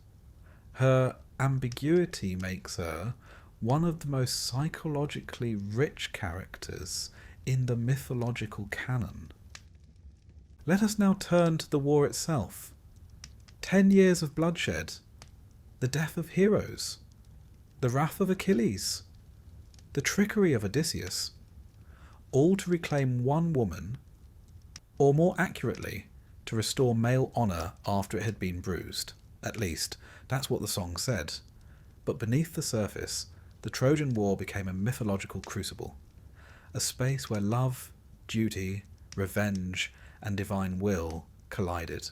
Her ambiguity makes her one of the most psychologically rich characters in the mythological canon. Let us now turn to the war itself. 10 years of bloodshed, the death of heroes, the wrath of Achilles, the trickery of Odysseus, all to reclaim one woman, or more accurately, to restore male honour after it had been bruised. At least, that's what the song said. But beneath the surface, the Trojan War became a mythological crucible, a space where love, duty, revenge, and divine will collided.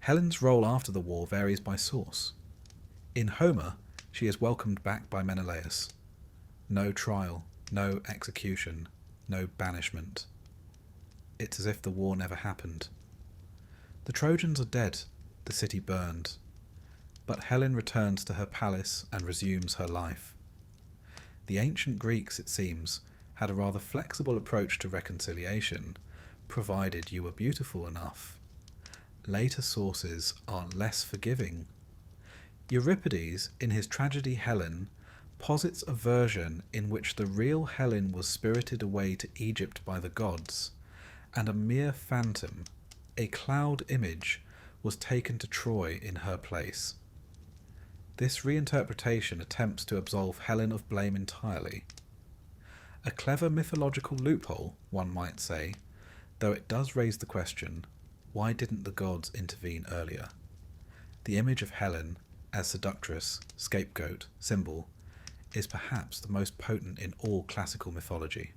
Helen's role after the war varies by source. In Homer, she is welcomed back by Menelaus. No trial, no execution, no banishment. It's as if the war never happened. The Trojans are dead, the city burned, but Helen returns to her palace and resumes her life. The ancient Greeks, it seems, had a rather flexible approach to reconciliation, provided you were beautiful enough. Later sources are less forgiving. Euripides, in his tragedy Helen, posits a version in which the real Helen was spirited away to Egypt by the gods, and a mere phantom, a cloud image, was taken to Troy in her place. This reinterpretation attempts to absolve Helen of blame entirely. A clever mythological loophole, one might say, though it does raise the question, why didn't the gods intervene earlier? The image of Helen, as seductress, scapegoat, symbol, is perhaps the most potent in all classical mythology.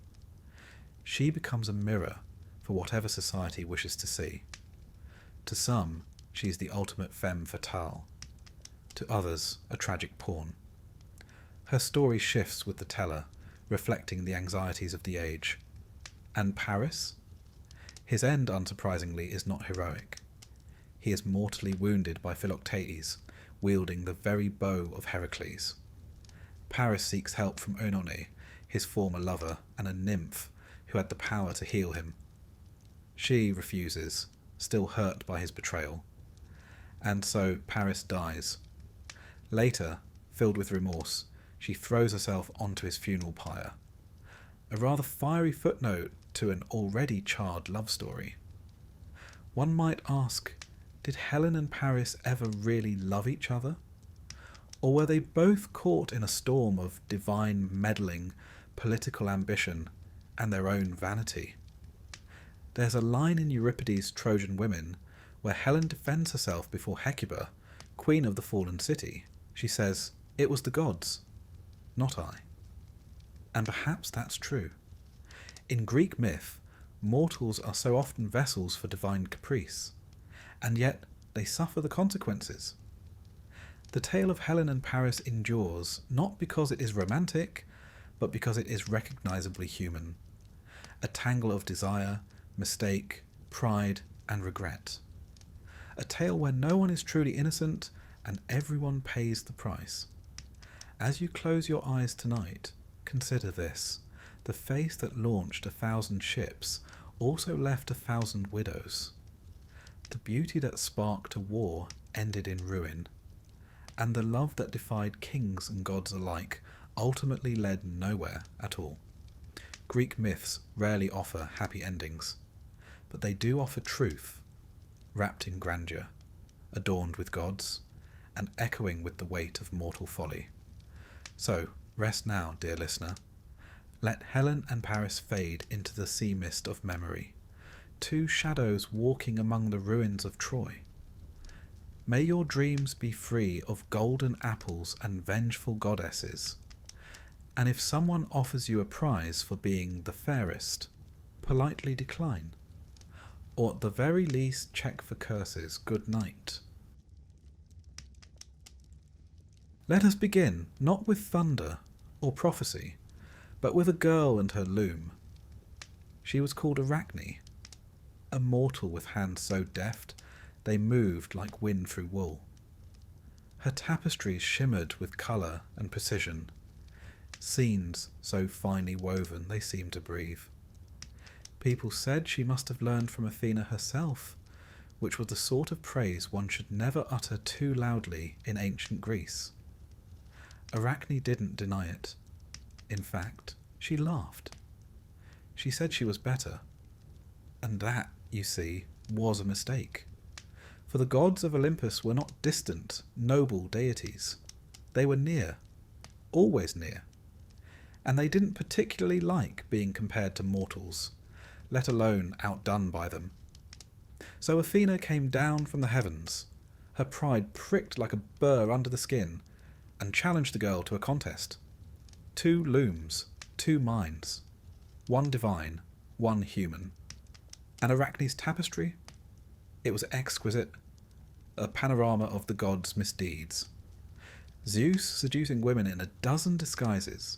She becomes a mirror for whatever society wishes to see. To some, she is the ultimate femme fatale. To others, a tragic pawn. Her story shifts with the teller, reflecting the anxieties of the age. And Paris? His end, unsurprisingly, is not heroic. He is mortally wounded by Philoctetes, wielding the very bow of Heracles. Paris seeks help from Oenone, his former lover, and a nymph who had the power to heal him. She refuses, still hurt by his betrayal. And so Paris dies. Later, filled with remorse, she throws herself onto his funeral pyre. A rather fiery footnote to an already charred love story. One might ask, did Helen and Paris ever really love each other? Or were they both caught in a storm of divine meddling, political ambition, and their own vanity? There's a line in Euripides' Trojan Women where Helen defends herself before Hecuba, queen of the fallen city. She says, "It was the gods, not I." And perhaps that's true. In Greek myth, mortals are so often vessels for divine caprice, and yet they suffer the consequences. The tale of Helen and Paris endures not because it is romantic, but because it is recognizably human. A tangle of desire, mistake, pride, and regret. A tale where no one is truly innocent and everyone pays the price. As you close your eyes tonight, consider this. The face that launched 1,000 ships also left 1,000 widows. The beauty that sparked a war ended in ruin, and the love that defied kings and gods alike ultimately led nowhere at all. Greek myths rarely offer happy endings, but they do offer truth, wrapped in grandeur, adorned with gods, and echoing with the weight of mortal folly. So, rest now, dear listener. Let Helen and Paris fade into the sea mist of memory, two shadows walking among the ruins of Troy. May your dreams be free of golden apples and vengeful goddesses. And if someone offers you a prize for being the fairest, politely decline. Or at the very least check for curses. Good night. Let us begin, not with thunder or prophecy, but with a girl and her loom. She was called Arachne, a mortal with hands so deft they moved like wind through wool. Her tapestries shimmered with colour and precision, scenes so finely woven they seemed to breathe. People said she must have learned from Athena herself, which was the sort of praise one should never utter too loudly in ancient Greece. Arachne didn't deny it. In fact, she laughed. She said she was better. And that, you see, was a mistake. For the gods of Olympus were not distant, noble deities. They were near, always near. And they didn't particularly like being compared to mortals, let alone outdone by them. So Athena came down from the heavens, her pride pricked like a burr under the skin, and challenged the girl to a contest. 2 looms, 2 minds, one divine, one human. And Arachne's tapestry? It was exquisite, a panorama of the gods' misdeeds. Zeus seducing women in a dozen disguises,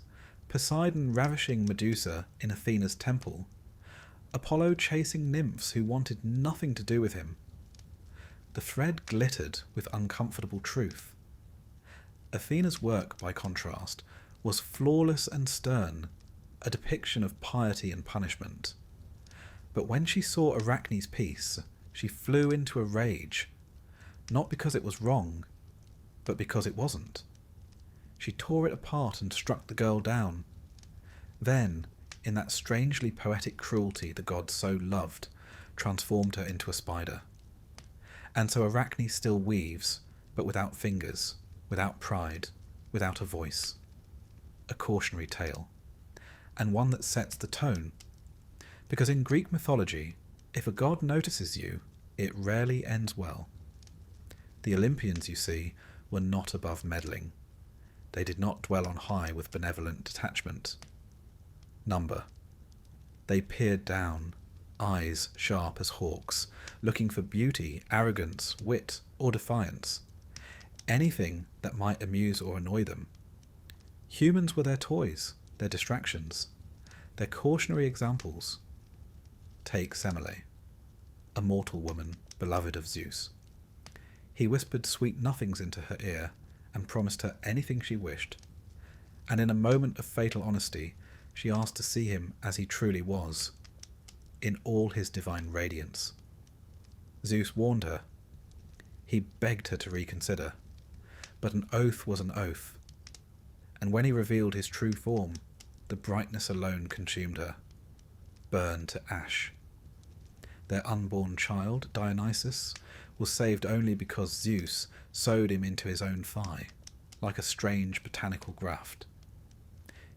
Poseidon ravishing Medusa in Athena's temple, Apollo chasing nymphs who wanted nothing to do with him. The thread glittered with uncomfortable truth. Athena's work, by contrast, was flawless and stern, a depiction of piety and punishment. But when she saw Arachne's piece, she flew into a rage, not because it was wrong, but because it wasn't. She tore it apart and struck the girl down. Then, in that strangely poetic cruelty the gods so loved, transformed her into a spider. And so Arachne still weaves, but without fingers, without pride, without a voice. A cautionary tale, and one that sets the tone. Because in Greek mythology, if a god notices you, it rarely ends well. The Olympians, you see, were not above meddling. They did not dwell on high with benevolent detachment. Number. They peered down, eyes sharp as hawks, looking for beauty, arrogance, wit, or defiance. Anything that might amuse or annoy them. Humans were their toys, their distractions, their cautionary examples. Take Semele, a mortal woman beloved of Zeus. He whispered sweet nothings into her ear and promised her anything she wished. And in a moment of fatal honesty, she asked to see him as he truly was, in all his divine radiance. Zeus warned her. He begged her to reconsider, but an oath was an oath. And when he revealed his true form, the brightness alone consumed her, burned to ash. Their unborn child, Dionysus, was saved only because Zeus sewed him into his own thigh, like a strange botanical graft.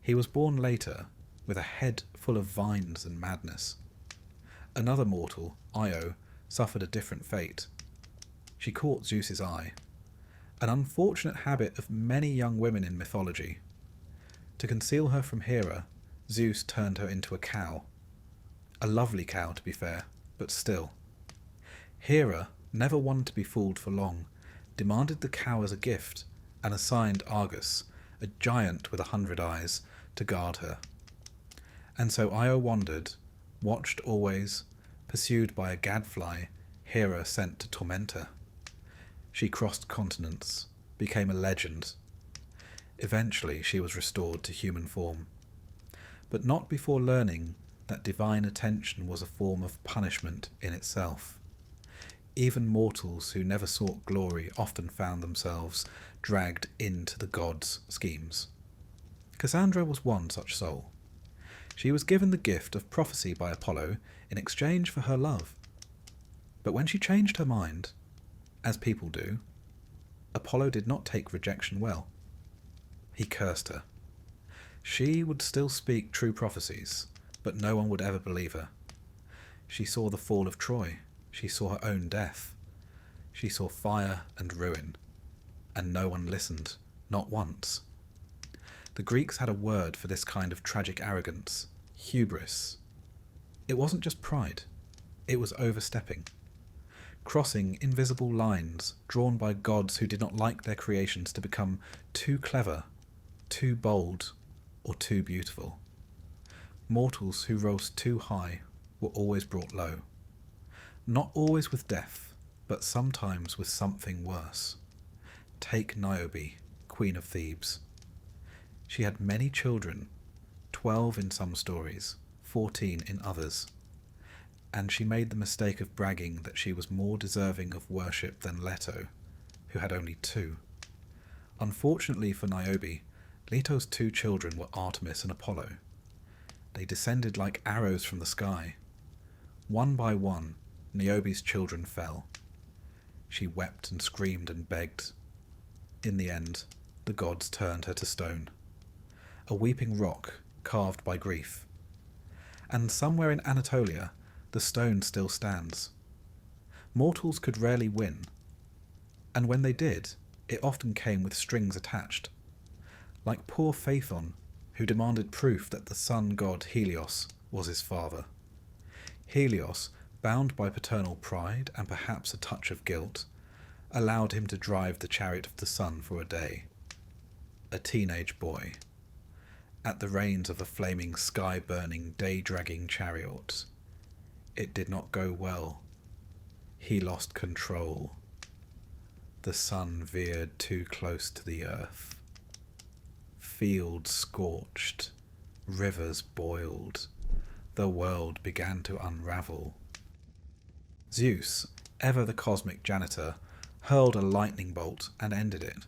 He was born later, with a head full of vines and madness. Another mortal, Io, suffered a different fate. She caught Zeus's eye, an unfortunate habit of many young women in mythology. To conceal her from Hera, Zeus turned her into a cow. A lovely cow, to be fair, but still. Hera, never one to be fooled for long, demanded the cow as a gift, and assigned Argus, a giant with 100 eyes, to guard her. And so Io wandered, watched always, pursued by a gadfly Hera sent to torment her. She crossed continents, became a legend. Eventually she was restored to human form, but not before learning that divine attention was a form of punishment in itself. Even mortals who never sought glory often found themselves dragged into the gods' schemes. Cassandra was one such soul. She was given the gift of prophecy by Apollo in exchange for her love. But when she changed her mind, as people do, Apollo did not take rejection well. He cursed her. She would still speak true prophecies, but no one would ever believe her. She saw the fall of Troy. She saw her own death. She saw fire and ruin. And no one listened, not once. The Greeks had a word for this kind of tragic arrogance, hubris. It wasn't just pride, it was overstepping. Crossing invisible lines drawn by gods who did not like their creations to become too clever, too bold, or too beautiful. Mortals who rose too high were always brought low. Not always with death, but sometimes with something worse. Take Niobe, Queen of Thebes. She had many children, 12 in some stories, 14 in others. and she made the mistake of bragging that she was more deserving of worship than Leto, who had only 2. Unfortunately for Niobe, Leto's 2 children were Artemis and Apollo. They descended like arrows from the sky. One by one, Niobe's children fell. She wept and screamed and begged. In the end, the gods turned her to stone, a weeping rock carved by grief. And somewhere in Anatolia, the stone still stands. Mortals could rarely win, and when they did, it often came with strings attached, like poor Phaethon, who demanded proof that the sun god Helios was his father. Helios, bound by paternal pride and perhaps a touch of guilt, allowed him to drive the chariot of the sun for a day. A teenage boy, at the reins of a flaming, sky-burning, day-dragging chariot. It did not go well. He lost control. The sun veered too close to the earth. Fields scorched. Rivers boiled. The world began to unravel. Zeus, ever the cosmic janitor, hurled a lightning bolt and ended it.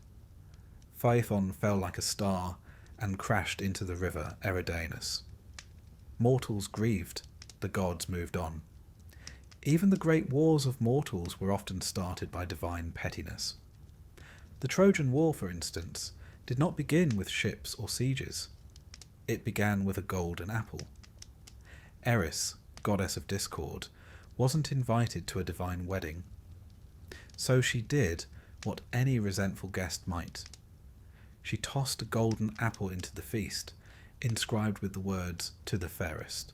Phaethon fell like a star and crashed into the river Eridanus. Mortals grieved, the gods moved on. Even the great wars of mortals were often started by divine pettiness. The Trojan War, for instance, did not begin with ships or sieges. It began with a golden apple. Eris, goddess of discord, wasn't invited to a divine wedding. So she did what any resentful guest might. She tossed a golden apple into the feast, inscribed with the words, "To the fairest."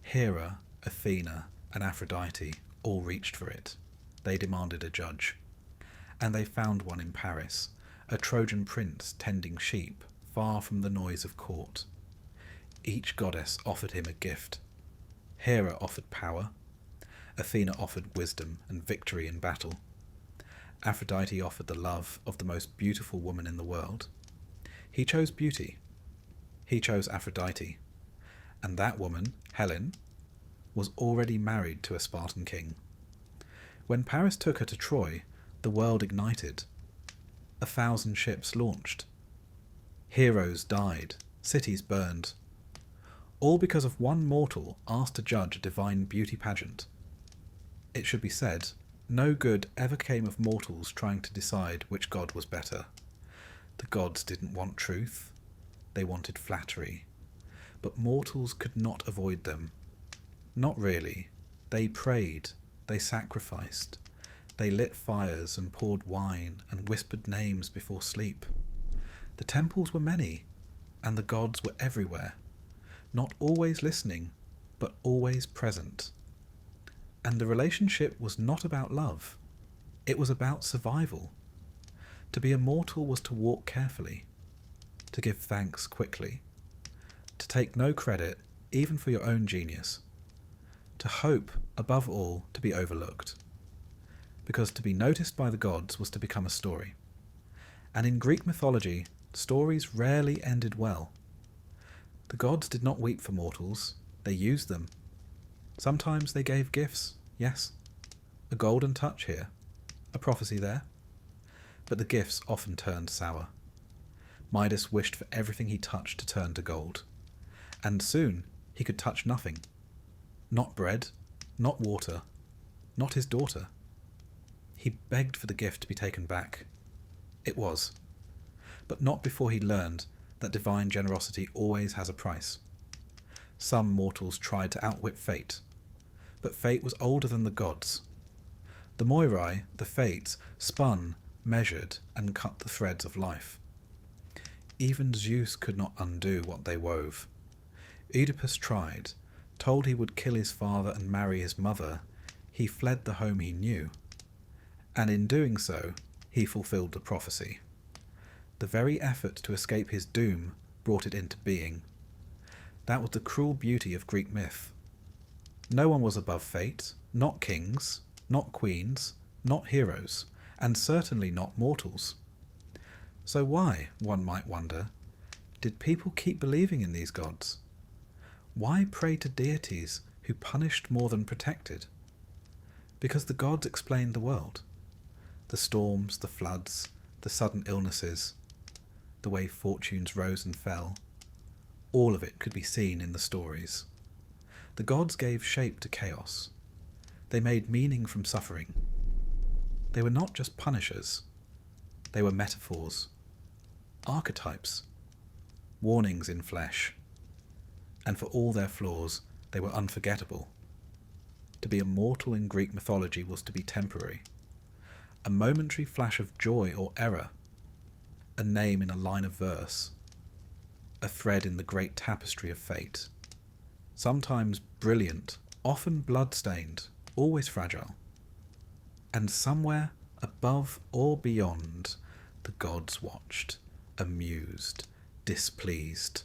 Hera, Athena, and Aphrodite all reached for it. They demanded a judge. And they found one in Paris, a Trojan prince tending sheep, far from the noise of court. Each goddess offered him a gift. Hera offered power. Athena offered wisdom and victory in battle. Aphrodite offered the love of the most beautiful woman in the world. He chose beauty. He chose Aphrodite. And that woman, Helen, was already married to a Spartan king. When Paris took her to Troy, the world ignited. 1,000 ships launched. Heroes died, cities burned. All because of one mortal asked to judge a divine beauty pageant. It should be said, no good ever came of mortals trying to decide which god was better. The gods didn't want truth. They wanted flattery. But mortals could not avoid them. Not really. They prayed. They sacrificed. They lit fires and poured wine and whispered names before sleep. The temples were many, and the gods were everywhere, not always listening, but always present. And the relationship was not about love. It was about survival. To be a mortal was to walk carefully, to give thanks quickly, to take no credit, even for your own genius, to hope, above all, to be overlooked. Because to be noticed by the gods was to become a story. And in Greek mythology, stories rarely ended well. The gods did not weep for mortals, they used them. Sometimes they gave gifts, yes. A golden touch here, a prophecy there. But the gifts often turned sour. Midas wished for everything he touched to turn to gold. And soon he could touch nothing. Not bread, not water, not his daughter. He begged for the gift to be taken back. It was. But not before he learned that divine generosity always has a price. Some mortals tried to outwit fate, but fate was older than the gods. The Moirai, the fates, spun, measured, and cut the threads of life. Even Zeus could not undo what they wove. Oedipus tried, told he would kill his father and marry his mother. He fled the home he knew. And in doing so, he fulfilled the prophecy. The very effort to escape his doom brought it into being. That was the cruel beauty of Greek myth. No one was above fate, not kings, not queens, not heroes, and certainly not mortals. So why, one might wonder, did people keep believing in these gods? Why pray to deities who punished more than protected. Because the gods explained the world. The storms, the floods, the sudden illnesses, the way fortunes rose and fell. All of it could be seen in the stories. The gods gave shape to chaos. They made meaning from suffering. They were not just punishers. They were metaphors, archetypes, warnings in flesh. And for all their flaws, they were unforgettable. To be immortal in Greek mythology was to be temporary. A momentary flash of joy or error, a name in a line of verse, a thread in the great tapestry of fate. Sometimes brilliant, often blood-stained, always fragile. And somewhere above or beyond, the gods watched, amused, displeased,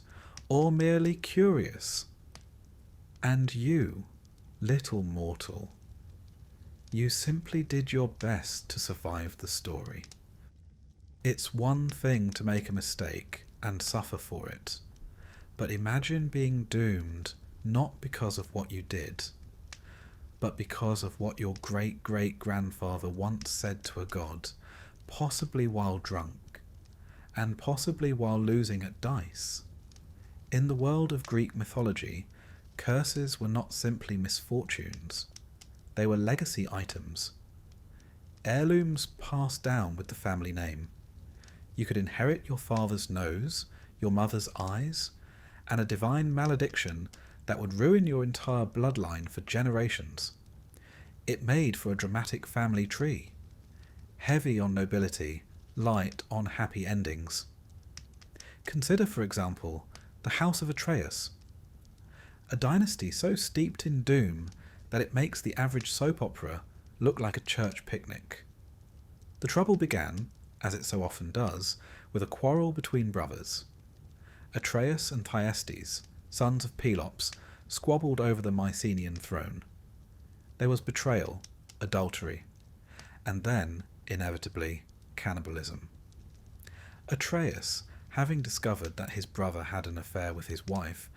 or merely curious. And you, little mortal, you simply did your best to survive the story. It's one thing to make a mistake and suffer for it, but imagine being doomed not because of what you did, but because of what your great-great-grandfather once said to a god, possibly while drunk, and possibly while losing at dice. In the world of Greek mythology, curses were not simply misfortunes. They were legacy items. Heirlooms passed down with the family name. You could inherit your father's nose, your mother's eyes, and a divine malediction that would ruin your entire bloodline for generations. It made for a dramatic family tree, heavy on nobility, light on happy endings. Consider, for example, the House of Atreus, a dynasty so steeped in doom that it makes the average soap opera look like a church picnic. The trouble began, as it so often does, with a quarrel between brothers. Atreus and Thyestes, sons of Pelops, squabbled over the Mycenaean throne. There was betrayal, adultery, and then, inevitably, cannibalism. Atreus, having discovered that his brother had an affair with his wife,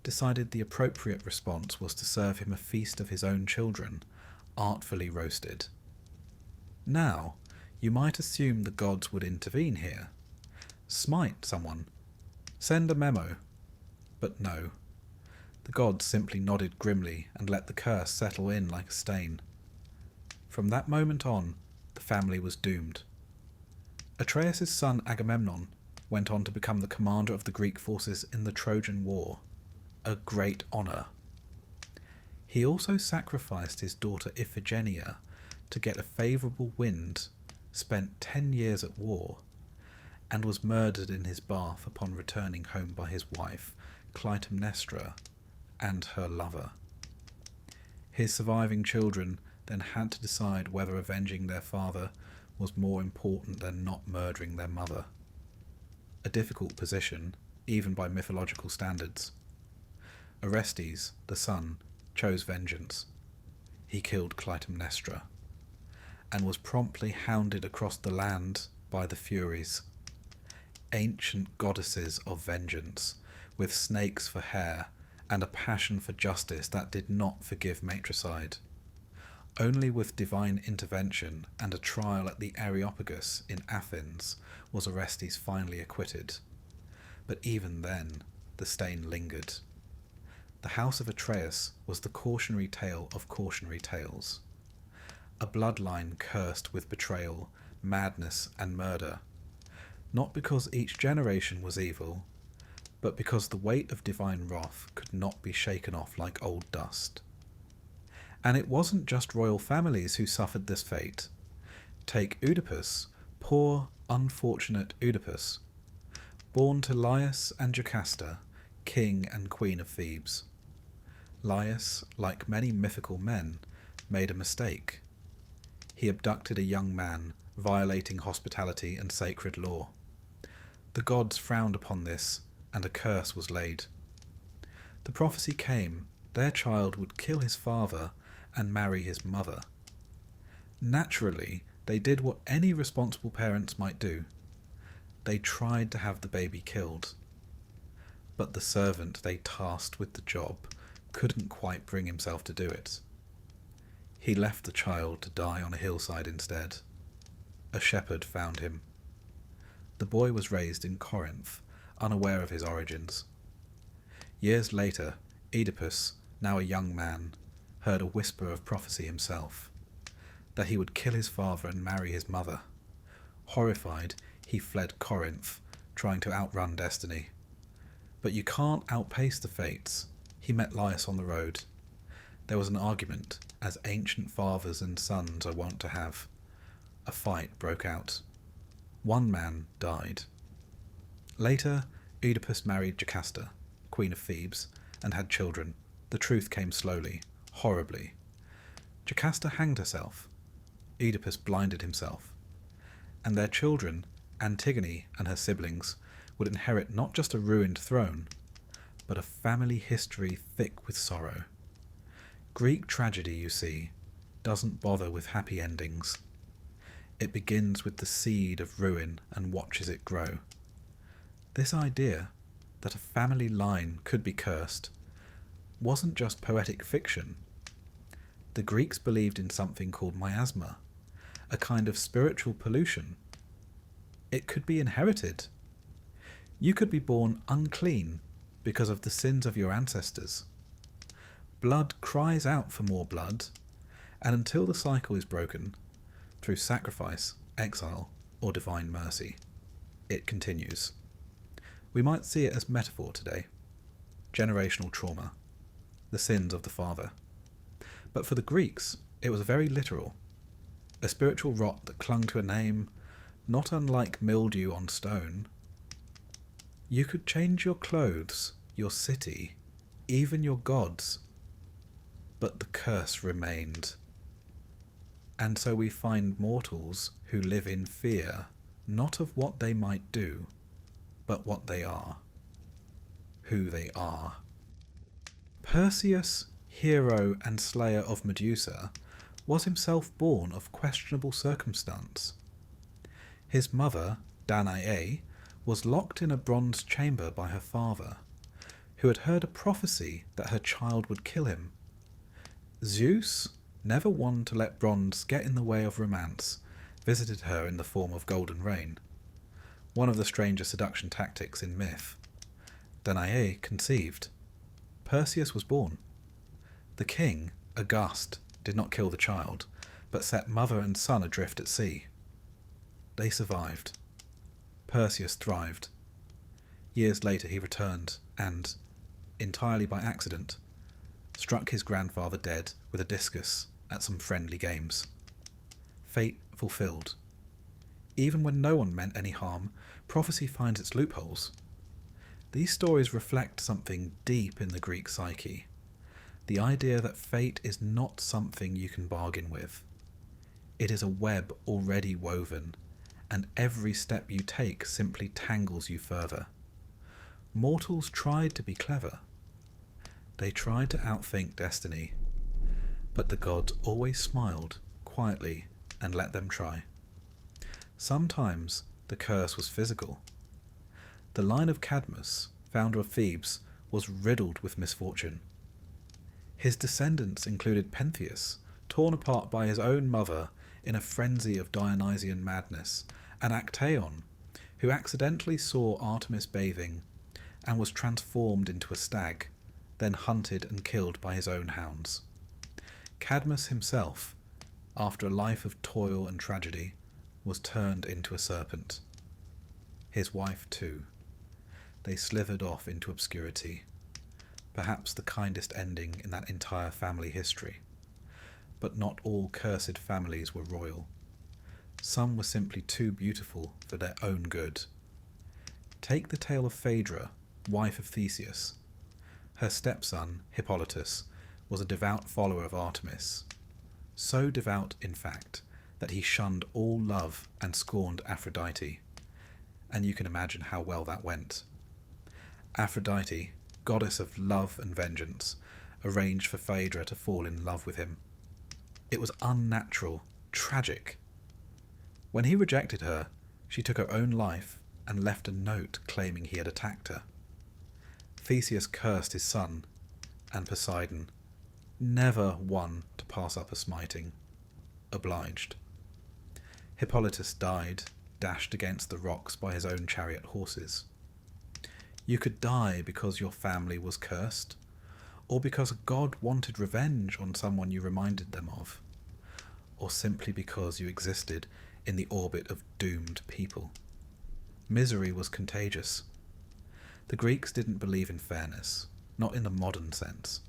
decided the appropriate response was to serve him a feast of his own children, artfully roasted. Now, you might assume the gods would intervene here. Smite someone. Send a memo. But no. The gods simply nodded grimly and let the curse settle in like a stain. From that moment on, the family was doomed. Atreus' son Agamemnon went on to become the commander of the Greek forces in the Trojan War, a great honour. He also sacrificed his daughter Iphigenia to get a favourable wind, spent 10 years at war, and was murdered in his bath upon returning home by his wife, Clytemnestra, and her lover. His surviving children then had to decide whether avenging their father was more important than not murdering their mother. A difficult position, even by mythological standards. Orestes, the son, chose vengeance. He killed Clytemnestra, and was promptly hounded across the land by the Furies, ancient goddesses of vengeance, with snakes for hair and a passion for justice that did not forgive matricide. Only with divine intervention and a trial at the Areopagus in Athens was Orestes finally acquitted. But even then, the stain lingered. The House of Atreus was the cautionary tale of cautionary tales. A bloodline cursed with betrayal, madness, and murder. Not because each generation was evil, but because the weight of divine wrath could not be shaken off like old dust. And it wasn't just royal families who suffered this fate. Take Oedipus, poor, unfortunate Oedipus, born to Laius and Jocasta, king and queen of Thebes. Laius, like many mythical men, made a mistake. He abducted a young man, violating hospitality and sacred law. The gods frowned upon this, and a curse was laid. The prophecy came, their child would kill his father and marry his mother. Naturally, they did what any responsible parents might do. They tried to have the baby killed. But the servant they tasked with the job couldn't quite bring himself to do it. He left the child to die on a hillside instead. A shepherd found him. The boy was raised in Corinth, unaware of his origins. Years later, Oedipus, now a young man, heard a whisper of prophecy himself, that he would kill his father and marry his mother. Horrified, he fled Corinth, trying to outrun destiny. But you can't outpace the fates. He met Laius on the road. There was an argument, as ancient fathers and sons are wont to have. A fight broke out. One man died. Later, Oedipus married Jocasta, queen of Thebes, and had children. The truth came slowly, horribly. Jocasta hanged herself. Oedipus blinded himself. And their children, Antigone and her siblings, would inherit not just a ruined throne, but a family history thick with sorrow. Greek tragedy, you see, doesn't bother with happy endings. It begins with the seed of ruin and watches it grow. This idea that a family line could be cursed wasn't just poetic fiction. The Greeks believed in something called miasma, a kind of spiritual pollution. It could be inherited. You could be born unclean because of the sins of your ancestors. Blood cries out for more blood, and until the cycle is broken, through sacrifice, exile, or divine mercy, it continues. We might see it as metaphor today. Generational trauma, the sins of the father. But for the Greeks, it was very literal. A spiritual rot that clung to a name, not unlike mildew on stone. You could change your clothes, your city, even your gods, but the curse remained. And so we find mortals who live in fear, not of what they might do, but what they are, who they are. Perseus, hero and slayer of Medusa, was himself born of questionable circumstance. His mother, Danae, was locked in a bronze chamber by her father, who had heard a prophecy that her child would kill him. Zeus, never one to let bronze get in the way of romance, visited her in the form of golden rain, one of the stranger seduction tactics in myth. Danae conceived. Perseus was born. The king, aghast, did not kill the child, but set mother and son adrift at sea. They survived. Perseus thrived. Years later he returned and, entirely by accident, struck his grandfather dead with a discus at some friendly games. Fate fulfilled. Even when no one meant any harm, prophecy finds its loopholes. These stories reflect something deep in the Greek psyche. The idea that fate is not something you can bargain with. It is a web already woven, and every step you take simply tangles you further. Mortals tried to be clever. They tried to outthink destiny, but the gods always smiled quietly and let them try. Sometimes the curse was physical. The line of Cadmus, founder of Thebes, was riddled with misfortune. His descendants included Pentheus, torn apart by his own mother in a frenzy of Dionysian madness, and Actaeon, who accidentally saw Artemis bathing and was transformed into a stag, then hunted and killed by his own hounds. Cadmus himself, after a life of toil and tragedy, was turned into a serpent. His wife too. They slithered off into obscurity, perhaps the kindest ending in that entire family history. But not all cursed families were royal. Some were simply too beautiful for their own good. Take the tale of Phaedra, wife of Theseus. Her stepson, Hippolytus, was a devout follower of Artemis. So devout, in fact, that he shunned all love and scorned Aphrodite. And you can imagine how well that went. Aphrodite, goddess of love and vengeance, arranged for Phaedra to fall in love with him. It was unnatural, tragic. When he rejected her, she took her own life and left a note claiming he had attacked her. Theseus cursed his son, and Poseidon, never one to pass up a smiting. Obliged. Hippolytus died, dashed against the rocks by his own chariot horses. You could die because your family was cursed, or because a god wanted revenge on someone you reminded them of, or simply because you existed in the orbit of doomed people. Misery was contagious. The Greeks didn't believe in fairness, not in the modern sense.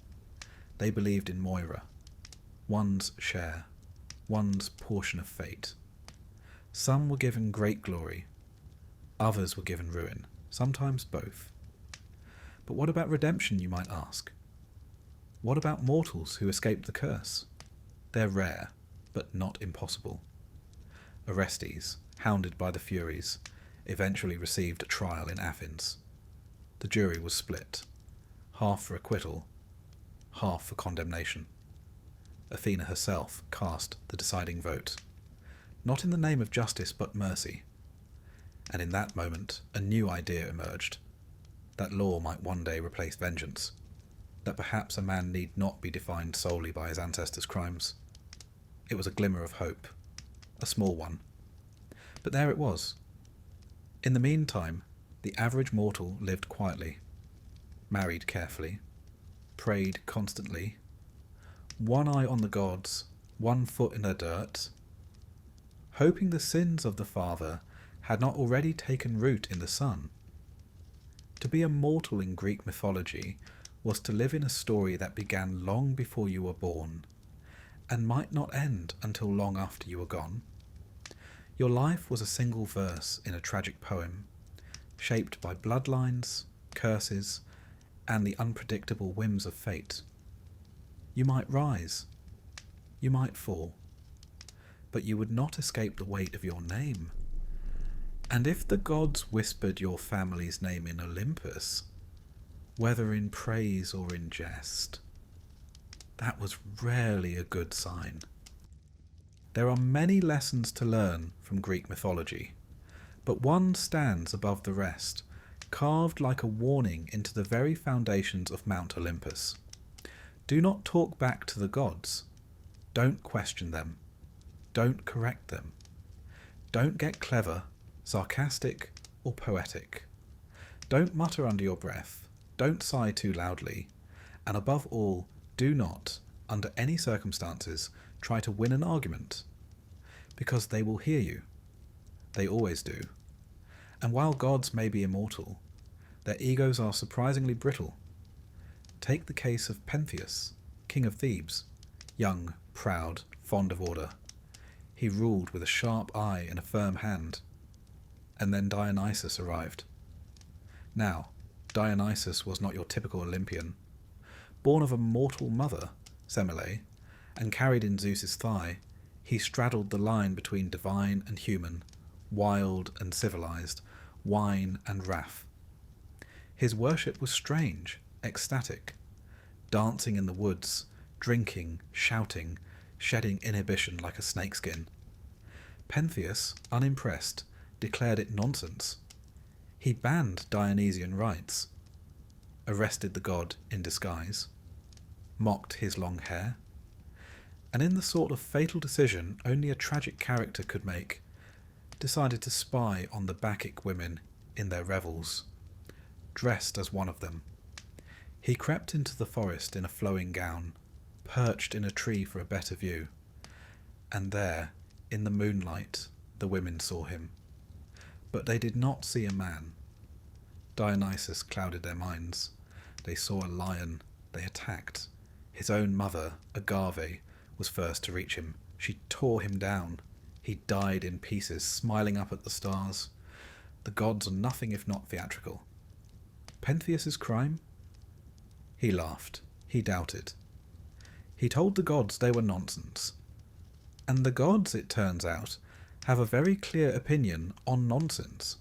They believed in Moira, one's share, one's portion of fate. Some were given great glory, others were given ruin, sometimes both. But what about redemption, you might ask? What about mortals who escaped the curse? They're rare, but not impossible. Orestes, hounded by the Furies, eventually received a trial in Athens. The jury was split, half for acquittal, half for condemnation. Athena herself cast the deciding vote, not in the name of justice but mercy. And in that moment, a new idea emerged, that law might one day replace vengeance, that perhaps a man need not be defined solely by his ancestors' crimes. It was a glimmer of hope, a small one. But there it was. In the meantime, the average mortal lived quietly, married carefully, prayed constantly, one eye on the gods, one foot in the dirt, hoping the sins of the father had not already taken root in the son. To be a mortal in Greek mythology was to live in a story that began long before you were born, and might not end until long after you were gone. Your life was a single verse in a tragic poem, shaped by bloodlines, curses, and the unpredictable whims of fate. You might rise, you might fall, but you would not escape the weight of your name. And if the gods whispered your family's name in Olympus, whether in praise or in jest, that was rarely a good sign. There are many lessons to learn from Greek mythology, but one stands above the rest, carved like a warning into the very foundations of Mount Olympus. Do not talk back to the gods. Don't question them. Don't correct them. Don't get clever, sarcastic, or poetic. Don't mutter under your breath. Don't sigh too loudly. And above all, do not, under any circumstances, try to win an argument, because they will hear you. They always do. And while gods may be immortal, their egos are surprisingly brittle. Take the case of Pentheus, king of Thebes, young, proud, fond of order. He ruled with a sharp eye and a firm hand. And then Dionysus arrived. Now, Dionysus was not your typical Olympian. Born of a mortal mother, Semele, and carried in Zeus's thigh, he straddled the line between divine and human, wild and civilized, wine and wrath. His worship was strange, ecstatic, dancing in the woods, drinking, shouting, shedding inhibition like a snakeskin. Pentheus, unimpressed, declared it nonsense. He banned Dionysian rites, arrested the god in disguise, mocked his long hair, and in the sort of fatal decision only a tragic character could make, decided to spy on the Bacchic women in their revels, dressed as one of them. He crept into the forest in a flowing gown, perched in a tree for a better view, and there, in the moonlight, the women saw him. But they did not see a man. Dionysus clouded their minds. They saw a lion. They attacked. His own mother, Agave, was first to reach him. She tore him down. He died in pieces, smiling up at the stars. The gods are nothing if not theatrical. Pentheus's crime? He laughed. He doubted. He told the gods they were nonsense. And the gods, it turns out, have a very clear opinion on nonsense.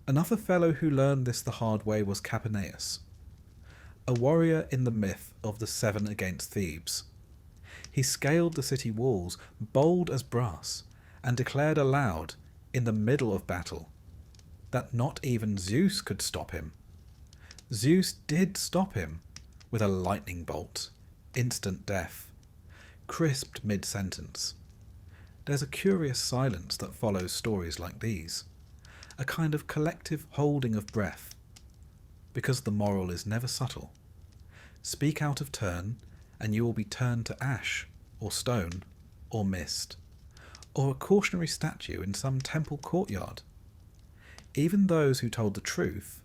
Another fellow who learned this the hard way was Capaneus, a warrior in the myth of the Seven against Thebes. He scaled the city walls, bold as brass, and declared aloud, in the middle of battle, that not even Zeus could stop him. Zeus did stop him, with a lightning bolt, instant death, crisped mid-sentence. There's a curious silence that follows stories like these, a kind of collective holding of breath, because the moral is never subtle. Speak out of turn, and you will be turned to ash, or stone, or mist, or a cautionary statue in some temple courtyard. Even those who told the truth,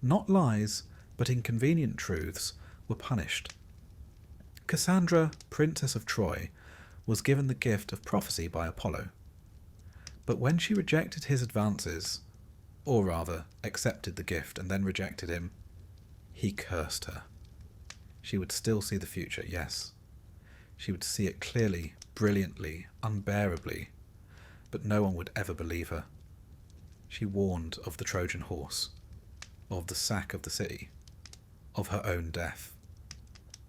not lies, but inconvenient truths, were punished. Cassandra, Princess of Troy, was given the gift of prophecy by Apollo. But when she rejected his advances, or rather accepted the gift and then rejected him, he cursed her. She would still see the future, yes. She would see it clearly, brilliantly, unbearably, but no one would ever believe her. She warned of the Trojan horse, of the sack of the city, of her own death,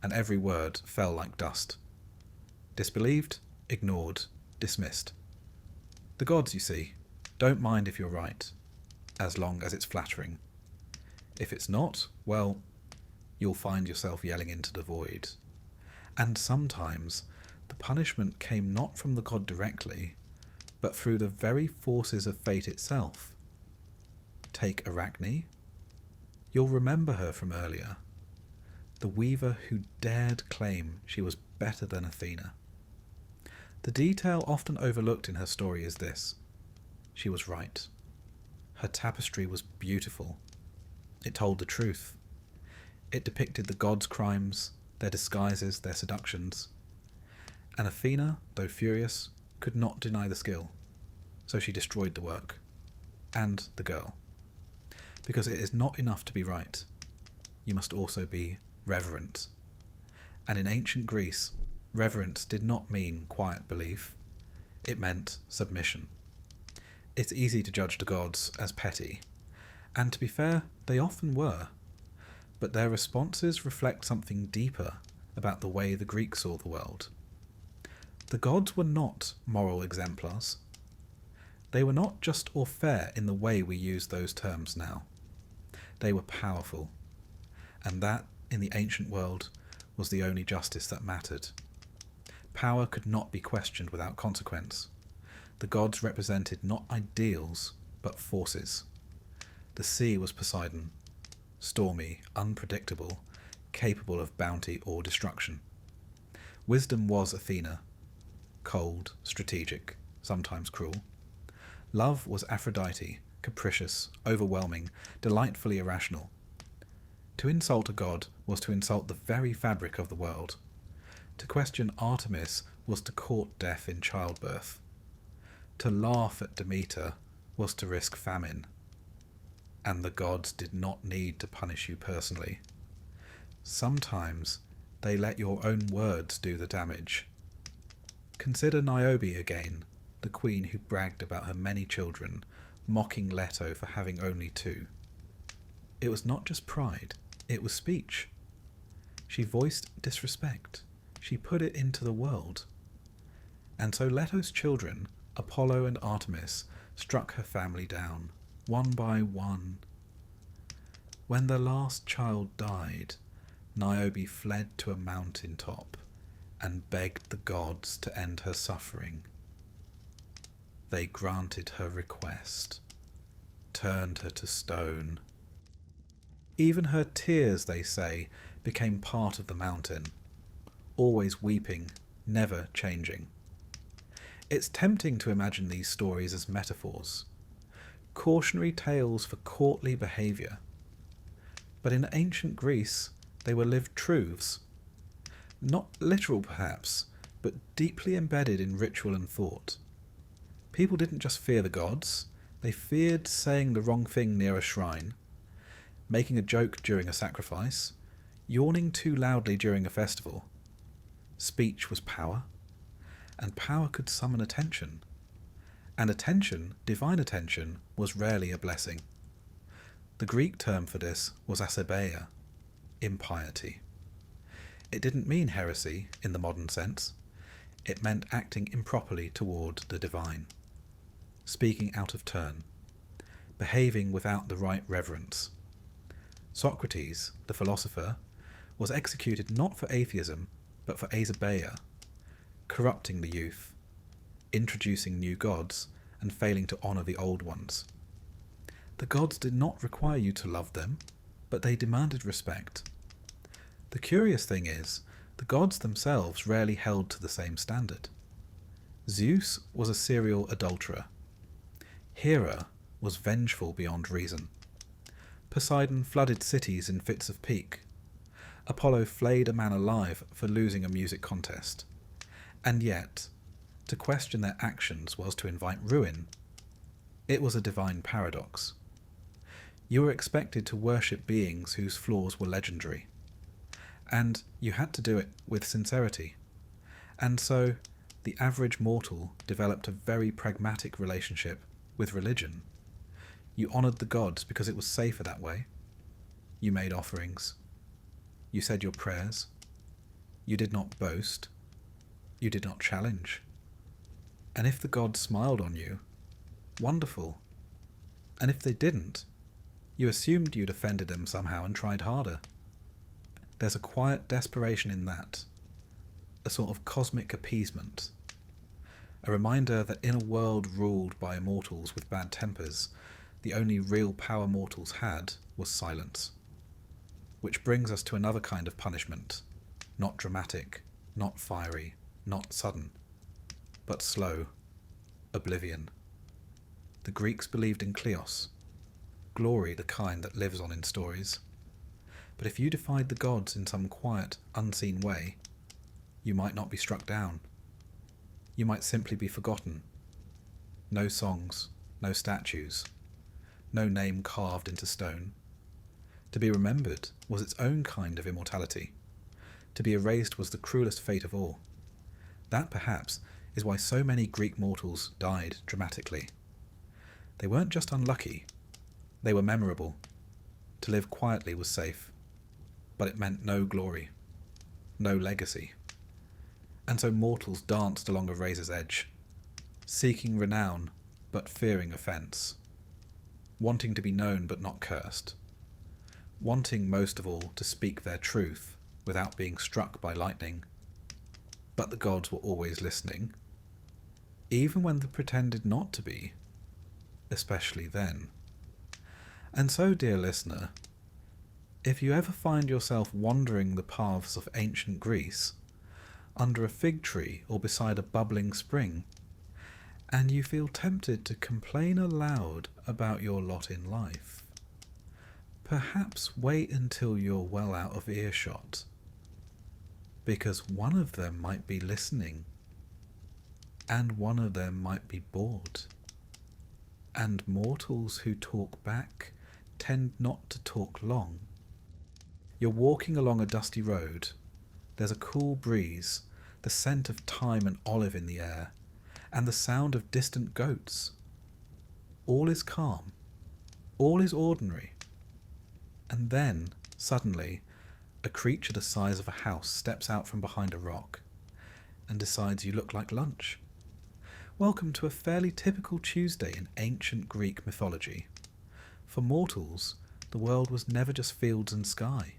and every word fell like dust. Disbelieved, ignored, dismissed. The gods, you see, don't mind if you're right, as long as it's flattering. If it's not, well, you'll find yourself yelling into the void. And sometimes the punishment came not from the god directly, but through the very forces of fate itself. Take Arachne. You'll remember her from earlier. The weaver who dared claim she was better than Athena. The detail often overlooked in her story is this. She was right. Her tapestry was beautiful. It told the truth. It depicted the gods' crimes, their disguises, their seductions. And Athena, though furious, could not deny the skill. So she destroyed the work. And the girl. Because it is not enough to be right. You must also be reverent. And in ancient Greece, reverence did not mean quiet belief. It meant submission. It's easy to judge the gods as petty. And to be fair, they often were. But their responses reflect something deeper about the way the Greeks saw the world. The gods were not moral exemplars. They were not just or fair in the way we use those terms now. They were powerful, and that, in the ancient world, was the only justice that mattered. Power could not be questioned without consequence. The gods represented not ideals, but forces. The sea was Poseidon, stormy, unpredictable, capable of bounty or destruction. Wisdom was Athena, cold, strategic, sometimes cruel. Love was Aphrodite, capricious, overwhelming, delightfully irrational. To insult a god was to insult the very fabric of the world. To question Artemis was to court death in childbirth. To laugh at Demeter was to risk famine. And the gods did not need to punish you personally. Sometimes they let your own words do the damage. Consider Niobe again, the queen who bragged about her many children, mocking Leto for having only 2. It was not just pride, it was speech. She voiced disrespect. She put it into the world. And so Leto's children, Apollo and Artemis, struck her family down, one by one. When the last child died, Niobe fled to a mountain top and begged the gods to end her suffering. They granted her request, turned her to stone. Even her tears, they say, became part of the mountain, always weeping, never changing. It's tempting to imagine these stories as metaphors, cautionary tales for courtly behaviour. But in ancient Greece, they were lived truths. Not literal, perhaps, but deeply embedded in ritual and thought. People didn't just fear the gods, they feared saying the wrong thing near a shrine, making a joke during a sacrifice, yawning too loudly during a festival. Speech was power, and power could summon attention. And attention, divine attention, was rarely a blessing. The Greek term for this was asebeia, impiety. It didn't mean heresy in the modern sense. It meant acting improperly toward the divine, speaking out of turn, behaving without the right reverence. Socrates, the philosopher, was executed not for atheism, but for asabeia, corrupting the youth, introducing new gods, and failing to honour the old ones. The gods did not require you to love them, but they demanded respect. The curious thing is, the gods themselves rarely held to the same standard. Zeus was a serial adulterer. Hera was vengeful beyond reason. Poseidon flooded cities in fits of pique. Apollo flayed a man alive for losing a music contest. And yet, to question their actions was to invite ruin. It was a divine paradox. You were expected to worship beings whose flaws were legendary. And you had to do it with sincerity. And so, the average mortal developed a very pragmatic relationship with religion. You honoured the gods because it was safer that way. You made offerings. You said your prayers. You did not boast. You did not challenge. And if the gods smiled on you, wonderful. And if they didn't, you assumed you'd offended them somehow and tried harder. There's a quiet desperation in that, a sort of cosmic appeasement, a reminder that in a world ruled by immortals with bad tempers, the only real power mortals had was silence. Which brings us to another kind of punishment, not dramatic, not fiery, not sudden, but slow, oblivion. The Greeks believed in kleos, glory the kind that lives on in stories. But if you defied the gods in some quiet, unseen way, you might not be struck down. You might simply be forgotten. No songs, no statues, no name carved into stone. To be remembered was its own kind of immortality. To be erased was the cruelest fate of all. That, perhaps, is why so many Greek mortals died dramatically. They weren't just unlucky, they were memorable. To live quietly was safe, but it meant no glory, no legacy. And so mortals danced along a razor's edge, seeking renown but fearing offence, wanting to be known but not cursed, wanting most of all to speak their truth without being struck by lightning. But the gods were always listening, even when they pretended not to be, especially then. And so, dear listener, if you ever find yourself wandering the paths of ancient Greece, under a fig tree or beside a bubbling spring, and you feel tempted to complain aloud about your lot in life, perhaps wait until you're well out of earshot, because one of them might be listening, and one of them might be bored, and mortals who talk back tend not to talk long. You're walking along a dusty road. There's a cool breeze, the scent of thyme and olive in the air, and the sound of distant goats. All is calm. All is ordinary. And then, suddenly, a creature the size of a house steps out from behind a rock and decides you look like lunch. Welcome to a fairly typical Tuesday in ancient Greek mythology. For mortals, the world was never just fields and sky.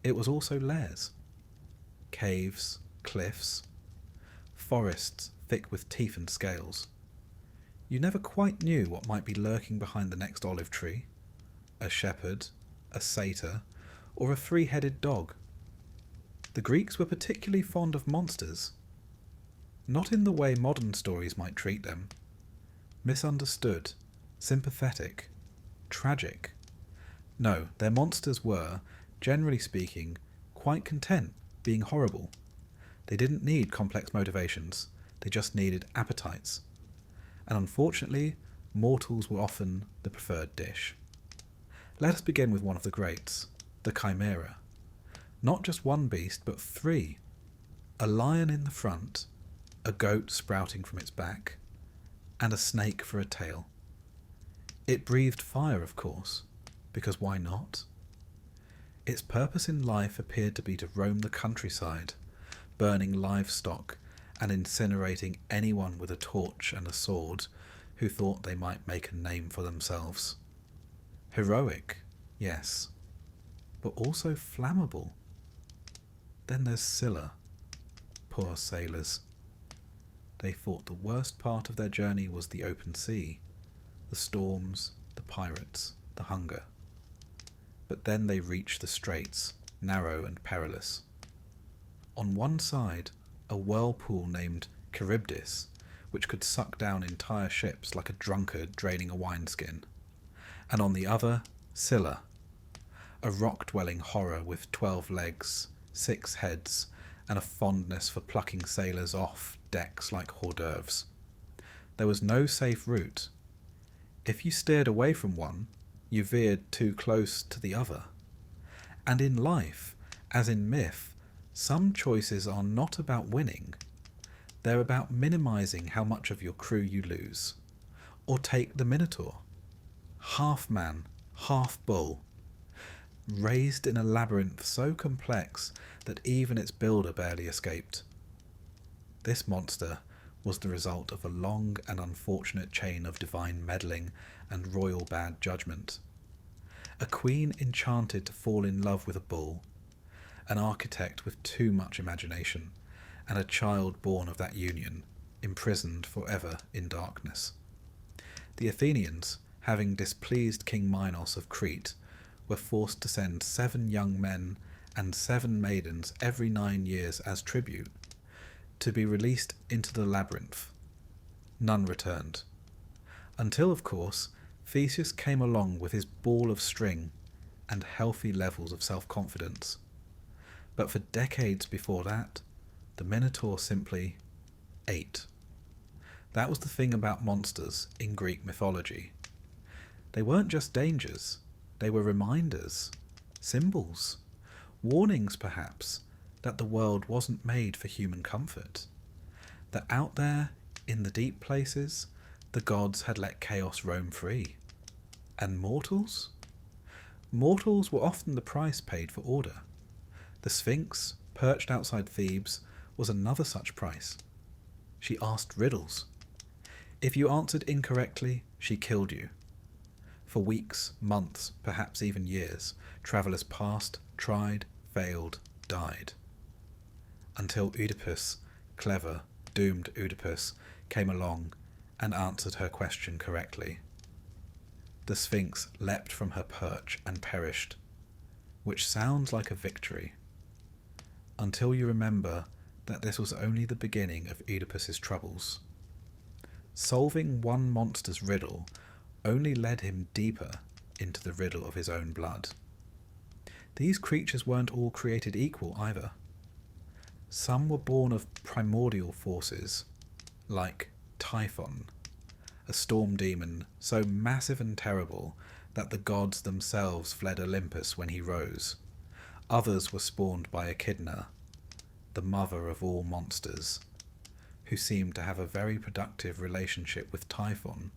It was also lairs. Caves, cliffs, forests thick with teeth and scales. You never quite knew what might be lurking behind the next olive tree. A shepherd, a satyr, or a three-headed dog. The Greeks were particularly fond of monsters. Not in the way modern stories might treat them. Misunderstood, sympathetic, tragic. No, their monsters were, generally speaking, quite content being horrible. They didn't need complex motivations, they just needed appetites. And unfortunately, mortals were often the preferred dish. Let us begin with one of the greats, the Chimera. Not just one beast, but three. A lion in the front, a goat sprouting from its back, and a snake for a tail. It breathed fire, of course, because why not? Its purpose in life appeared to be to roam the countryside, burning livestock and incinerating anyone with a torch and a sword who thought they might make a name for themselves. Heroic, yes, but also flammable. Then there's Scylla. Poor sailors. They thought the worst part of their journey was the open sea, the storms, the pirates, the hunger. But then they reached the straits, narrow and perilous. On one side, a whirlpool named Charybdis, which could suck down entire ships like a drunkard draining a wineskin. And on the other, Scylla, a rock-dwelling horror with 12 legs, 6 heads, and a fondness for plucking sailors off decks like hors d'oeuvres. There was no safe route. If you steered away from one, you veered too close to the other. And in life, as in myth, some choices are not about winning. They're about minimizing how much of your crew you lose. Or take the Minotaur. Half man, half bull. Raised in a labyrinth so complex that even its builder barely escaped. This monster was the result of a long and unfortunate chain of divine meddling and royal bad judgment. A queen enchanted to fall in love with a bull, an architect with too much imagination, and a child born of that union, imprisoned forever in darkness. The Athenians, having displeased King Minos of Crete, were forced to send 7 young men and 7 maidens every 9 years as tribute, to be released into the labyrinth. None returned. Until, of course, Theseus came along with his ball of string and healthy levels of self-confidence. But for decades before that, the Minotaur simply ate. That was the thing about monsters in Greek mythology. They weren't just dangers, they were reminders, symbols, warnings perhaps, that the world wasn't made for human comfort. That out there, in the deep places, the gods had let chaos roam free. And mortals? Mortals were often the price paid for order. The Sphinx, perched outside Thebes, was another such price. She asked riddles. If you answered incorrectly, she killed you. For weeks, months, perhaps even years, travellers passed, tried, failed, died. Until Oedipus, clever, doomed Oedipus, came along and answered her question correctly. The Sphinx leapt from her perch and perished, which sounds like a victory, until you remember that this was only the beginning of Oedipus's troubles. Solving one monster's riddle only led him deeper into the riddle of his own blood. These creatures weren't all created equal either. Some were born of primordial forces, like Typhon, a storm demon so massive and terrible that the gods themselves fled Olympus when he rose. Others were spawned by Echidna, the mother of all monsters, who seemed to have a very productive relationship with Typhon,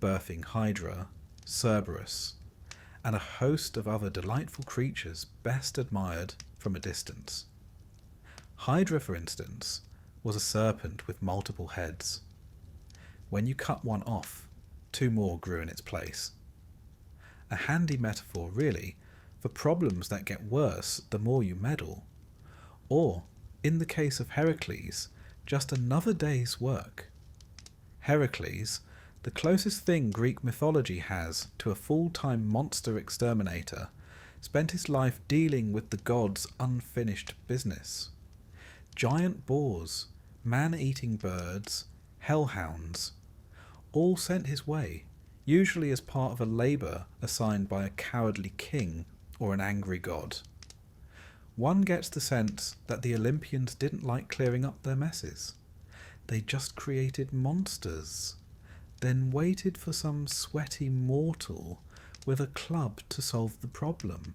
birthing Hydra, Cerberus, and a host of other delightful creatures best admired from a distance. Hydra, for instance, was a serpent with multiple heads. When you cut one off, 2 more grew in its place. A handy metaphor, really, for problems that get worse the more you meddle. Or, in the case of Heracles, just another day's work. Heracles, the closest thing Greek mythology has to a full-time monster exterminator, spent his life dealing with the gods' unfinished business. Giant boars, man-eating birds, hellhounds, all sent his way, usually as part of a labour assigned by a cowardly king or an angry god. One gets the sense that the Olympians didn't like clearing up their messes. They just created monsters, then waited for some sweaty mortal with a club to solve the problem.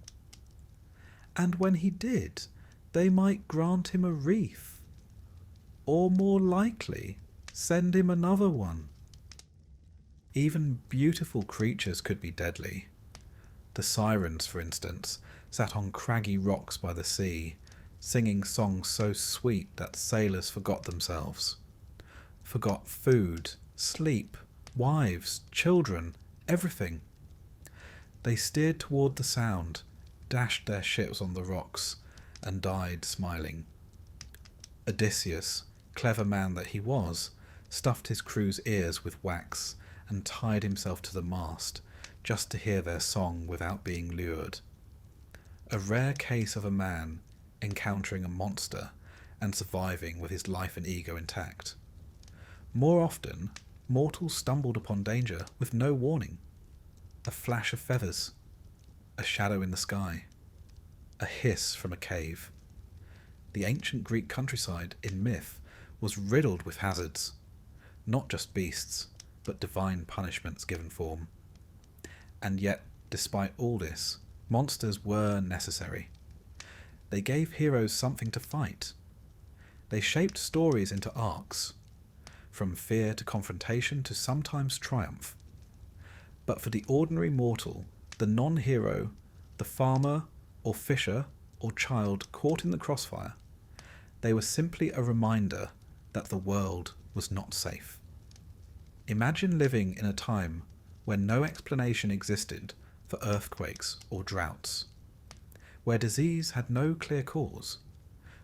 And when he did, they might grant him a wreath, or more likely, send him another one. Even beautiful creatures could be deadly. The sirens, for instance, sat on craggy rocks by the sea, singing songs so sweet that sailors forgot themselves. Forgot food, sleep, wives, children, everything. They steered toward the sound, dashed their ships on the rocks, and died smiling. Odysseus, clever man that he was, stuffed his crew's ears with wax and tied himself to the mast just to hear their song without being lured. A rare case of a man encountering a monster and surviving with his life and ego intact. More often, mortals stumbled upon danger with no warning. A flash of feathers, a shadow in the sky, a hiss from a cave. The ancient Greek countryside in myth was riddled with hazards, not just beasts, but divine punishments given form. And yet, despite all this, monsters were necessary. They gave heroes something to fight. They shaped stories into arcs, from fear to confrontation to sometimes triumph. But for the ordinary mortal, the non-hero, the farmer or fisher or child caught in the crossfire, they were simply a reminder that the world was not safe. Imagine living in a time when no explanation existed for earthquakes or droughts, where disease had no clear cause,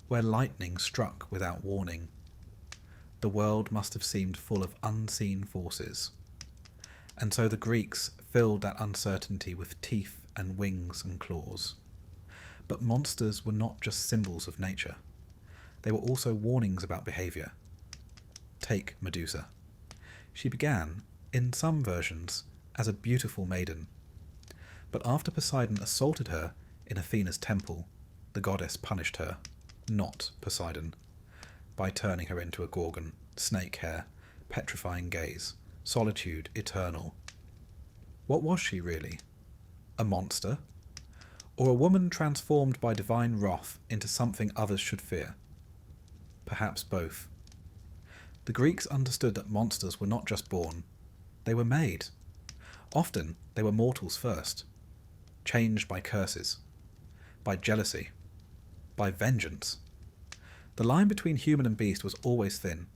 where lightning struck without warning. The world must have seemed full of unseen forces. And so the Greeks filled that uncertainty with teeth and wings and claws. But monsters were not just symbols of nature. They were also warnings about behaviour. Take Medusa. She began, in some versions, as a beautiful maiden. But after Poseidon assaulted her in Athena's temple, the goddess punished her, not Poseidon, by turning her into a gorgon, snake hair, petrifying gaze, solitude eternal. What was she really? A monster? Or a woman transformed by divine wrath into something others should fear? Perhaps both. The Greeks understood that monsters were not just born, they were made. Often they were mortals first, changed by curses, by jealousy, by vengeance. The line between human and beast was always thin.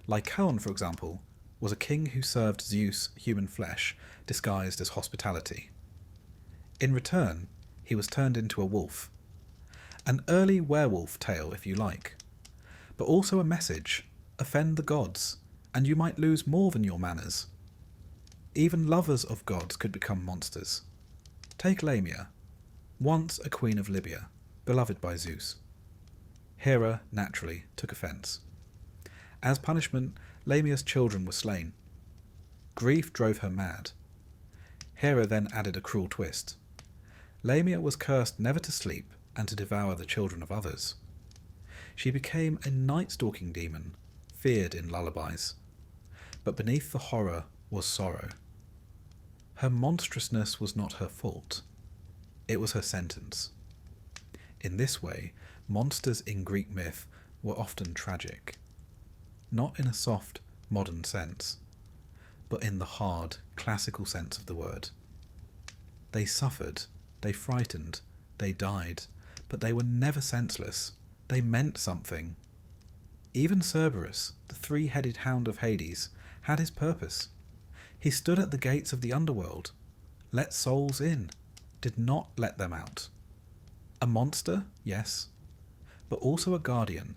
Lycaon, for example, was a king who served Zeus human flesh disguised as hospitality. In return, he was turned into a wolf. An early werewolf tale, if you like, but also a message: offend the gods, and you might lose more than your manners. Even lovers of gods could become monsters. Take Lamia, once a queen of Libya, beloved by Zeus. Hera, naturally, took offence. As punishment, Lamia's children were slain. Grief drove her mad. Hera then added a cruel twist. Lamia was cursed never to sleep and to devour the children of others. She became a night-stalking demon, feared in lullabies. But beneath the horror was sorrow. Her monstrousness was not her fault. It was her sentence. In this way, monsters in Greek myth were often tragic. Not in a soft, modern sense, but in the hard, classical sense of the word. They suffered, they frightened, they died, but they were never senseless. They meant something. Even Cerberus, the three-headed hound of Hades, had his purpose. He stood at the gates of the underworld, let souls in, did not let them out. A monster, yes, but also a guardian,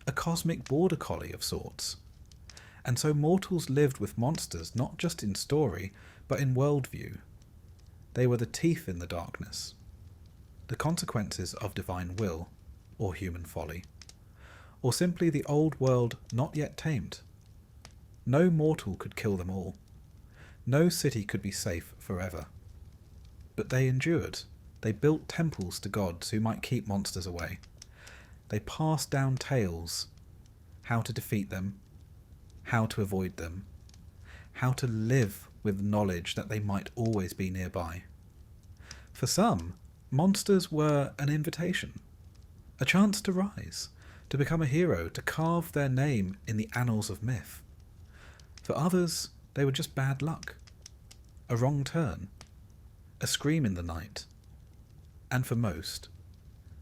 a cosmic border collie of sorts. And so mortals lived with monsters not just in story, but in worldview. They were the teeth in the darkness, the consequences of divine will, or human folly, or simply the old world not yet tamed. No mortal could kill them all. No city could be safe forever. But they endured. They built temples to gods who might keep monsters away. They passed down tales, how to defeat them, how to avoid them, how to live with knowledge that they might always be nearby. For some, monsters were an invitation, a chance to rise, to become a hero, to carve their name in the annals of myth. For others, they were just bad luck, a wrong turn, a scream in the night. And for most,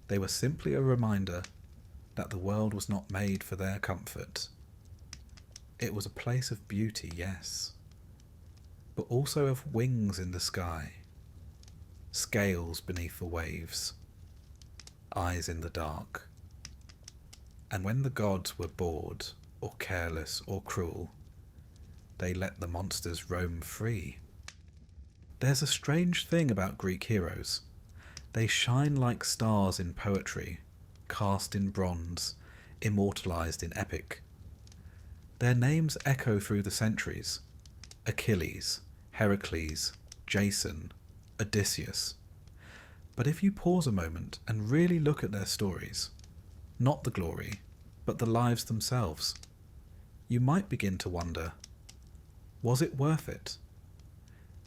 they were simply a reminder that the world was not made for their comfort. It was a place of beauty, yes, but also of wings in the sky, scales beneath the waves. eyes in the dark. And when the gods were bored, or careless, or cruel, they let the monsters roam free. There's a strange thing about Greek heroes. They shine like stars in poetry, cast in bronze, immortalized in epic. Their names echo through the centuries: Achilles, Heracles, Jason, Odysseus. But if you pause a moment and really look at their stories, not the glory, but the lives themselves, you might begin to wonder, was it worth it?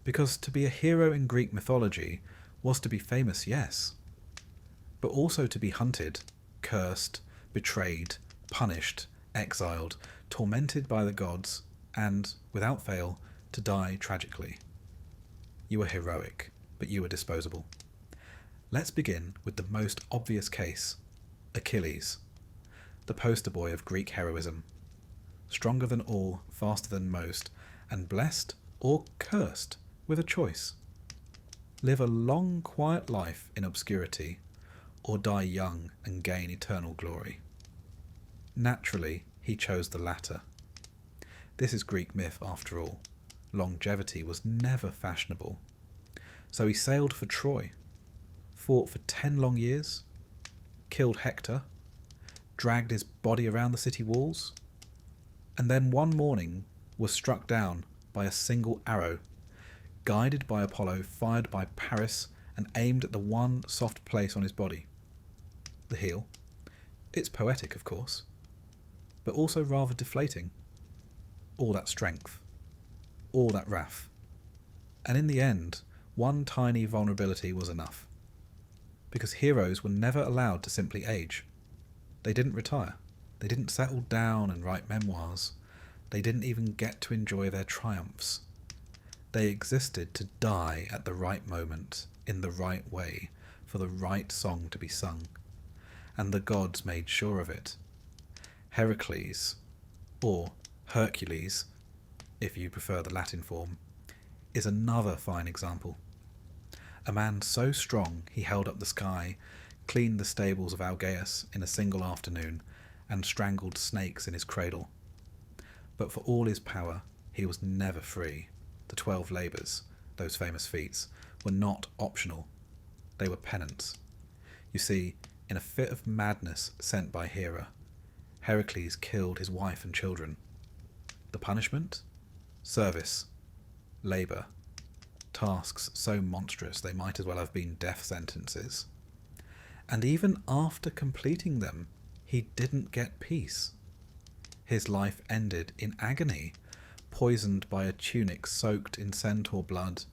Because to be a hero in Greek mythology was to be famous, yes, but also to be hunted, cursed, betrayed, punished, exiled, tormented by the gods, and, without fail, to die tragically. You were heroic, but you were disposable. Let's begin with the most obvious case, Achilles, the poster boy of Greek heroism. Stronger than all, faster than most, and blessed or cursed with a choice. Live a long, quiet life in obscurity, or die young and gain eternal glory. Naturally, he chose the latter. This is Greek myth after all. Longevity was never fashionable. So he sailed for Troy, fought for 10 long years, killed Hector, dragged his body around the city walls, and then one morning was struck down by a single arrow, guided by Apollo, fired by Paris, and aimed at the one soft place on his body, the heel. It's poetic, of course, but also rather deflating. All that strength, all that wrath. And in the end, one tiny vulnerability was enough. Because heroes were never allowed to simply age. They didn't retire. They didn't settle down and write memoirs. They didn't even get to enjoy their triumphs. They existed to die at the right moment, in the right way, for the right song to be sung. And the gods made sure of it. Heracles, or Hercules, if you prefer the Latin form, is another fine example. A man so strong he held up the sky, cleaned the stables of Algaeus in a single afternoon, and strangled snakes in his cradle. But for all his power, he was never free. The 12 labours, those famous feats, were not optional. They were penance. You see, in a fit of madness sent by Hera, Heracles killed his wife and children. The punishment? Service. Labour. Tasks so monstrous they might as well have been death sentences. And even after completing them, he didn't get peace. His life ended in agony, poisoned by a tunic soaked in centaur blood,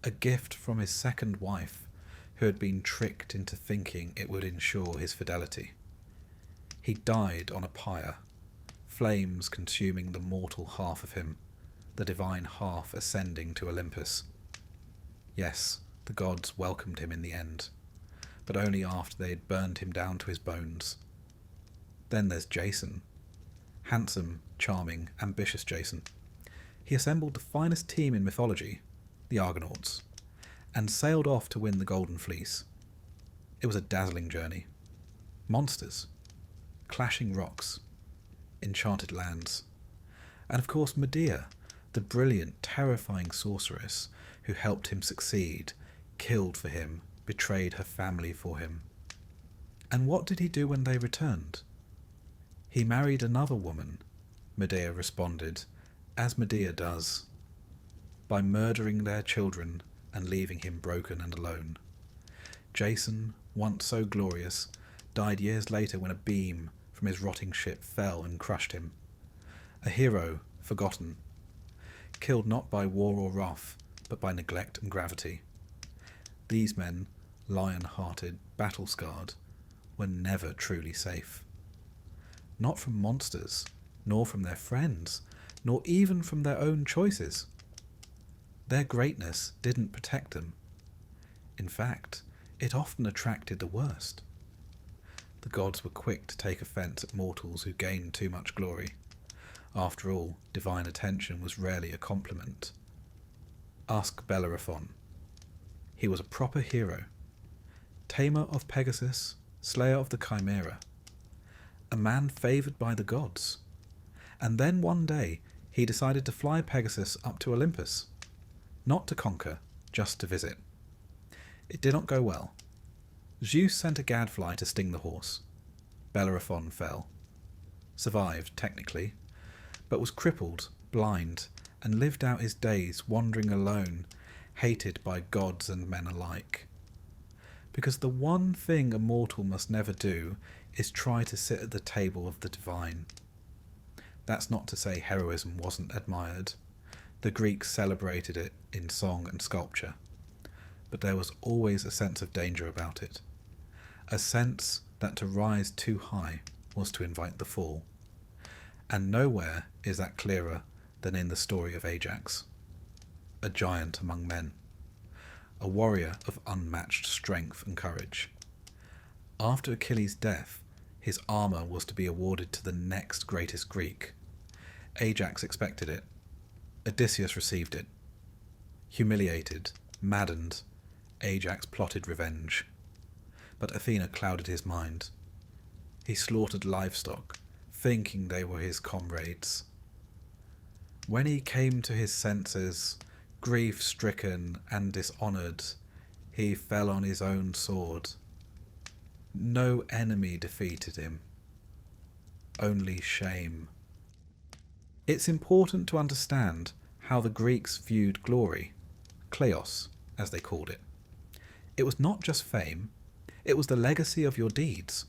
a gift from his second wife, who had been tricked into thinking it would ensure his fidelity. He died on a pyre, flames consuming the mortal half of him, the divine half ascending to Olympus. Yes, the gods welcomed him in the end, but only after they had burned him down to his bones. Then there's Jason. Handsome, charming, ambitious Jason. He assembled the finest team in mythology, the Argonauts, and sailed off to win the Golden Fleece. It was a dazzling journey. Monsters, clashing rocks, enchanted lands, and of course Medea, the brilliant, terrifying sorceress who helped him succeed, killed for him, betrayed her family for him. And what did he do when they returned? He married another woman, Medea responded, as Medea does, by murdering their children and leaving him broken and alone. Jason, once so glorious, died years later when a beam from his rotting ship fell and crushed him. A hero, forgotten, killed not by war or wrath, but by neglect and gravity. These men, lion-hearted, battle-scarred, were never truly safe. Not from monsters, nor from their friends, nor even from their own choices. Their greatness didn't protect them. In fact, it often attracted the worst. The gods were quick to take offence at mortals who gained too much glory. After all, divine attention was rarely a compliment. Ask Bellerophon. He was a proper hero. tamer of Pegasus, slayer of the Chimera, a man favoured by the gods. And then one day he decided to fly Pegasus up to Olympus, not to conquer, just to visit. It did not go well. Zeus sent a gadfly to sting the horse. Bellerophon fell. Survived, technically, but was crippled, blind, and lived out his days wandering alone, hated by gods and men alike. Because the one thing a mortal must never do is try to sit at the table of the divine. That's not to say heroism wasn't admired. The Greeks celebrated it in song and sculpture. But there was always a sense of danger about it. A sense that to rise too high was to invite the fall. And nowhere is that clearer than in the story of Ajax. A giant among men. A warrior of unmatched strength and courage. After Achilles' death, his armour was to be awarded to the next greatest Greek. Ajax expected it. Odysseus received it. Humiliated, maddened, Ajax plotted revenge. But Athena clouded his mind. He slaughtered livestock, thinking they were his comrades. When he came to his senses, grief-stricken and dishonoured, he fell on his own sword. No enemy defeated him. Only shame. It's important to understand how the Greeks viewed glory, kleos, as they called it. It was not just fame, it was the legacy of your deeds.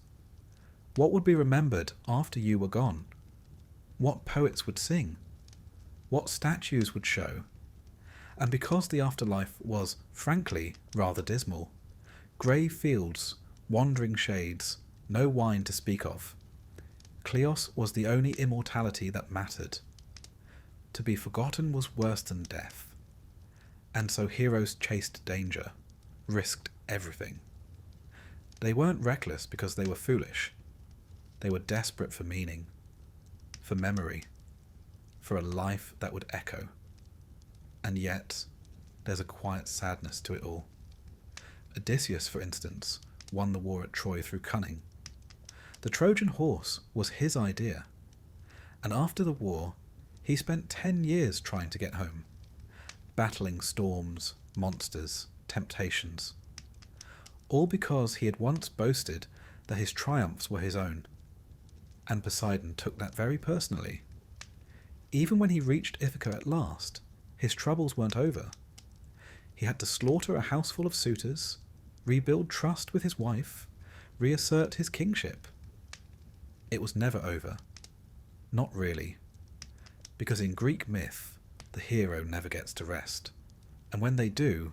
What would be remembered after you were gone? What poets would sing? What statues would show? And because the afterlife was, frankly, rather dismal, grey fields, wandering shades, no wine to speak of, kleos was the only immortality that mattered. To be forgotten was worse than death. And so heroes chased danger, risked everything. They weren't reckless because they were foolish. They were desperate for meaning, for memory, for a life that would echo. And yet, there's a quiet sadness to it all. Odysseus, for instance, won the war at Troy through cunning. The Trojan horse was his idea, and after the war, he spent 10 years trying to get home, battling storms, monsters, temptations, all because he had once boasted that his triumphs were his own, and Poseidon took that very personally. Even when he reached Ithaca at last, his troubles weren't over. He had to slaughter a houseful of suitors, rebuild trust with his wife, reassert his kingship. It was never over. Not really. Because in Greek myth, the hero never gets to rest. And when they do,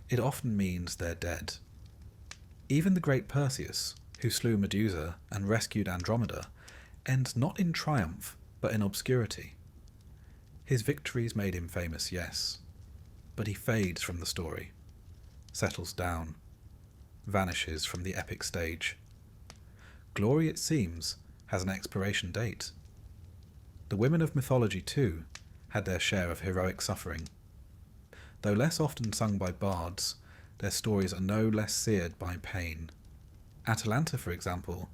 it often means they're dead. Even the great Perseus, who slew Medusa and rescued Andromeda, ends not in triumph, but in obscurity. His victories made him famous, yes, but he fades from the story, settles down, vanishes from the epic stage. Glory, it seems, has an expiration date. The women of mythology, too, had their share of heroic suffering. Though less often sung by bards, their stories are no less seared by pain. Atalanta, for example,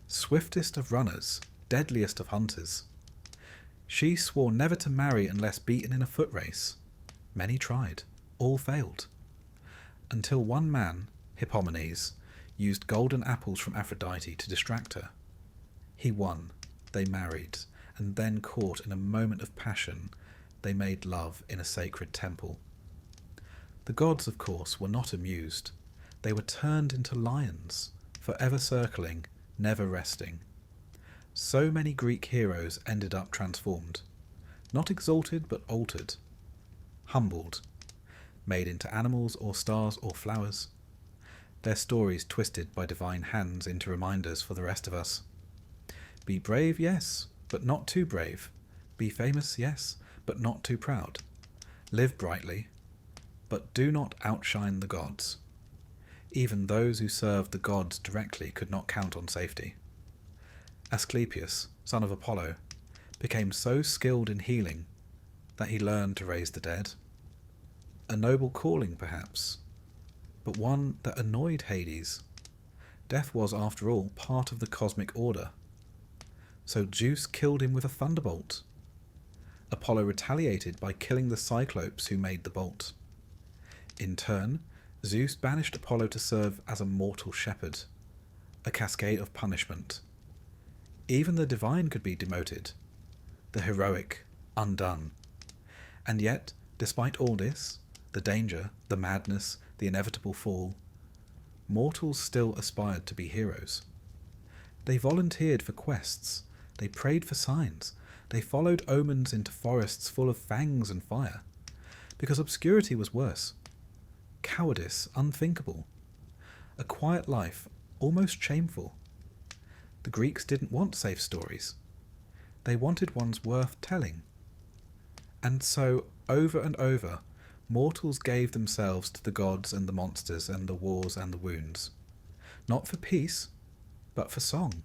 swiftest of runners, deadliest of hunters. She swore never to marry unless beaten in a foot race. Many tried, all failed. Until one man, Hippomenes, used golden apples from Aphrodite to distract her. He won, they married, and then caught in a moment of passion, they made love in a sacred temple. The gods, of course, were not amused. They were turned into lions, forever circling, never resting. So many Greek heroes ended up transformed, not exalted but altered, humbled, made into animals or stars or flowers, their stories twisted by divine hands into reminders for the rest of us. Be brave, yes, but not too brave. Be famous, yes, but not too proud. Live brightly, but do not outshine the gods. Even those who served the gods directly could not count on safety. Asclepius, son of Apollo, became so skilled in healing that he learned to raise the dead. A noble calling, perhaps, but one that annoyed Hades Death was, after all, part of the cosmic order. So Zeus killed him with a thunderbolt. Apollo retaliated by killing the Cyclopes who made the bolt. In turn, Zeus banished Apollo to serve as a mortal shepherd, a cascade of punishment. Even the divine could be demoted, the heroic undone. And yet, despite all this, the danger, the madness, the inevitable fall, mortals still aspired to be heroes. They volunteered for quests, they prayed for signs, they followed omens into forests full of fangs and fire, because obscurity was worse, cowardice unthinkable, a quiet life almost shameful. The Greeks didn't want safe stories. They wanted ones worth telling. And so, over and over, mortals gave themselves to the gods and the monsters and the wars and the wounds. Not for peace, but for song.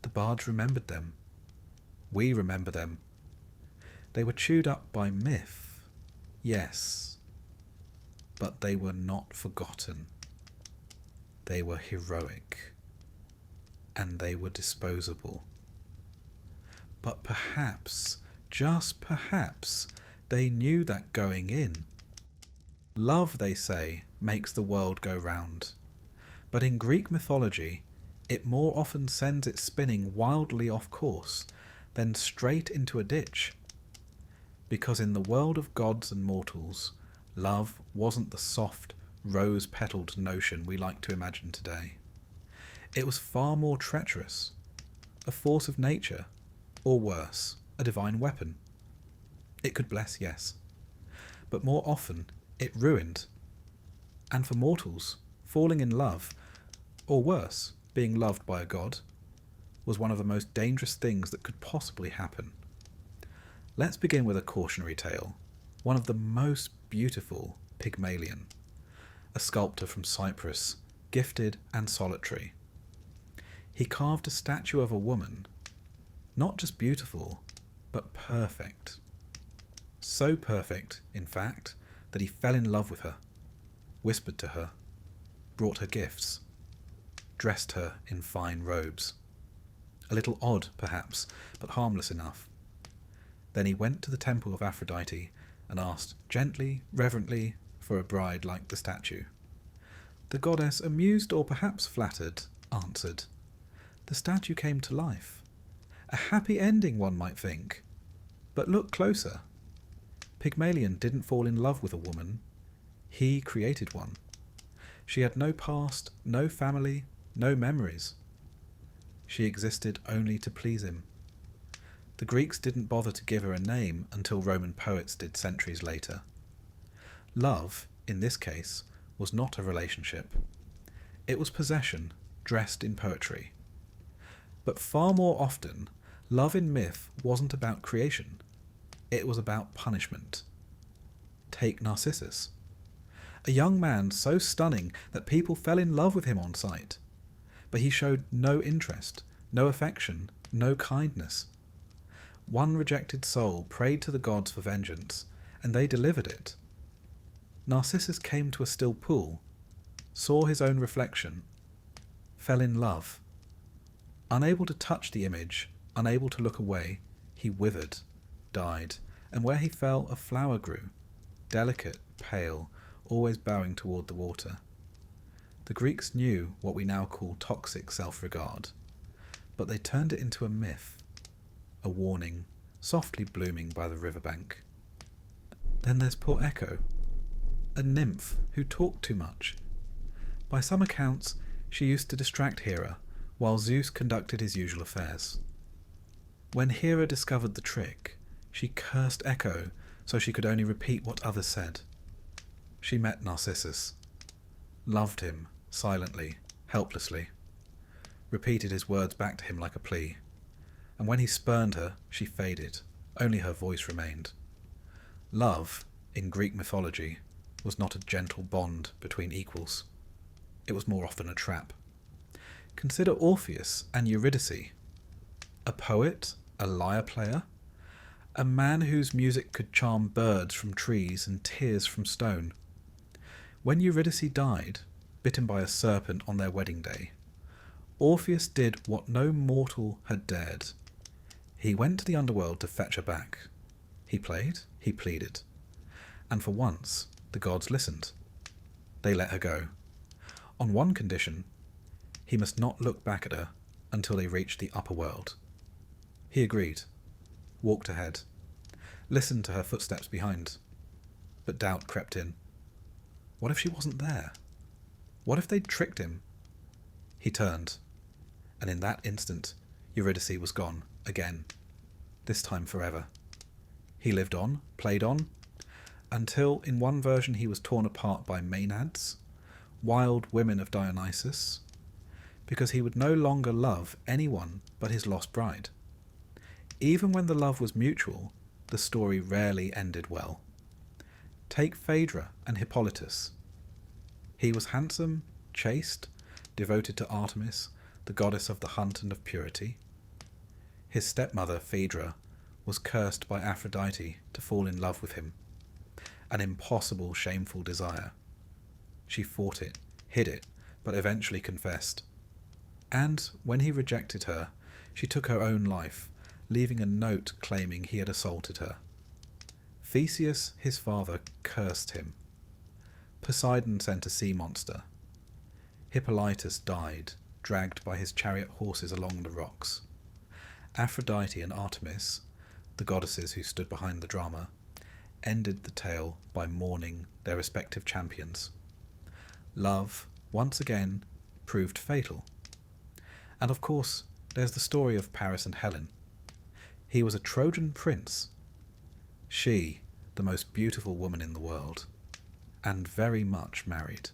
The bards remembered them. We remember them. They were chewed up by myth, yes, but they were not forgotten. They were heroic, and they were disposable. But perhaps, just perhaps, they knew that going in. Love, they say, makes the world go round. But in Greek mythology, it more often sends it spinning wildly off course than straight into a ditch. Because in the world of gods and mortals, love wasn't the soft, rose-petalled notion we like to imagine today. It was far more treacherous, a force of nature, or worse, a divine weapon. It could bless, yes, but more often it ruined. And for mortals, falling in love, or worse, being loved by a god, was one of the most dangerous things that could possibly happen. Let's begin with a cautionary tale, one of the most beautiful, Pygmalion, a sculptor from Cyprus, gifted and solitary. He carved a statue of a woman, not just beautiful, but perfect. So perfect, in fact, that he fell in love with her, whispered to her, brought her gifts, dressed her in fine robes. A little odd, perhaps, but harmless enough. Then he went to the temple of Aphrodite and asked gently, reverently, for a bride like the statue. The goddess, amused or perhaps flattered, answered. The statue came to life. A happy ending, one might think. But look closer. Pygmalion didn't fall in love with a woman. He created one. She had no past, no family, no memories. She existed only to please him. The Greeks didn't bother to give her a name until Roman poets did centuries later. Love, in this case, was not a relationship. It was possession, dressed in poetry. But far more often, love in myth wasn't about creation. It was about punishment. Take Narcissus. A young man so stunning that people fell in love with him on sight. But he showed no interest, no affection, no kindness. One rejected soul prayed to the gods for vengeance, and they delivered it. Narcissus came to a still pool, saw his own reflection, fell in love. Unable to touch the image, unable to look away, he withered, died, and where he fell a flower grew, delicate, pale, always bowing toward the water. The Greeks knew what we now call toxic self-regard, but they turned it into a myth, a warning, softly blooming by the riverbank. Then there's poor Echo, a nymph who talked too much. By some accounts, she used to distract Hera, while Zeus conducted his usual affairs. When Hera discovered the trick, she cursed Echo so she could only repeat what others said. She met Narcissus, loved him, silently, helplessly, repeated his words back to him like a plea, and when he spurned her, she faded, only her voice remained. Love, in Greek mythology, was not a gentle bond between equals. It was more often a trap. Consider Orpheus and Eurydice, a poet, a lyre player, a man whose music could charm birds from trees and tears from stone. When Eurydice died, bitten by a serpent on their wedding day, Orpheus did what no mortal had dared. He went to the underworld to fetch her back. He played, he pleaded, and for once the gods listened. They let her go, on one condition: he must not look back at her until they reached the upper world. He agreed, walked ahead, listened to her footsteps behind, but doubt crept in. What if she wasn't there? What if they'd tricked him? He turned, and in that instant Eurydice was gone again, this time forever. He lived on, played on, until in one version he was torn apart by Maenads, wild women of Dionysus, because he would no longer love anyone but his lost bride. Even when the love was mutual, the story rarely ended well. Take Phaedra and Hippolytus. He was handsome, chaste, devoted to Artemis, the goddess of the hunt and of purity. His stepmother, Phaedra, was cursed by Aphrodite to fall in love with him, an impossible, shameful desire. She fought it, hid it, but eventually confessed. And when he rejected her, she took her own life, leaving a note claiming he had assaulted her. Theseus, his father, cursed him. Poseidon sent a sea monster. Hippolytus died, dragged by his chariot horses along the rocks. Aphrodite and Artemis, the goddesses who stood behind the drama, ended the tale by mourning their respective champions. Love, once again, proved fatal. And of course, there's the story of Paris and Helen. He was a Trojan prince. She, the most beautiful woman in the world, and very much married.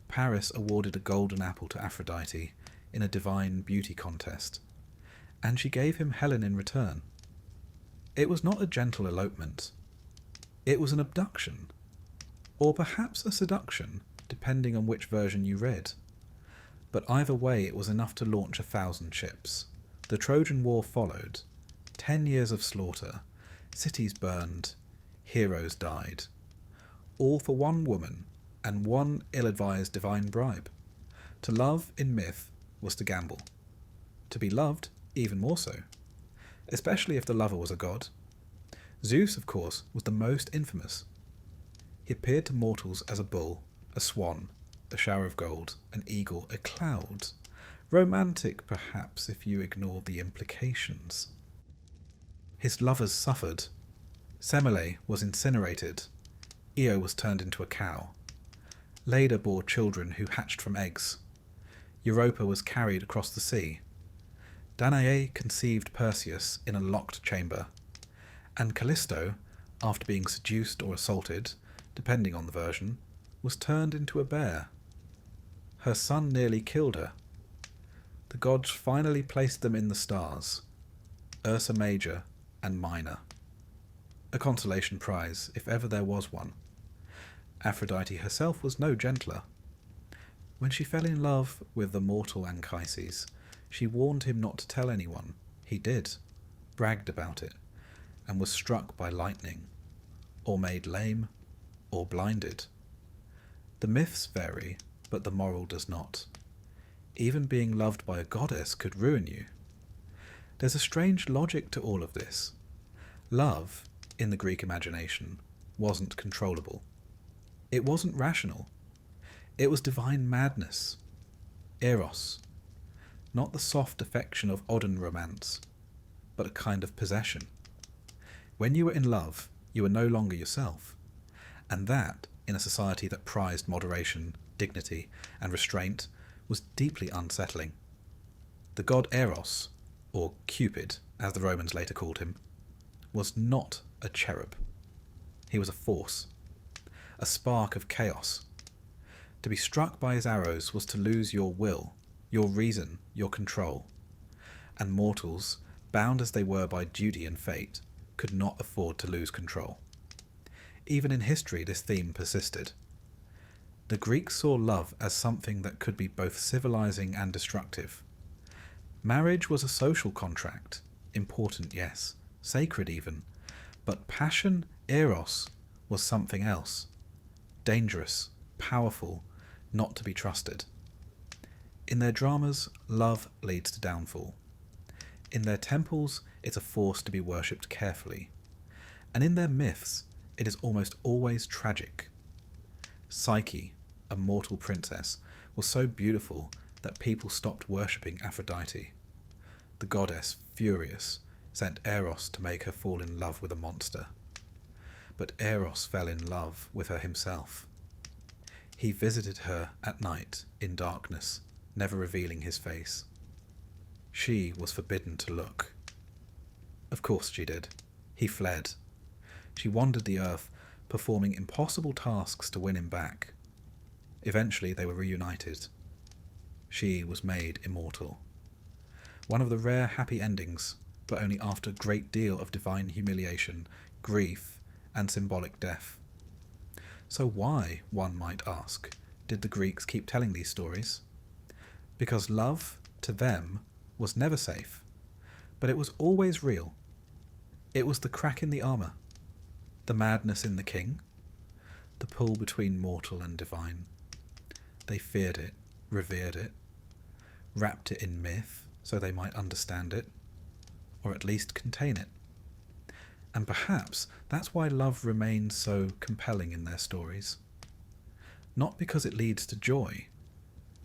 Paris awarded a golden apple to Aphrodite in a divine beauty contest, and she gave him Helen in return. It was not a gentle elopement. It was an abduction, or perhaps a seduction, depending on which version you read. But either way, it was enough to launch 1,000 ships. The Trojan War followed. 10 years of slaughter, cities burned, heroes died. All for one woman and one ill-advised divine bribe. To love in myth was to gamble. To be loved, even more so, especially if the lover was a god. Zeus, of course, was the most infamous. He appeared to mortals as a bull, a swan, a shower of gold, an eagle, a cloud. Romantic, perhaps, if you ignore the implications. His lovers suffered. Semele was incinerated. Io was turned into a cow. Leda bore children who hatched from eggs. Europa was carried across the sea. Danae conceived Perseus in a locked chamber. And Callisto, after being seduced or assaulted, depending on the version, was turned into a bear. Her son nearly killed her. The gods finally placed them in the stars, Ursa Major and Minor. A consolation prize, if ever there was one. Aphrodite herself was no gentler. When she fell in love with the mortal Anchises, she warned him not to tell anyone. He did, bragged about it, and was struck by lightning, or made lame, or blinded. The myths vary, but the moral does not. Even being loved by a goddess could ruin you. There's a strange logic to all of this. Love, in the Greek imagination, wasn't controllable. It wasn't rational. It was divine madness. Eros. Not the soft affection of Odin romance, but a kind of possession. When you were in love, you were no longer yourself. And that, in a society that prized moderation, dignity, and restraint, was deeply unsettling. The god Eros, or Cupid, as the Romans later called him, was not a cherub. He was a force, a spark of chaos. To be struck by his arrows was to lose your will, your reason, your control. And mortals, bound as they were by duty and fate, could not afford to lose control. Even in history, this theme persisted. The Greeks saw love as something that could be both civilizing and destructive. Marriage was a social contract, important, yes, sacred even, but passion, eros, was something else. Dangerous, powerful, not to be trusted. In their dramas, love leads to downfall. In their temples, it's a force to be worshipped carefully. And in their myths, it is almost always tragic. Psyche, a mortal princess, was so beautiful that people stopped worshipping Aphrodite. The goddess, furious, sent Eros to make her fall in love with a monster. But Eros fell in love with her himself. He visited her at night in darkness, never revealing his face. She was forbidden to look. Of course she did. He fled. She wandered the earth, performing impossible tasks to win him back. Eventually they were reunited. She was made immortal. One of the rare happy endings, but only after a great deal of divine humiliation, grief, and symbolic death. So why, one might ask, did the Greeks keep telling these stories? Because love, to them, was never safe, but it was always real. It was the crack in the armour, the madness in the king, the pull between mortal and divine. They feared it, revered it, wrapped it in myth so they might understand it, or at least contain it. And perhaps that's why love remains so compelling in their stories. Not because it leads to joy,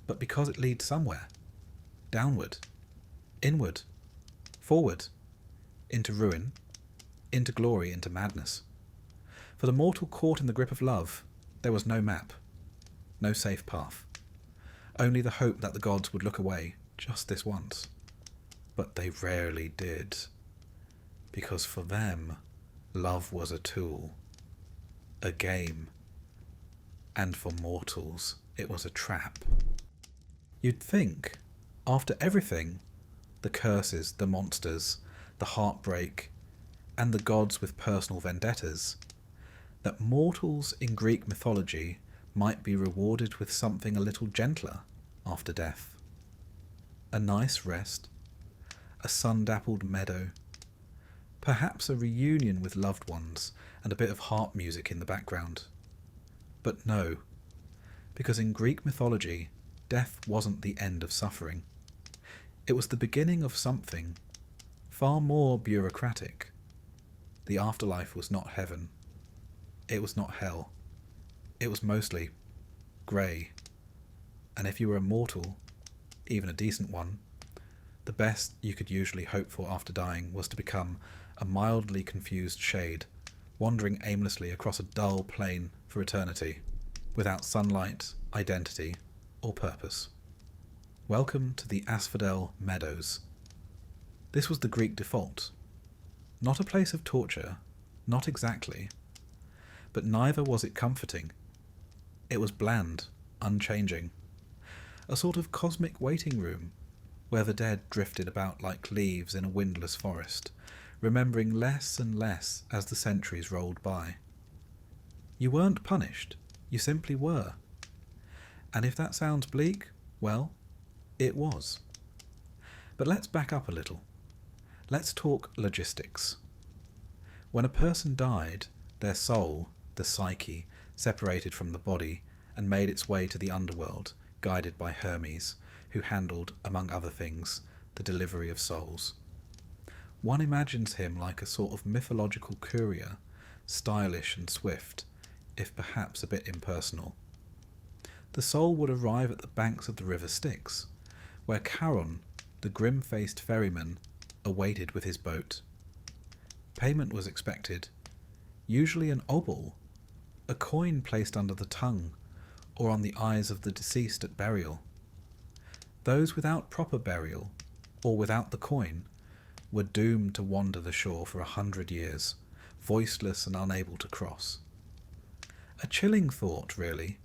but because it leads somewhere. Downward, inward, forward, into ruin, into glory, into madness. For the mortal caught in the grip of love, there was no map, no safe path. Only the hope that the gods would look away just this once. But they rarely did. Because for them, love was a tool, a game, and for mortals, it was a trap. You'd think, after everything, the curses, the monsters, the heartbreak, and the gods with personal vendettas, that mortals in Greek mythology might be rewarded with something a little gentler after death. A nice rest, a sun-dappled meadow, perhaps a reunion with loved ones and a bit of harp music in the background. But no, because in Greek mythology, death wasn't the end of suffering. It was the beginning of something far more bureaucratic. The afterlife was not heaven. It was not hell. It was mostly grey. And if you were a mortal, even a decent one, the best you could usually hope for after dying was to become a mildly confused shade, wandering aimlessly across a dull plain for eternity, without sunlight, identity, or purpose. Welcome to the Asphodel Meadows. This was the Greek default. Not a place of torture, not exactly, but neither was it comforting. It was bland, unchanging, a sort of cosmic waiting room, where the dead drifted about like leaves in a windless forest, remembering less and less as the centuries rolled by. You weren't punished, you simply were. And if that sounds bleak, well, it was. But let's back up a little. Let's talk logistics. When a person died, their soul, the psyche, separated from the body and made its way to the underworld, guided by Hermes, who handled, among other things, the delivery of souls. One imagines him like a sort of mythological courier, stylish and swift, if perhaps a bit impersonal. The soul would arrive at the banks of the river Styx, where Charon, the grim-faced ferryman, awaited with his boat. Payment was expected, usually an obol, a coin placed under the tongue or on the eyes of the deceased at burial. Those without proper burial, or without the coin, were doomed to wander the shore for 100 years, voiceless and unable to cross. A chilling thought, really.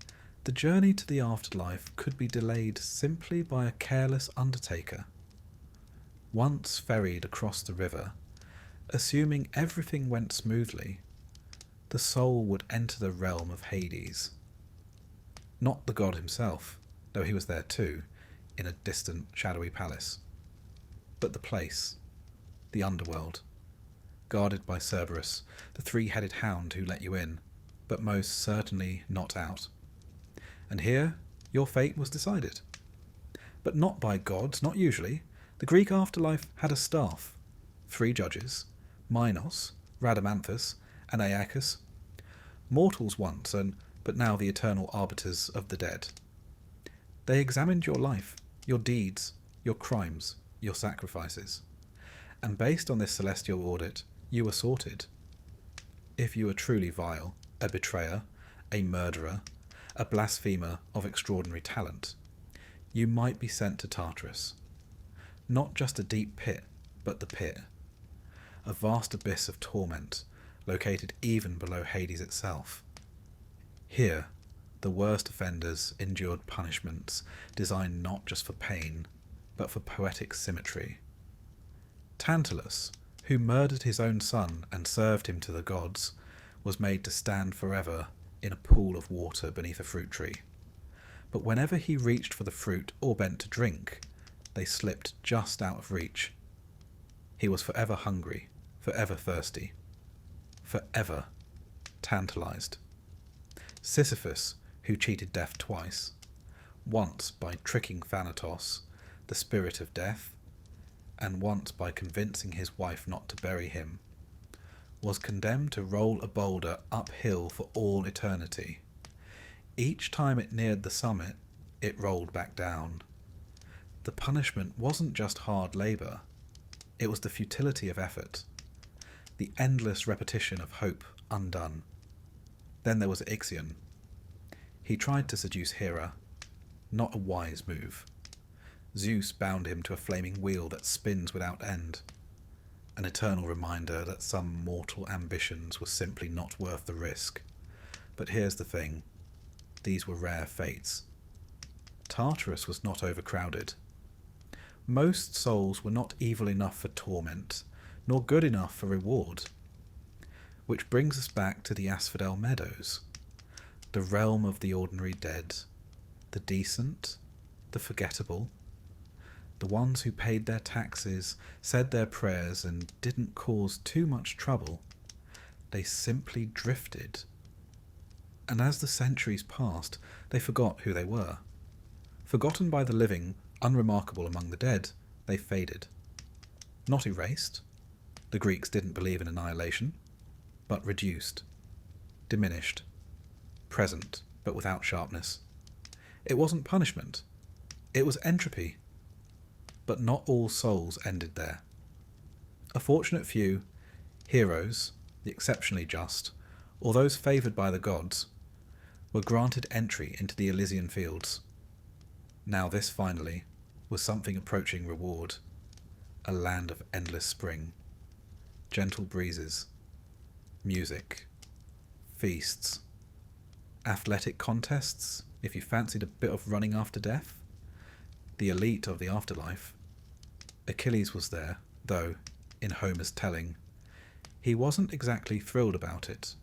The journey to the afterlife could be delayed simply by a careless undertaker. Once ferried across the river, assuming everything went smoothly, the soul would enter the realm of Hades. Not the god himself, though he was there too, in a distant, shadowy palace, but the place, the underworld, guarded by Cerberus, the three-headed hound who let you in, but most certainly not out. And here Your fate was decided. But not by gods, not usually. The Greek afterlife had a staff. 3 judges, Minos, Rhadamanthus, and Aeacus. Mortals once, but now the eternal arbiters of the dead. They examined your life, your deeds, your crimes, your sacrifices. And based on this celestial audit, you were sorted. If you were truly vile, a betrayer, a murderer, a blasphemer of extraordinary talent, you might be sent to Tartarus. Not just a deep pit, but the pit. A vast abyss of torment, located even below Hades itself. Here, the worst offenders endured punishments designed not just for pain, but for poetic symmetry. Tantalus, who murdered his own son and served him to the gods, was made to stand forever in a pool of water beneath a fruit tree. But whenever he reached for the fruit or bent to drink, they slipped just out of reach. He was forever hungry, forever thirsty, forever tantalized. Sisyphus, who cheated death twice, once by tricking Thanatos, the spirit of death, and once by convincing his wife not to bury him, was condemned to roll a boulder uphill for all eternity. Each time it neared the summit, it rolled back down. The punishment wasn't just hard labour, it was the futility of effort, the endless repetition of hope undone. Then there was Ixion. He tried to seduce Hera, not a wise move. Zeus bound him to a flaming wheel that spins without end, an eternal reminder that some mortal ambitions were simply not worth the risk. But here's the thing, these were rare fates. Tartarus was not overcrowded. Most souls were not evil enough for torment, nor good enough for reward. Which brings us back to the Asphodel Meadows, the realm of the ordinary dead, the decent, the forgettable, the ones who paid their taxes, said their prayers, and didn't cause too much trouble. They simply drifted. And as the centuries passed, they forgot who they were. Forgotten by the living, unremarkable among the dead, they faded. Not erased. The Greeks didn't believe in annihilation, but reduced, diminished, present, but without sharpness. It wasn't punishment. It was entropy. But not all souls ended there. A fortunate few, heroes, the exceptionally just, or those favoured by the gods, were granted entry into the Elysian fields. Now this, finally, was something approaching reward, a land of endless spring, gentle breezes, music, feasts, athletic contests, if you fancied a bit of running after death, the elite of the afterlife. Achilles was there, though, in Homer's telling, he wasn't exactly thrilled about it.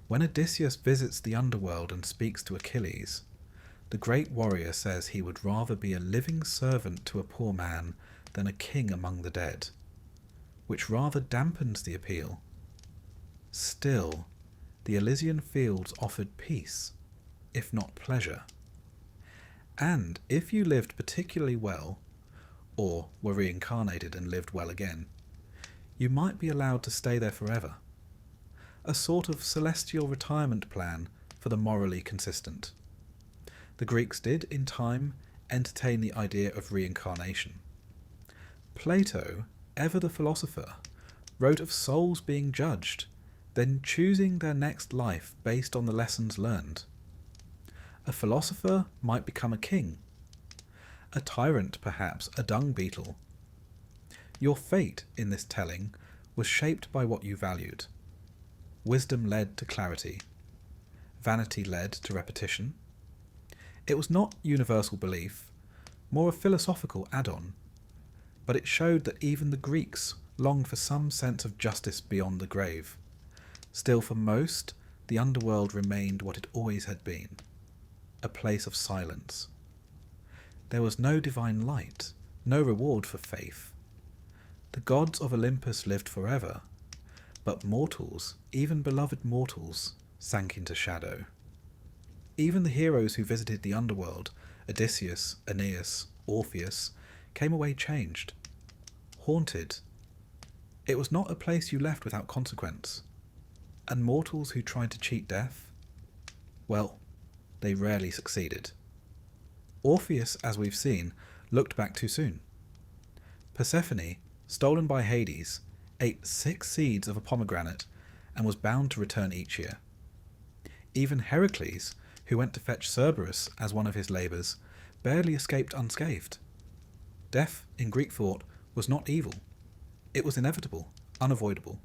When Odysseus visits the underworld and speaks to Achilles, the great warrior says he would rather be a living servant to a poor man than a king among the dead, which rather dampens the appeal. Still, the Elysian fields offered peace, if not pleasure. And if you lived particularly well, or were reincarnated and lived well again, you might be allowed to stay there forever. A sort of celestial retirement plan for the morally consistent. The Greeks did, in time, entertain the idea of reincarnation. Plato, ever the philosopher, wrote of souls being judged, then choosing their next life based on the lessons learned. A philosopher might become a king. A tyrant, perhaps, a dung beetle. Your fate, in this telling, was shaped by what you valued. Wisdom led to clarity. Vanity led to repetition. It was not universal belief, more a philosophical add-on, but it showed that even the Greeks longed for some sense of justice beyond the grave. Still, for most, the underworld remained what it always had been, a place of silence. There was no divine light, no reward for faith. The gods of Olympus lived forever, but mortals, even beloved mortals, sank into shadow. Even the heroes who visited the underworld, Odysseus, Aeneas, Orpheus, came away changed, haunted. It was not a place you left without consequence. And mortals who tried to cheat death, well, they rarely succeeded. Orpheus, as we've seen, looked back too soon. Persephone, stolen by Hades, ate 6 seeds of a pomegranate and was bound to return each year. Even Heracles, who went to fetch Cerberus as one of his labours, barely escaped unscathed. Death, in Greek thought, was not evil. It was inevitable, unavoidable.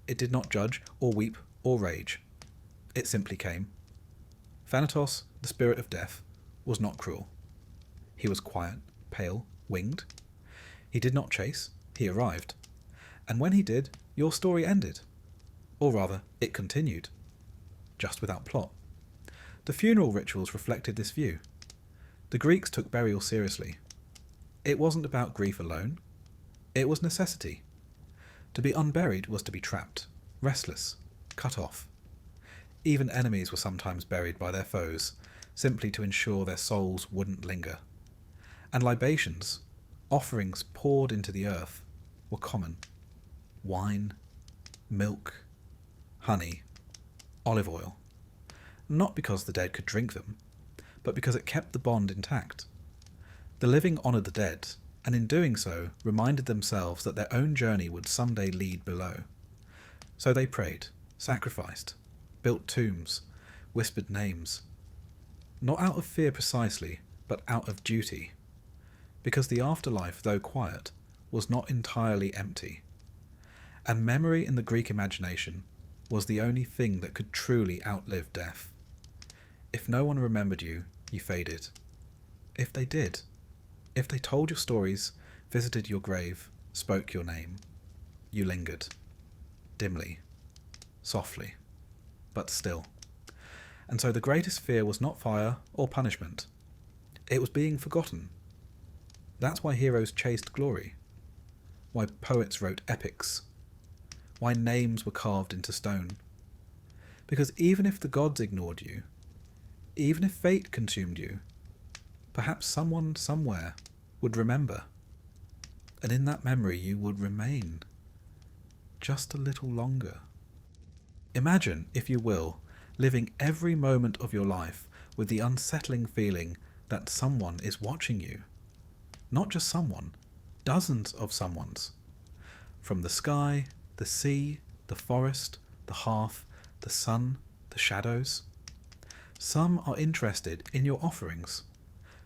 It did not judge or weep or rage. It simply came. Thanatos, the spirit of death, was not cruel. He was quiet, pale, winged. He did not chase, he arrived. And when he did, your story ended. Or rather, it continued. Just without plot. The funeral rituals reflected this view. The Greeks took burial seriously. It wasn't about grief alone. It was necessity. To be unburied was to be trapped, restless, cut off. Even enemies were sometimes buried by their foes, simply to ensure their souls wouldn't linger. And libations, offerings poured into the earth, were common. Wine, milk, honey, olive oil. Not because the dead could drink them, but because it kept the bond intact. The living honoured the dead, and in doing so reminded themselves that their own journey would someday lead below. So they prayed, sacrificed, built tombs, whispered names. Not out of fear precisely, but out of duty. Because the afterlife, though quiet, was not entirely empty. And memory in the Greek imagination was the only thing that could truly outlive death. If no one remembered you, you faded. If they did, if they told your stories, visited your grave, spoke your name, you lingered. Dimly, softly, but still. And so the greatest fear was not fire or punishment. It was being forgotten. That's why heroes chased glory. Why poets wrote epics. Why names were carved into stone. Because even if the gods ignored you, even if fate consumed you, perhaps someone somewhere would remember. And in that memory you would remain. Just a little longer. Imagine, if you will, living every moment of your life with the unsettling feeling that someone is watching you. Not just someone, dozens of someones. From the sky, the sea, the forest, the hearth, the sun, the shadows. Some are interested in your offerings.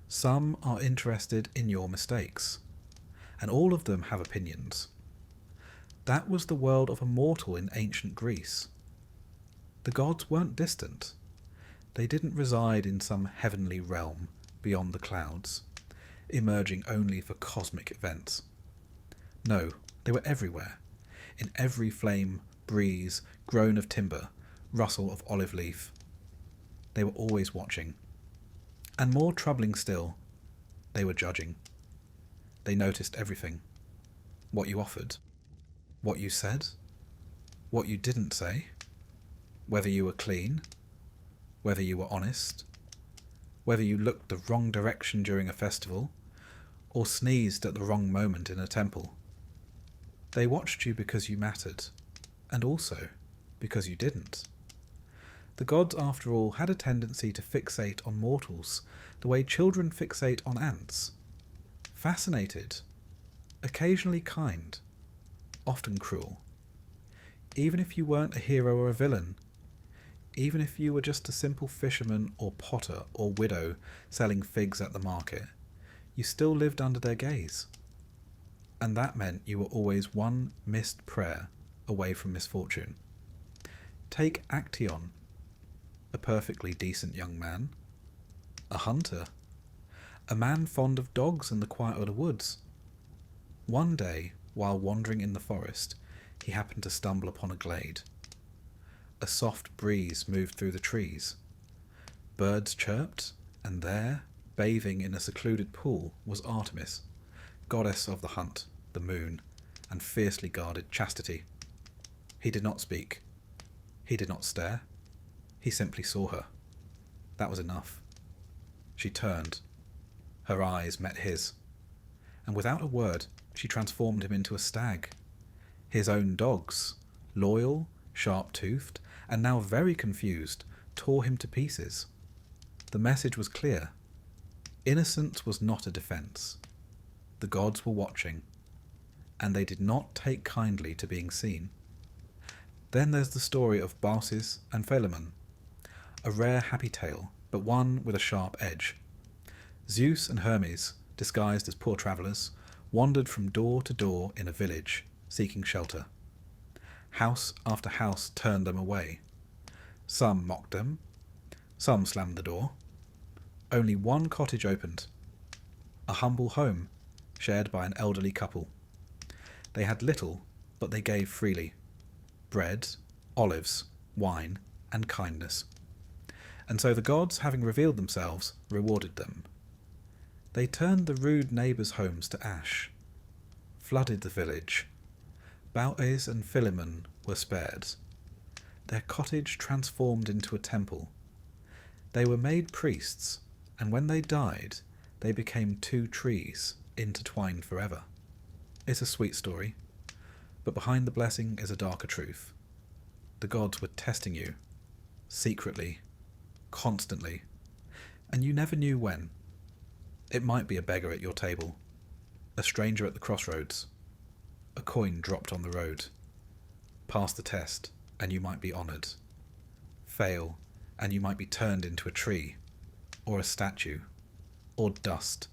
Some are interested in your mistakes. And all of them have opinions. That was the world of a mortal in ancient Greece. The gods weren't distant. They didn't reside in some heavenly realm beyond the clouds, emerging only for cosmic events. No, they were everywhere, in every flame, breeze, groan of timber, rustle of olive leaf. They were always watching. And more troubling still, they were judging. They noticed everything. What you offered, what you said, what you didn't say, whether you were clean, whether you were honest, whether you looked the wrong direction during a festival, or sneezed at the wrong moment in a temple. They watched you because you mattered, and also because you didn't. The gods, after all, had a tendency to fixate on mortals the way children fixate on ants. Fascinated, occasionally kind, often cruel. Even if you weren't a hero or a villain, even if you were just a simple fisherman or potter or widow selling figs at the market, you still lived under their gaze. And that meant you were always one missed prayer away from misfortune. Take Actaeon, a perfectly decent young man, a hunter, a man fond of dogs and the quiet of the woods. One day, while wandering in the forest, he happened to stumble upon a glade. A soft breeze moved through the trees. Birds chirped, and there, bathing in a secluded pool, was Artemis, goddess of the hunt, the moon, and fiercely guarded chastity. He did not speak. He did not stare. He simply saw her. That was enough. She turned. Her eyes met his. And without a word, she transformed him into a stag. His own dogs, loyal, sharp-toothed, and now very confused, tore him to pieces. The message was clear. Innocence was not a defence. The gods were watching, and they did not take kindly to being seen. Then there's the story of Baucis and Philemon, a rare happy tale, but one with a sharp edge. Zeus and Hermes, disguised as poor travellers, wandered from door to door in a village, seeking shelter. House after house turned them away. Some mocked them, some slammed the door. Only one cottage opened, a humble home shared by an elderly couple. They had little, but they gave freely: bread, olives, wine, and kindness. And so the gods, having revealed themselves, rewarded them. They turned the rude neighbours' homes to ash, flooded the village. Baucis and Philemon were spared. Their cottage transformed into a temple. They were made priests, and when they died, they became two trees, intertwined forever. It's a sweet story, but behind the blessing is a darker truth. The gods were testing you, secretly, constantly, and you never knew when. It might be a beggar at your table, a stranger at the crossroads, a coin dropped on the road. Pass the test, and you might be honoured. Fail, and you might be turned into a tree, or a statue, or dust.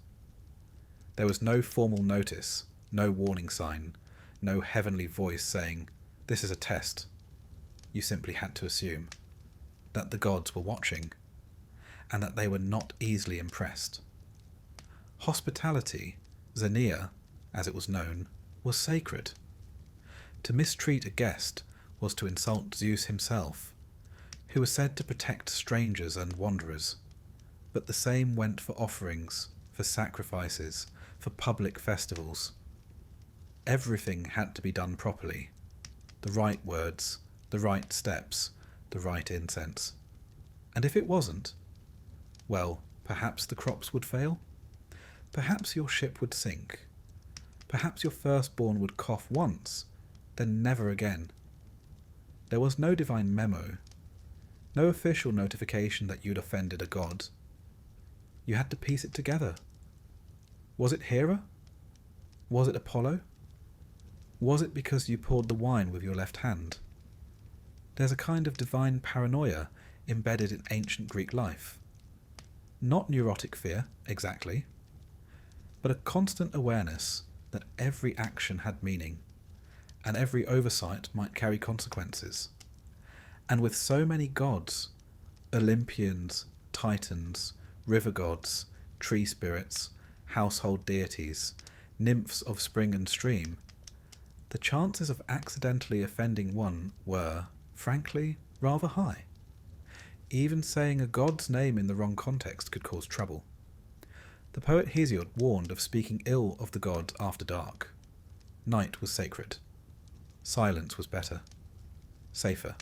There was no formal notice, no warning sign, no heavenly voice saying, "This is a test." You simply had to assume that the gods were watching, and that they were not easily impressed. Hospitality, Xenia, as it was known, was sacred. To mistreat a guest was to insult Zeus himself, who was said to protect strangers and wanderers, but the same went for offerings, for sacrifices, for public festivals. Everything had to be done properly. The right words, the right steps, the right incense. And if it wasn't, well, perhaps the crops would fail. Perhaps your ship would sink. Perhaps your firstborn would cough once, then never again. There was no divine memo, no official notification that you'd offended a god. You had to piece it together. Was it Hera? Was it Apollo? Was it because you poured the wine with your left hand? There's a kind of divine paranoia embedded in ancient Greek life. Not neurotic fear, exactly, but a constant awareness that every action had meaning, and every oversight might carry consequences. And with so many gods, Olympians, Titans, river gods, tree spirits, household deities, nymphs of spring and stream, the chances of accidentally offending one were, frankly, rather high. Even saying a god's name in the wrong context could cause trouble. The poet Hesiod warned of speaking ill of the god after dark. Night was sacred. Silence was better. Safer.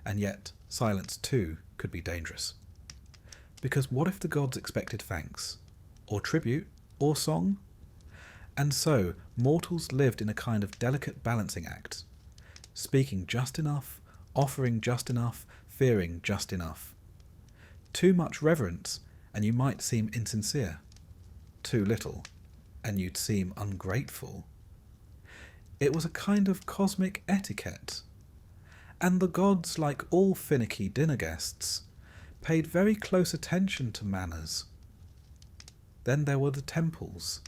And yet, silence too could be dangerous. Because what if the gods expected thanks? Or tribute? Or song? And so, mortals lived in a kind of delicate balancing act, speaking just enough, offering just enough, fearing just enough. Too much reverence, and you might seem insincere. Too little, and you'd seem ungrateful. It was a kind of cosmic etiquette. And the gods, like all finicky dinner guests, paid very close attention to manners. Then there were the temples.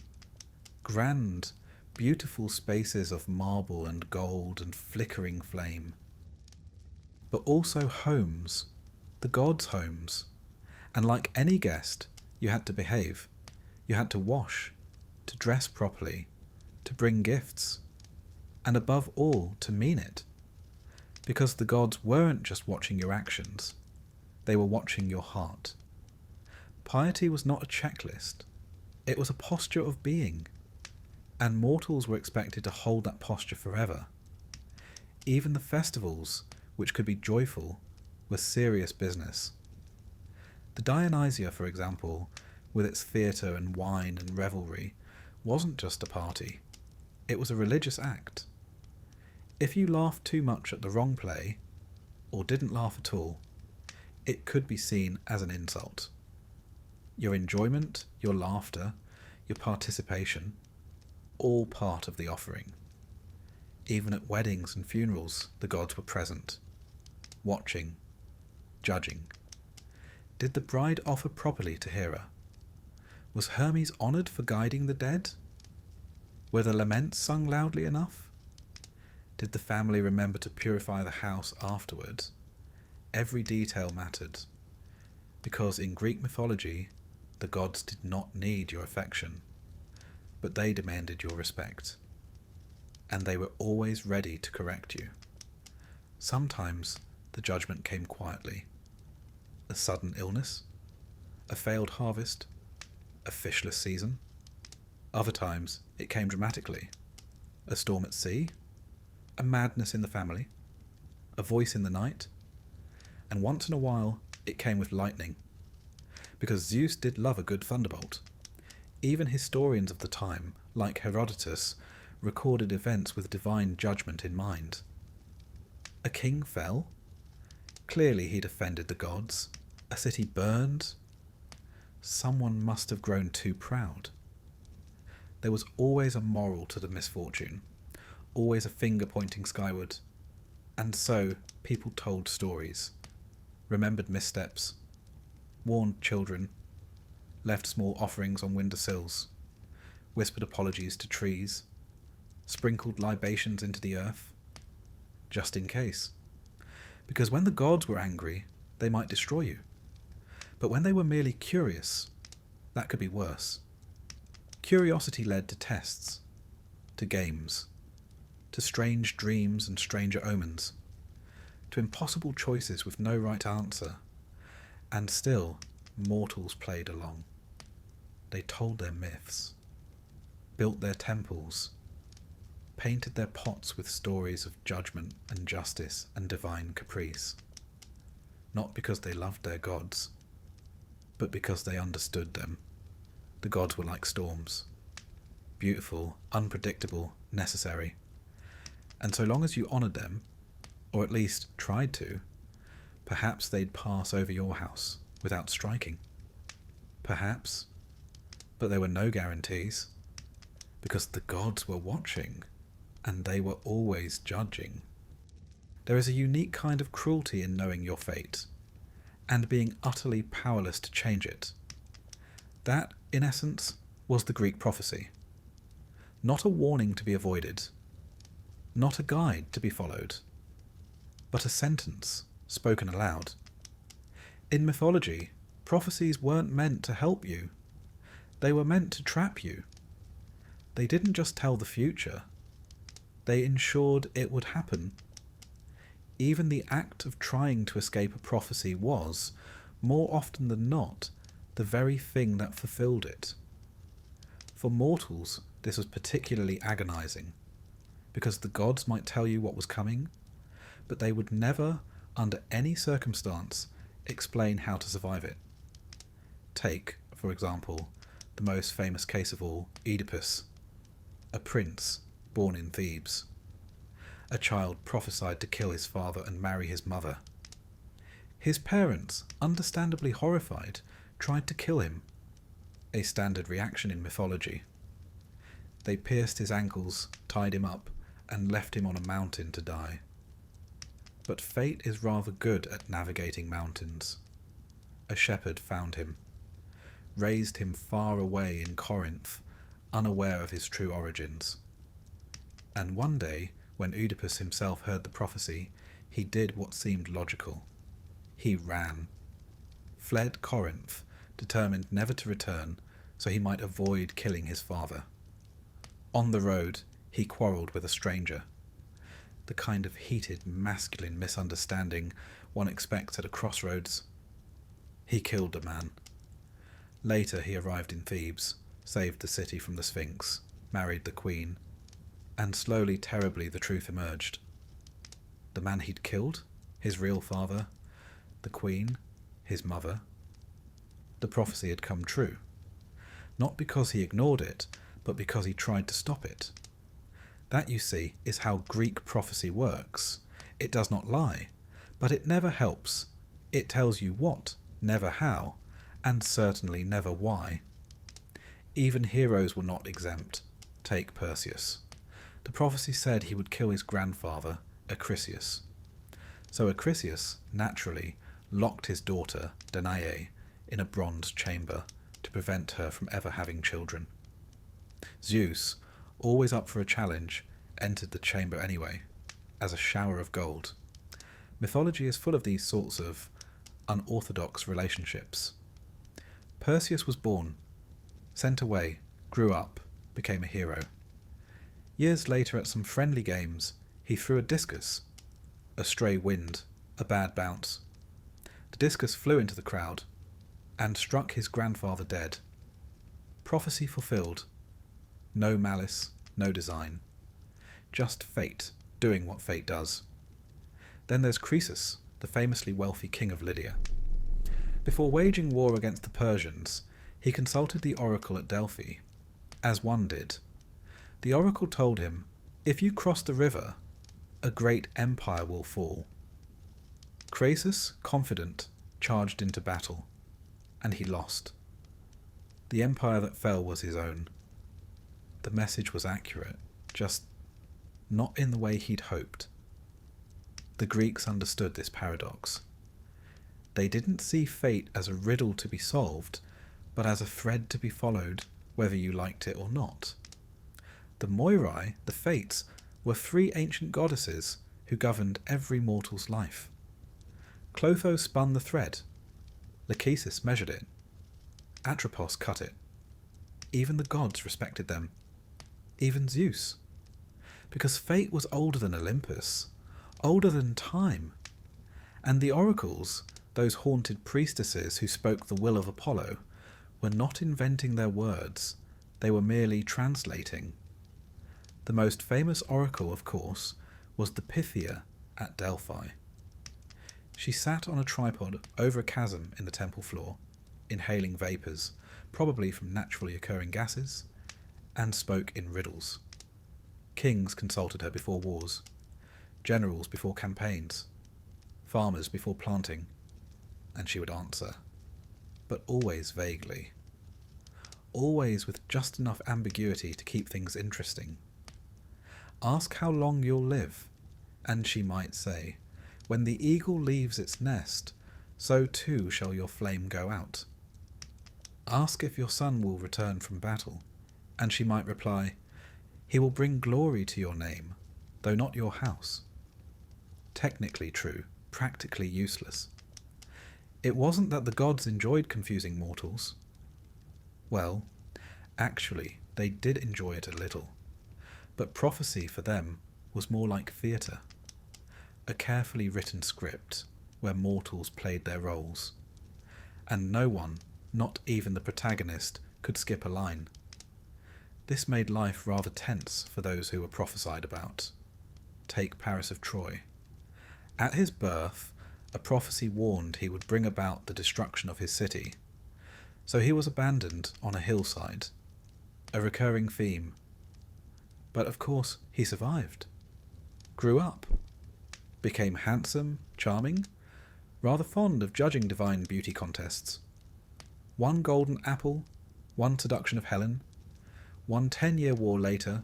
Grand, beautiful spaces of marble and gold and flickering flame. But also homes, the gods' homes. And like any guest, you had to behave. You had to wash, to dress properly, to bring gifts, and above all, to mean it. Because the gods weren't just watching your actions, they were watching your heart. Piety was not a checklist, it was a posture of being, and mortals were expected to hold that posture forever. Even the festivals, which could be joyful, were serious business. The Dionysia, for example, with its theatre and wine and revelry, wasn't just a party. It was a religious act. If you laughed too much at the wrong play, or didn't laugh at all, it could be seen as an insult. Your enjoyment, your laughter, your participation, all part of the offering. Even at weddings and funerals, the gods were present, watching, judging. Did the bride offer properly to Hera? Was Hermes honoured for guiding the dead? Were the laments sung loudly enough? Did the family remember to purify the house afterwards? Every detail mattered, because in Greek mythology, the gods did not need your affection, but they demanded your respect, and they were always ready to correct you. Sometimes the judgment came quietly. A sudden illness, a failed harvest, a fishless season. Other times it came dramatically. A storm at sea, a madness in the family, a voice in the night, and once in a while it came with lightning, because Zeus did love a good thunderbolt. Even historians of the time, like Herodotus, recorded events with divine judgment in mind. A king fell. Clearly he'd offended the gods. A city burned. Someone must have grown too proud. There was always a moral to the misfortune, always a finger pointing skyward. And so people told stories, remembered missteps, warned children, left small offerings on windowsills, whispered apologies to trees, sprinkled libations into the earth, just in case. Because when the gods were angry, they might destroy you. But when they were merely curious, that could be worse. Curiosity led to tests, to games, to strange dreams and stranger omens, to impossible choices with no right answer, and still mortals played along. They told their myths, built their temples, painted their pots with stories of judgment and justice and divine caprice, not because they loved their gods, but because they understood them. The gods were like storms, beautiful, unpredictable, necessary, and so long as you honoured them, or at least tried to, perhaps they'd pass over your house without striking. Perhaps, but there were no guarantees, because the gods were watching, and they were always judging. There is a unique kind of cruelty in knowing your fate, and being utterly powerless to change it. That, in essence, was the Greek prophecy. Not a warning to be avoided, not a guide to be followed, but a sentence spoken aloud. In mythology, prophecies weren't meant to help you. They were meant to trap you. They didn't just tell the future. They ensured it would happen. Even the act of trying to escape a prophecy was, more often than not, the very thing that fulfilled it. For mortals, this was particularly agonizing, because the gods might tell you what was coming, but they would never, under any circumstance, explain how to survive it. Take, for example, the most famous case of all, Oedipus, a prince born in Thebes. A child prophesied to kill his father and marry his mother. His parents, understandably horrified, tried to kill him, a standard reaction in mythology. They pierced his ankles, tied him up, and left him on a mountain to die. But fate is rather good at navigating mountains. A shepherd found him, raised him far away in Corinth, unaware of his true origins. And one day, when Oedipus himself heard the prophecy, he did what seemed logical. He ran, fled Corinth, determined never to return, so he might avoid killing his father. On the road, he quarrelled with a stranger, the kind of heated, masculine misunderstanding one expects at a crossroads. He killed the man. Later he arrived in Thebes, saved the city from the Sphinx, married the queen, and slowly, terribly, the truth emerged. The man he'd killed, his real father, the queen, his mother, the prophecy had come true. Not because he ignored it, but because he tried to stop it. That, you see, is how Greek prophecy works. It does not lie, but it never helps. It tells you what, never how, and certainly never why. Even heroes were not exempt. Take Perseus. The prophecy said he would kill his grandfather, Acrisius. So Acrisius, naturally, locked his daughter, Danae, in a bronze chamber to prevent her from ever having children. Zeus, always up for a challenge, entered the chamber anyway, as a shower of gold. Mythology is full of these sorts of unorthodox relationships. Perseus was born, sent away, grew up, became a hero. Years later, at some friendly games, he threw a discus. A stray wind, a bad bounce. The discus flew into the crowd and struck his grandfather dead. Prophecy fulfilled. No malice, no design. Just fate doing what fate does. Then there's Croesus, the famously wealthy king of Lydia. Before waging war against the Persians, he consulted the oracle at Delphi, as one did. The oracle told him, if you cross the river, a great empire will fall. Croesus, confident, charged into battle, and he lost. The empire that fell was his own. The message was accurate, just not in the way he'd hoped. The Greeks understood this paradox. They didn't see fate as a riddle to be solved, but as a thread to be followed, whether you liked it or not. The Moirai, the Fates, were 3 ancient goddesses who governed every mortal's life. Clotho spun the thread. Lachesis measured it. Atropos cut it. Even the gods respected them. Even Zeus. Because fate was older than Olympus, older than time. And the oracles, those haunted priestesses who spoke the will of Apollo, were not inventing their words, they were merely translating. The most famous oracle, of course, was the Pythia at Delphi. She sat on a tripod over a chasm in the temple floor, inhaling vapours, probably from naturally occurring gases, and spoke in riddles. Kings consulted her before wars, generals before campaigns, farmers before planting, and she would answer, but always vaguely. Always with just enough ambiguity to keep things interesting. Ask how long you'll live, and she might say, when the eagle leaves its nest, so too shall your flame go out. Ask if your son will return from battle, and she might reply, he will bring glory to your name, though not your house. Technically true, practically useless. It wasn't that the gods enjoyed confusing mortals. Well, actually, they did enjoy it a little. But prophecy for them was more like theatre, a carefully written script where mortals played their roles, and no one, not even the protagonist, could skip a line. This made life rather tense for those who were prophesied about. Take Paris of Troy. At his birth, a prophecy warned he would bring about the destruction of his city, so he was abandoned on a hillside, a recurring theme. But of course he survived, grew up, became handsome, charming, rather fond of judging divine beauty contests. 1 golden apple, 1 seduction of Helen, 1 10-year war later,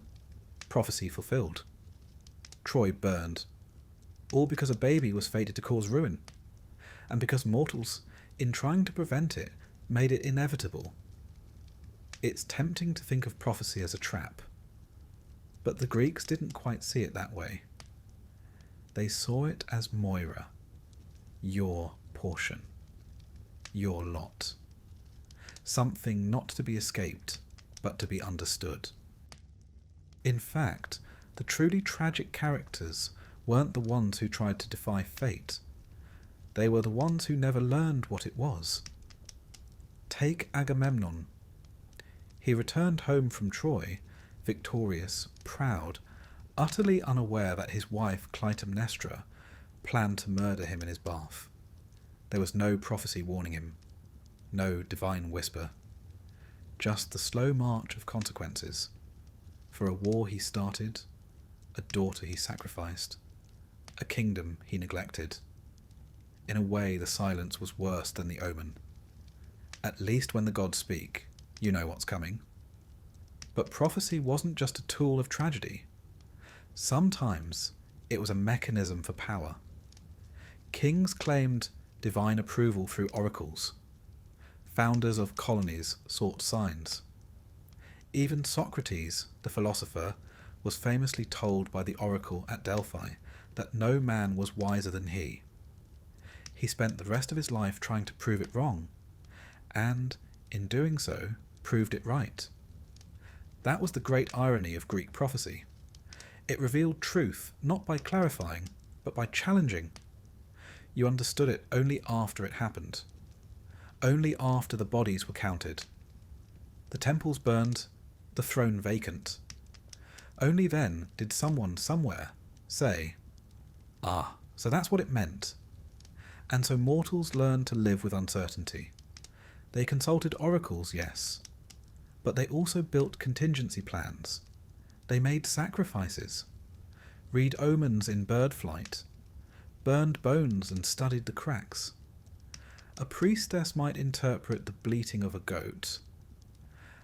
prophecy fulfilled. Troy burned, all because a baby was fated to cause ruin, and because mortals, in trying to prevent it, made it inevitable. It's tempting to think of prophecy as a trap, but the Greeks didn't quite see it that way. They saw it as Moira, your portion, your lot. Something not to be escaped, but to be understood. In fact, the truly tragic characters weren't the ones who tried to defy fate. They were the ones who never learned what it was. Take Agamemnon. He returned home from Troy, victorious, proud, utterly unaware that his wife Clytemnestra planned to murder him in his bath. There was no prophecy warning him. no divine whisper, just the slow march of consequences. For a war he started, a daughter he sacrificed, a kingdom he neglected. In a way, the silence was worse than the omen. At least when the gods speak, you know what's coming. But prophecy wasn't just a tool of tragedy. Sometimes it was a mechanism for power. Kings claimed divine approval through oracles. Founders of colonies sought signs. Even Socrates, the philosopher, was famously told by the oracle at Delphi that no man was wiser than he. He spent the rest of his life trying to prove it wrong, and, in doing so, proved it right. That was the great irony of Greek prophecy. It revealed truth not by clarifying, but by challenging. You understood it only after it happened. Only after the bodies were counted. The temples burned, the throne vacant. Only then did someone somewhere say, "Ah, so that's what it meant." And so mortals learned to live with uncertainty. They consulted oracles, yes, but they also built contingency plans. They made sacrifices, read omens in bird flight, burned bones and studied the cracks. A priestess might interpret the bleating of a goat.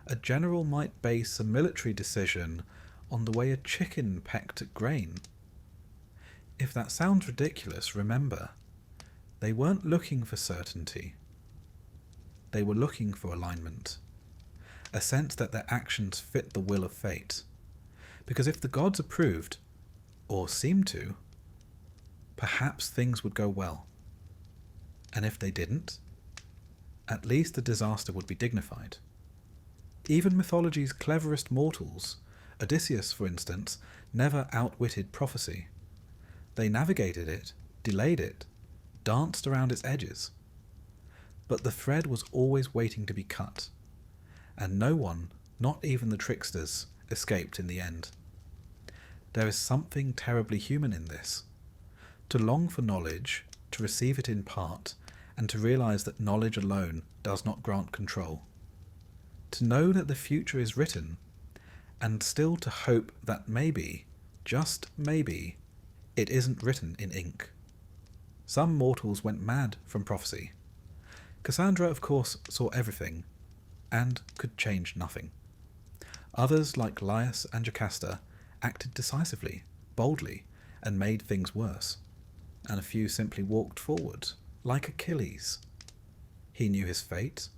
A general might base a military decision on the way a chicken pecked at grain. If that sounds ridiculous, remember, they weren't looking for certainty. They were looking for alignment, a sense that their actions fit the will of fate. Because if the gods approved, or seemed to, perhaps things would go well. And if they didn't, at least the disaster would be dignified. Even mythology's cleverest mortals, Odysseus for instance, never outwitted prophecy. They navigated it, delayed it, danced around its edges. But the thread was always waiting to be cut, and no one, not even the tricksters, escaped in the end. There is something terribly human in this. To long for knowledge, to receive it in part, and to realize that knowledge alone does not grant control. To know that the future is written, and still to hope that maybe, just maybe, it isn't written in ink. Some mortals went mad from prophecy. Cassandra, of course, saw everything, and could change nothing. Others, like Laius and Jocasta, acted decisively, boldly, and made things worse. And a few simply walked forward, like Achilles. He knew his fate,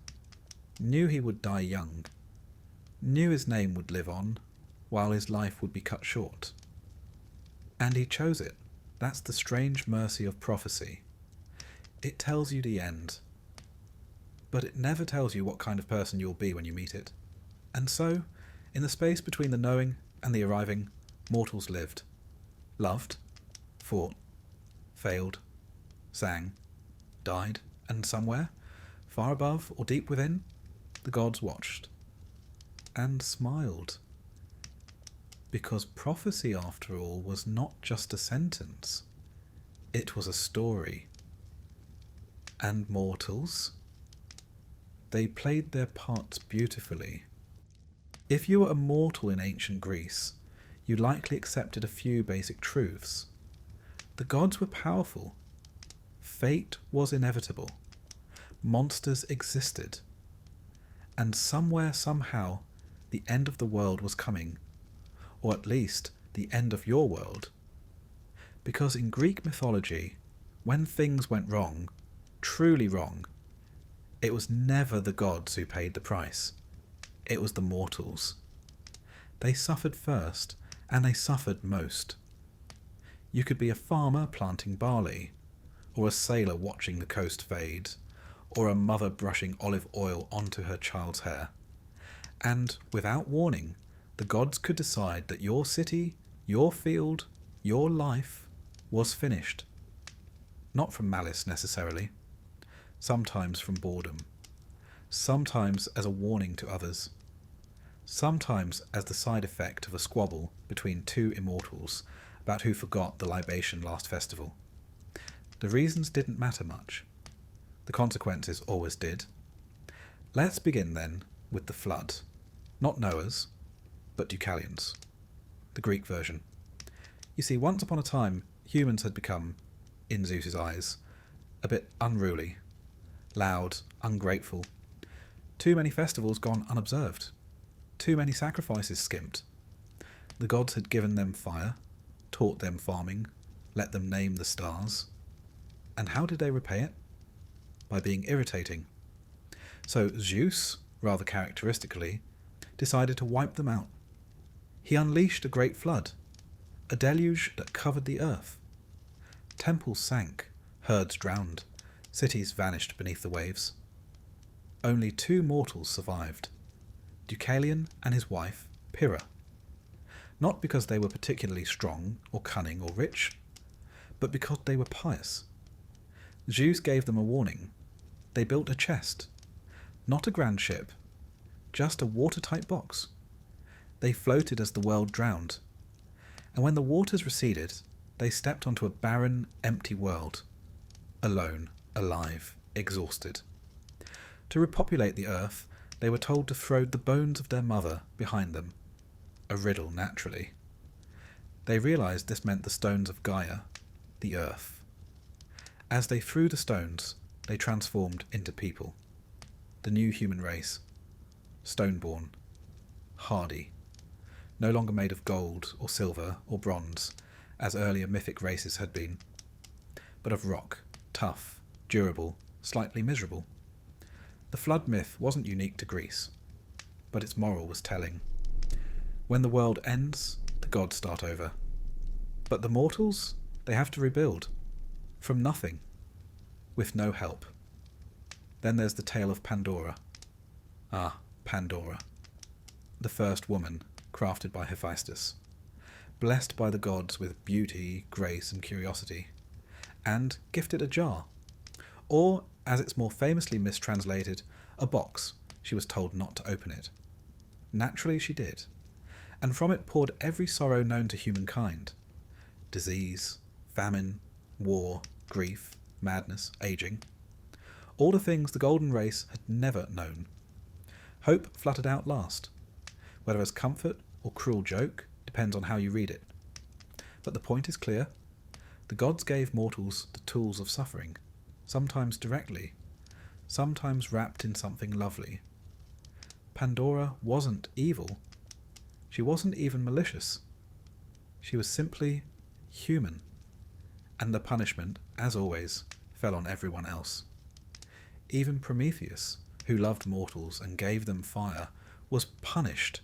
knew he would die young, knew his name would live on, while his life would be cut short. And he chose it. That's the strange mercy of prophecy. It tells you the end, but it never tells you what kind of person you'll be when you meet it. And so, in the space between the knowing and the arriving, mortals lived, loved, fought, failed, sang, died, and somewhere, far above or deep within, the gods watched and smiled. Because prophecy, after all, was not just a sentence. It was a story. And mortals, they played their parts beautifully. If you were a mortal in ancient Greece, you likely accepted a few basic truths. The gods were powerful. Fate was inevitable. Monsters existed. And somewhere, somehow, the end of the world was coming. Or at least, the end of your world. Because in Greek mythology, when things went wrong, truly wrong, it was never the gods who paid the price. It was the mortals. They suffered first, and they suffered most. You could be a farmer planting barley, or a sailor watching the coast fade, or a mother brushing olive oil onto her child's hair. And, without warning, the gods could decide that your city, your field, your life was finished. Not from malice necessarily. Sometimes from boredom. Sometimes as a warning to others. Sometimes as the side effect of a squabble between two immortals about who forgot the libation last festival. The reasons didn't matter much. The consequences always did. Let's begin then with the flood. Not Noah's, but Deucalion's, the Greek version. You see, once upon a time, humans had become, in Zeus's eyes, a bit unruly, loud, ungrateful. Too many festivals gone unobserved. Too many sacrifices skimped. The gods had given them fire, taught them farming, let them name the stars. And how did they repay it? By being irritating. So Zeus, rather characteristically, decided to wipe them out. He unleashed a great flood, a deluge that covered the earth. Temples sank, herds drowned, cities vanished beneath the waves. Only 2 mortals survived, Deucalion and his wife, Pyrrha. Not because they were particularly strong or cunning or rich, but because they were pious. Zeus gave them a warning. They built a chest, not a grand ship, just a watertight box. They floated as the world drowned, and when the waters receded, they stepped onto a barren, empty world, alone, alive, exhausted. To repopulate the earth, they were told to throw the bones of their mother behind them. A riddle, naturally. They realized this meant the stones of Gaia, the earth. As they threw the stones, they transformed into people. The new human race. Stone-born. Hardy. No longer made of gold or silver or bronze, as earlier mythic races had been, but of rock, tough, durable, slightly miserable. The flood myth wasn't unique to Greece, but its moral was telling. When the world ends, the gods start over. But the mortals, they have to rebuild. From nothing. With no help. Then there's the tale of Pandora. Ah, Pandora. The first woman, crafted by Hephaestus. Blessed by the gods with beauty, grace and curiosity. And gifted a jar. Or, as it's more famously mistranslated, a box. She was told not to open it. Naturally she did. And from it poured every sorrow known to humankind. Disease, famine, war, grief, madness, aging. All the things the golden race had never known. Hope fluttered out last. Whether as comfort or cruel joke depends on how you read it. But the point is clear. The gods gave mortals the tools of suffering, sometimes directly, sometimes wrapped in something lovely. Pandora wasn't evil. She wasn't even malicious. She was simply human. And the punishment, as always, fell on everyone else. Even Prometheus, who loved mortals and gave them fire, was punished.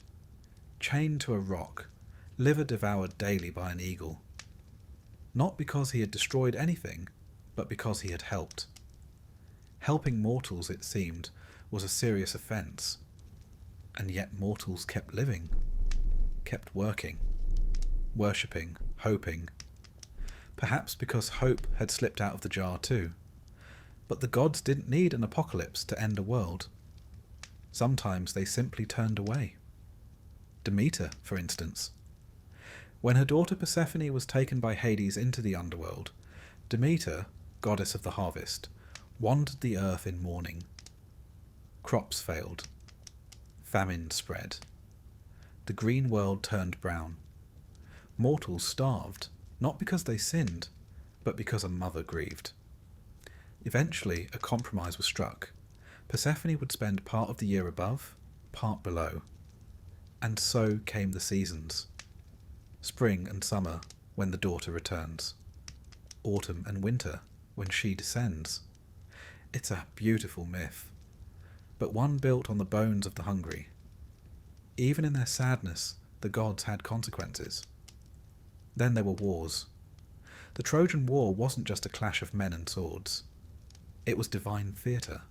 Chained to a rock, liver devoured daily by an eagle. Not because he had destroyed anything, but because he had helped. Helping mortals, it seemed, was a serious offence. And yet mortals kept living, kept working, worshipping, hoping. Perhaps because hope had slipped out of the jar too. But the gods didn't need an apocalypse to end a world. Sometimes they simply turned away. Demeter, for instance. When her daughter Persephone was taken by Hades into the underworld, Demeter, goddess of the harvest, wandered the earth in mourning. Crops failed. Famine spread. The green world turned brown. Mortals starved, not because they sinned, but because a mother grieved. Eventually, a compromise was struck. Persephone would spend part of the year above, part below. And so came the seasons. Spring and summer, when the daughter returns. Autumn and winter, when she descends. It's a beautiful myth, but one built on the bones of the hungry. Even in their sadness, the gods had consequences. Then there were wars. The Trojan War wasn't just a clash of men and swords. It was divine theatre.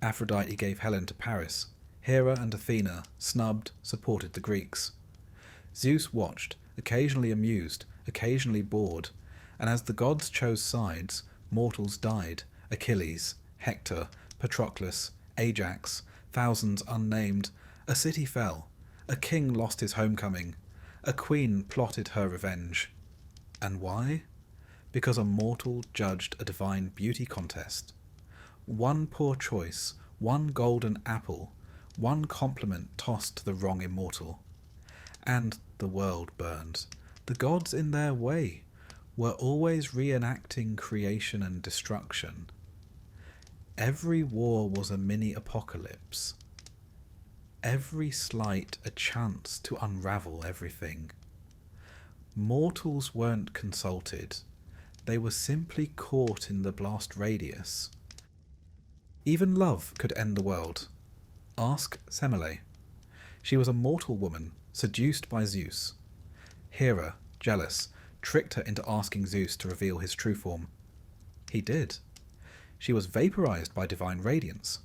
Aphrodite gave Helen to Paris. Hera and Athena, snubbed, supported the Greeks. Zeus watched, occasionally amused, occasionally bored, and as the gods chose sides, mortals died. Achilles, Hector, Patroclus, Ajax, thousands unnamed. A city fell. A king lost his homecoming. A queen plotted her revenge. And why? Because a mortal judged a divine beauty contest. One poor choice, one golden apple, one compliment tossed to the wrong immortal. And the world burned. The gods in their way were always reenacting creation and destruction. Every war was a mini-apocalypse. Every slight a chance to unravel everything. Mortals weren't consulted. They were simply caught in the blast radius. Even love could end the world. Ask Semele. She was a mortal woman, seduced by Zeus. Hera, jealous, tricked her into asking Zeus to reveal his true form. He did. She was vaporized by divine radiance.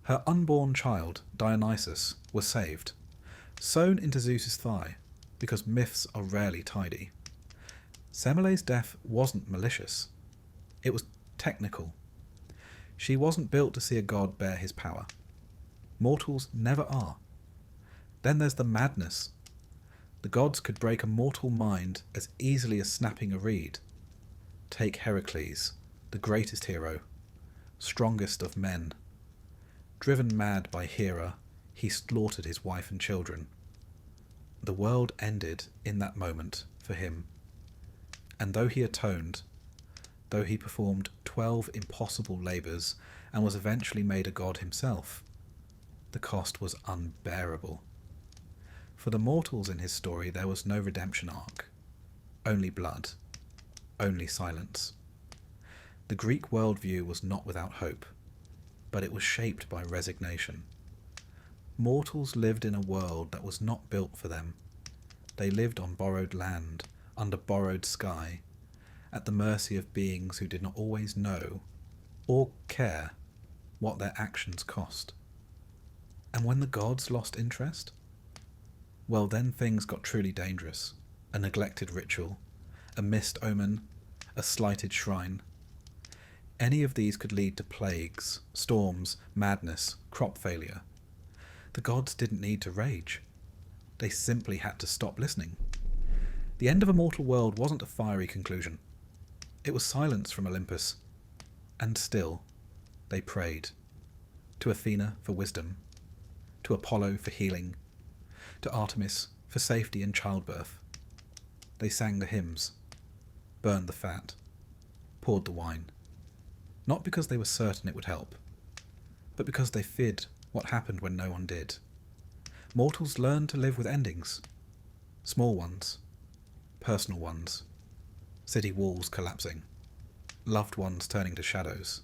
Her unborn child, Dionysus, was saved, sewn into Zeus's thigh, because myths are rarely tidy. Semele's death wasn't malicious. It was technical. She wasn't built to see a god bear his power. Mortals never are. Then there's the madness. The gods could break a mortal mind as easily as snapping a reed. Take Heracles, the greatest hero, strongest of men. Driven mad by Hera, he slaughtered his wife and children. The world ended in that moment for him. And though he atoned, though he performed 12 impossible labours and was eventually made a god himself, the cost was unbearable. For the mortals in his story there was no redemption arc. Only blood. Only silence. The Greek worldview was not without hope, but it was shaped by resignation. Mortals lived in a world that was not built for them. They lived on borrowed land, under borrowed sky, at the mercy of beings who did not always know or care what their actions cost. And when the gods lost interest, well, then things got truly dangerous. A neglected ritual, a missed omen, a slighted shrine. Any of these could lead to plagues, storms, madness, crop failure. The gods didn't need to rage. They simply had to stop listening. The end of a mortal world wasn't a fiery conclusion. It was silence from Olympus. And still, they prayed. To Athena for wisdom. To Apollo for healing. To Artemis for safety in childbirth. They sang the hymns. Burned the fat. Poured the wine. Not because they were certain it would help, but because they feared what happened when no one did. Mortals learn to live with endings. Small ones. Personal ones. City walls collapsing. Loved ones turning to shadows.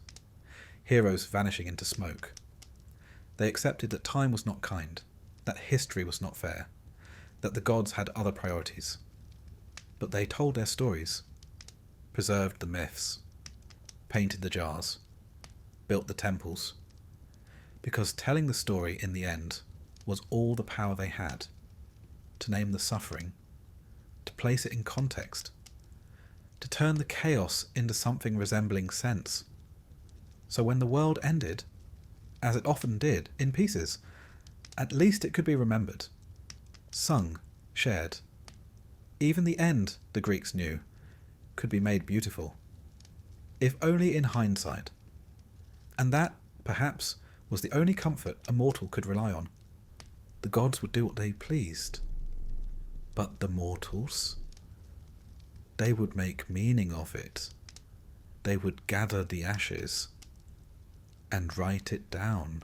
Heroes vanishing into smoke. They accepted that time was not kind, that history was not fair, that the gods had other priorities. But they told their stories, preserved the myths, painted the jars, built the temples, because telling the story in the end was all the power they had, to name the suffering, to place it in context, to turn the chaos into something resembling sense. So when the world ended, as it often did, in pieces, at least it could be remembered, sung, shared. Even the end, the Greeks knew, could be made beautiful, if only in hindsight. And that, perhaps, was the only comfort a mortal could rely on. The gods would do what they pleased. But the mortals? They would make meaning of it. They would gather the ashes and write it down.